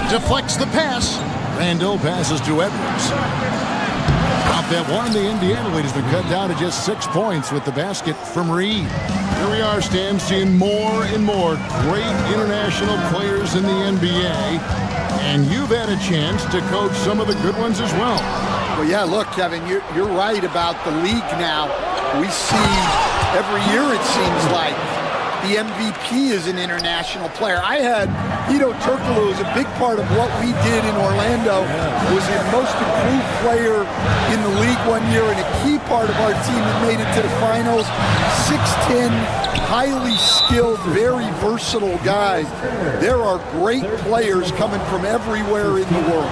Deflects the pass. Randall passes to Edwards. Off that one, the Indiana lead has been cut down to just 6 points with the basket from Reed. Here we are, Stan, seeing more and more great international players in the NBA. And you've had a chance to coach some of the good ones as well. Well, yeah, look, Kevin, you're right about the league now. We see every year, it seems like, the MVP is an international player. I had Hedo Turkoglu as a big part of what we did in Orlando. Was the most improved player in the league one year and a key part of our team that made it to the finals. 6'10", highly skilled, very versatile guys. There are great players coming from everywhere in the world.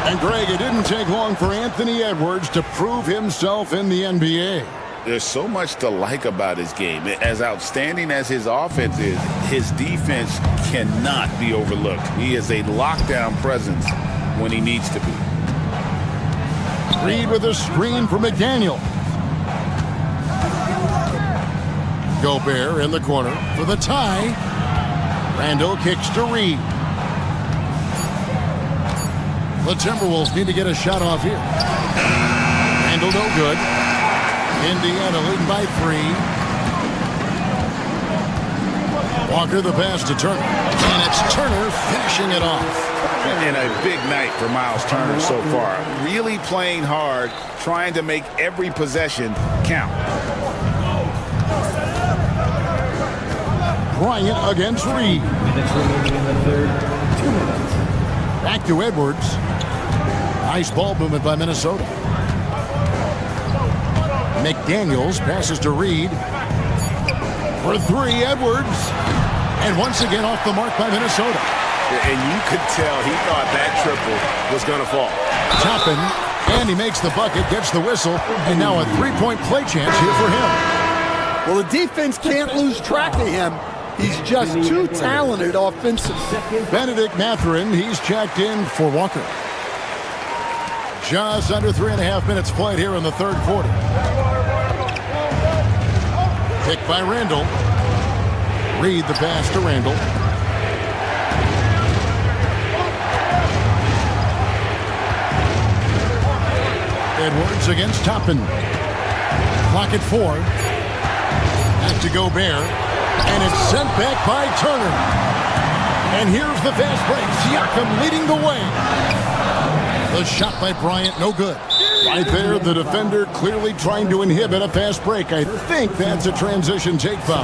And Greg, it didn't take long for Anthony Edwards to prove himself in the NBA. There's so much to like about his game. As outstanding as his offense is, his defense cannot be overlooked. He is a lockdown presence when he needs to be. Reed with a screen for McDaniel. Gobert in the corner for the tie. Randall kicks to Reed. The Timberwolves need to get a shot off here. Randall no good. Indiana leading by 3. Walker the pass to Turner. And it's Turner finishing it off. And a big night for Miles Turner so far. Really playing hard, trying to make every possession count. Bryant against Reed. Back to Edwards. Nice ball movement by Minnesota. McDaniels passes to Reed. For 3, Edwards. And once again off the mark by Minnesota. And you could tell he thought that triple was going to fall. Toppin, and he makes the bucket, gets the whistle, and now a 3-point play chance here for him. Well, the defense can't lose track of him. He's just too talented offensively. Benedict Mathurin, he's checked in for Walker. Just under 3.5 minutes played here in the third quarter. Pick by Randall. Reed the pass to Randall. Edwards against Toppin. Clock at 4. Back to Gobert. And it's sent back by Turner. And here's the fast break. Siakam leading the way. The shot by Bryant, no good. Right there, the defender clearly trying to inhibit a fast break. I think that's a transition take foul.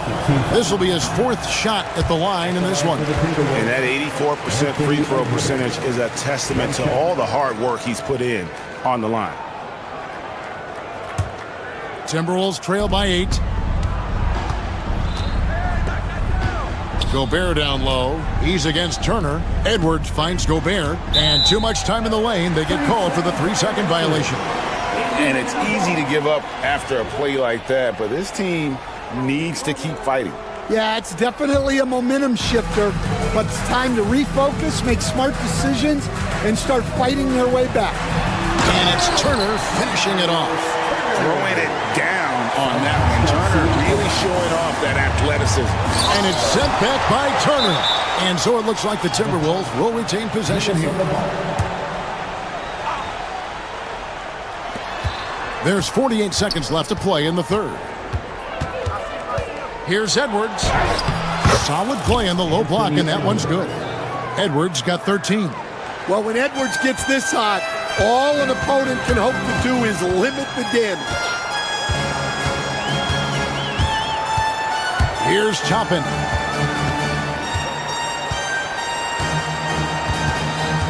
This will be his 4th shot at the line in this one. And that 84% free throw percentage is a testament to all the hard work he's put in on the line. Timberwolves trail by 8. Gobert down low. He's against Turner. Edwards finds Gobert. And too much time in the lane. They get called for the 3-second violation. And it's easy to give up after a play like that, but this team needs to keep fighting. Yeah, it's definitely a momentum shifter, but it's time to refocus, make smart decisions, and start fighting their way back. And it's Turner finishing it off. Throwing it down on that one. Turner really showing off that athleticism. And it's sent back by Turner. And so it looks like the Timberwolves will retain possession here. There's 48 seconds left to play in the third. Here's Edwards. Solid play in the low block, and that one's good. Edwards got 13. Well, when Edwards gets this hot, all an opponent can hope to do is limit the damage. Here's Toppin.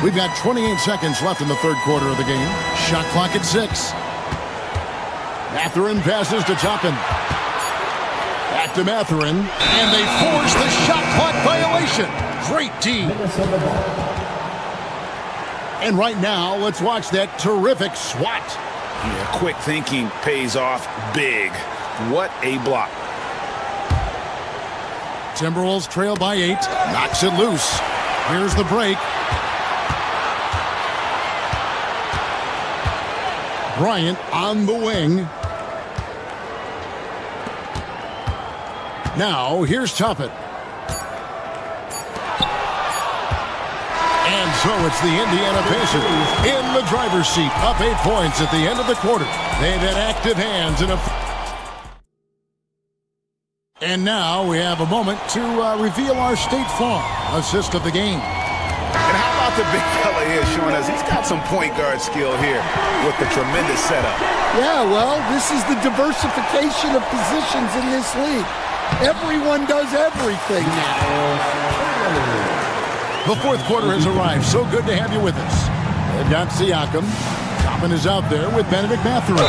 We've got 28 seconds left in the third quarter of the game. Shot clock at 6. Mathurin passes to Toppin. Back to Mathurin. And they force the shot clock violation. Great D. And right now, let's watch that terrific swat. Yeah, quick thinking pays off big. What a block. Timberwolves trail by 8. Knocks it loose. Here's the break. Bryant on the wing. Now, here's Toppin. And so it's the Indiana Pacers in the driver's seat, up 8 points at the end of the quarter. They've had active hands in a... And now we have a moment to reveal our State Farm assist of the game. And how about the big fella here showing us he's got some point guard skill here with the tremendous setup. Yeah, well, this is the diversification of positions in this league. Everyone does everything now. The fourth quarter has arrived. So good to have you with us. They've got Siakam. Toppin is out there with Benedict Mathurin.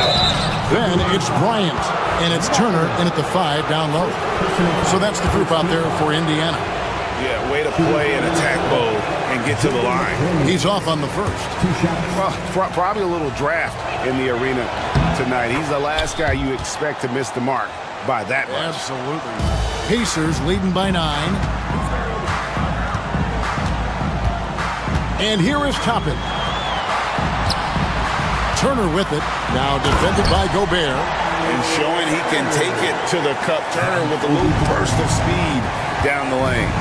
Then it's Bryant, and it's Turner in at the 5 down low. So that's the group out there for Indiana. Yeah, way to play in attack mode and get to the line. He's off on the first. Well, probably a little draft in the arena tonight. He's the last guy you expect to miss the mark by that much. Absolutely. Pacers leading by 9. And here is Toppin. Turner with it. Now defended by Gobert. And showing he can take it to the cup. Turner with a little burst of speed down the lane.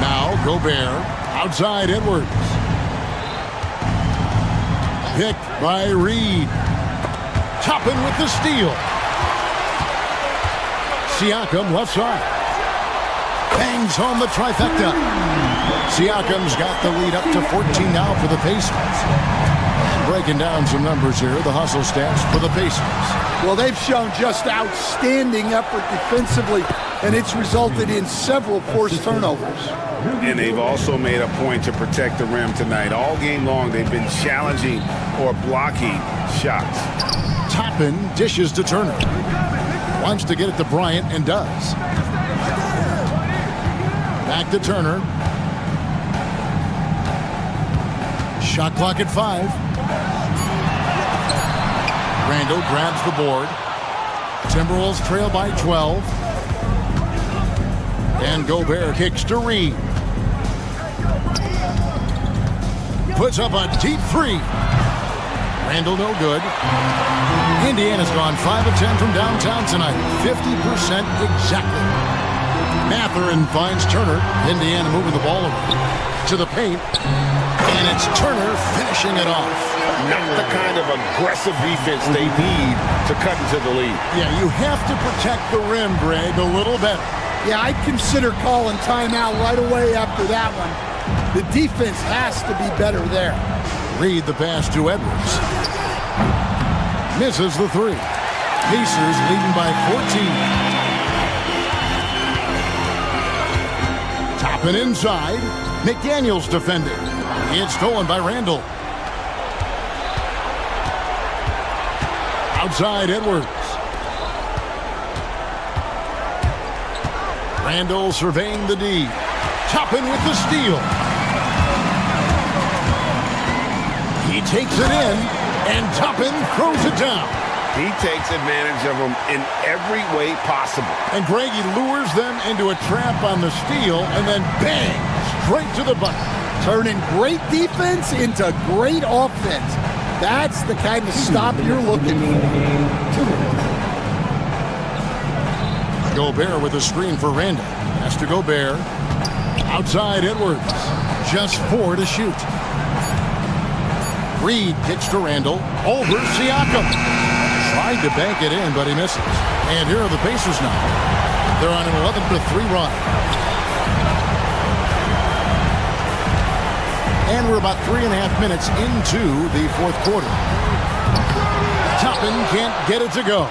Now Gobert. Outside Edwards. Picked by Reed. Toppin with the steal. Siakam left side. Bangs home the trifecta. Siakam's got the lead up to 14 now for the Pacers. Breaking down some numbers here, the hustle stats for the Pacers. Well, they've shown just outstanding effort defensively, and it's resulted in several forced turnovers. And they've also made a point to protect the rim tonight. All game long, they've been challenging or blocking shots. Toppin dishes to Turner. Wants to get it to Bryant and does. Back to Turner. Shot clock at 5. Randall grabs the board. Timberwolves trail by 12. And Gobert kicks to Reed. Puts up a deep 3. Randall no good. Indiana's gone 5 of 10 from downtown tonight. 50% exactly. Mathurin finds Turner. Indiana moving the ball around to the paint. And it's Turner finishing it off. Not the kind of aggressive defense they need to cut into the lead. Yeah, you have to protect the rim, Greg, a little better. Yeah, I'd consider calling timeout right away after that one. The defense has to be better there. Reed the pass to Edwards. Misses the 3. Pacers leading by 14. Toppin inside. McDaniels defending. It's stolen by Randall. Outside Edwards. Randall surveying the D. Toppin with the steal. He takes it in, and Toppin throws it down. He takes advantage of them in every way possible. And Greg, he lures them into a trap on the steal, and then bang, straight to the bucket. Turning great defense into great offense. That's the kind of stop you're looking for. Gobert with a screen for Randall. Has to Gobert. Outside Edwards. Just 4 to shoot. Reed kicks to Randall. Over Siakam. Tried to bank it in, but he misses. And here are the Pacers now. They're on an 11-3 run. And we're about 3.5 minutes into the fourth quarter. Toppin can't get it to go.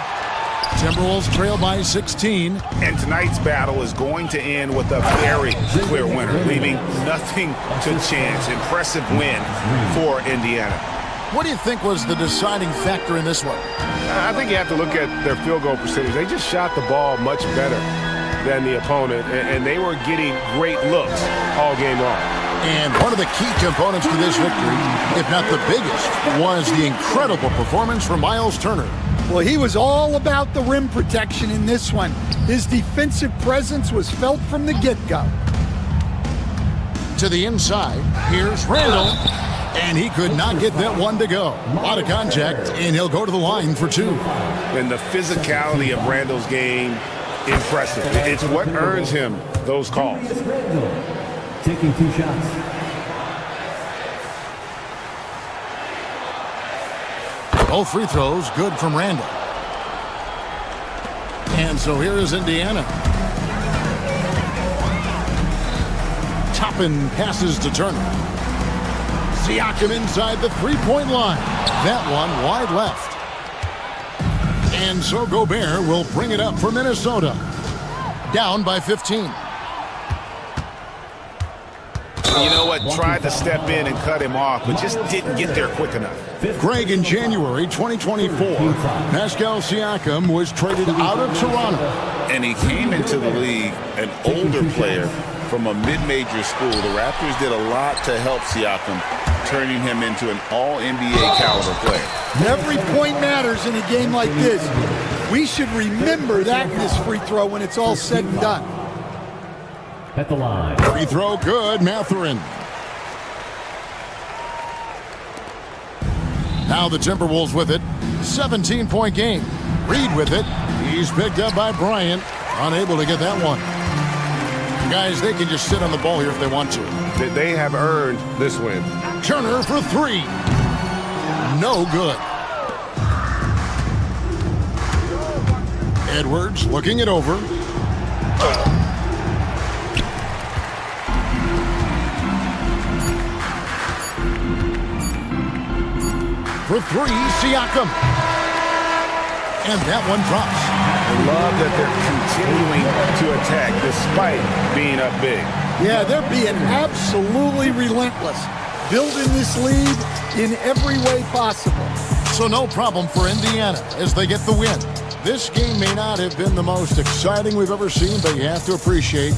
Timberwolves trail by 16. And tonight's battle is going to end with a very clear winner, leaving nothing to chance. Impressive win for Indiana. What do you think was the deciding factor in this one? I think you have to look at their field goal percentage. They just shot the ball much better than the opponent, and they were getting great looks all game long. And one of the key components to this victory, if not the biggest, was the incredible performance from Miles Turner. Well, he was all about the rim protection in this one. His defensive presence was felt from the get-go. To the inside, here's Randall. And he could not get that one to go. A lot of contact, and he'll go to the line for 2. And the physicality of Randall's game, impressive. It's what earns him those calls. Taking 2 shots. Both free throws good from Randall. And so here is Indiana. Toppin passes to Turner. Siakam inside the three-point line. That one wide left. And so Gobert will bring it up for Minnesota. Down by 15. You know what? Tried to step in and cut him off, but just didn't get there quick enough. Greg, in January 2024, Pascal Siakam was traded out of Toronto. And he came into the league an older player from a mid-major school. The Raptors did a lot to help Siakam, turning him into an all-NBA caliber player. Every point matters in a game like this. We should remember that in this free throw when it's all said and done. At the line. Free throw good, Mathurin. Now the Timberwolves with it. 17-point game. Reed with it. He's picked up by Bryant. Unable to get that one. Guys, they can just sit on the ball here if they want to. They have earned this win. Turner for 3. No good. Edwards looking it over. For 3, Siakam. And that one drops. I love that they're continuing to attack despite being up big. Yeah, they're being absolutely relentless. Building this lead in every way possible. So no problem for Indiana as they get the win. This game may not have been the most exciting we've ever seen, but you have to appreciate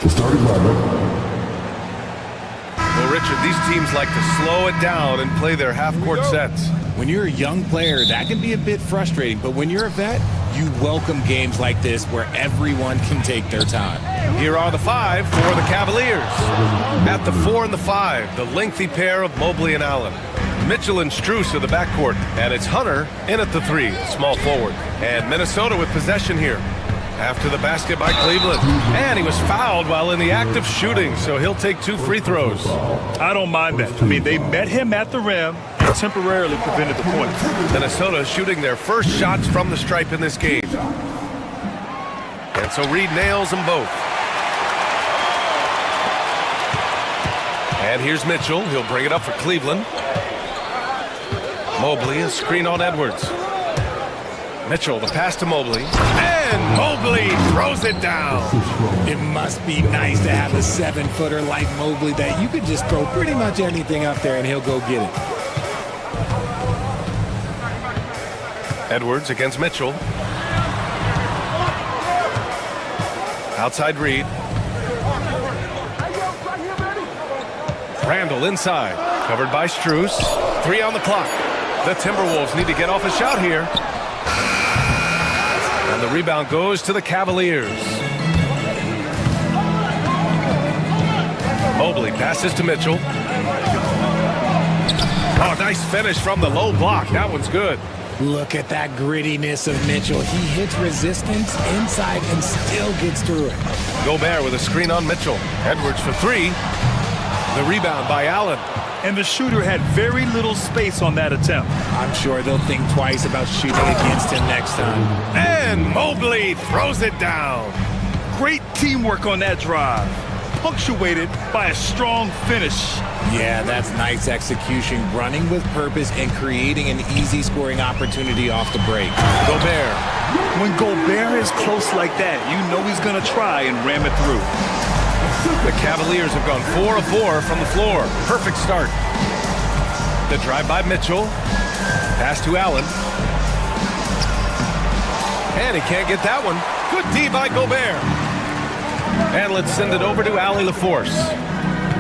Starting lineup. Well, Richard, these teams like to slow it down and play their half-court sets. When you're a young player, that can be a bit frustrating, but when you're a vet, you welcome games like this where everyone can take their time. Here are the 5 for the Cavaliers. At the 4 and the 5, the lengthy pair of Mobley and Allen. Mitchell and Strus are the backcourt, and it's Hunter in at the 3, small forward. And Minnesota with possession here. After the basket by Cleveland. And he was fouled while in the act of shooting, so he'll take 2 free throws. I don't mind that. I mean, they met him at the rim and temporarily prevented the point. Minnesota shooting their first shots from the stripe in this game. And so Reed nails them both. And here's Mitchell. He'll bring it up for Cleveland. Mobley, a screen on Edwards. Mitchell, the pass to Mobley. And Mobley throws it down. It must be nice to have a 7-footer like Mobley that you could just throw pretty much anything up there and he'll go get it. Edwards against Mitchell. Outside Reed. Randall inside. Covered by Strus. 3 on the clock. The Timberwolves need to get off a shot here. And the rebound goes to the Cavaliers. Mobley passes to Mitchell. Oh, nice finish from the low block. That one's good. Look at that grittiness of Mitchell. He hits resistance inside and still gets through it. Gobert with a screen on Mitchell. Edwards for 3. The rebound by Allen. And the shooter had very little space on that attempt. I'm sure they'll think twice about shooting against him next time. And Mobley throws it down. Great teamwork on that drive, punctuated by a strong finish. Yeah, that's nice execution, running with purpose and creating an easy scoring opportunity off the break. Gobert. When Gobert is close like that, you know he's going to try and ram it through. The Cavaliers have gone 4 of 4 from the floor. Perfect start. The drive by Mitchell. Pass to Allen. And he can't get that one. Good D by Gobert. And let's send it over to Allie LaForce.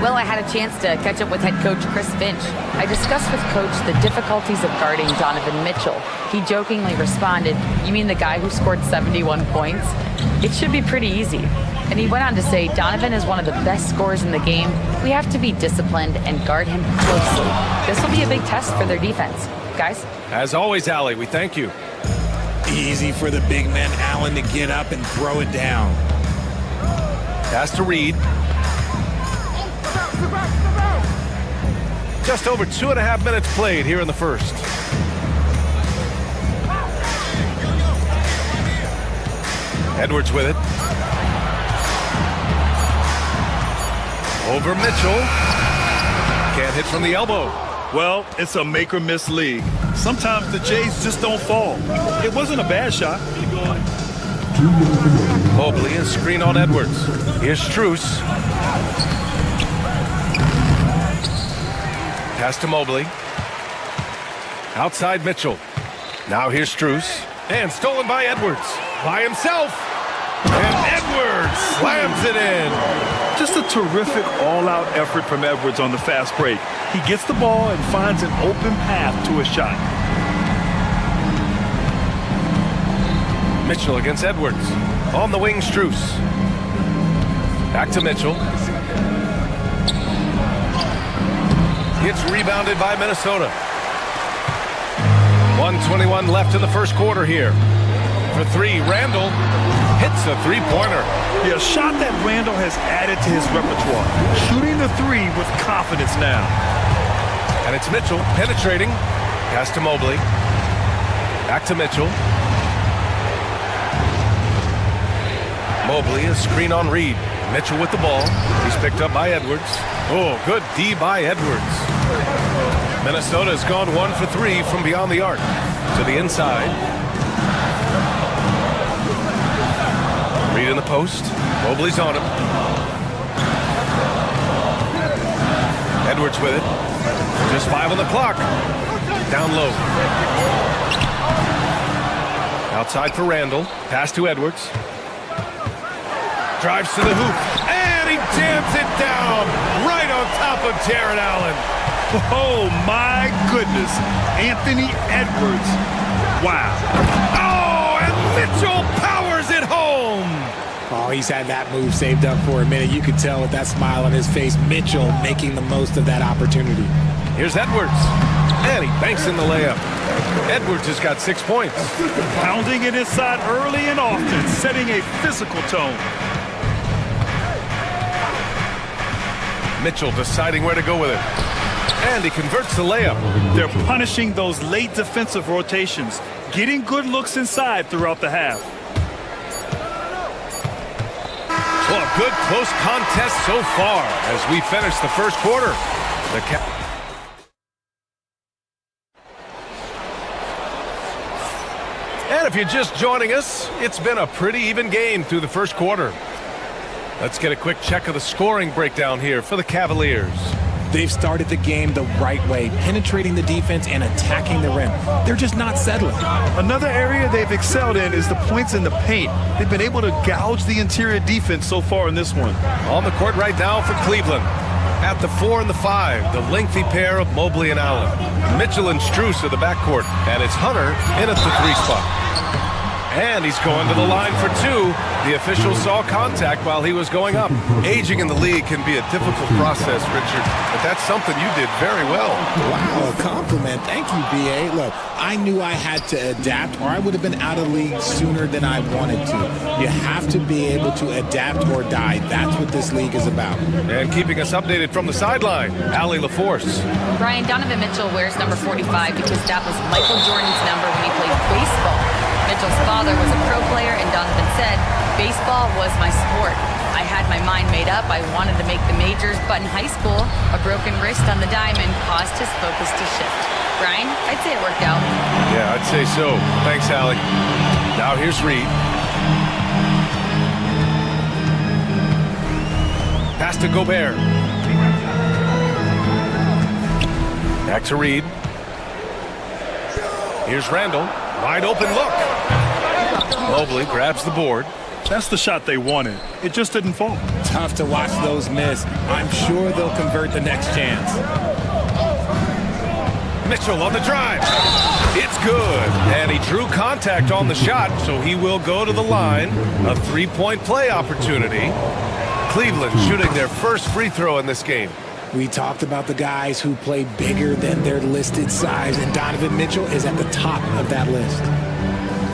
Well, I had a chance to catch up with head coach Chris Finch. I discussed with Coach the difficulties of guarding Donovan Mitchell. He jokingly responded, "You mean the guy who scored 71 points? It should be pretty easy." And he went on to say, "Donovan is one of the best scorers in the game. We have to be disciplined and guard him closely. This will be a big test for their defense." Guys? As always, Allie, we thank you. Easy for the big man Allen to get up and throw it down. Pass to Reed. Just over 2.5 minutes played here in the first. Edwards with it. Over Mitchell. Can't hit from the elbow. Well, it's a make or miss league. Sometimes the Jays just don't fall. It wasn't a bad shot. Mobley, a screen on Edwards. Here's Strus. Pass to Mobley. Outside Mitchell. Now here's Strus. And stolen by Edwards. By himself. And Edwards slams it in. Just a terrific all-out effort from Edwards on the fast break. He gets the ball and finds an open path to a shot. Mitchell against Edwards. On the wing, Strus. Back to Mitchell. It's rebounded by Minnesota. 1:21 left in the first quarter here. For 3, Randall hits a three-pointer. Yeah, a shot that Randall has added to his repertoire. Shooting the 3 with confidence now. And it's Mitchell penetrating. Pass to Mobley. Back to Mitchell. Mobley, a screen on Reed. Mitchell with the ball. He's picked up by Edwards. Oh, good D by Edwards. Minnesota's gone 1 for 3 from beyond the arc. To the inside. Reed in the post. Mobley's on him. Edwards with it. Just 5 on the clock. Down low. Outside for Randall. Pass to Edwards. Drives to the hoop. And and he jams it down right on top of Jared Allen. Oh, my goodness. Anthony Edwards. Wow. Oh, and Mitchell powers it home. Oh, he's had that move saved up for a minute. You could tell with that smile on his face, Mitchell making the most of that opportunity. Here's Edwards, and he banks in the layup. Edwards has got 6 points. Pounding it inside early and often, setting a physical tone. Mitchell deciding where to go with it. And he converts the layup. They're punishing those late defensive rotations, getting good looks inside throughout the half. Well, a good close contest so far as we finish the first quarter. And if you're just joining us, it's been a pretty even game through the first quarter. Let's get a quick check of the scoring breakdown here for the Cavaliers. They've started the game the right way, penetrating the defense and attacking the rim. They're just not settling. Another area they've excelled in is the points in the paint. They've been able to gouge the interior defense so far in this one. On the court right now for Cleveland. At the 4 and the 5, the lengthy pair of Mobley and Allen. Mitchell and Strus are the backcourt, and it's Hunter in at the 3 spot. And he's going to the line for 2. The official saw contact while he was going up. Aging in the league can be a difficult process, Richard, but that's something you did very well. Wow, a compliment. Thank you, B.A. Look, I knew I had to adapt, or I would have been out of league sooner than I wanted to. You have to be able to adapt or die. That's what this league is about. And keeping us updated from the sideline, Allie LaForce. Brian, Donovan Mitchell wears number 45 because that was Michael Jordan's number when he played baseball. Mitchell's father was a pro player, and Donovan said, baseball was my sport. I had my mind made up. I wanted to make the majors, but in high school, a broken wrist on the diamond caused his focus to shift. Brian, I'd say it worked out. Yeah, I'd say so. Thanks, Allie. Now here's Reed. Pass to Gobert. Back to Reed. Here's Randall. Wide open look. Mobley grabs the board. That's the shot they wanted. It just didn't fall. Tough to watch those miss. I'm sure they'll convert the next chance. Mitchell on the drive. It's good. And he drew contact on the shot, so he will go to the line. A 3-point play opportunity. Cleveland shooting their first free throw in this game. We talked about the guys who play bigger than their listed size, and Donovan Mitchell is at the top of that list.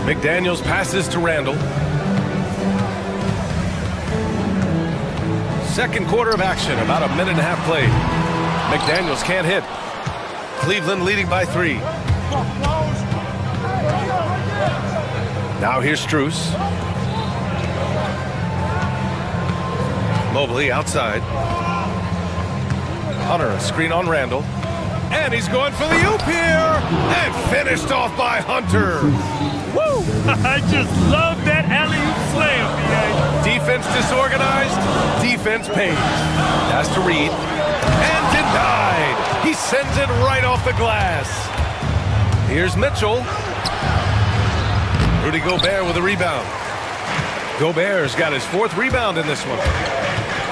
McDaniels passes to Randall. Second quarter of action, about a minute and a half played. McDaniels can't hit. Cleveland leading by 3. Now here's Strus. Mobley outside. Hunter, a screen on Randall. And he's going for the oop here. And finished off by Hunter. Woo! I just love that alley-oop slam, B.A. Defense disorganized. Defense pays. Pass to Reed. And denied. He sends it right off the glass. Here's Mitchell. Rudy Gobert with a rebound. Gobert's got his 4th rebound in this one.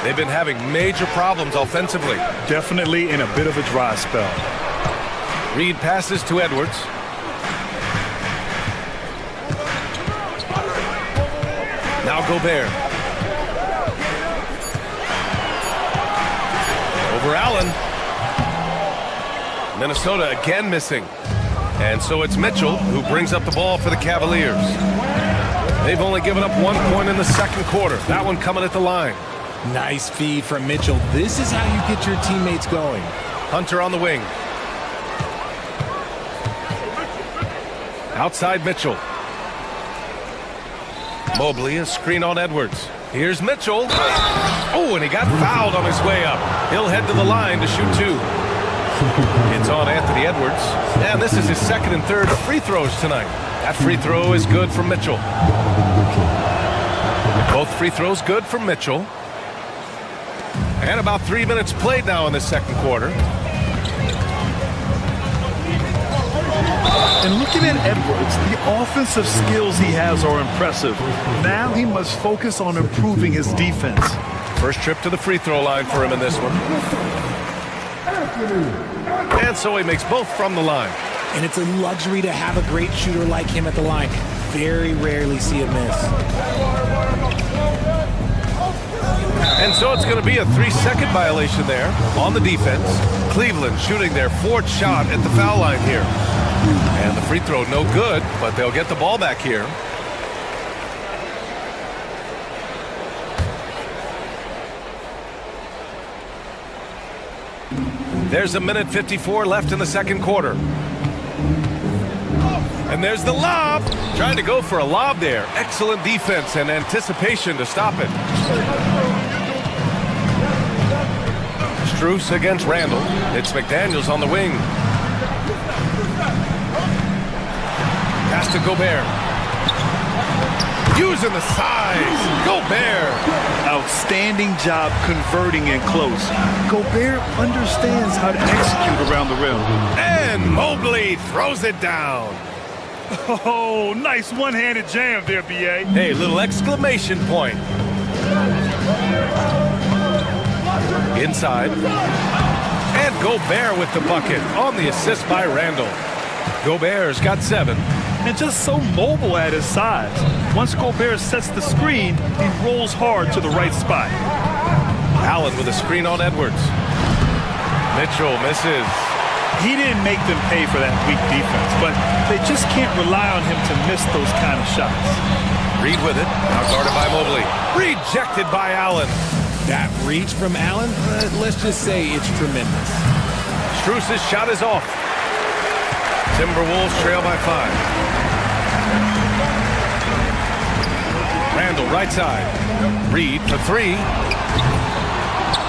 They've been having major problems offensively. Definitely in a bit of a dry spell. Reed passes to Edwards. Now Gobert. Over Allen. Minnesota again missing. And so it's Mitchell who brings up the ball for the Cavaliers. They've only given up 1 point in the second quarter. That one coming at the line. Nice feed from Mitchell. This is how you get your teammates going. Hunter on the wing. Outside Mitchell. Mobley, a screen on Edwards. Here's Mitchell. Oh, and he got fouled on his way up. He'll head to the line to shoot 2. It's on Anthony Edwards. And this is his 2nd and 3rd free throws tonight. That free throw is good for Mitchell. Both free throws good for Mitchell. And about 3 minutes played now in the second quarter. And looking at Edwards, the offensive skills he has are impressive. Now he must focus on improving his defense. First trip to the free throw line for him in this one. And so he makes both from the line. And it's a luxury to have a great shooter like him at the line. Very rarely see a miss. And so it's going to be a 3-second violation there on the defense. Cleveland shooting their 4th shot at the foul line here. And the free throw no good, but they'll get the ball back here. There's 1:54 left in the second quarter. And there's the lob. Trying to go for a lob there. Excellent defense and anticipation to stop it. Strus against Randall. It's McDaniels on the wing. Pass to Gobert. Using the size. Gobert. Outstanding job converting in close. Gobert understands how to execute around the rim. And Mobley throws it down. Oh, nice one-handed jam there, B.A. Hey, little exclamation point. Inside. And Gobert with the bucket on the assist by Randall. Gobert's got 7. And just so mobile at his size. Once Gobert sets the screen, he rolls hard to the right spot. Allen with a screen on Edwards. Mitchell misses. He didn't make them pay for that weak defense, but they just can't rely on him to miss those kind of shots. Reed with it. Now guarded by Mobley. Rejected by Allen. That reach from Allen, let's just say it's tremendous. Strus's shot is off. Timberwolves trail by 5. Randall right side. Reed for 3.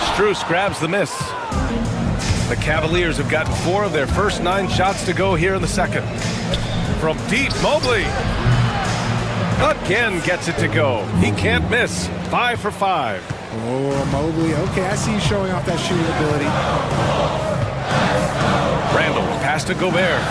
Strus grabs the miss. The Cavaliers have gotten 4 of their first 9 shots to go here in the second. From deep, Mobley again gets it to go. He can't miss. 5 for 5. Oh, Mobley. Okay, I see you showing off that shooting ability. Randall pass to Gobert.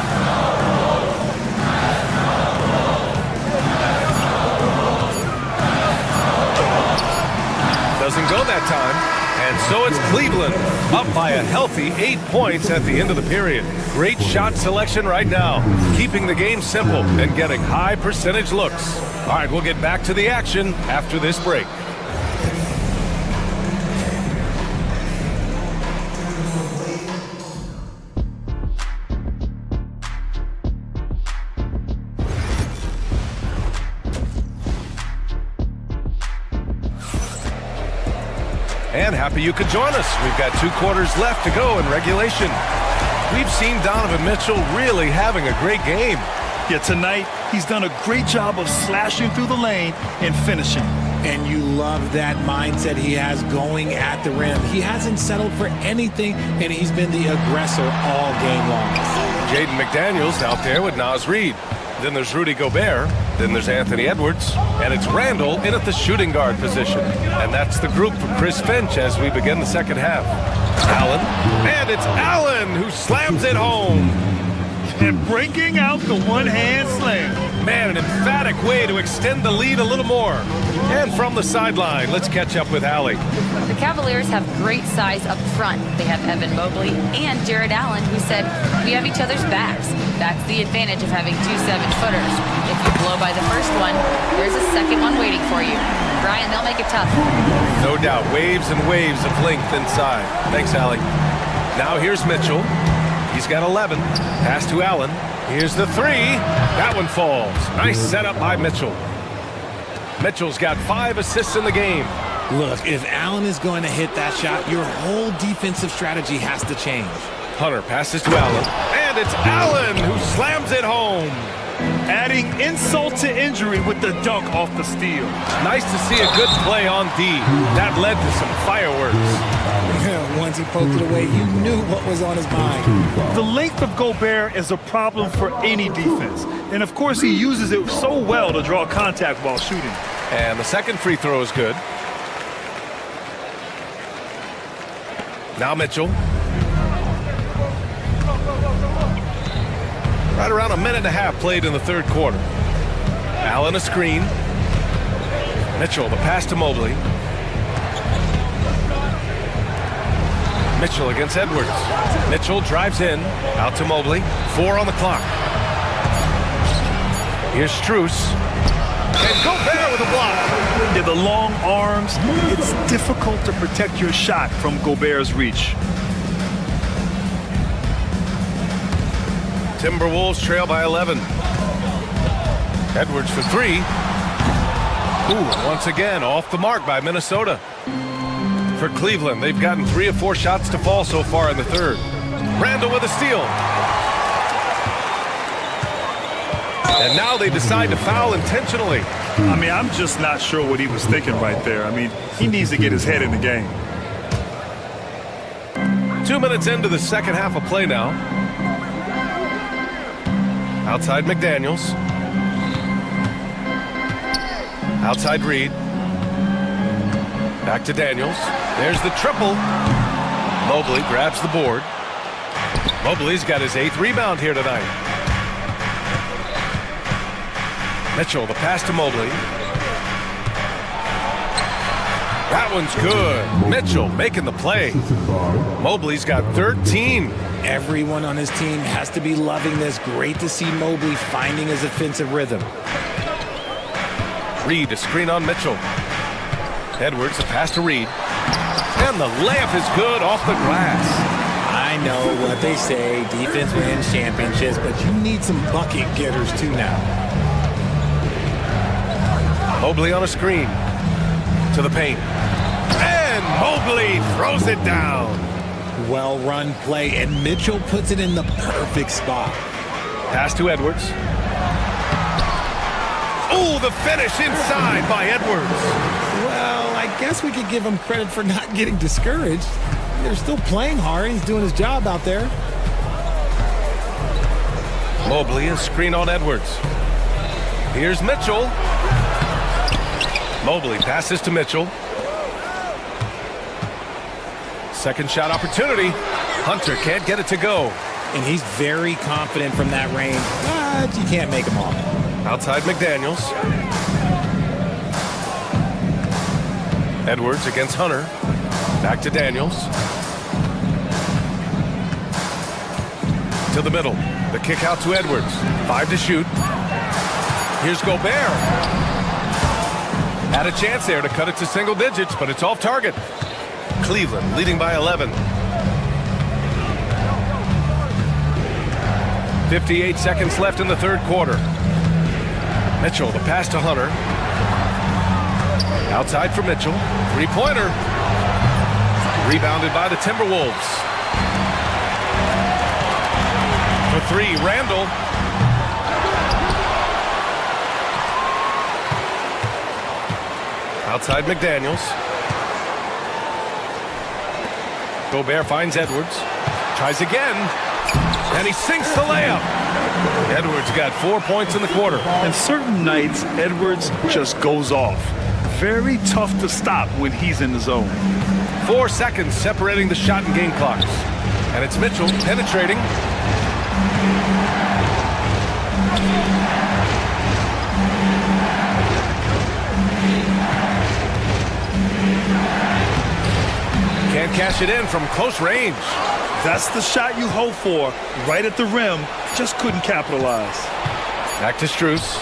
Doesn't go that time. And so it's Cleveland up by a healthy 8 points at the end of the period. Great shot selection right now. Keeping the game simple and getting high percentage looks. All right, we'll get back to the action after this break. And happy you could join us. We've got 2 quarters left to go in regulation. We've seen Donovan Mitchell really having a great game. Yeah, tonight he's done a great job of slashing through the lane and finishing. And you love that mindset he has going at the rim. He hasn't settled for anything, and he's been the aggressor all game long. Jaden McDaniels out there with Naz Reid. Then there's Rudy Gobert. Then there's Anthony Edwards. And it's Randall in at the shooting guard position. And that's the group for Chris Finch as we begin the second half. Allen. And it's Allen who slams it home. And breaking out the one-hand slam. Man, an emphatic way to extend the lead a little more. And from the sideline, let's catch up with Allie. The Cavaliers have great size up front. They have Evan Mobley and Jared Allen, who said, "We have each other's backs." That's the advantage of having 2 7-footers. If you blow by the first one, there's a second one waiting for you. Brian, they'll make it tough. No doubt, waves and waves of length inside. Thanks, Allie. Now here's Mitchell. He's got 11. Pass to Allen. Here's the 3. That one falls. Nice setup by Mitchell. Mitchell's got 5 assists in the game. Look, if Allen is going to hit that shot, your whole defensive strategy has to change. Hunter passes to Allen. And it's Allen who slams it home. Adding insult to injury with the dunk off the steal. Nice to see a good play on D. That led to some fireworks. Once he poked it away, you knew what was on his mind. The length of Gobert is a problem for any defense. And of course, he uses it so well to draw contact while shooting. And the second free throw is good. Now Mitchell. Right around 1.5 minutes played in the third quarter. Allen a screen. Mitchell, the pass to Mobley. Mitchell against Edwards. Mitchell drives in, out to Mobley. 4 on the clock. Here's Strus. And Gobert with a block. In the long arms, it's difficult to protect your shot from Gobert's reach. Timberwolves trail by 11. Edwards for 3. Ooh, once again, off the mark by Minnesota. For Cleveland, they've gotten 3 of 4 shots to fall so far in the third. Randall with a steal. And now they decide to foul intentionally. I mean, I'm just not sure what he was thinking right there. I mean, he needs to get his head in the game. 2 minutes into the second half of play now. Outside McDaniels. Outside Reed. Back to Daniels. There's the triple. Mobley grabs the board. Mobley's got his 8th rebound here tonight. Mitchell, the pass to Mobley. That one's good. Mitchell making the play. Mobley's got 13. Everyone on his team has to be loving this. Great to see Mobley finding his offensive rhythm. Reed, a screen on Mitchell. Edwards, a pass to Reed. And the layup is good off the glass. I know what they say, defense wins championships, but you need some bucket getters too now. Mobley on a screen. To the paint. And Mobley throws it down. Well-run play, and Mitchell puts it in the perfect spot. Pass to Edwards. Oh, the finish inside by Edwards. Well, I guess we could give him credit for not getting discouraged. They're still playing hard. He's doing his job out there. Mobley, a screen on Edwards. Here's Mitchell. Mobley passes to Mitchell. Second shot opportunity. Hunter can't get it to go. And he's very confident from that range, but you can't make him all. Outside McDaniels. Edwards against Hunter. Back to Daniels. To the middle. The kick out to Edwards. 5 to shoot. Here's Gobert. Had a chance there to cut it to single digits, but it's off target. Cleveland leading by 11. 58 seconds left in the third quarter. Mitchell, the pass to Hunter. Outside for Mitchell. 3-pointer. Rebounded by the Timberwolves. For 3, Randall. Outside McDaniels. Gobert finds Edwards. Tries again. And he sinks the layup. Edwards got 4 points in the quarter. And certain nights, Edwards just goes off. Very tough to stop when he's in the zone. 4 seconds separating the shot and game clocks. And it's Mitchell penetrating. Can't cash it in from close range. That's the shot you hope for. Right at the rim. Just couldn't capitalize. Back to Strus.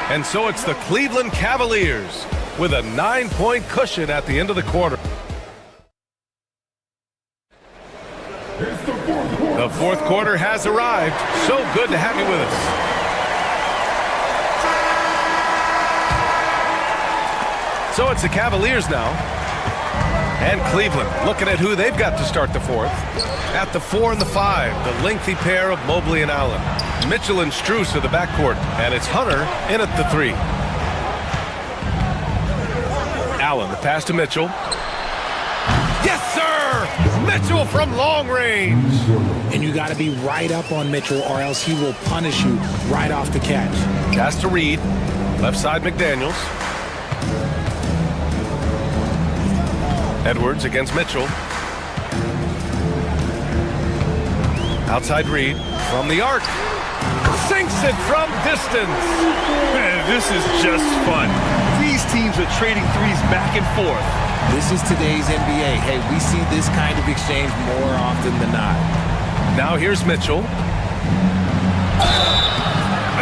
And so it's the Cleveland Cavaliers with a 9-point cushion at the end of the quarter. The fourth quarter has arrived. So good to have you with us. So it's the Cavaliers now. And Cleveland looking at who they've got to start the fourth. At the 4 and the 5, the lengthy pair of Mobley and Allen. Mitchell and Strus are the backcourt. And it's Hunter in at the 3. Allen, the pass to Mitchell. Yes, sir! Mitchell from long range. And you got to be right up on Mitchell or else he will punish you right off the catch. Pass to Reed. Left side McDaniels. Edwards against Mitchell. Outside Reed from the arc. Sinks it from distance. Man, this is just fun. These teams are trading threes back and forth. This is today's NBA. Hey, we see this kind of exchange more often than not. Now here's Mitchell.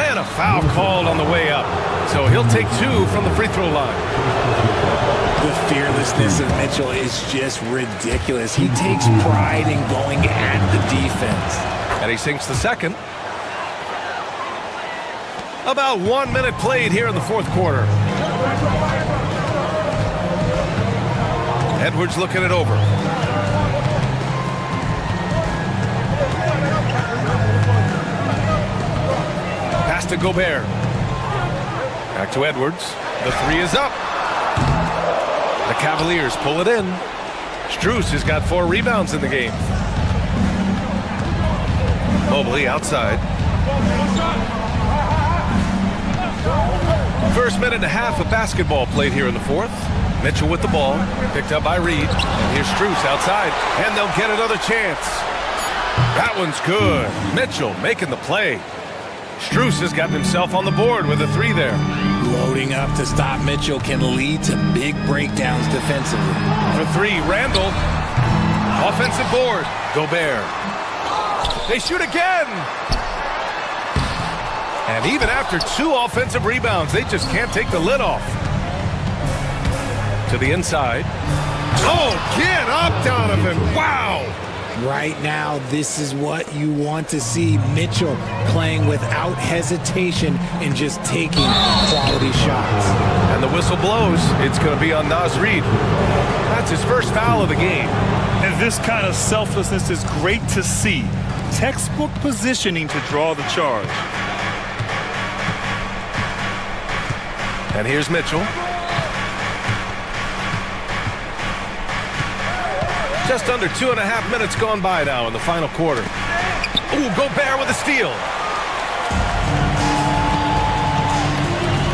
And a foul called on the way up. So he'll take 2 from the free throw line. The fearlessness of Mitchell is just ridiculous. He takes pride in going at the defense. And he sinks the second. About 1 minute played here in the fourth quarter. Edwards looking it over. Pass to Gobert. Back to Edwards. The 3 is up. The Cavaliers pull it in. Strus has got 4 rebounds in the game. Mobley outside. First minute and a half of basketball played here in the fourth. Mitchell with the ball, picked up by Reed. And here's Strus outside, and they'll get another chance. That one's good. Mitchell making the play. Strus has gotten himself on the board with a 3 there. Loading up to stop Mitchell can lead to big breakdowns defensively. For 3, Randall. Offensive board. Gobert. They shoot again. And even after 2 offensive rebounds, they just can't take the lid off. To the inside. Oh, get up, Donovan. Wow. Right now, this is what you want to see. Mitchell playing without hesitation and just taking quality shots. And the whistle blows. It's going to be on Naz Reid. That's his first foul of the game. And this kind of selflessness is great to see. Textbook positioning to draw the charge. And here's Mitchell. Just under 2.5 minutes gone by now in the final quarter. Ooh, Gobert with a steal.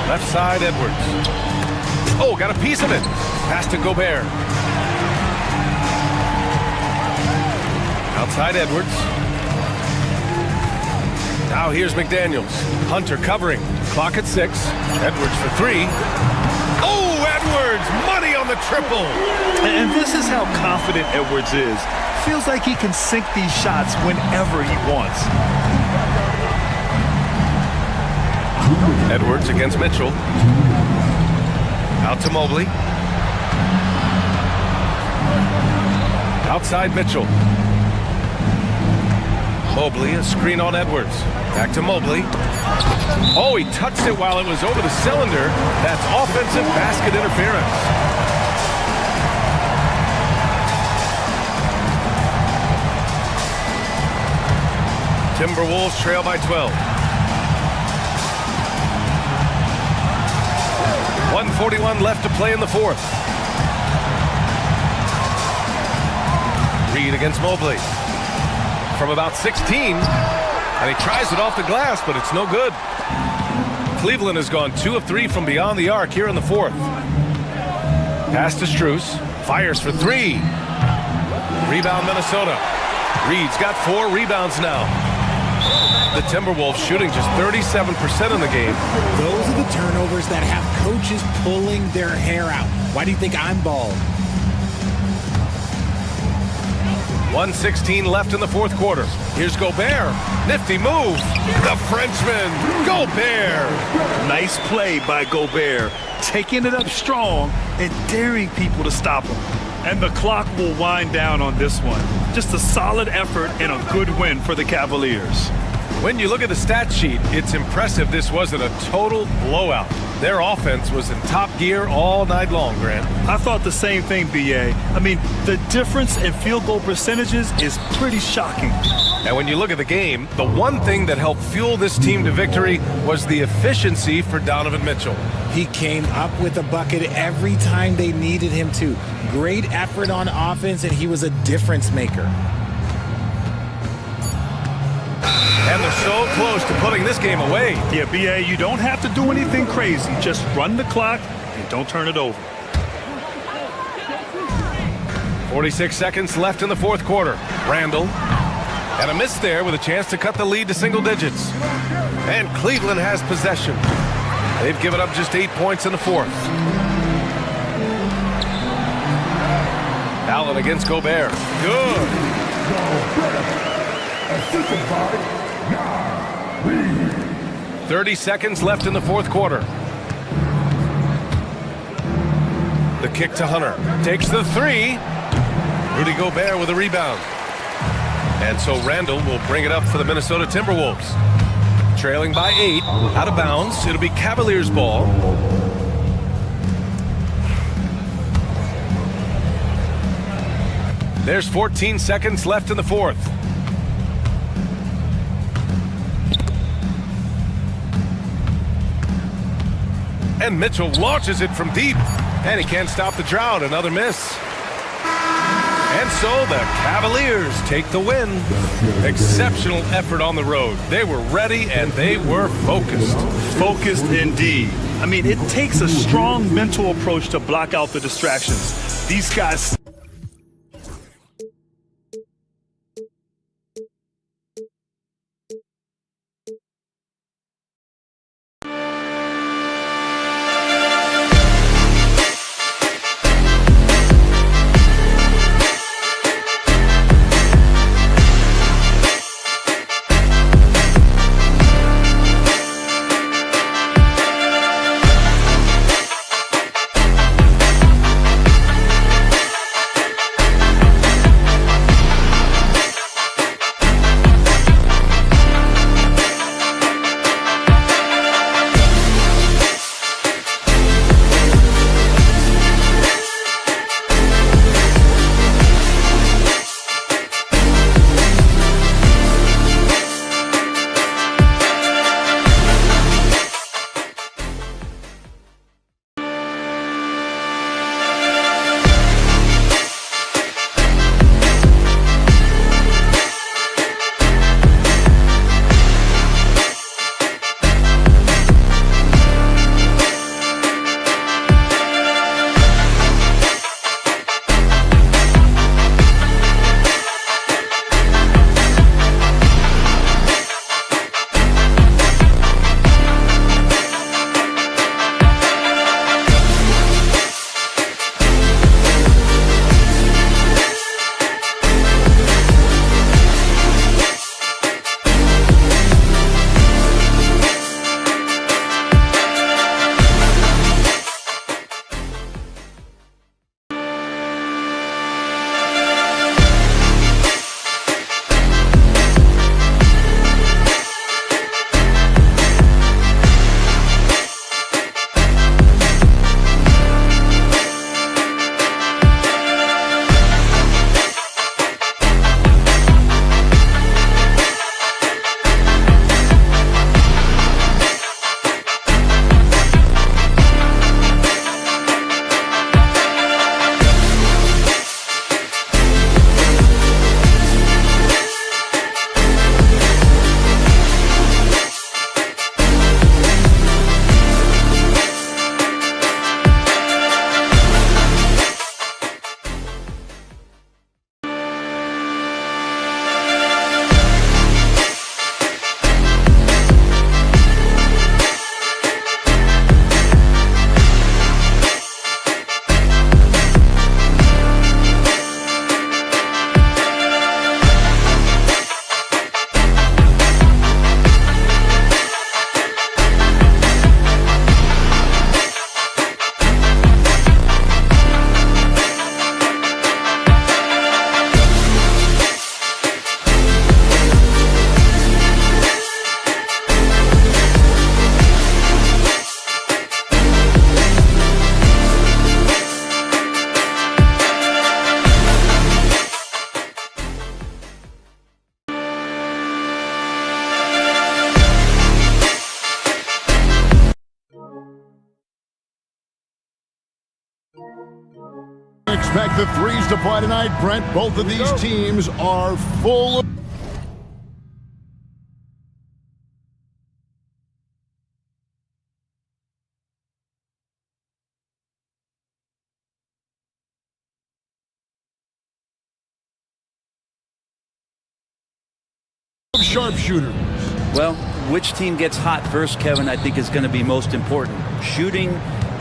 Left side, Edwards. Oh, got a piece of it. Pass to Gobert. Outside, Edwards. Now here's McDaniels. Hunter covering. Clock at 6. Edwards for 3. Oh, Edwards! Money on the triple! And this is how confident Edwards is. Feels like he can sink these shots whenever he wants. Edwards against Mitchell. Out to Mobley. Outside Mitchell. Mobley, a screen on Edwards. Back to Mobley. Oh, he touched it while it was over the cylinder. That's offensive basket interference. Timberwolves trail by 12. 1:41 left to play in the fourth. Reed against Mobley. From about 16, and he tries it off the glass, but it's no good. Cleveland has gone 2 of 3 from beyond the arc here in the fourth. Pass to Strus, fires for 3. Rebound Minnesota. Reed's got 4 rebounds now. The Timberwolves shooting just 37% in the game. Those are the turnovers that have coaches pulling their hair out. Why do you think I'm bald? 1:16 left in the fourth quarter. Here's Gobert. Nifty move. The Frenchman, Gobert. Nice play by Gobert. Taking it up strong and daring people to stop him. And the clock will wind down on this one. Just a solid effort and a good win for the Cavaliers. When you look at the stat sheet, it's impressive this wasn't a total blowout. Their offense was in top gear all night long, Grant. I thought the same thing, B.A. I mean, the difference in field goal percentages is pretty shocking. And when you look at the game, the one thing that helped fuel this team to victory was the efficiency for Donovan Mitchell. He came up with a bucket every time they needed him to. Great effort on offense, and he was a difference maker. And they're so close to putting this game away. Yeah, B.A., you don't have to do anything crazy. Just run the clock and don't turn it over. 46 seconds left in the fourth quarter. Randall. And a miss there with a chance to cut the lead to single digits. And Cleveland has possession. They've given up just 8 points in the fourth. Allen against Gobert. Good. 30 seconds left in the fourth quarter. The kick to Hunter. Takes the three. Rudy Gobert with a rebound. And so Randall will bring it up for the Minnesota Timberwolves. Trailing by 8. Out of bounds. It'll be Cavaliers ball. There's 14 seconds left in the fourth. And Mitchell launches it from deep. And he can't stop the drought. Another miss. And so the Cavaliers take the win. Exceptional effort on the road. They were ready and they were focused. Focused indeed. I mean, it takes a strong mental approach to block out the distractions. These guys... Expect the threes to fly tonight, Brent. Both of these teams are full of... sharpshooters. Well, which team gets hot first, Kevin, I think is going to be most important. Shooting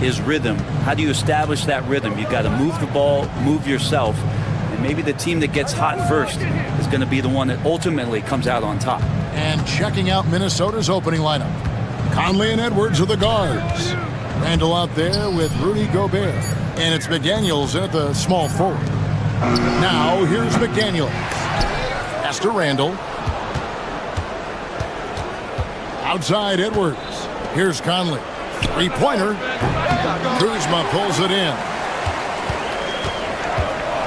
is rhythm. How do you establish that rhythm? You've got to move the ball, move yourself, and maybe the team that gets hot first is going to be the one that ultimately comes out on top. And checking out Minnesota's opening lineup. Conley and Edwards are the guards. Randall out there with Rudy Gobert. And it's McDaniels in at the small forward. Now here's McDaniels. Pass to Randall. Outside Edwards. Here's Conley. Three-pointer. Kuzma pulls it in.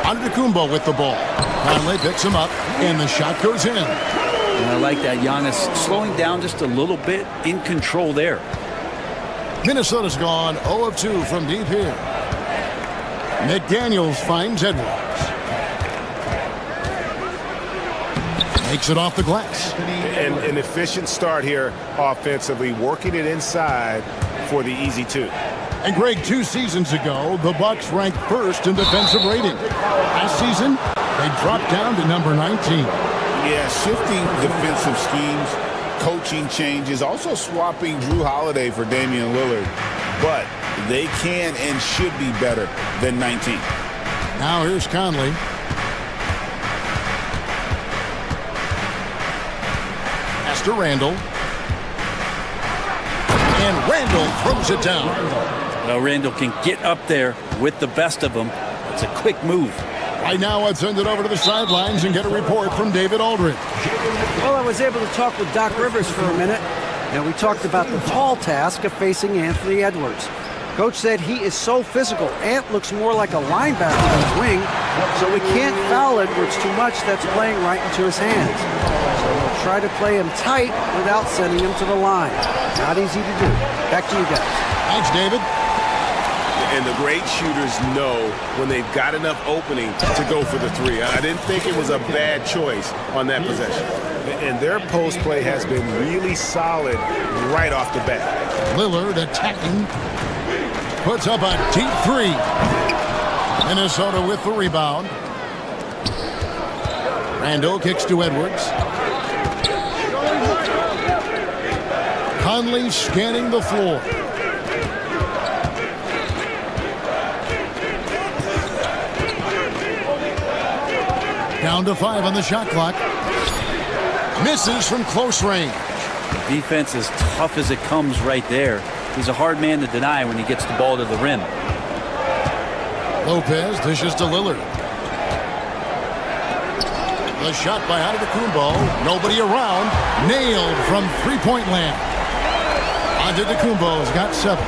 Antetokounmpo with the ball. Conley picks him up, and the shot goes in. And I like that. Giannis slowing down just a little bit, in control there. Minnesota's gone 0 of 2 from deep here. McDaniels finds Edwards. Makes it off the glass. And an efficient start here offensively, working it inside for the easy two. And Greg, 2 seasons ago, the Bucks ranked first in defensive rating. Last season, they dropped down to number 19. Yeah, shifting defensive schemes, coaching changes, also swapping Drew Holiday for Damian Lillard. But they can and should be better than 19. Now here's Conley. Pass to Randall. And Randall throws it down. Well, Randall can get up there with the best of them. It's a quick move. Right now, I'd send it over to the sidelines and get a report from David Aldridge. Well, I was able to talk with Doc Rivers for a minute, and we talked about the tall task of facing Anthony Edwards. Coach said he is so physical. Ant looks more like a linebacker than a wing, so we can't foul Edwards too much. That's playing right into his hands. So we'll try to play him tight without sending him to the line. Not easy to do. Back to you guys. Thanks, David. And the great shooters know when they've got enough opening to go for the three. I didn't think it was a bad choice on that possession. And their post play has been really solid right off the bat. Lillard attacking. Puts up a deep three. Minnesota with the rebound. Randall kicks to Edwards. Conley scanning the floor. Down to 5 on the shot clock. Misses from close range. The defense is tough as it comes right there. He's a hard man to deny when he gets the ball to the rim. Lopez dishes to Lillard. The shot by Antetokounmpo. Nobody around. Nailed from three-point land. Antetokounmpo's got 7.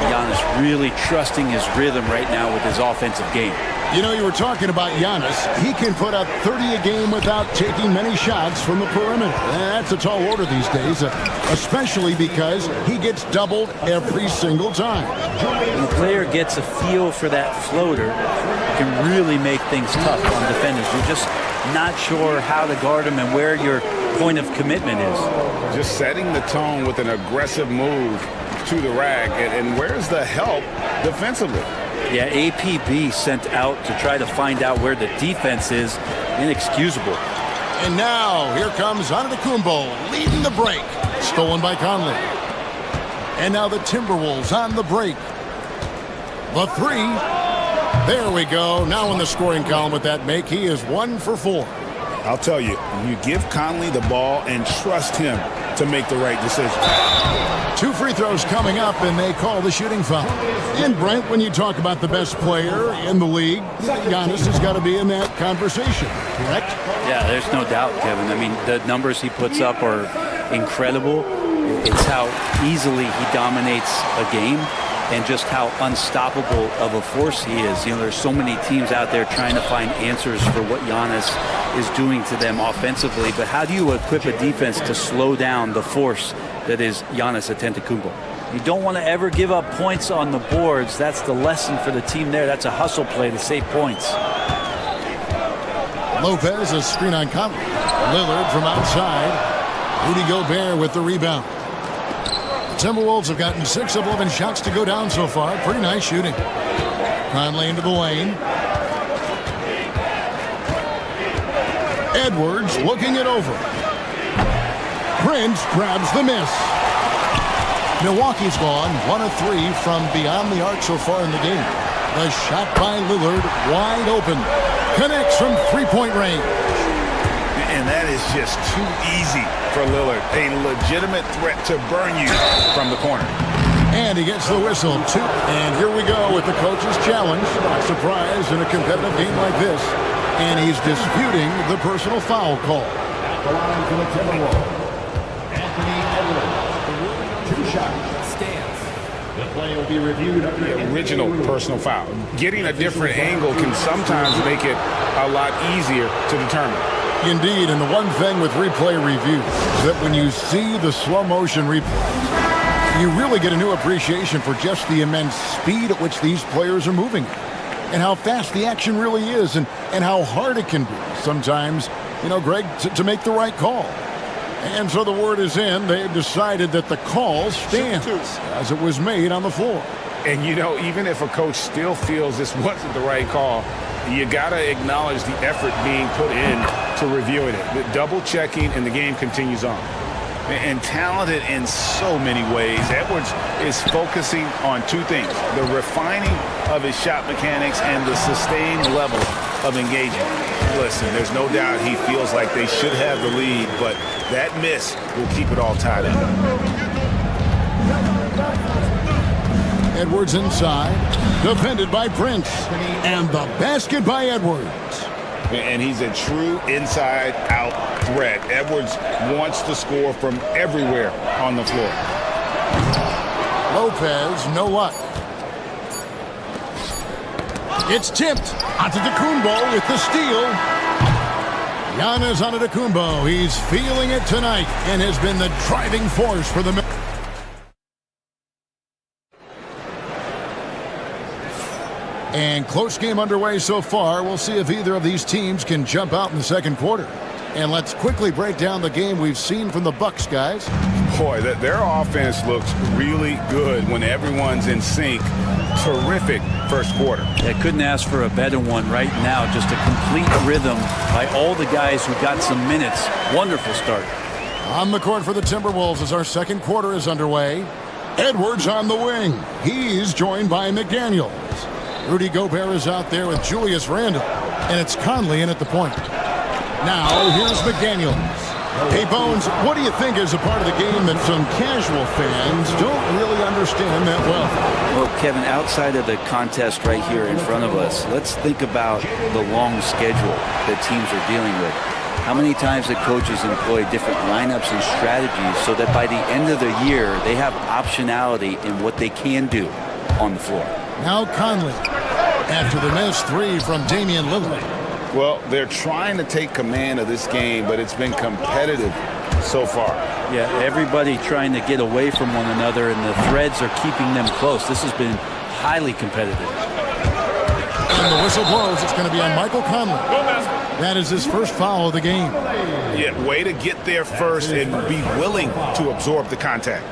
Giannis really trusting his rhythm right now with his offensive game. You know, you were talking about Giannis. He can put up 30 a game without taking many shots from the perimeter. That's a tall order these days, especially because he gets doubled every single time. When the player gets a feel for that floater, it can really make things tough on defenders. You're just not sure how to guard him and where your point of commitment is. Just setting the tone with an aggressive move to the rack. And where's the help defensively? Yeah, APB sent out to try to find out where the defense is. Inexcusable. And now, here comes Antetokounmpo leading the break. Stolen by Conley. And now the Timberwolves on the break. The three. There we go. Now in the scoring column with that make, he is 1 for 4. I'll tell you, you give Conley the ball and trust him to make the right decision. 2 free throws coming up, and they call the shooting foul. And Brent, when you talk about the best player in the league, Giannis has got to be in that conversation, correct? Yeah, there's no doubt, Kevin. I mean, the numbers he puts up are incredible. It's how easily he dominates a game and just how unstoppable of a force he is. You know, there's so many teams out there trying to find answers for what Giannis is doing to them offensively, but how do you equip a defense to slow down the force that is Giannis Antetokounmpo? You don't want to ever give up points on the boards. That's the lesson for the team there. That's a hustle play to save points. Lopez, a screen on Conley. Lillard from outside. Rudy Gobert with the rebound. Timberwolves have gotten 6 of 11 shots to go down so far. Pretty nice shooting. Conley into the lane. Edwards looking it over. Prince grabs the miss. Milwaukee's gone 1 of 3 from beyond the arc so far in the game. The shot by Lillard, wide open. Connects from three-point range. And that is just too easy for Lillard. A legitimate threat to burn you from the corner. And he gets the whistle, too. And here we go with the coach's challenge. Not surprised in a competitive game like this. And he's disputing the personal foul call. The line for the Timberwolves. Anthony Edwards. 2 shots. Stands. The play will be reviewed under The original personal foul. Getting a different angle can sometimes make it a lot easier to determine. Indeed, and the one thing with replay review is that when you see the slow motion replays, you really get a new appreciation for just the immense speed at which these players are moving and how fast the action really is and how hard it can be sometimes, Greg, to make the right call. And so the word is in. They have decided that the call stands as it was made on the floor. And, even if a coach still feels this wasn't the right call, you got to acknowledge the effort being put in to reviewing it. The double checking, and the game continues on. And talented in so many ways, Edwards is focusing on 2 things: the refining of his shot mechanics and the sustained level of engagement. Listen, there's no doubt he feels like they should have the lead, but that miss will keep it all tied up. Edwards inside, defended by Prince, and the basket by Edwards. And he's a true inside-out threat. Edwards wants to score from everywhere on the floor. Lopez, no luck. It's tipped. Antetokounmpo with the steal. Giannis Antetokounmpo, he's feeling it tonight and has been the driving force for the... And close game underway so far. We'll see if either of these teams can jump out in the second quarter. And let's quickly break down the game we've seen from the Bucks, guys. Boy, their offense looks really good when everyone's in sync. Terrific first quarter. I couldn't ask for a better one right now. Just a complete rhythm by all the guys who got some minutes. Wonderful start. On the court for the Timberwolves as our second quarter is underway. Edwards on the wing. He's joined by McDaniels. Rudy Gobert is out there with Julius Randle, and it's Conley in at the point. Now, here's McDaniels. Hey, Bones, what do you think is a part of the game that some casual fans don't really understand that well? Well, Kevin, outside of the contest right here in front of us, let's think about the long schedule that teams are dealing with. How many times the coaches employ different lineups and strategies so that by the end of the year, they have optionality in what they can do on the floor. Now Conley, after the missed 3 from Damian Lillard. Well, they're trying to take command of this game, but it's been competitive so far. Yeah, everybody trying to get away from one another, and the threads are keeping them close. This has been highly competitive. And the whistle blows. It's going to be on Michael Conley. That is his first foul of the game. Yeah, way to get there first and be willing to absorb the contact.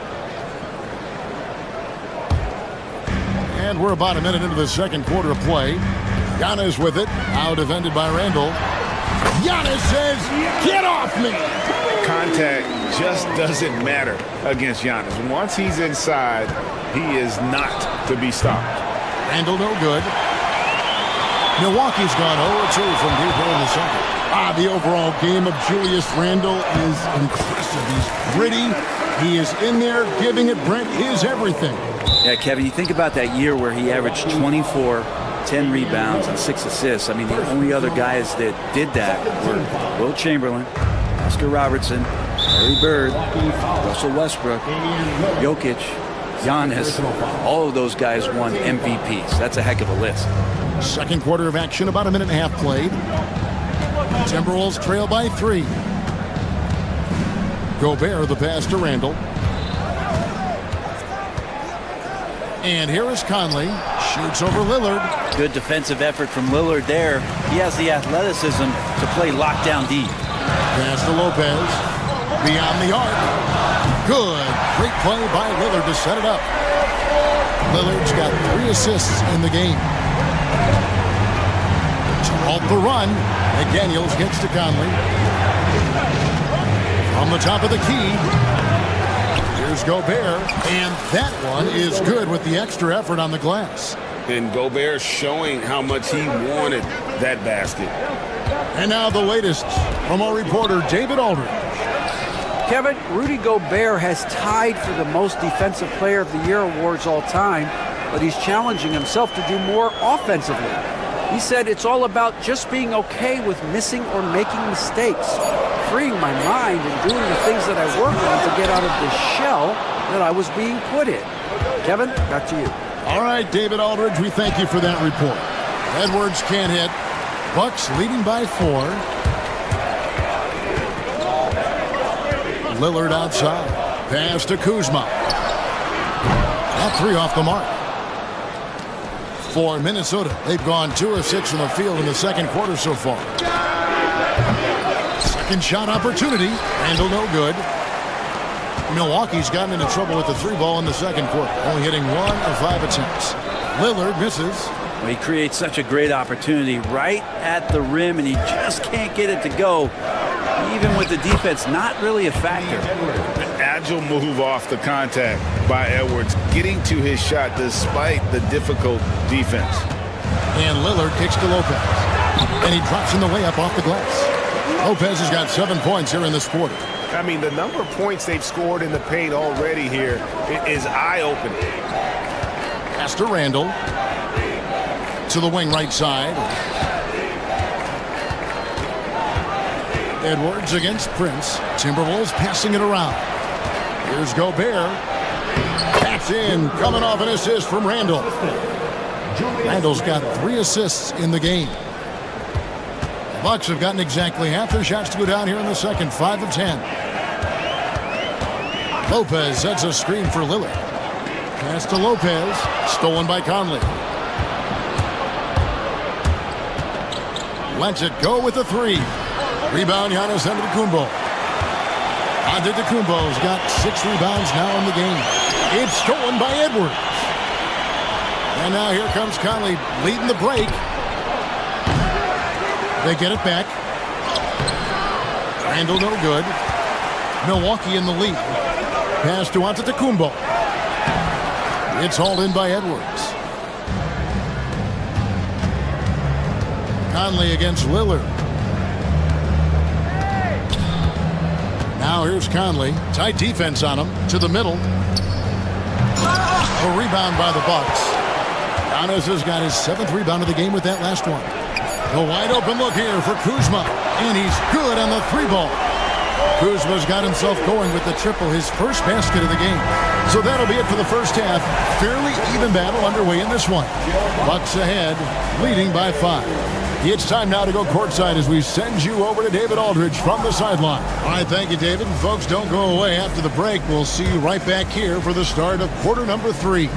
And we're about a minute into the second quarter of play. Giannis with it, out defended by Randle. Giannis says, "Get off me!" Contact just doesn't matter against Giannis. Once he's inside, he is not to be stopped. Randle no good. Milwaukee's gone 0-2 from deep in the second. The overall game of Julius Randle is impressive. He's gritty. He is in there giving it, Brent, his everything. Yeah, Kevin, you think about that year where he averaged 24, 10 rebounds, and 6 assists. I mean, the only other guys that did that were Will Chamberlain, Oscar Robertson, Larry Bird, Russell Westbrook, Jokic, Giannis. All of those guys won MVPs. That's a heck of a list. Second quarter of action, about a minute and a half played. Timberwolves trail by 3. Gobert the pass to Randle. And here is Conley. Shoots over Lillard. Good defensive effort from Lillard there. He has the athleticism to play lockdown deep. Pass to Lopez. Beyond the arc. Good. Great play by Lillard to set it up. Lillard's got 3 assists in the game. To halt the run, McDaniels gets to Conley. From the top of the key. Here's Here's Gobert, and that one is good with the extra effort on the glass. And Gobert showing how much he wanted that basket. And now the latest from our reporter, David Aldridge. Kevin, Rudy Gobert has tied for the most Defensive Player of the Year awards all time, but he's challenging himself to do more offensively. He said it's all about just being okay with missing or making mistakes, freeing my mind and doing the things that I work on to get out of the shell that I was being put in. Kevin, back to you. All right, David Aldridge, we thank you for that report. Edwards can't hit. Bucks leading by 4. Lillard outside. Pass to Kuzma. That 3 off the mark. For Minnesota, they've gone 2 of 6 from the field in the second quarter so far. Second shot opportunity. Handle no good. Milwaukee's gotten into trouble with the 3 ball in the second quarter, only hitting 1 of 5 attempts. Lillard misses. Well, he creates such a great opportunity right at the rim, and he just can't get it to go. Even with the defense, not really a factor. An agile move off the contact by Edwards, getting to his shot despite the difficult defense. And Lillard kicks to Lopez. And he drops in the layup off the glass. Lopez has got 7 points here in this quarter. I mean, the number of points they've scored in the paint already here is eye-opening. Pass to Randall. To the wing right side. Edwards against Prince. Timberwolves passing it around. Here's Gobert. That's in. Coming off an assist from Randall. Randall's got 3 assists in the game. The Bucks have gotten exactly half their shots to go down here in the second. 5 of 10. Lopez sets a screen for Lillard. Pass to Lopez. Stolen by Conley. Lets it go with the 3. Rebound, Giannis Antetokounmpo. Antetokounmpo's got 6 rebounds now in the game. It's stolen by Edwards. And now here comes Conley leading the break. They get it back. Randall no good. Milwaukee in the lead. Pass to Antetokounmpo. It's hauled in by Edwards. Conley against Lillard. Now here's Conley. Tight defense on him. To the middle. A rebound by the Bucks. Giannis has got his 7th rebound of the game with that last one. The wide open look here for Kuzma. And he's good on the 3 ball. Kuzma's got himself going with the triple, his first basket of the game. So that'll be it for the first half. Fairly even battle underway in this one. Bucks ahead, leading by 5. It's time now to go courtside as we send you over to David Aldridge from the sideline. All right, thank you, David. And folks, don't go away. After the break, we'll see you right back here for the start of quarter number 3.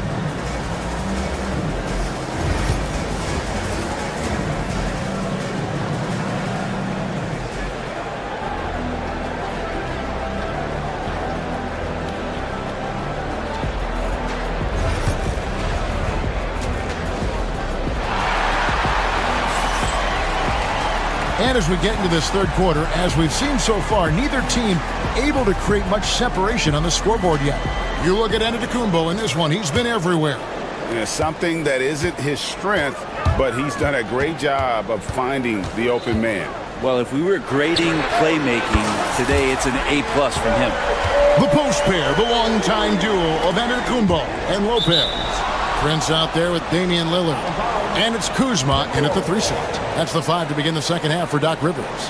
And as we get into this third quarter, as we've seen so far, neither team able to create much separation on the scoreboard yet. You look at Antetokounmpo in this one, he's been everywhere. And it's something that isn't his strength, but he's done a great job of finding the open man. Well, if we were grading playmaking today, it's an A+ from him. The post pair, the longtime duo of Antetokounmpo and Lopez. Prince out there with Damian Lillard. And it's Kuzma in at the 3 slot. That's the 5 to begin the second half for Doc Rivers.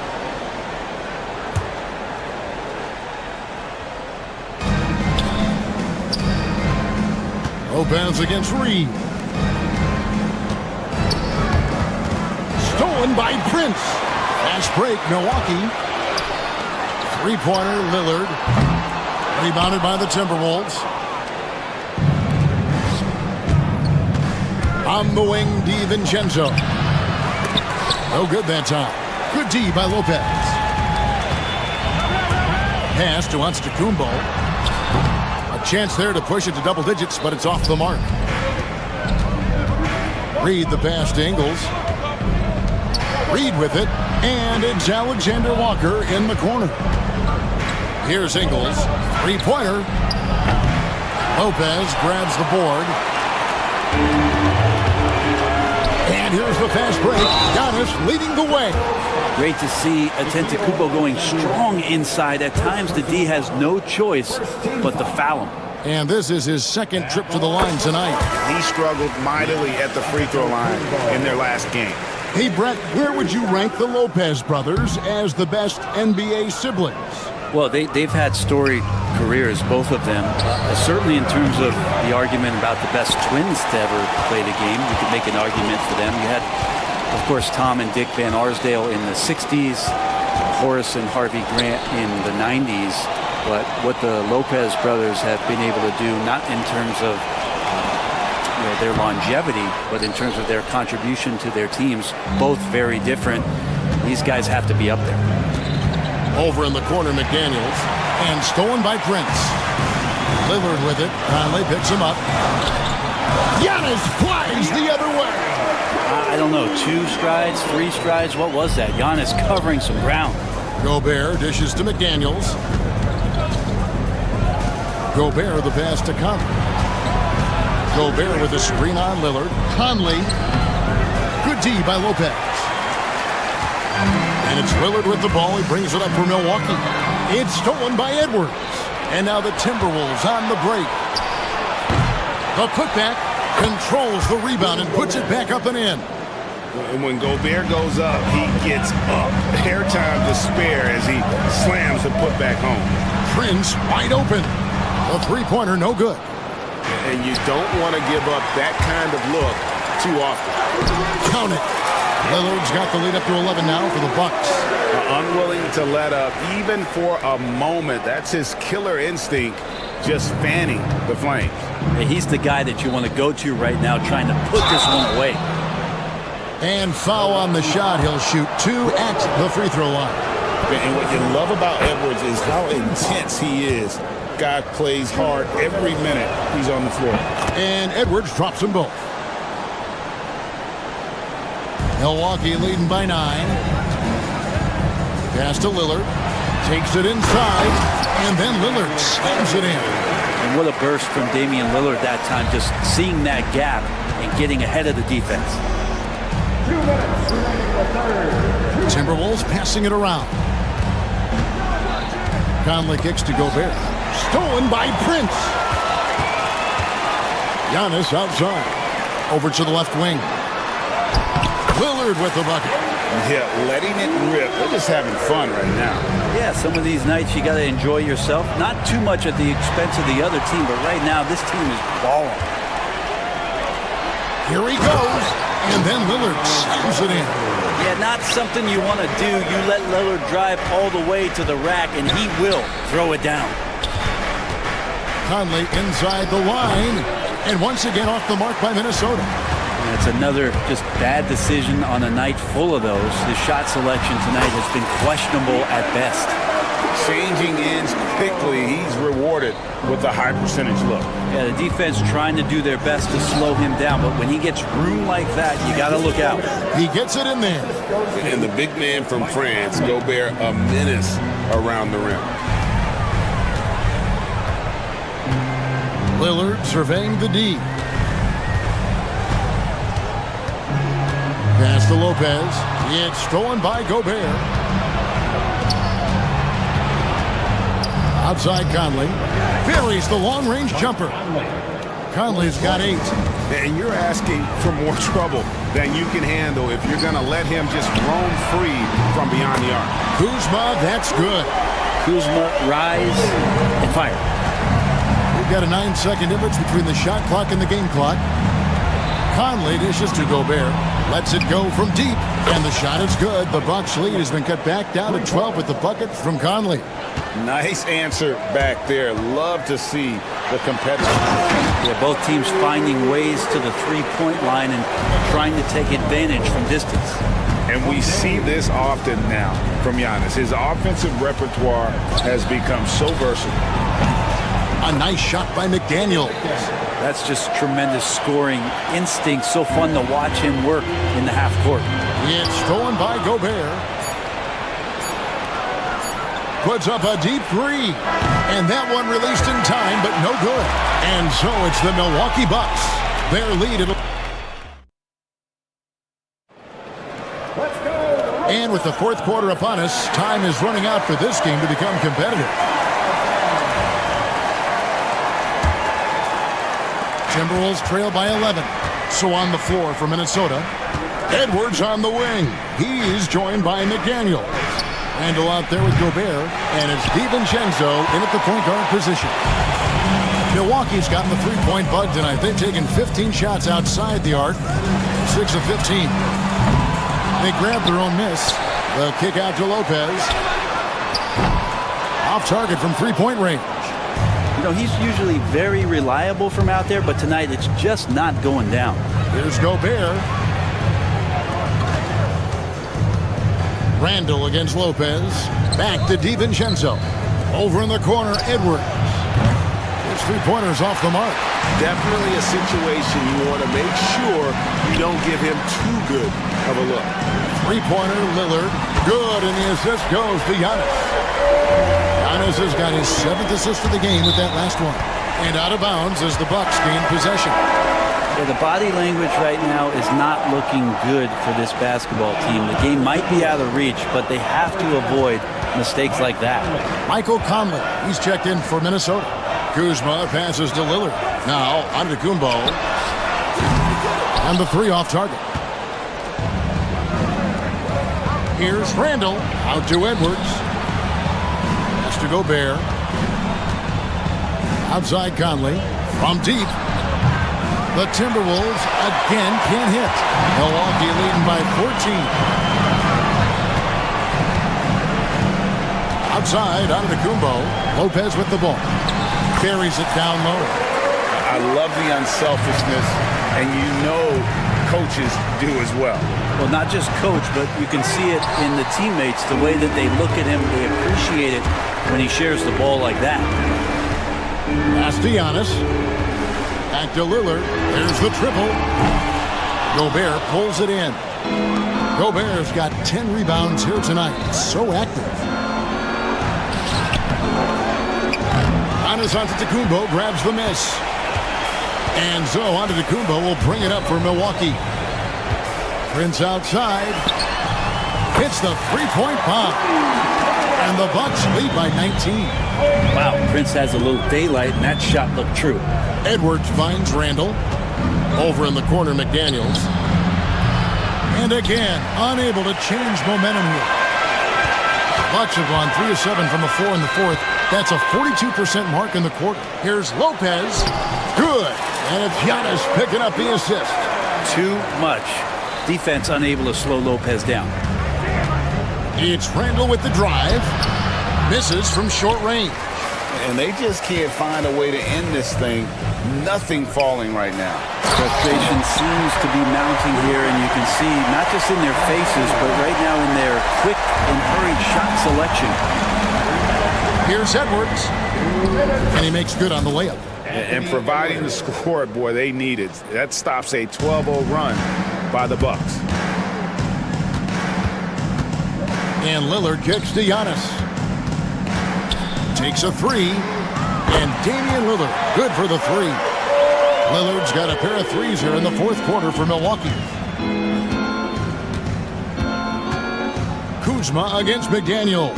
Lopez against Reed. Stolen by Prince. Fast break, Milwaukee. 3-pointer, Lillard. Rebounded by the Timberwolves. On the wing, DiVincenzo. No good that time. Good D by Lopez. Pass to Antetokounmpo. A chance there to push it to double digits, but it's off the mark. Reed the pass to Ingles. Reed with it, and it's Alexander Walker in the corner. Here's Ingles. 3-pointer. Lopez grabs the board. And here's the fast break. Giannis leading the way. Great to see Antetokounmpo going strong inside. At times, the D has no choice but to foul him. And this is his second trip to the line tonight. He struggled mightily at the free throw line in their last game. Hey, Brett, where would you rank the Lopez brothers as the best NBA siblings? Well, they've had storied careers, both of them. Certainly in terms of the argument about the best twins to ever play the game, you could make an argument for them. You had, of course, Tom and Dick Van Arsdale in the 60s, Horace and Harvey Grant in the 90s. But what the Lopez brothers have been able to do, not in terms of their longevity, but in terms of their contribution to their teams, both very different. These guys have to be up there. Over in the corner, McDaniels, and stolen by Prince. Lillard with it. Conley picks him up. Giannis flies the other way. I don't know, 2 strides, 3 strides, what was that? Giannis covering some ground. Gobert dishes to McDaniels. Gobert the pass to Conley. Gobert with a screen on Lillard. Conley. Good D by Lopez. And it's Lillard with the ball. He brings it up for Milwaukee. It's stolen by Edwards. And now the Timberwolves on the break. The putback controls the rebound and puts it back up and in. And when Gobert goes up, he gets up. Hair time to spare as he slams the putback home. Prince wide open. The three-pointer no good. And you don't want to give up that kind of look too often. Count it. Lillard's got the lead up to 11 now for the Bucks. Unwilling to let up even for a moment. That's his killer instinct, just fanning the flames. Yeah, he's the guy that you want to go to right now, trying to put this one away. And foul on the shot. He'll shoot 2 at the free throw line. And what you love about Edwards is how intense he is. Guy plays hard every minute he's on the floor. And Edwards drops them both. Milwaukee leading by 9. Pass to Lillard. Takes it inside. And then Lillard slams it in. And what a burst from Damian Lillard that time, just seeing that gap and getting ahead of the defense. 2 minutes remaining the third. Timberwolves passing it around. Conley kicks to Gobert. Stolen by Prince. Giannis outside. Over to the left wing. Lillard with the bucket. Yeah, letting it rip. They're just having fun right now. Yeah, some of these nights you got to enjoy yourself. Not too much at the expense of the other team, but right now this team is balling. Here he goes. And then Lillard slams it in. Yeah, not something you want to do. You let Lillard drive all the way to the rack, and he will throw it down. Conley inside the line. And once again off the mark by Minnesota. And it's another just bad decision on a night full of those. The shot selection tonight has been questionable at best. Changing ends quickly. He's rewarded with a high percentage look. Yeah, the defense trying to do their best to slow him down, but when he gets room like that, you got to look out. He gets it in there. And the big man from France, Gobert, a menace around the rim. Lillard surveying the D. Pass to Lopez. It's stolen by Gobert. Outside Conley. Buries the long-range jumper. Conley's got 8. And you're asking for more trouble than you can handle if you're going to let him just roam free from beyond the arc. Kuzma, that's good. Kuzma, rise and fire. We've got a 9-second difference between the shot clock and the game clock. Conley dishes to Gobert. Lets it go from deep. And the shot is good. The Bucks lead has been cut back down to 12 with the bucket from Conley. Nice answer back there. Love to see the competitive. Yeah, both teams finding ways to the three-point line and trying to take advantage from distance. And we see this often now from Giannis. His offensive repertoire has become so versatile. A nice shot by McDaniels. That's just tremendous scoring instinct. So fun to watch him work in the half court. It's stolen by Gobert. puts up a deep three. And that one released in time, but no good. And so it's the Milwaukee Bucks. Their lead. And with the fourth quarter upon us, time is running out for this game to become competitive. Timberwolves trail by 11. So on the floor for Minnesota, Edwards on the wing. He's joined by McDaniel. Randall out there with Gobert, and it's DiVincenzo in at the point guard position. Milwaukee's gotten the three-point bug tonight. They've taken 15 shots outside the arc, 6 of 15. They grabbed their own miss. The kick out to Lopez. Off target from three-point range. You know, he's usually very reliable from out there, but tonight it's just not going down. Here's Gobert. Randall against Lopez. Back to DiVincenzo. Over in the corner, Edwards. His three-pointers off the mark. Definitely a situation you want to make sure you don't give him too good of a look. Three-pointer, Lillard. Good, and the assist goes to Giannis. Giannis has got his 7th assist of the game with that last one. And out of bounds as the Bucks gain possession. Yeah, the body language right now is not looking good for this basketball team. The game might be out of reach, but they have to avoid mistakes like that. Michael Conley, he's checked in for Minnesota. Kuzma passes to Lillard. Now, Antetokounmpo. And the three off target. Here's Randall. Out to Edwards. Pass to Gobert. Outside Conley. From deep. The Timberwolves again can't hit. Milwaukee leading by 14. Outside, Antetokounmpo. Lopez with the ball. Carries it down low. I love the unselfishness, and you know coaches do as well. Well, not just coach, but you can see it in the teammates, the way that they look at him. They appreciate it when he shares the ball like that. Pass to Giannis. Back to Lillard. There's the triple. Gobert pulls it in. Gobert's got 10 rebounds here tonight. So active. Giannis Antetokounmpo grabs the miss. And so Antetokounmpo will bring it up for Milwaukee. Prince outside. Hits the three-point bomb. And the Bucks lead by 19. Wow, Prince has a little daylight, and that shot looked true. Edwards finds Randall. Over in the corner, McDaniels. And again, unable to change momentum here. Bucks have gone 3 of 7 from the floor in the fourth. That's a 42% mark in the quarter. Here's Lopez. Good. And it's Giannis picking up the assist. Too much. Defense unable to slow Lopez down. It's Randall with the drive. Misses from short range. And they just can't find a way to end this thing. Nothing falling right now. Frustration seems to be mounting here, and you can see not just in their faces, but right now in their quick and hurried shot selection. Here's Edwards. And he makes good on the layup. And providing the scoreboard they needed. That stops a 12-0 run by the Bucks. And Lillard kicks to Giannis. Takes a three. And Damian Lillard, good for the three. Lillard's got a pair of threes here in the fourth quarter for Milwaukee. Kuzma against McDaniel.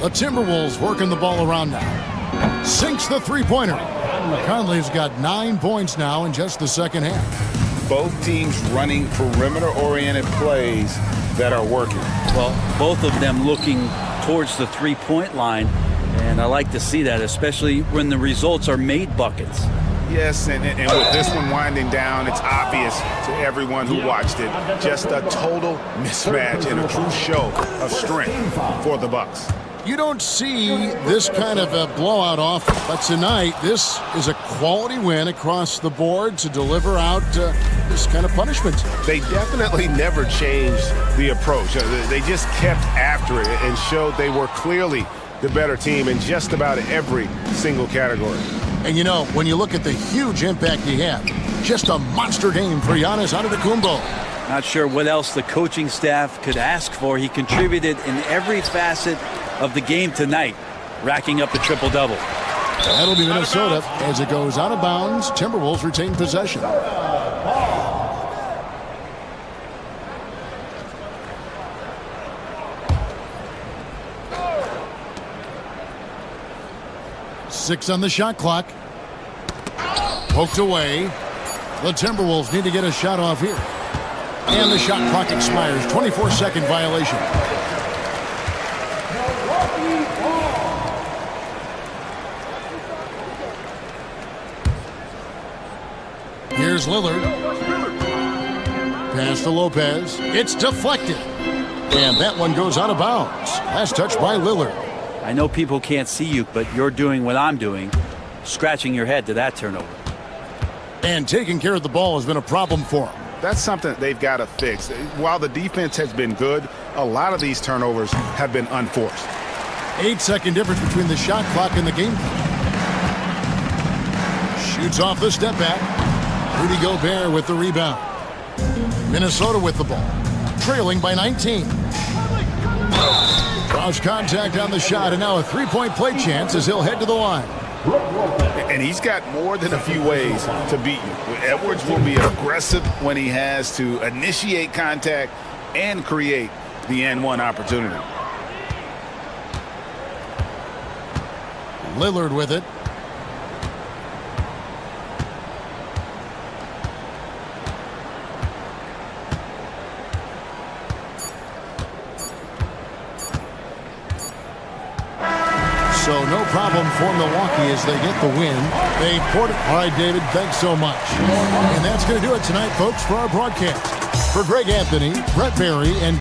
The Timberwolves working the ball around now. Sinks the three-pointer. Conley's got 9 points now in just the second half. Both teams running perimeter-oriented plays that are working. Well, both of them looking towards the three-point line, and I like to see that, especially when the results are made buckets. Yes, and with this one winding down, it's obvious to everyone who watched it. Just a total mismatch and a true show of strength for the Bucks. You don't see this kind of a blowout often, but tonight this is a quality win across the board to deliver out this kind of punishment. They definitely never changed the approach. They just kept after it and showed they were clearly the better team in just about every single category. And you know, when you look at the huge impact he had, just a monster game for Giannis Antetokounmpo. Not sure what else the coaching staff could ask for. He contributed in every facet of the game tonight, racking up the triple-double. That'll be Minnesota as it goes out of bounds. Timberwolves retain possession. Six on the shot clock. Poked away. The Timberwolves need to get a shot off here. And the shot clock expires. 24-second violation. Here's Lillard. Pass to Lopez. It's deflected. And that one goes out of bounds. Last touch by Lillard. I know people can't see you, but you're doing what I'm doing, scratching your head to that turnover. And taking care of the ball has been a problem for them. That's something they've got to fix. While the defense has been good, a lot of these turnovers have been unforced. 8-second difference between the shot clock and the game clock. Shoots off the step back. Rudy Gobert with the rebound. Minnesota with the ball. Trailing by 19. Cross contact on the shot, and now a three-point play chance as he'll head to the line. And he's got more than a few ways to beat you. Edwards will be aggressive when he has to initiate contact and create the N1 opportunity. Lillard with it. So no problem for Milwaukee as they get the win. They poured it. All right, David, thanks so much. And that's going to do it tonight, folks, for our broadcast. For Greg Anthony, Brett Barry, and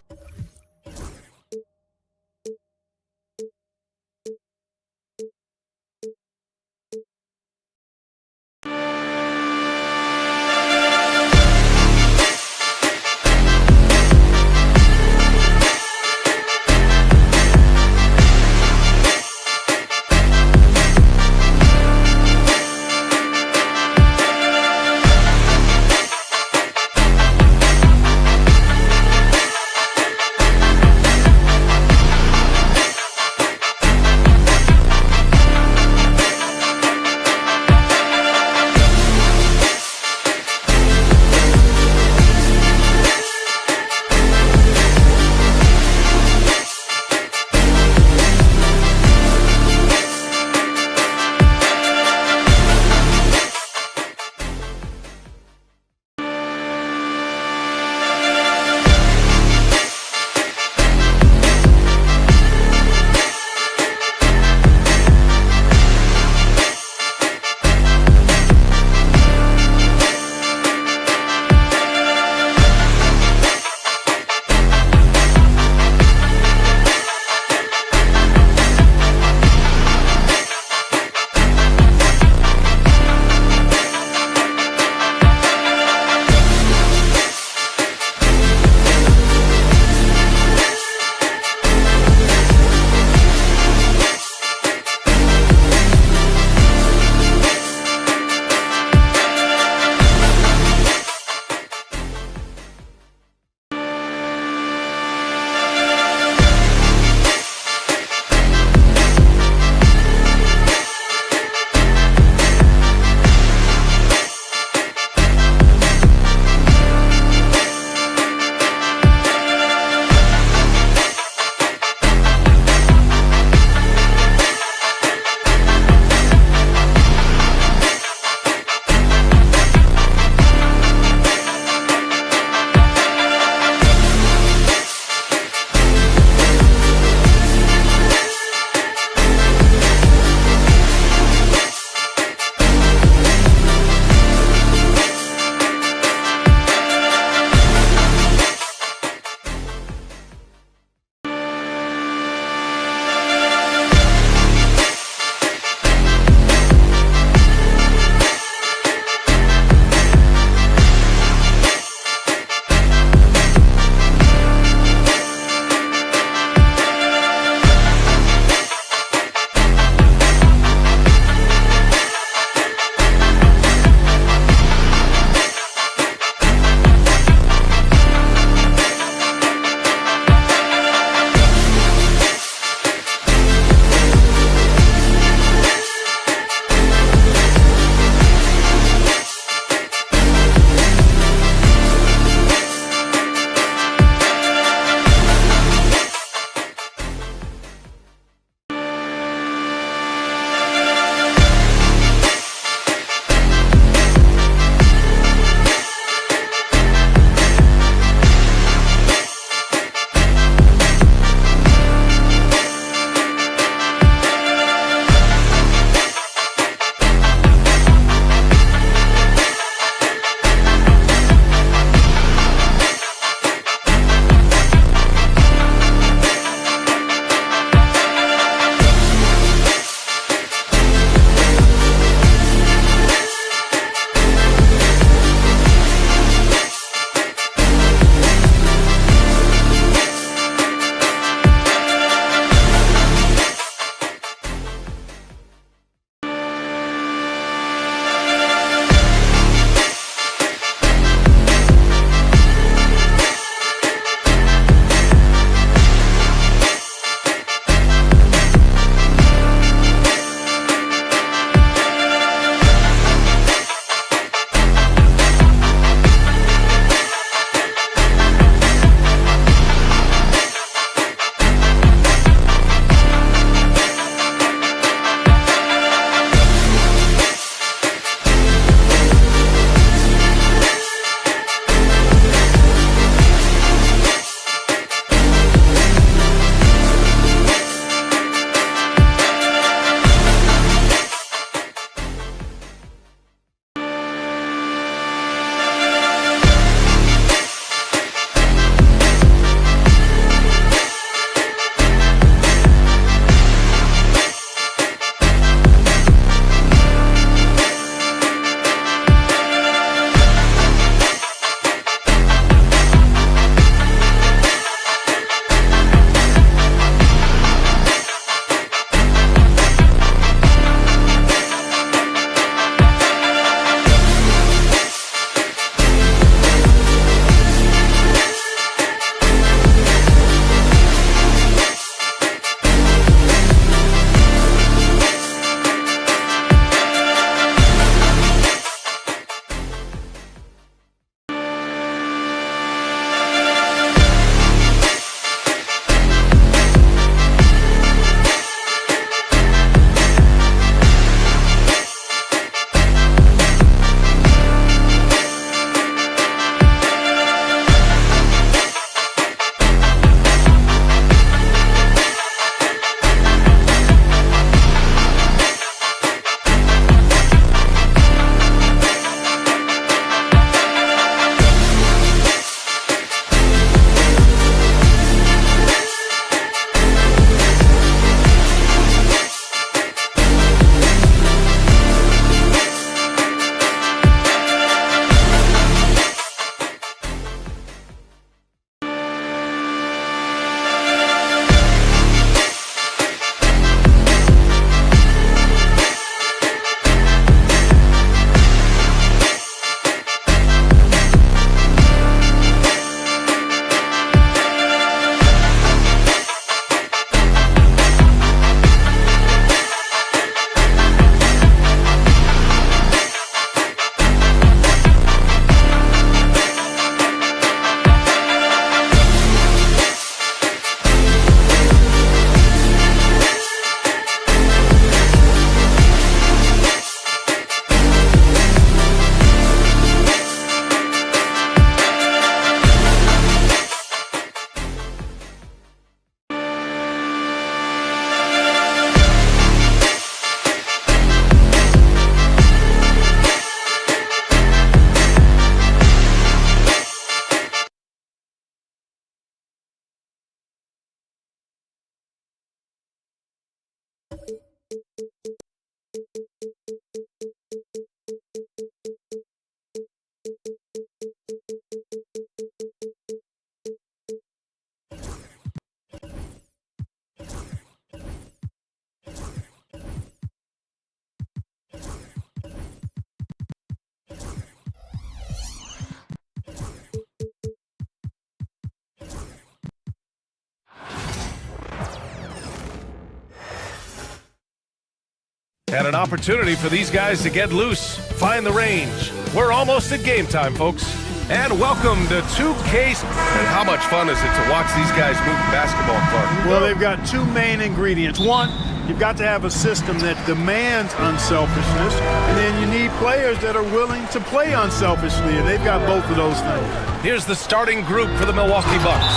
And an opportunity for these guys to get loose, find the range. We're almost at game time, folks. And welcome to 2K. And how much fun is it to watch these guys move the basketball, Clark? Well, they've got two main ingredients. One, you've got to have a system that demands unselfishness, and then you need players that are willing to play unselfishly, and they've got both of those things. Here's the starting group for the Milwaukee Bucks.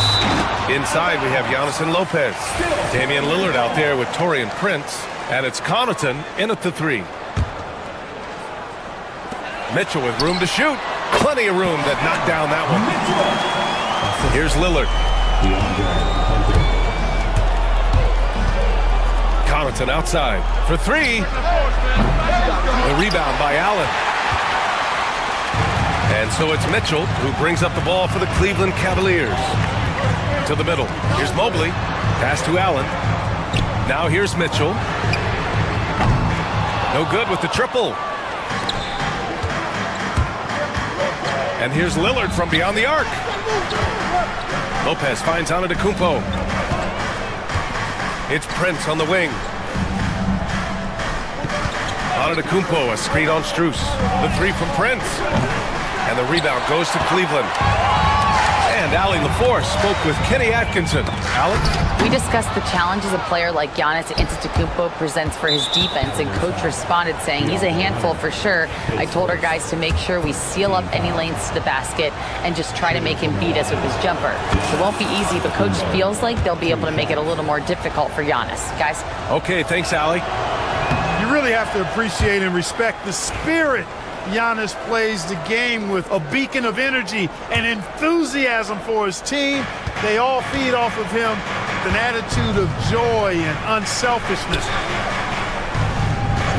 Inside, we have Giannis and Lopez. Damian Lillard out there with Taurean Prince, and it's Connaughton in at the 3. Mitchell with room to shoot. Plenty of room that knocked down that one. Here's Lillard. Connaughton outside for 3. The rebound by Allen. And so it's Mitchell who brings up the ball for the Cleveland Cavaliers. To the middle. Here's Mobley. Pass to Allen. Now here's Mitchell. No good with the triple. And here's Lillard from beyond the arc. Lopez finds Antetokounmpo. It's Prince on the wing. Antetokounmpo, a screen on Strus. The 3 from Prince. And the rebound goes to Cleveland. And Allie LaForce spoke with Kenny Atkinson. Alex? We discussed the challenges a player like Giannis Antetokounmpo presents for his defense, and Coach responded saying he's a handful for sure. I told our guys to make sure we seal up any lanes to the basket and just try to make him beat us with his jumper. It won't be easy, but Coach feels like they'll be able to make it a little more difficult for Giannis. Guys? Okay, thanks, Allie. You really have to appreciate and respect the spirit Giannis plays the game with, a beacon of energy and enthusiasm for his team. They all feed off of him with an attitude of joy and unselfishness.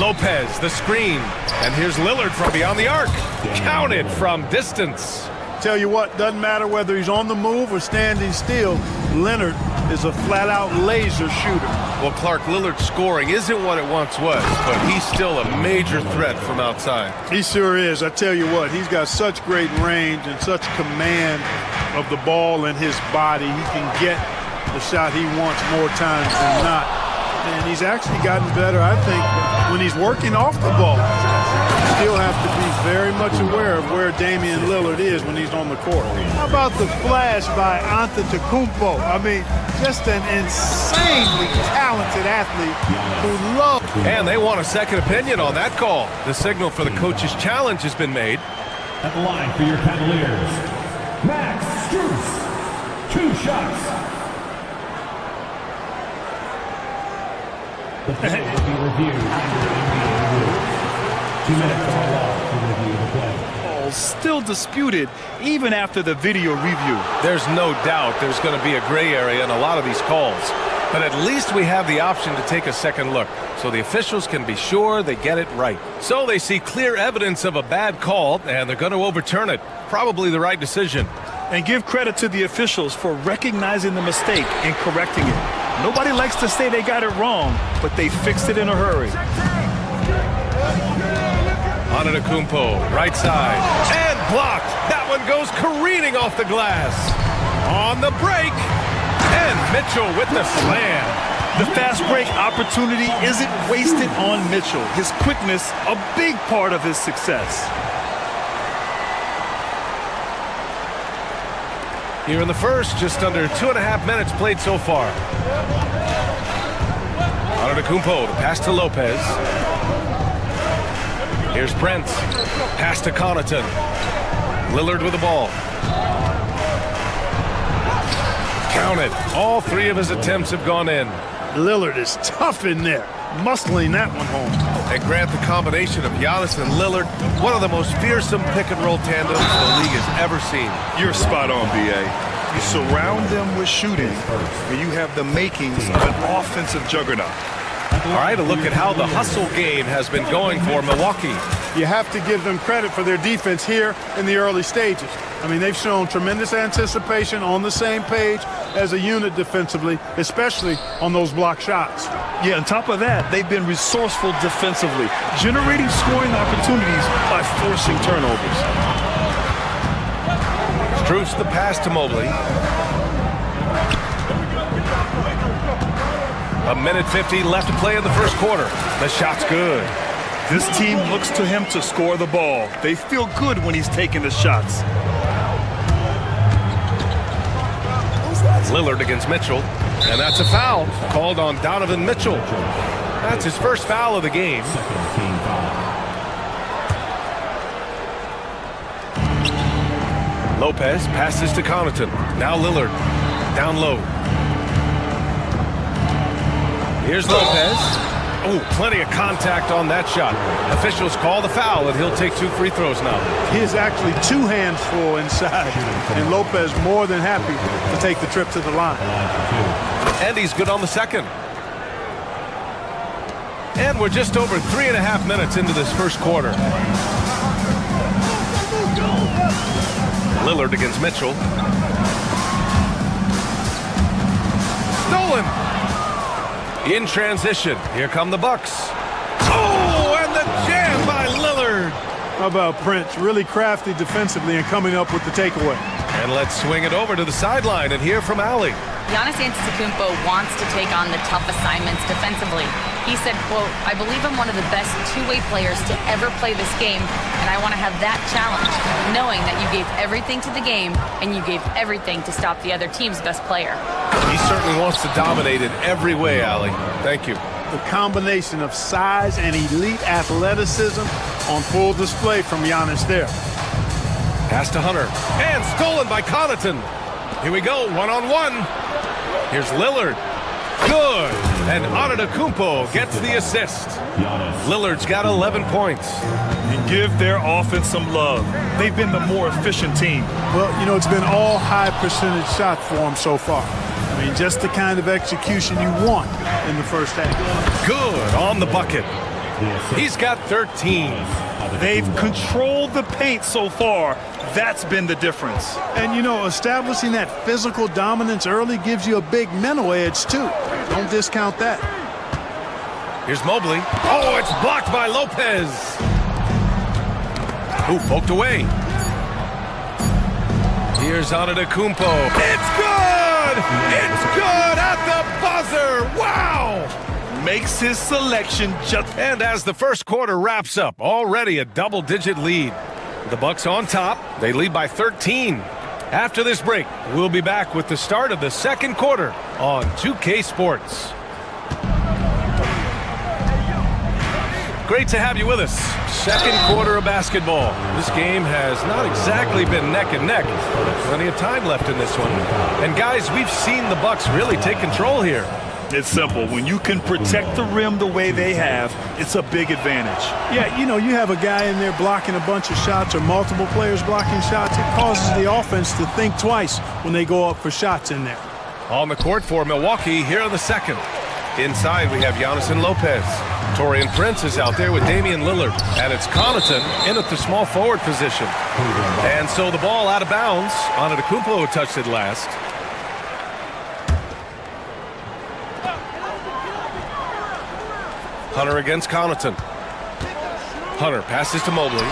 Lopez, the screen. And here's Lillard from beyond the arc. Counted from distance. Tell you what, doesn't matter whether he's on the move or standing still, Leonard is a flat-out laser shooter. Well, Clark, Lillard's scoring isn't what it once was, but he's still a major threat from outside. He sure is. I tell you what, he's got such great range and such command of the ball in his body. He can get the shot he wants more times than not. And he's actually gotten better, I think, when he's working off the ball. You still have to be very much aware of where Damian Lillard is when he's on the court. How about the flash by Antetokounmpo? I mean, just an insanely talented athlete who loves. And they want a second opinion on that call. The signal for the coach's challenge has been made. At the line for your Cavaliers, Max Strus. 2 shots. The play will be reviewed under NBA rules. 2 minutes are allowed to review the play. Still disputed even after the video review. There's no doubt there's going to be a gray area in a lot of these calls. But at least we have the option to take a second look, so the officials can be sure they get it right. So they see clear evidence of a bad call, and they're going to overturn it. Probably the right decision. And give credit to the officials for recognizing the mistake and correcting it. Nobody likes to say they got it wrong, but they fixed it in a hurry. Antetokounmpo, right side, and blocked. That one goes careening off the glass. On the break, and Mitchell with the slam. The fast break opportunity isn't wasted on Mitchell. His quickness, a big part of his success. Here in the first, just under 2.5 minutes played so far. Antetokounmpo, the pass to Lopez. Here's Prince. Pass to Connaughton. Lillard with the ball. Counted. All 3 of his attempts have gone in. Lillard is tough in there, muscling that one home. And Grant, the combination of Giannis and Lillard, one of the most fearsome pick-and-roll tandems the league has ever seen. You're spot on, B.A. You surround them with shooting, and you have the makings of an offensive juggernaut. All right, a look at how the hustle game has been going for Milwaukee. You have to give them credit for their defense here in the early stages. I mean, they've shown tremendous anticipation, on the same page as a unit defensively, especially on those block shots. Yeah, on top of that, they've been resourceful defensively, generating scoring opportunities by forcing turnovers. Strus the pass to Mobley. 1:50 left to play in the first quarter. The shot's good. This team looks to him to score the ball. They feel good when he's taking the shots. Lillard against Mitchell, and that's a foul called on Donovan Mitchell. That's his first foul of the game. Lopez passes to Connaughton. Now Lillard down low. Here's Lopez. Oh, plenty of contact on that shot. Officials call the foul, and he'll take 2 free throws now. He is actually 2 hands full inside, and Lopez more than happy to take the trip to the line. And he's good on the second. And we're just over 3.5 minutes into this first quarter. Lillard against Mitchell. Stolen. In transition, here come the Bucks. Oh, and the jam by Lillard. How about Prince? Really crafty defensively and coming up with the takeaway. And let's swing it over to the sideline and hear from Allie. Giannis Antetokounmpo wants to take on the tough assignments defensively. He said, quote, "I believe I'm one of the best two-way players to ever play this game, and I want to have that challenge, knowing that you gave everything to the game and you gave everything to stop the other team's best player." He certainly wants to dominate in every way, Allie. Thank you. The combination of size and elite athleticism on full display from Giannis there. Pass to Hunter. And stolen by Connaughton. Here we go, one-on-one. Here's Lillard. Good. And Antetokounmpo gets the assist. Lillard's got 11 points. And give their offense some love. They've been the more efficient team. Well, you know, it's been all high percentage shots for them so far. I mean, just the kind of execution you want in the first half. Good on the bucket. He's got 13. They've controlled the paint so far. That's been the difference. And, you know, establishing that physical dominance early gives you a big mental edge, too. Don't discount that. Here's Mobley. Oh, it's blocked by Lopez. Ooh, poked away. Here's Antetokounmpo. It's good! It's good at the buzzer! Wow! Makes his selection just... And as the first quarter wraps up, already a double-digit lead. The Bucks on top. They lead by 13. After this break, we'll be back with the start of the second quarter on 2K Sports. Great to have you with us. Second quarter of basketball. This game has not exactly been neck and neck. Plenty of time left in this one. And guys, we've seen the Bucks really take control here. It's simple. When you can protect the rim the way they have, it's a big advantage. Yeah, you know, you have a guy in there blocking a bunch of shots or multiple players blocking shots. It causes the offense to think twice when they go up for shots in there. On the court for Milwaukee here in the second. Inside, we have Giannis and Lopez. Taurean Prince is out there with Damian Lillard. And it's Connaughton in at the small forward position. And so the ball out of bounds. Antetokounmpo touched it last. Hunter against Connaughton. Hunter passes to Mobley.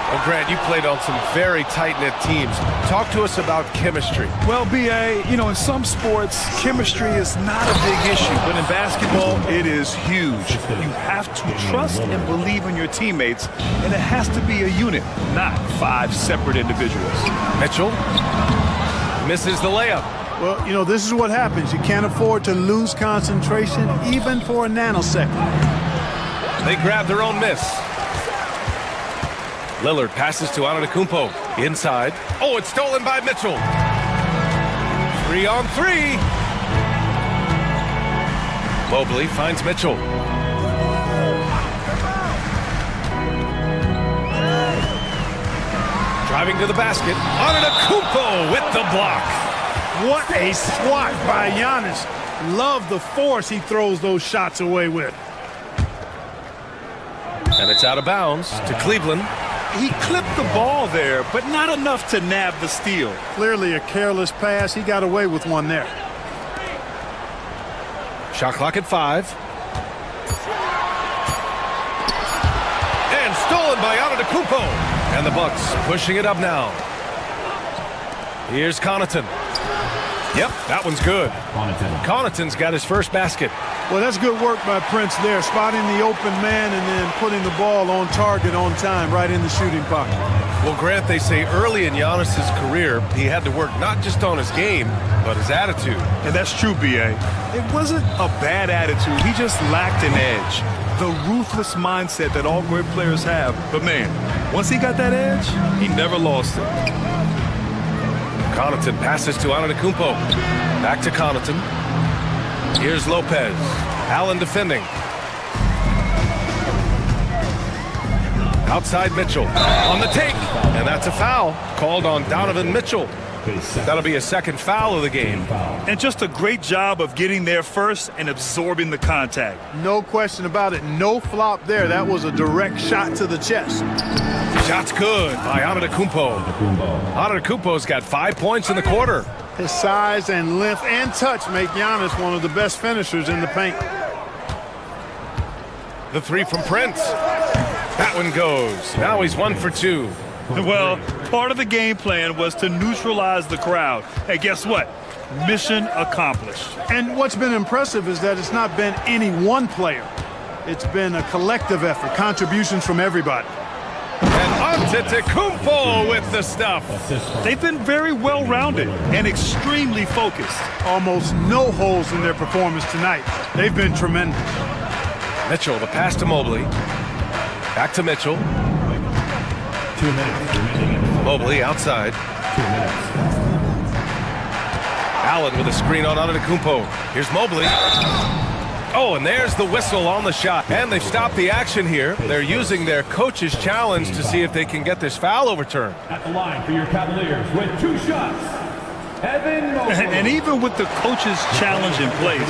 Well, Grant, you played on some very tight-knit teams. Talk to us about chemistry. Well, B.A., you know, in some sports, chemistry is not a big issue. But in basketball, it is huge. You have to trust and believe in your teammates, and it has to be a unit, not 5 separate individuals. Mitchell misses the layup. Well, you know, this is what happens. You can't afford to lose concentration even for a nanosecond. They grab their own miss. Lillard passes to Antetokounmpo. Inside. Oh, it's stolen by Mitchell. 3-on-3. Mobley finds Mitchell. Driving to the basket. Antetokounmpo with the block. What a swat by Giannis. Love the force he throws those shots away with. And it's out of bounds to Cleveland. He clipped the ball there, but not enough to nab the steal. Clearly a careless pass. He got away with one there. Shot clock at 5. And stolen by Antetokounmpo. And the Bucks pushing it up now. Here's Connaughton. Yep, that one's good. Connaughton's got his first basket. Well, that's good work by Prince there, spotting the open man and then putting the ball on target on time right in the shooting pocket. Well, Grant, they say early in Giannis's career, he had to work not just on his game, but his attitude. And that's true, B.A. It wasn't a bad attitude. He just lacked an edge. The ruthless mindset that all great players have. But, man, once he got that edge, he never lost it. Connaughton passes to Antetokounmpo. Back to Connaughton. Here's Lopez. Allen defending. Outside Mitchell. On the take. And that's a foul called on Donovan Mitchell. That'll be a second foul of the game. And just a great job of getting there first and absorbing the contact. No question about it. No flop there. That was a direct shot to the chest. Shot's good by Antetokounmpo. Antetokounmpo's got 5 points in the quarter. His size and length and touch make Giannis one of the best finishers in the paint. The three from Prince. That one goes. Now he's 1 for 2. Well, part of the game plan was to neutralize the crowd. Hey, guess what? Mission accomplished. And what's been impressive is that it's not been any one player. It's been a collective effort, contributions from everybody. And Antetokounmpo with the stuff. They've been very well-rounded and extremely focused. Almost no holes in their performance tonight. They've been tremendous. Mitchell, the pass to Mobley. Back to Mitchell. 2 minutes remaining. Mobley outside. 2 minutes. Allen with a screen on Antetokounmpo. Here's Mobley. Oh, and there's the whistle on the shot. And they've stopped the action here. They're using their coach's challenge to see if they can get this foul overturned. At the line for your Cavaliers with 2 shots, Evan Mobley. And even with the coach's challenge in place,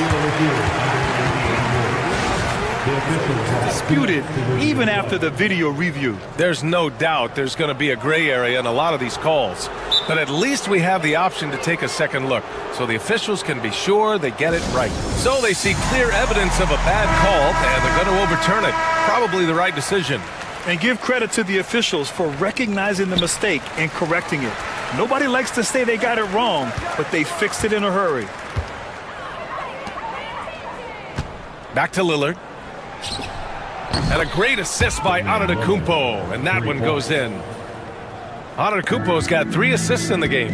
disputed even after the video review. There's no doubt there's going to be a gray area in a lot of these calls. But at least we have the option to take a second look, so the officials can be sure they get it right. So they see clear evidence of a bad call, and they're going to overturn it. Probably the right decision. And give credit to the officials for recognizing the mistake and correcting it. Nobody likes to say they got it wrong, but they fixed it in a hurry. Back to Lillard. And a great assist by Antetokounmpo, and that one goes in. Antetokounmpo's got 3 assists in the game.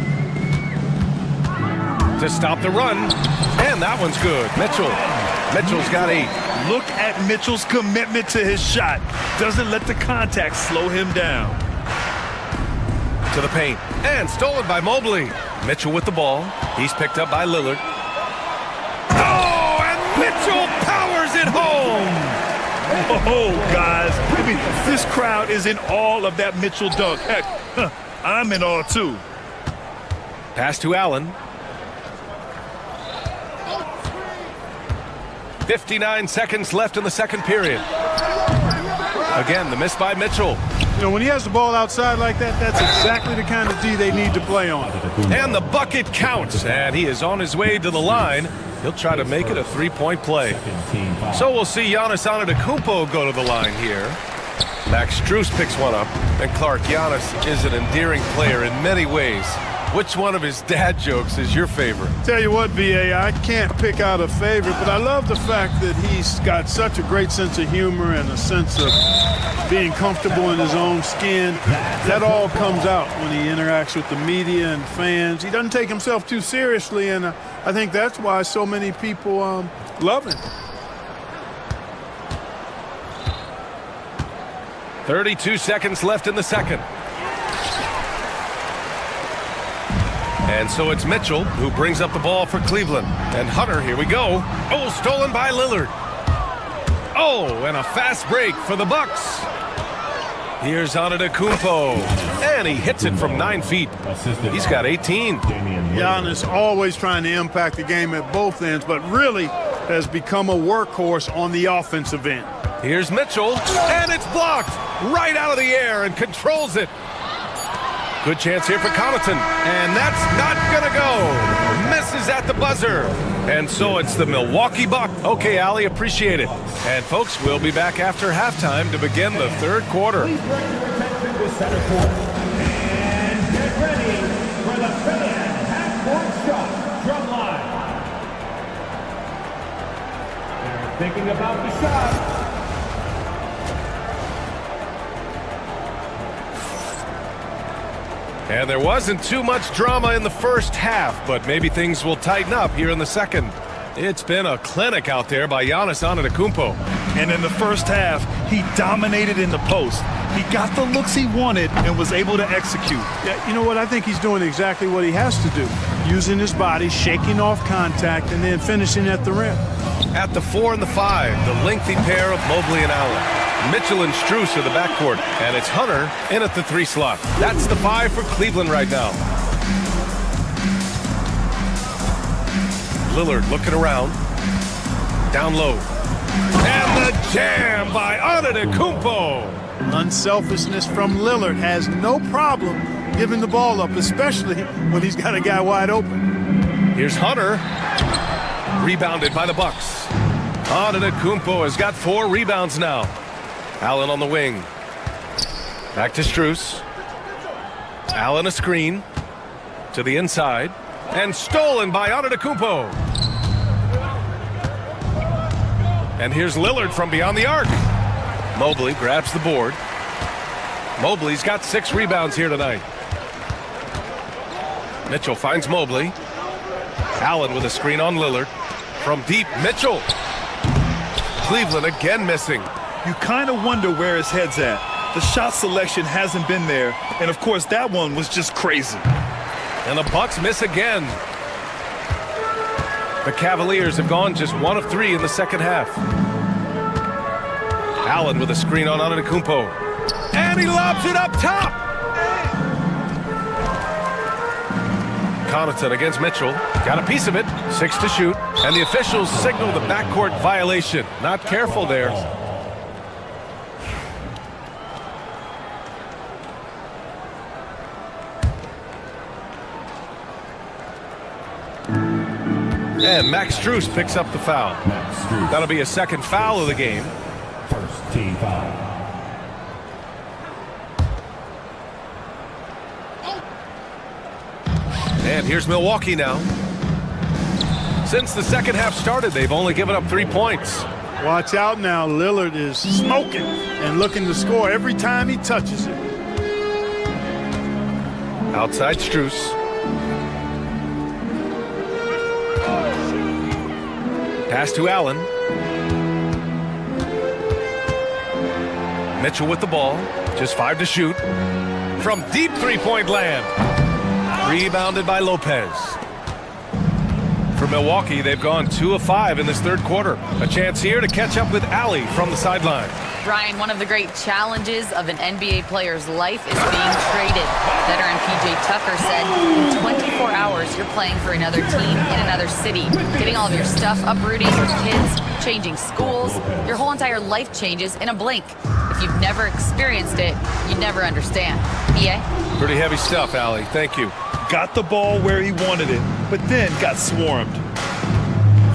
To stop the run, and that one's good. Mitchell's got 8. Look at Mitchell's commitment to his shot. Doesn't let the contact slow him down. To the paint, and stolen by Mobley. Mitchell with the ball. He's picked up by Lillard. Oh, and Mitchell powers it home. Oh, guys, I mean, this crowd is in awe of that Mitchell dunk. Heck, I'm in awe, too. Pass to Allen. 59 seconds left in the second period. Again, the miss by Mitchell. You know, when he has the ball outside like that, that's exactly the kind of D they need to play on. And the bucket counts, and he is on his way to the line. He'll try to make it a 3-point play. So we'll see Giannis Antetokounmpo go to the line here. Max Strus picks one up. And Clark, Giannis is an endearing player in many ways. Which one of his dad jokes is your favorite? Tell you what, B.A., I can't pick out a favorite, but I love the fact that he's got such a great sense of humor and a sense of being comfortable in his own skin. That all comes out when he interacts with the media and fans. He doesn't take himself too seriously, and I think that's why so many people love him. 32 seconds left in the second. And so it's Mitchell who brings up the ball for Cleveland. And Hunter, here we go. Oh, stolen by Lillard. Oh, and a fast break for the Bucks. Here's Antetokounmpo. And he hits it from 9 feet. He's got 18. Giannis always trying to impact the game at both ends, but really has become a workhorse on the offensive end. Here's Mitchell, and it's blocked right out of the air and controls it. Good chance here for Connaughton, and that's not gonna go. Misses at the buzzer. And so it's the Milwaukee Bucks. Okay, Allie, appreciate it. And folks, we'll be back after halftime to begin the third quarter. Please direct your attention to center court. And get ready for the fan half-court shot from Thinking about the shot. And there wasn't too much drama in the first half, but maybe things will tighten up here in the second. It's been a clinic out there by Giannis Antetokounmpo. And in the first half, he dominated in the post. He got the looks he wanted and was able to execute. Yeah, you know what? I think he's doing exactly what he has to do. Using his body, shaking off contact, and then finishing at the rim. At the 4 and the 5, the lengthy pair of Mobley and Allen. Mitchell and Strus are the backcourt, and it's Hunter in at the 3 slot. That's the 5 for Cleveland right now. Lillard looking around. Down low. And the jam by Antetokounmpo. Unselfishness from Lillard has no problem giving the ball up, especially when he's got a guy wide open. Here's Hunter. Rebounded by the Bucks. Antetokounmpo has got 4 rebounds now. Allen on the wing. Back to Strus. Allen a screen. To the inside. And stolen by Antetokounmpo. And here's Lillard from beyond the arc. Mobley grabs the board. Mobley's got 6 rebounds here tonight. Mitchell finds Mobley. Allen with a screen on Lillard. From deep, Mitchell. Cleveland again missing. You kind of wonder where his head's at. The shot selection hasn't been there, and of course that one was just crazy. And the Bucks miss again. The Cavaliers have gone just 1 of 3 in the second half. Allen with a screen on Antetokounmpo. And he lobs it up top! Connaughton against Mitchell. Got a piece of it. 6 to shoot. And the officials signal the backcourt violation. Not careful there. And Max Strus picks up the foul. That'll be a second foul of the game. First team foul. And here's Milwaukee now. Since the second half started, they've only given up 3 points. Watch out now. Lillard is smoking and looking to score every time he touches it. Outside Strus. Pass to Allen. Mitchell with the ball. Just 5 to shoot. From deep three-point land. Rebounded by Lopez. For Milwaukee, they've gone 2 of 5 in this third quarter. A chance here to catch up with Allie from the sideline. Brian, one of the great challenges of an NBA player's life is being traded. Veteran P.J. Tucker said, in 24 hours, you're playing for another team in another city, getting all of your stuff, uprooting your kids, changing schools. Your whole entire life changes in a blink. If you've never experienced it, you'd never understand. EA? Pretty heavy stuff, Allie. Thank you. Got the ball where he wanted it, but then got swarmed.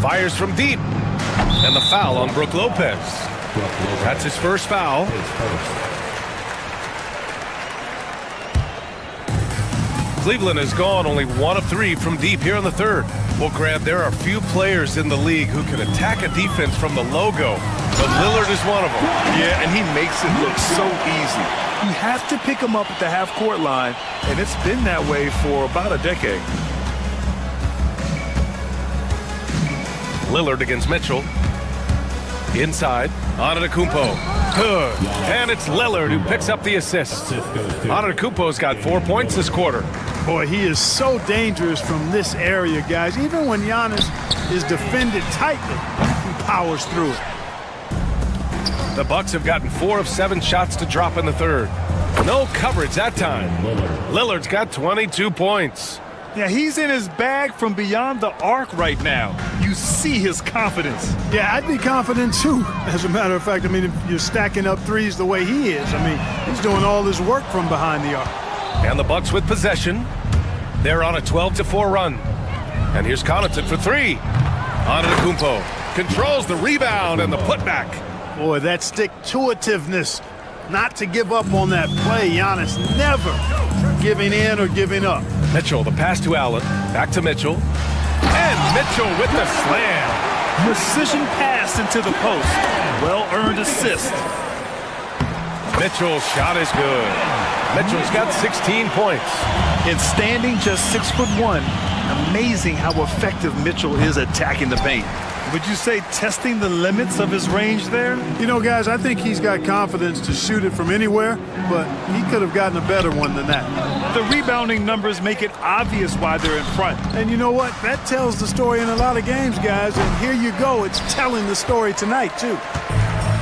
Fires from deep. And the foul on Brook Lopez. That's his first foul. Cleveland has gone only 1 of 3 from deep here in the third. Well, Grant, there are few players in the league who can attack a defense from the logo, but Lillard is one of them. Yeah, and he makes it look so easy. You have to pick him up at the half-court line, and it's been that way for about a decade. Lillard against Mitchell. Inside, Antetokounmpo. Good. And it's Lillard who picks up the assist. Antetokounmpo's got 4 points this quarter. Boy, he is so dangerous from this area, guys. Even when Giannis is defended tightly, he powers through it. The Bucks have gotten 4 of 7 shots to drop in the third. No coverage that time. Lillard's got 22 points. Yeah, he's in his bag from beyond the arc right now. You see his confidence. Yeah, I'd be confident too. As a matter of fact, I mean, if you're stacking up threes the way he is, I mean, he's doing all his work from behind the arc. And the Bucks with possession. They're on a 12-4 run. And here's Connaughton for 3. Antetokounmpo controls the rebound and the putback. Boy, that stick-to-itiveness, not to give up on that play. Giannis never giving in or giving up. Mitchell, the pass to Allen. Back to Mitchell. And Mitchell with the slam. Precision pass pass into the post. Well-earned assist. Mitchell's shot is good. Mitchell's got 16 points. And standing just 6'1", amazing how effective Mitchell is attacking the paint. Would you say testing the limits of his range there? You know, guys, I think he's got confidence to shoot it from anywhere, but he could have gotten a better one than that. The rebounding numbers make it obvious why they're in front. And you know what? That tells the story in a lot of games, guys, and here you go. It's telling the story tonight, too.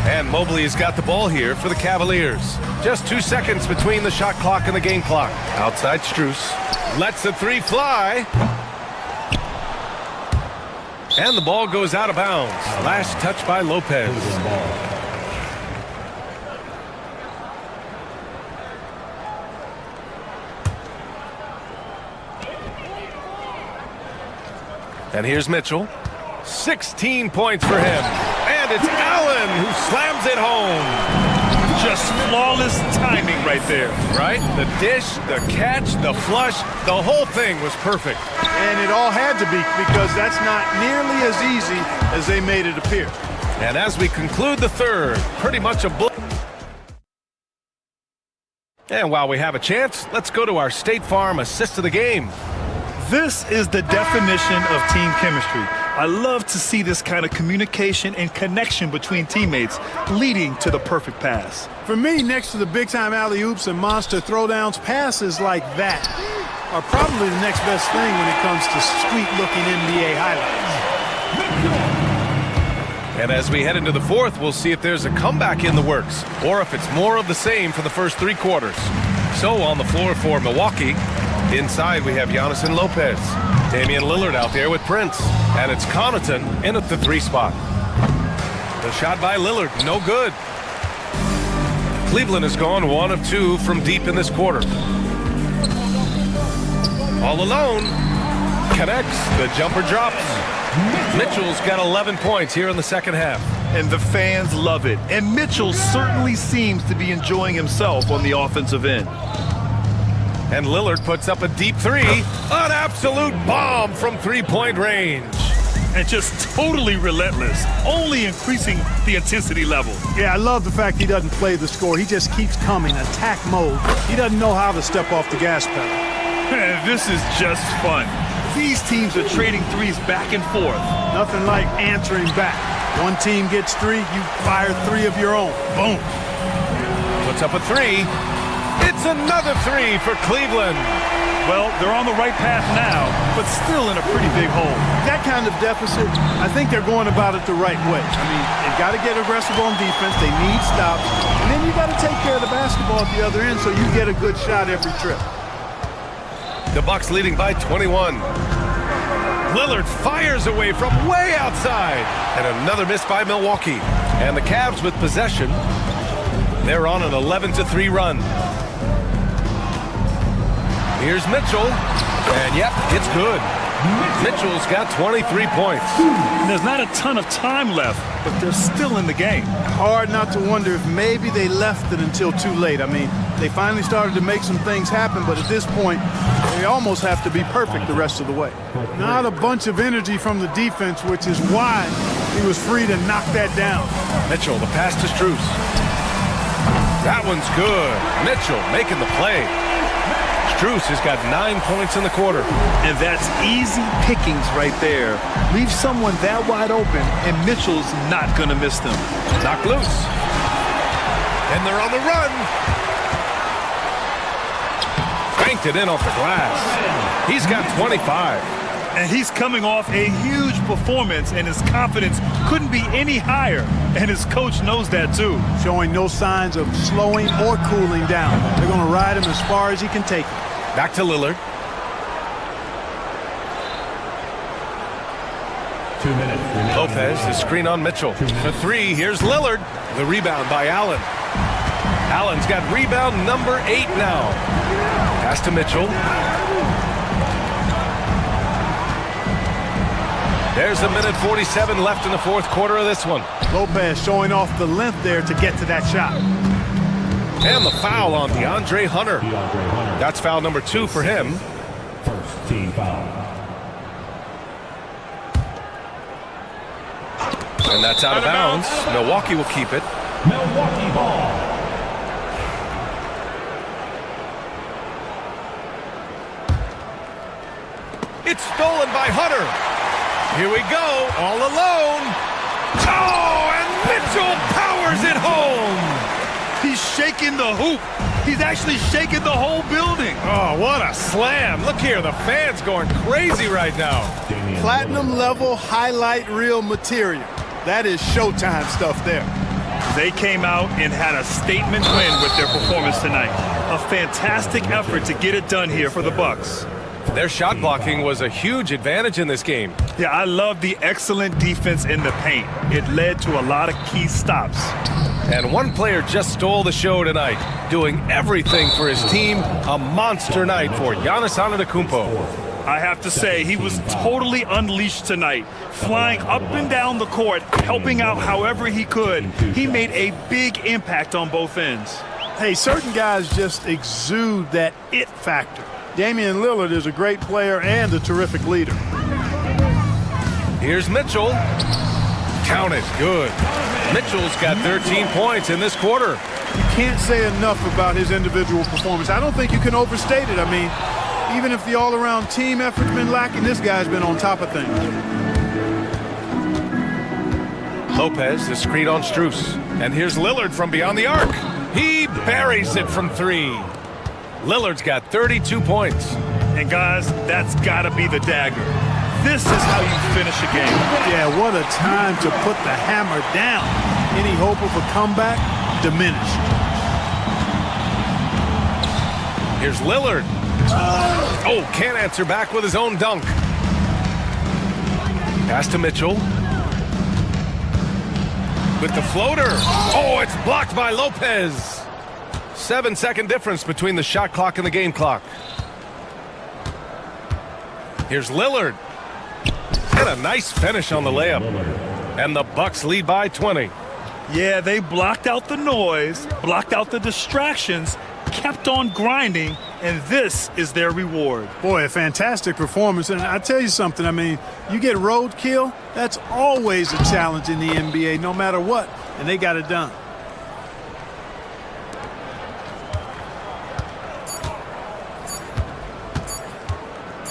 And Mobley has got the ball here for the Cavaliers. Just 2 seconds between the shot clock and the game clock. Outside Strus. Lets the three fly. And the ball goes out of bounds. Last touch by Lopez. And here's Mitchell. 16 points for him. And it's Allen who slams it home. Just flawless timing right there. Right? The dish, the catch, the flush, the whole thing was perfect. And it all had to be, because that's not nearly as easy as they made it appear. And as we conclude the third, pretty much a blow. And while we have a chance, let's go to our State Farm assist of the game. This is the definition of team chemistry. I love to see this kind of communication and connection between teammates leading to the perfect pass. For me, next to the big-time alley-oops and monster throwdowns, passes like that are probably the next best thing when it comes to sweet-looking NBA highlights. And as we head into the fourth, we'll see if there's a comeback in the works or if it's more of the same for the first 3 quarters. So on the floor for Milwaukee, inside we have Giannis and Lopez. Damian Lillard out there with Prince. And it's Connaughton in at the 3 spot. The shot by Lillard, no good. Cleveland has gone 1 of 2 from deep in this quarter. All alone. Connects, the jumper drops. Mitchell's got 11 points here in the second half. And the fans love it. And Mitchell certainly seems to be enjoying himself on the offensive end. And Lillard puts up a deep 3. An absolute bomb from 3-point range. And just totally relentless, only increasing the intensity level. Yeah, I love the fact he doesn't play the score. He just keeps coming, attack mode. He doesn't know how to step off the gas pedal. Man, this is just fun. These teams are trading threes back and forth. Nothing like answering back. One team gets 3, you fire 3 of your own. Boom. Puts up a 3. It's another 3 for Cleveland. Well, they're on the right path now, but still in a pretty big hole. That kind of deficit, I think they're going about it the right way. I mean, they've got to get aggressive on defense. They need stops. And then you got to take care of the basketball at the other end so you get a good shot every trip. The Bucks leading by 21. Lillard fires away from way outside. And another miss by Milwaukee. And the Cavs with possession. They're on an 11-3 run. Here's Mitchell. And yep, it's good. Mitchell's got 23 points. And there's not a ton of time left, but they're still in the game. Hard not to wonder if maybe they left it until too late. I mean, they finally started to make some things happen, but at this point, they almost have to be perfect the rest of the way. Not a bunch of energy from the defense, which is why he was free to knock that down. Mitchell, the pass to Strus. That one's good. Mitchell making the play. Strus has got 9 points in the quarter. And that's easy pickings right there. Leave someone that wide open, and Mitchell's not going to miss them. Knocked loose. And they're on the run. Banked it in off the glass. He's got 25. And he's coming off a huge performance, and his confidence couldn't be any higher. And his coach knows that, too. Showing no signs of slowing or cooling down. They're going to ride him as far as he can take it. Back to Lillard. 2 minutes remaining. Lopez, the screen on Mitchell. For 3, here's Lillard. The rebound by Allen. Allen's got rebound number 8 now. Pass to Mitchell. There's a minute 47 left in the fourth quarter of this one. Lopez showing off the length there to get to that shot. And the foul on DeAndre Hunter. That's foul number 2 for him. First team foul. And that's out of bounds. Milwaukee will keep it. Milwaukee ball. It's stolen by Hunter. Here we go, all alone. Oh, and Mitchell powers it home. He's shaking the hoop. He's actually shaking the whole building. Oh, what a slam. Look here, the fans going crazy right now. Platinum level highlight reel material. That is Showtime stuff there. They came out and had a statement win with their performance tonight. A fantastic effort to get it done here for the Bucks. Their shot blocking was a huge advantage in this game. Yeah, I love the excellent defense in the paint. It led to a lot of key stops. And one player just stole the show tonight, doing everything for his team. A monster night for Giannis Antetokounmpo. I have to say, he was totally unleashed tonight, flying up and down the court, helping out however he could. He made a big impact on both ends. Hey, certain guys just exude that it factor. Damian Lillard is a great player and a terrific leader. Here's Mitchell. Count it. Good. Mitchell's got 13 points in this quarter. You can't say enough about his individual performance. I don't think you can overstate it. I mean, even if the all-around team effort's been lacking, this guy's been on top of things. Lopez, the screen on Strus. And here's Lillard from beyond the arc. He buries it from three. Lillard's got 32 points. And guys, that's got to be the dagger. This is how you finish a game. Yeah, what a time to put the hammer down. Any hope of a comeback? Diminished. Here's Lillard. Oh, can't answer back with his own dunk. Pass to Mitchell. With the floater. Oh, it's blocked by Lopez. 7-second difference between the shot clock and the game clock. Here's Lillard. And a nice finish on the layup. And the Bucks lead by 20. Yeah, they blocked out the noise, blocked out the distractions, kept on grinding, and this is their reward. Boy, a fantastic performance. And I tell you something, I mean, you get roadkill, that's always a challenge in the NBA, no matter what. And they got it done.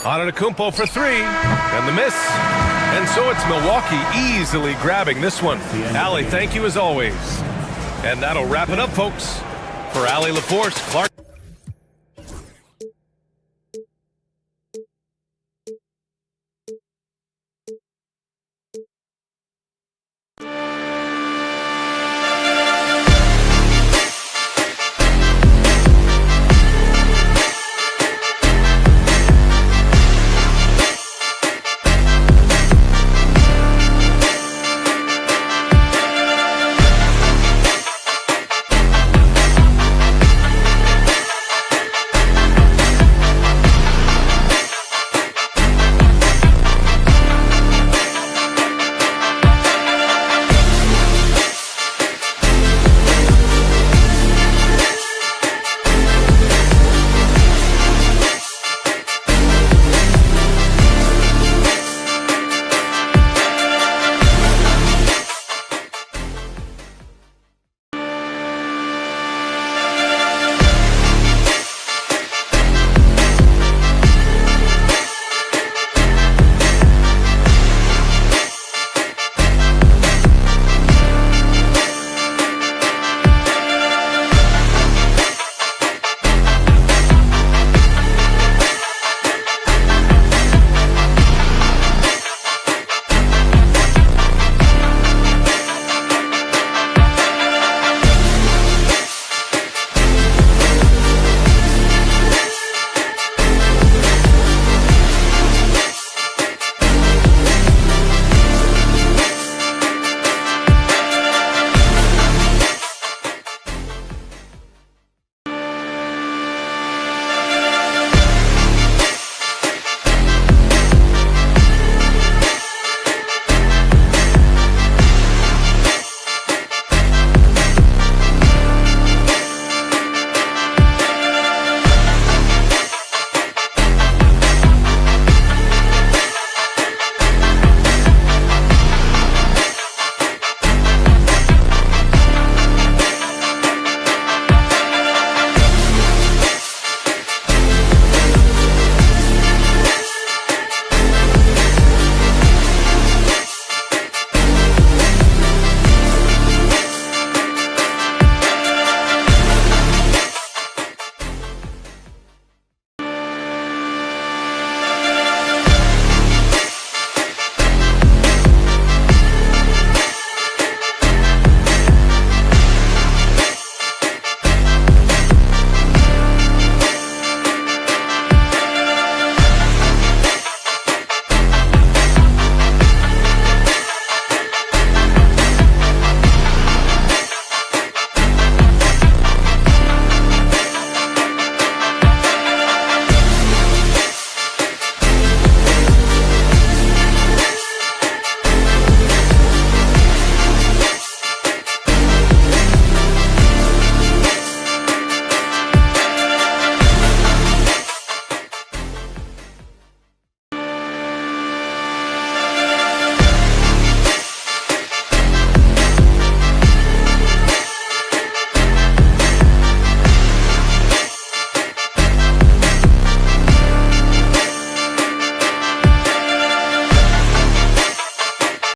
Antetokounmpo for three, and the miss. And so it's Milwaukee easily grabbing this one. Allie, thank you as always. And that'll wrap it up, folks. For Allie LaForce, Clark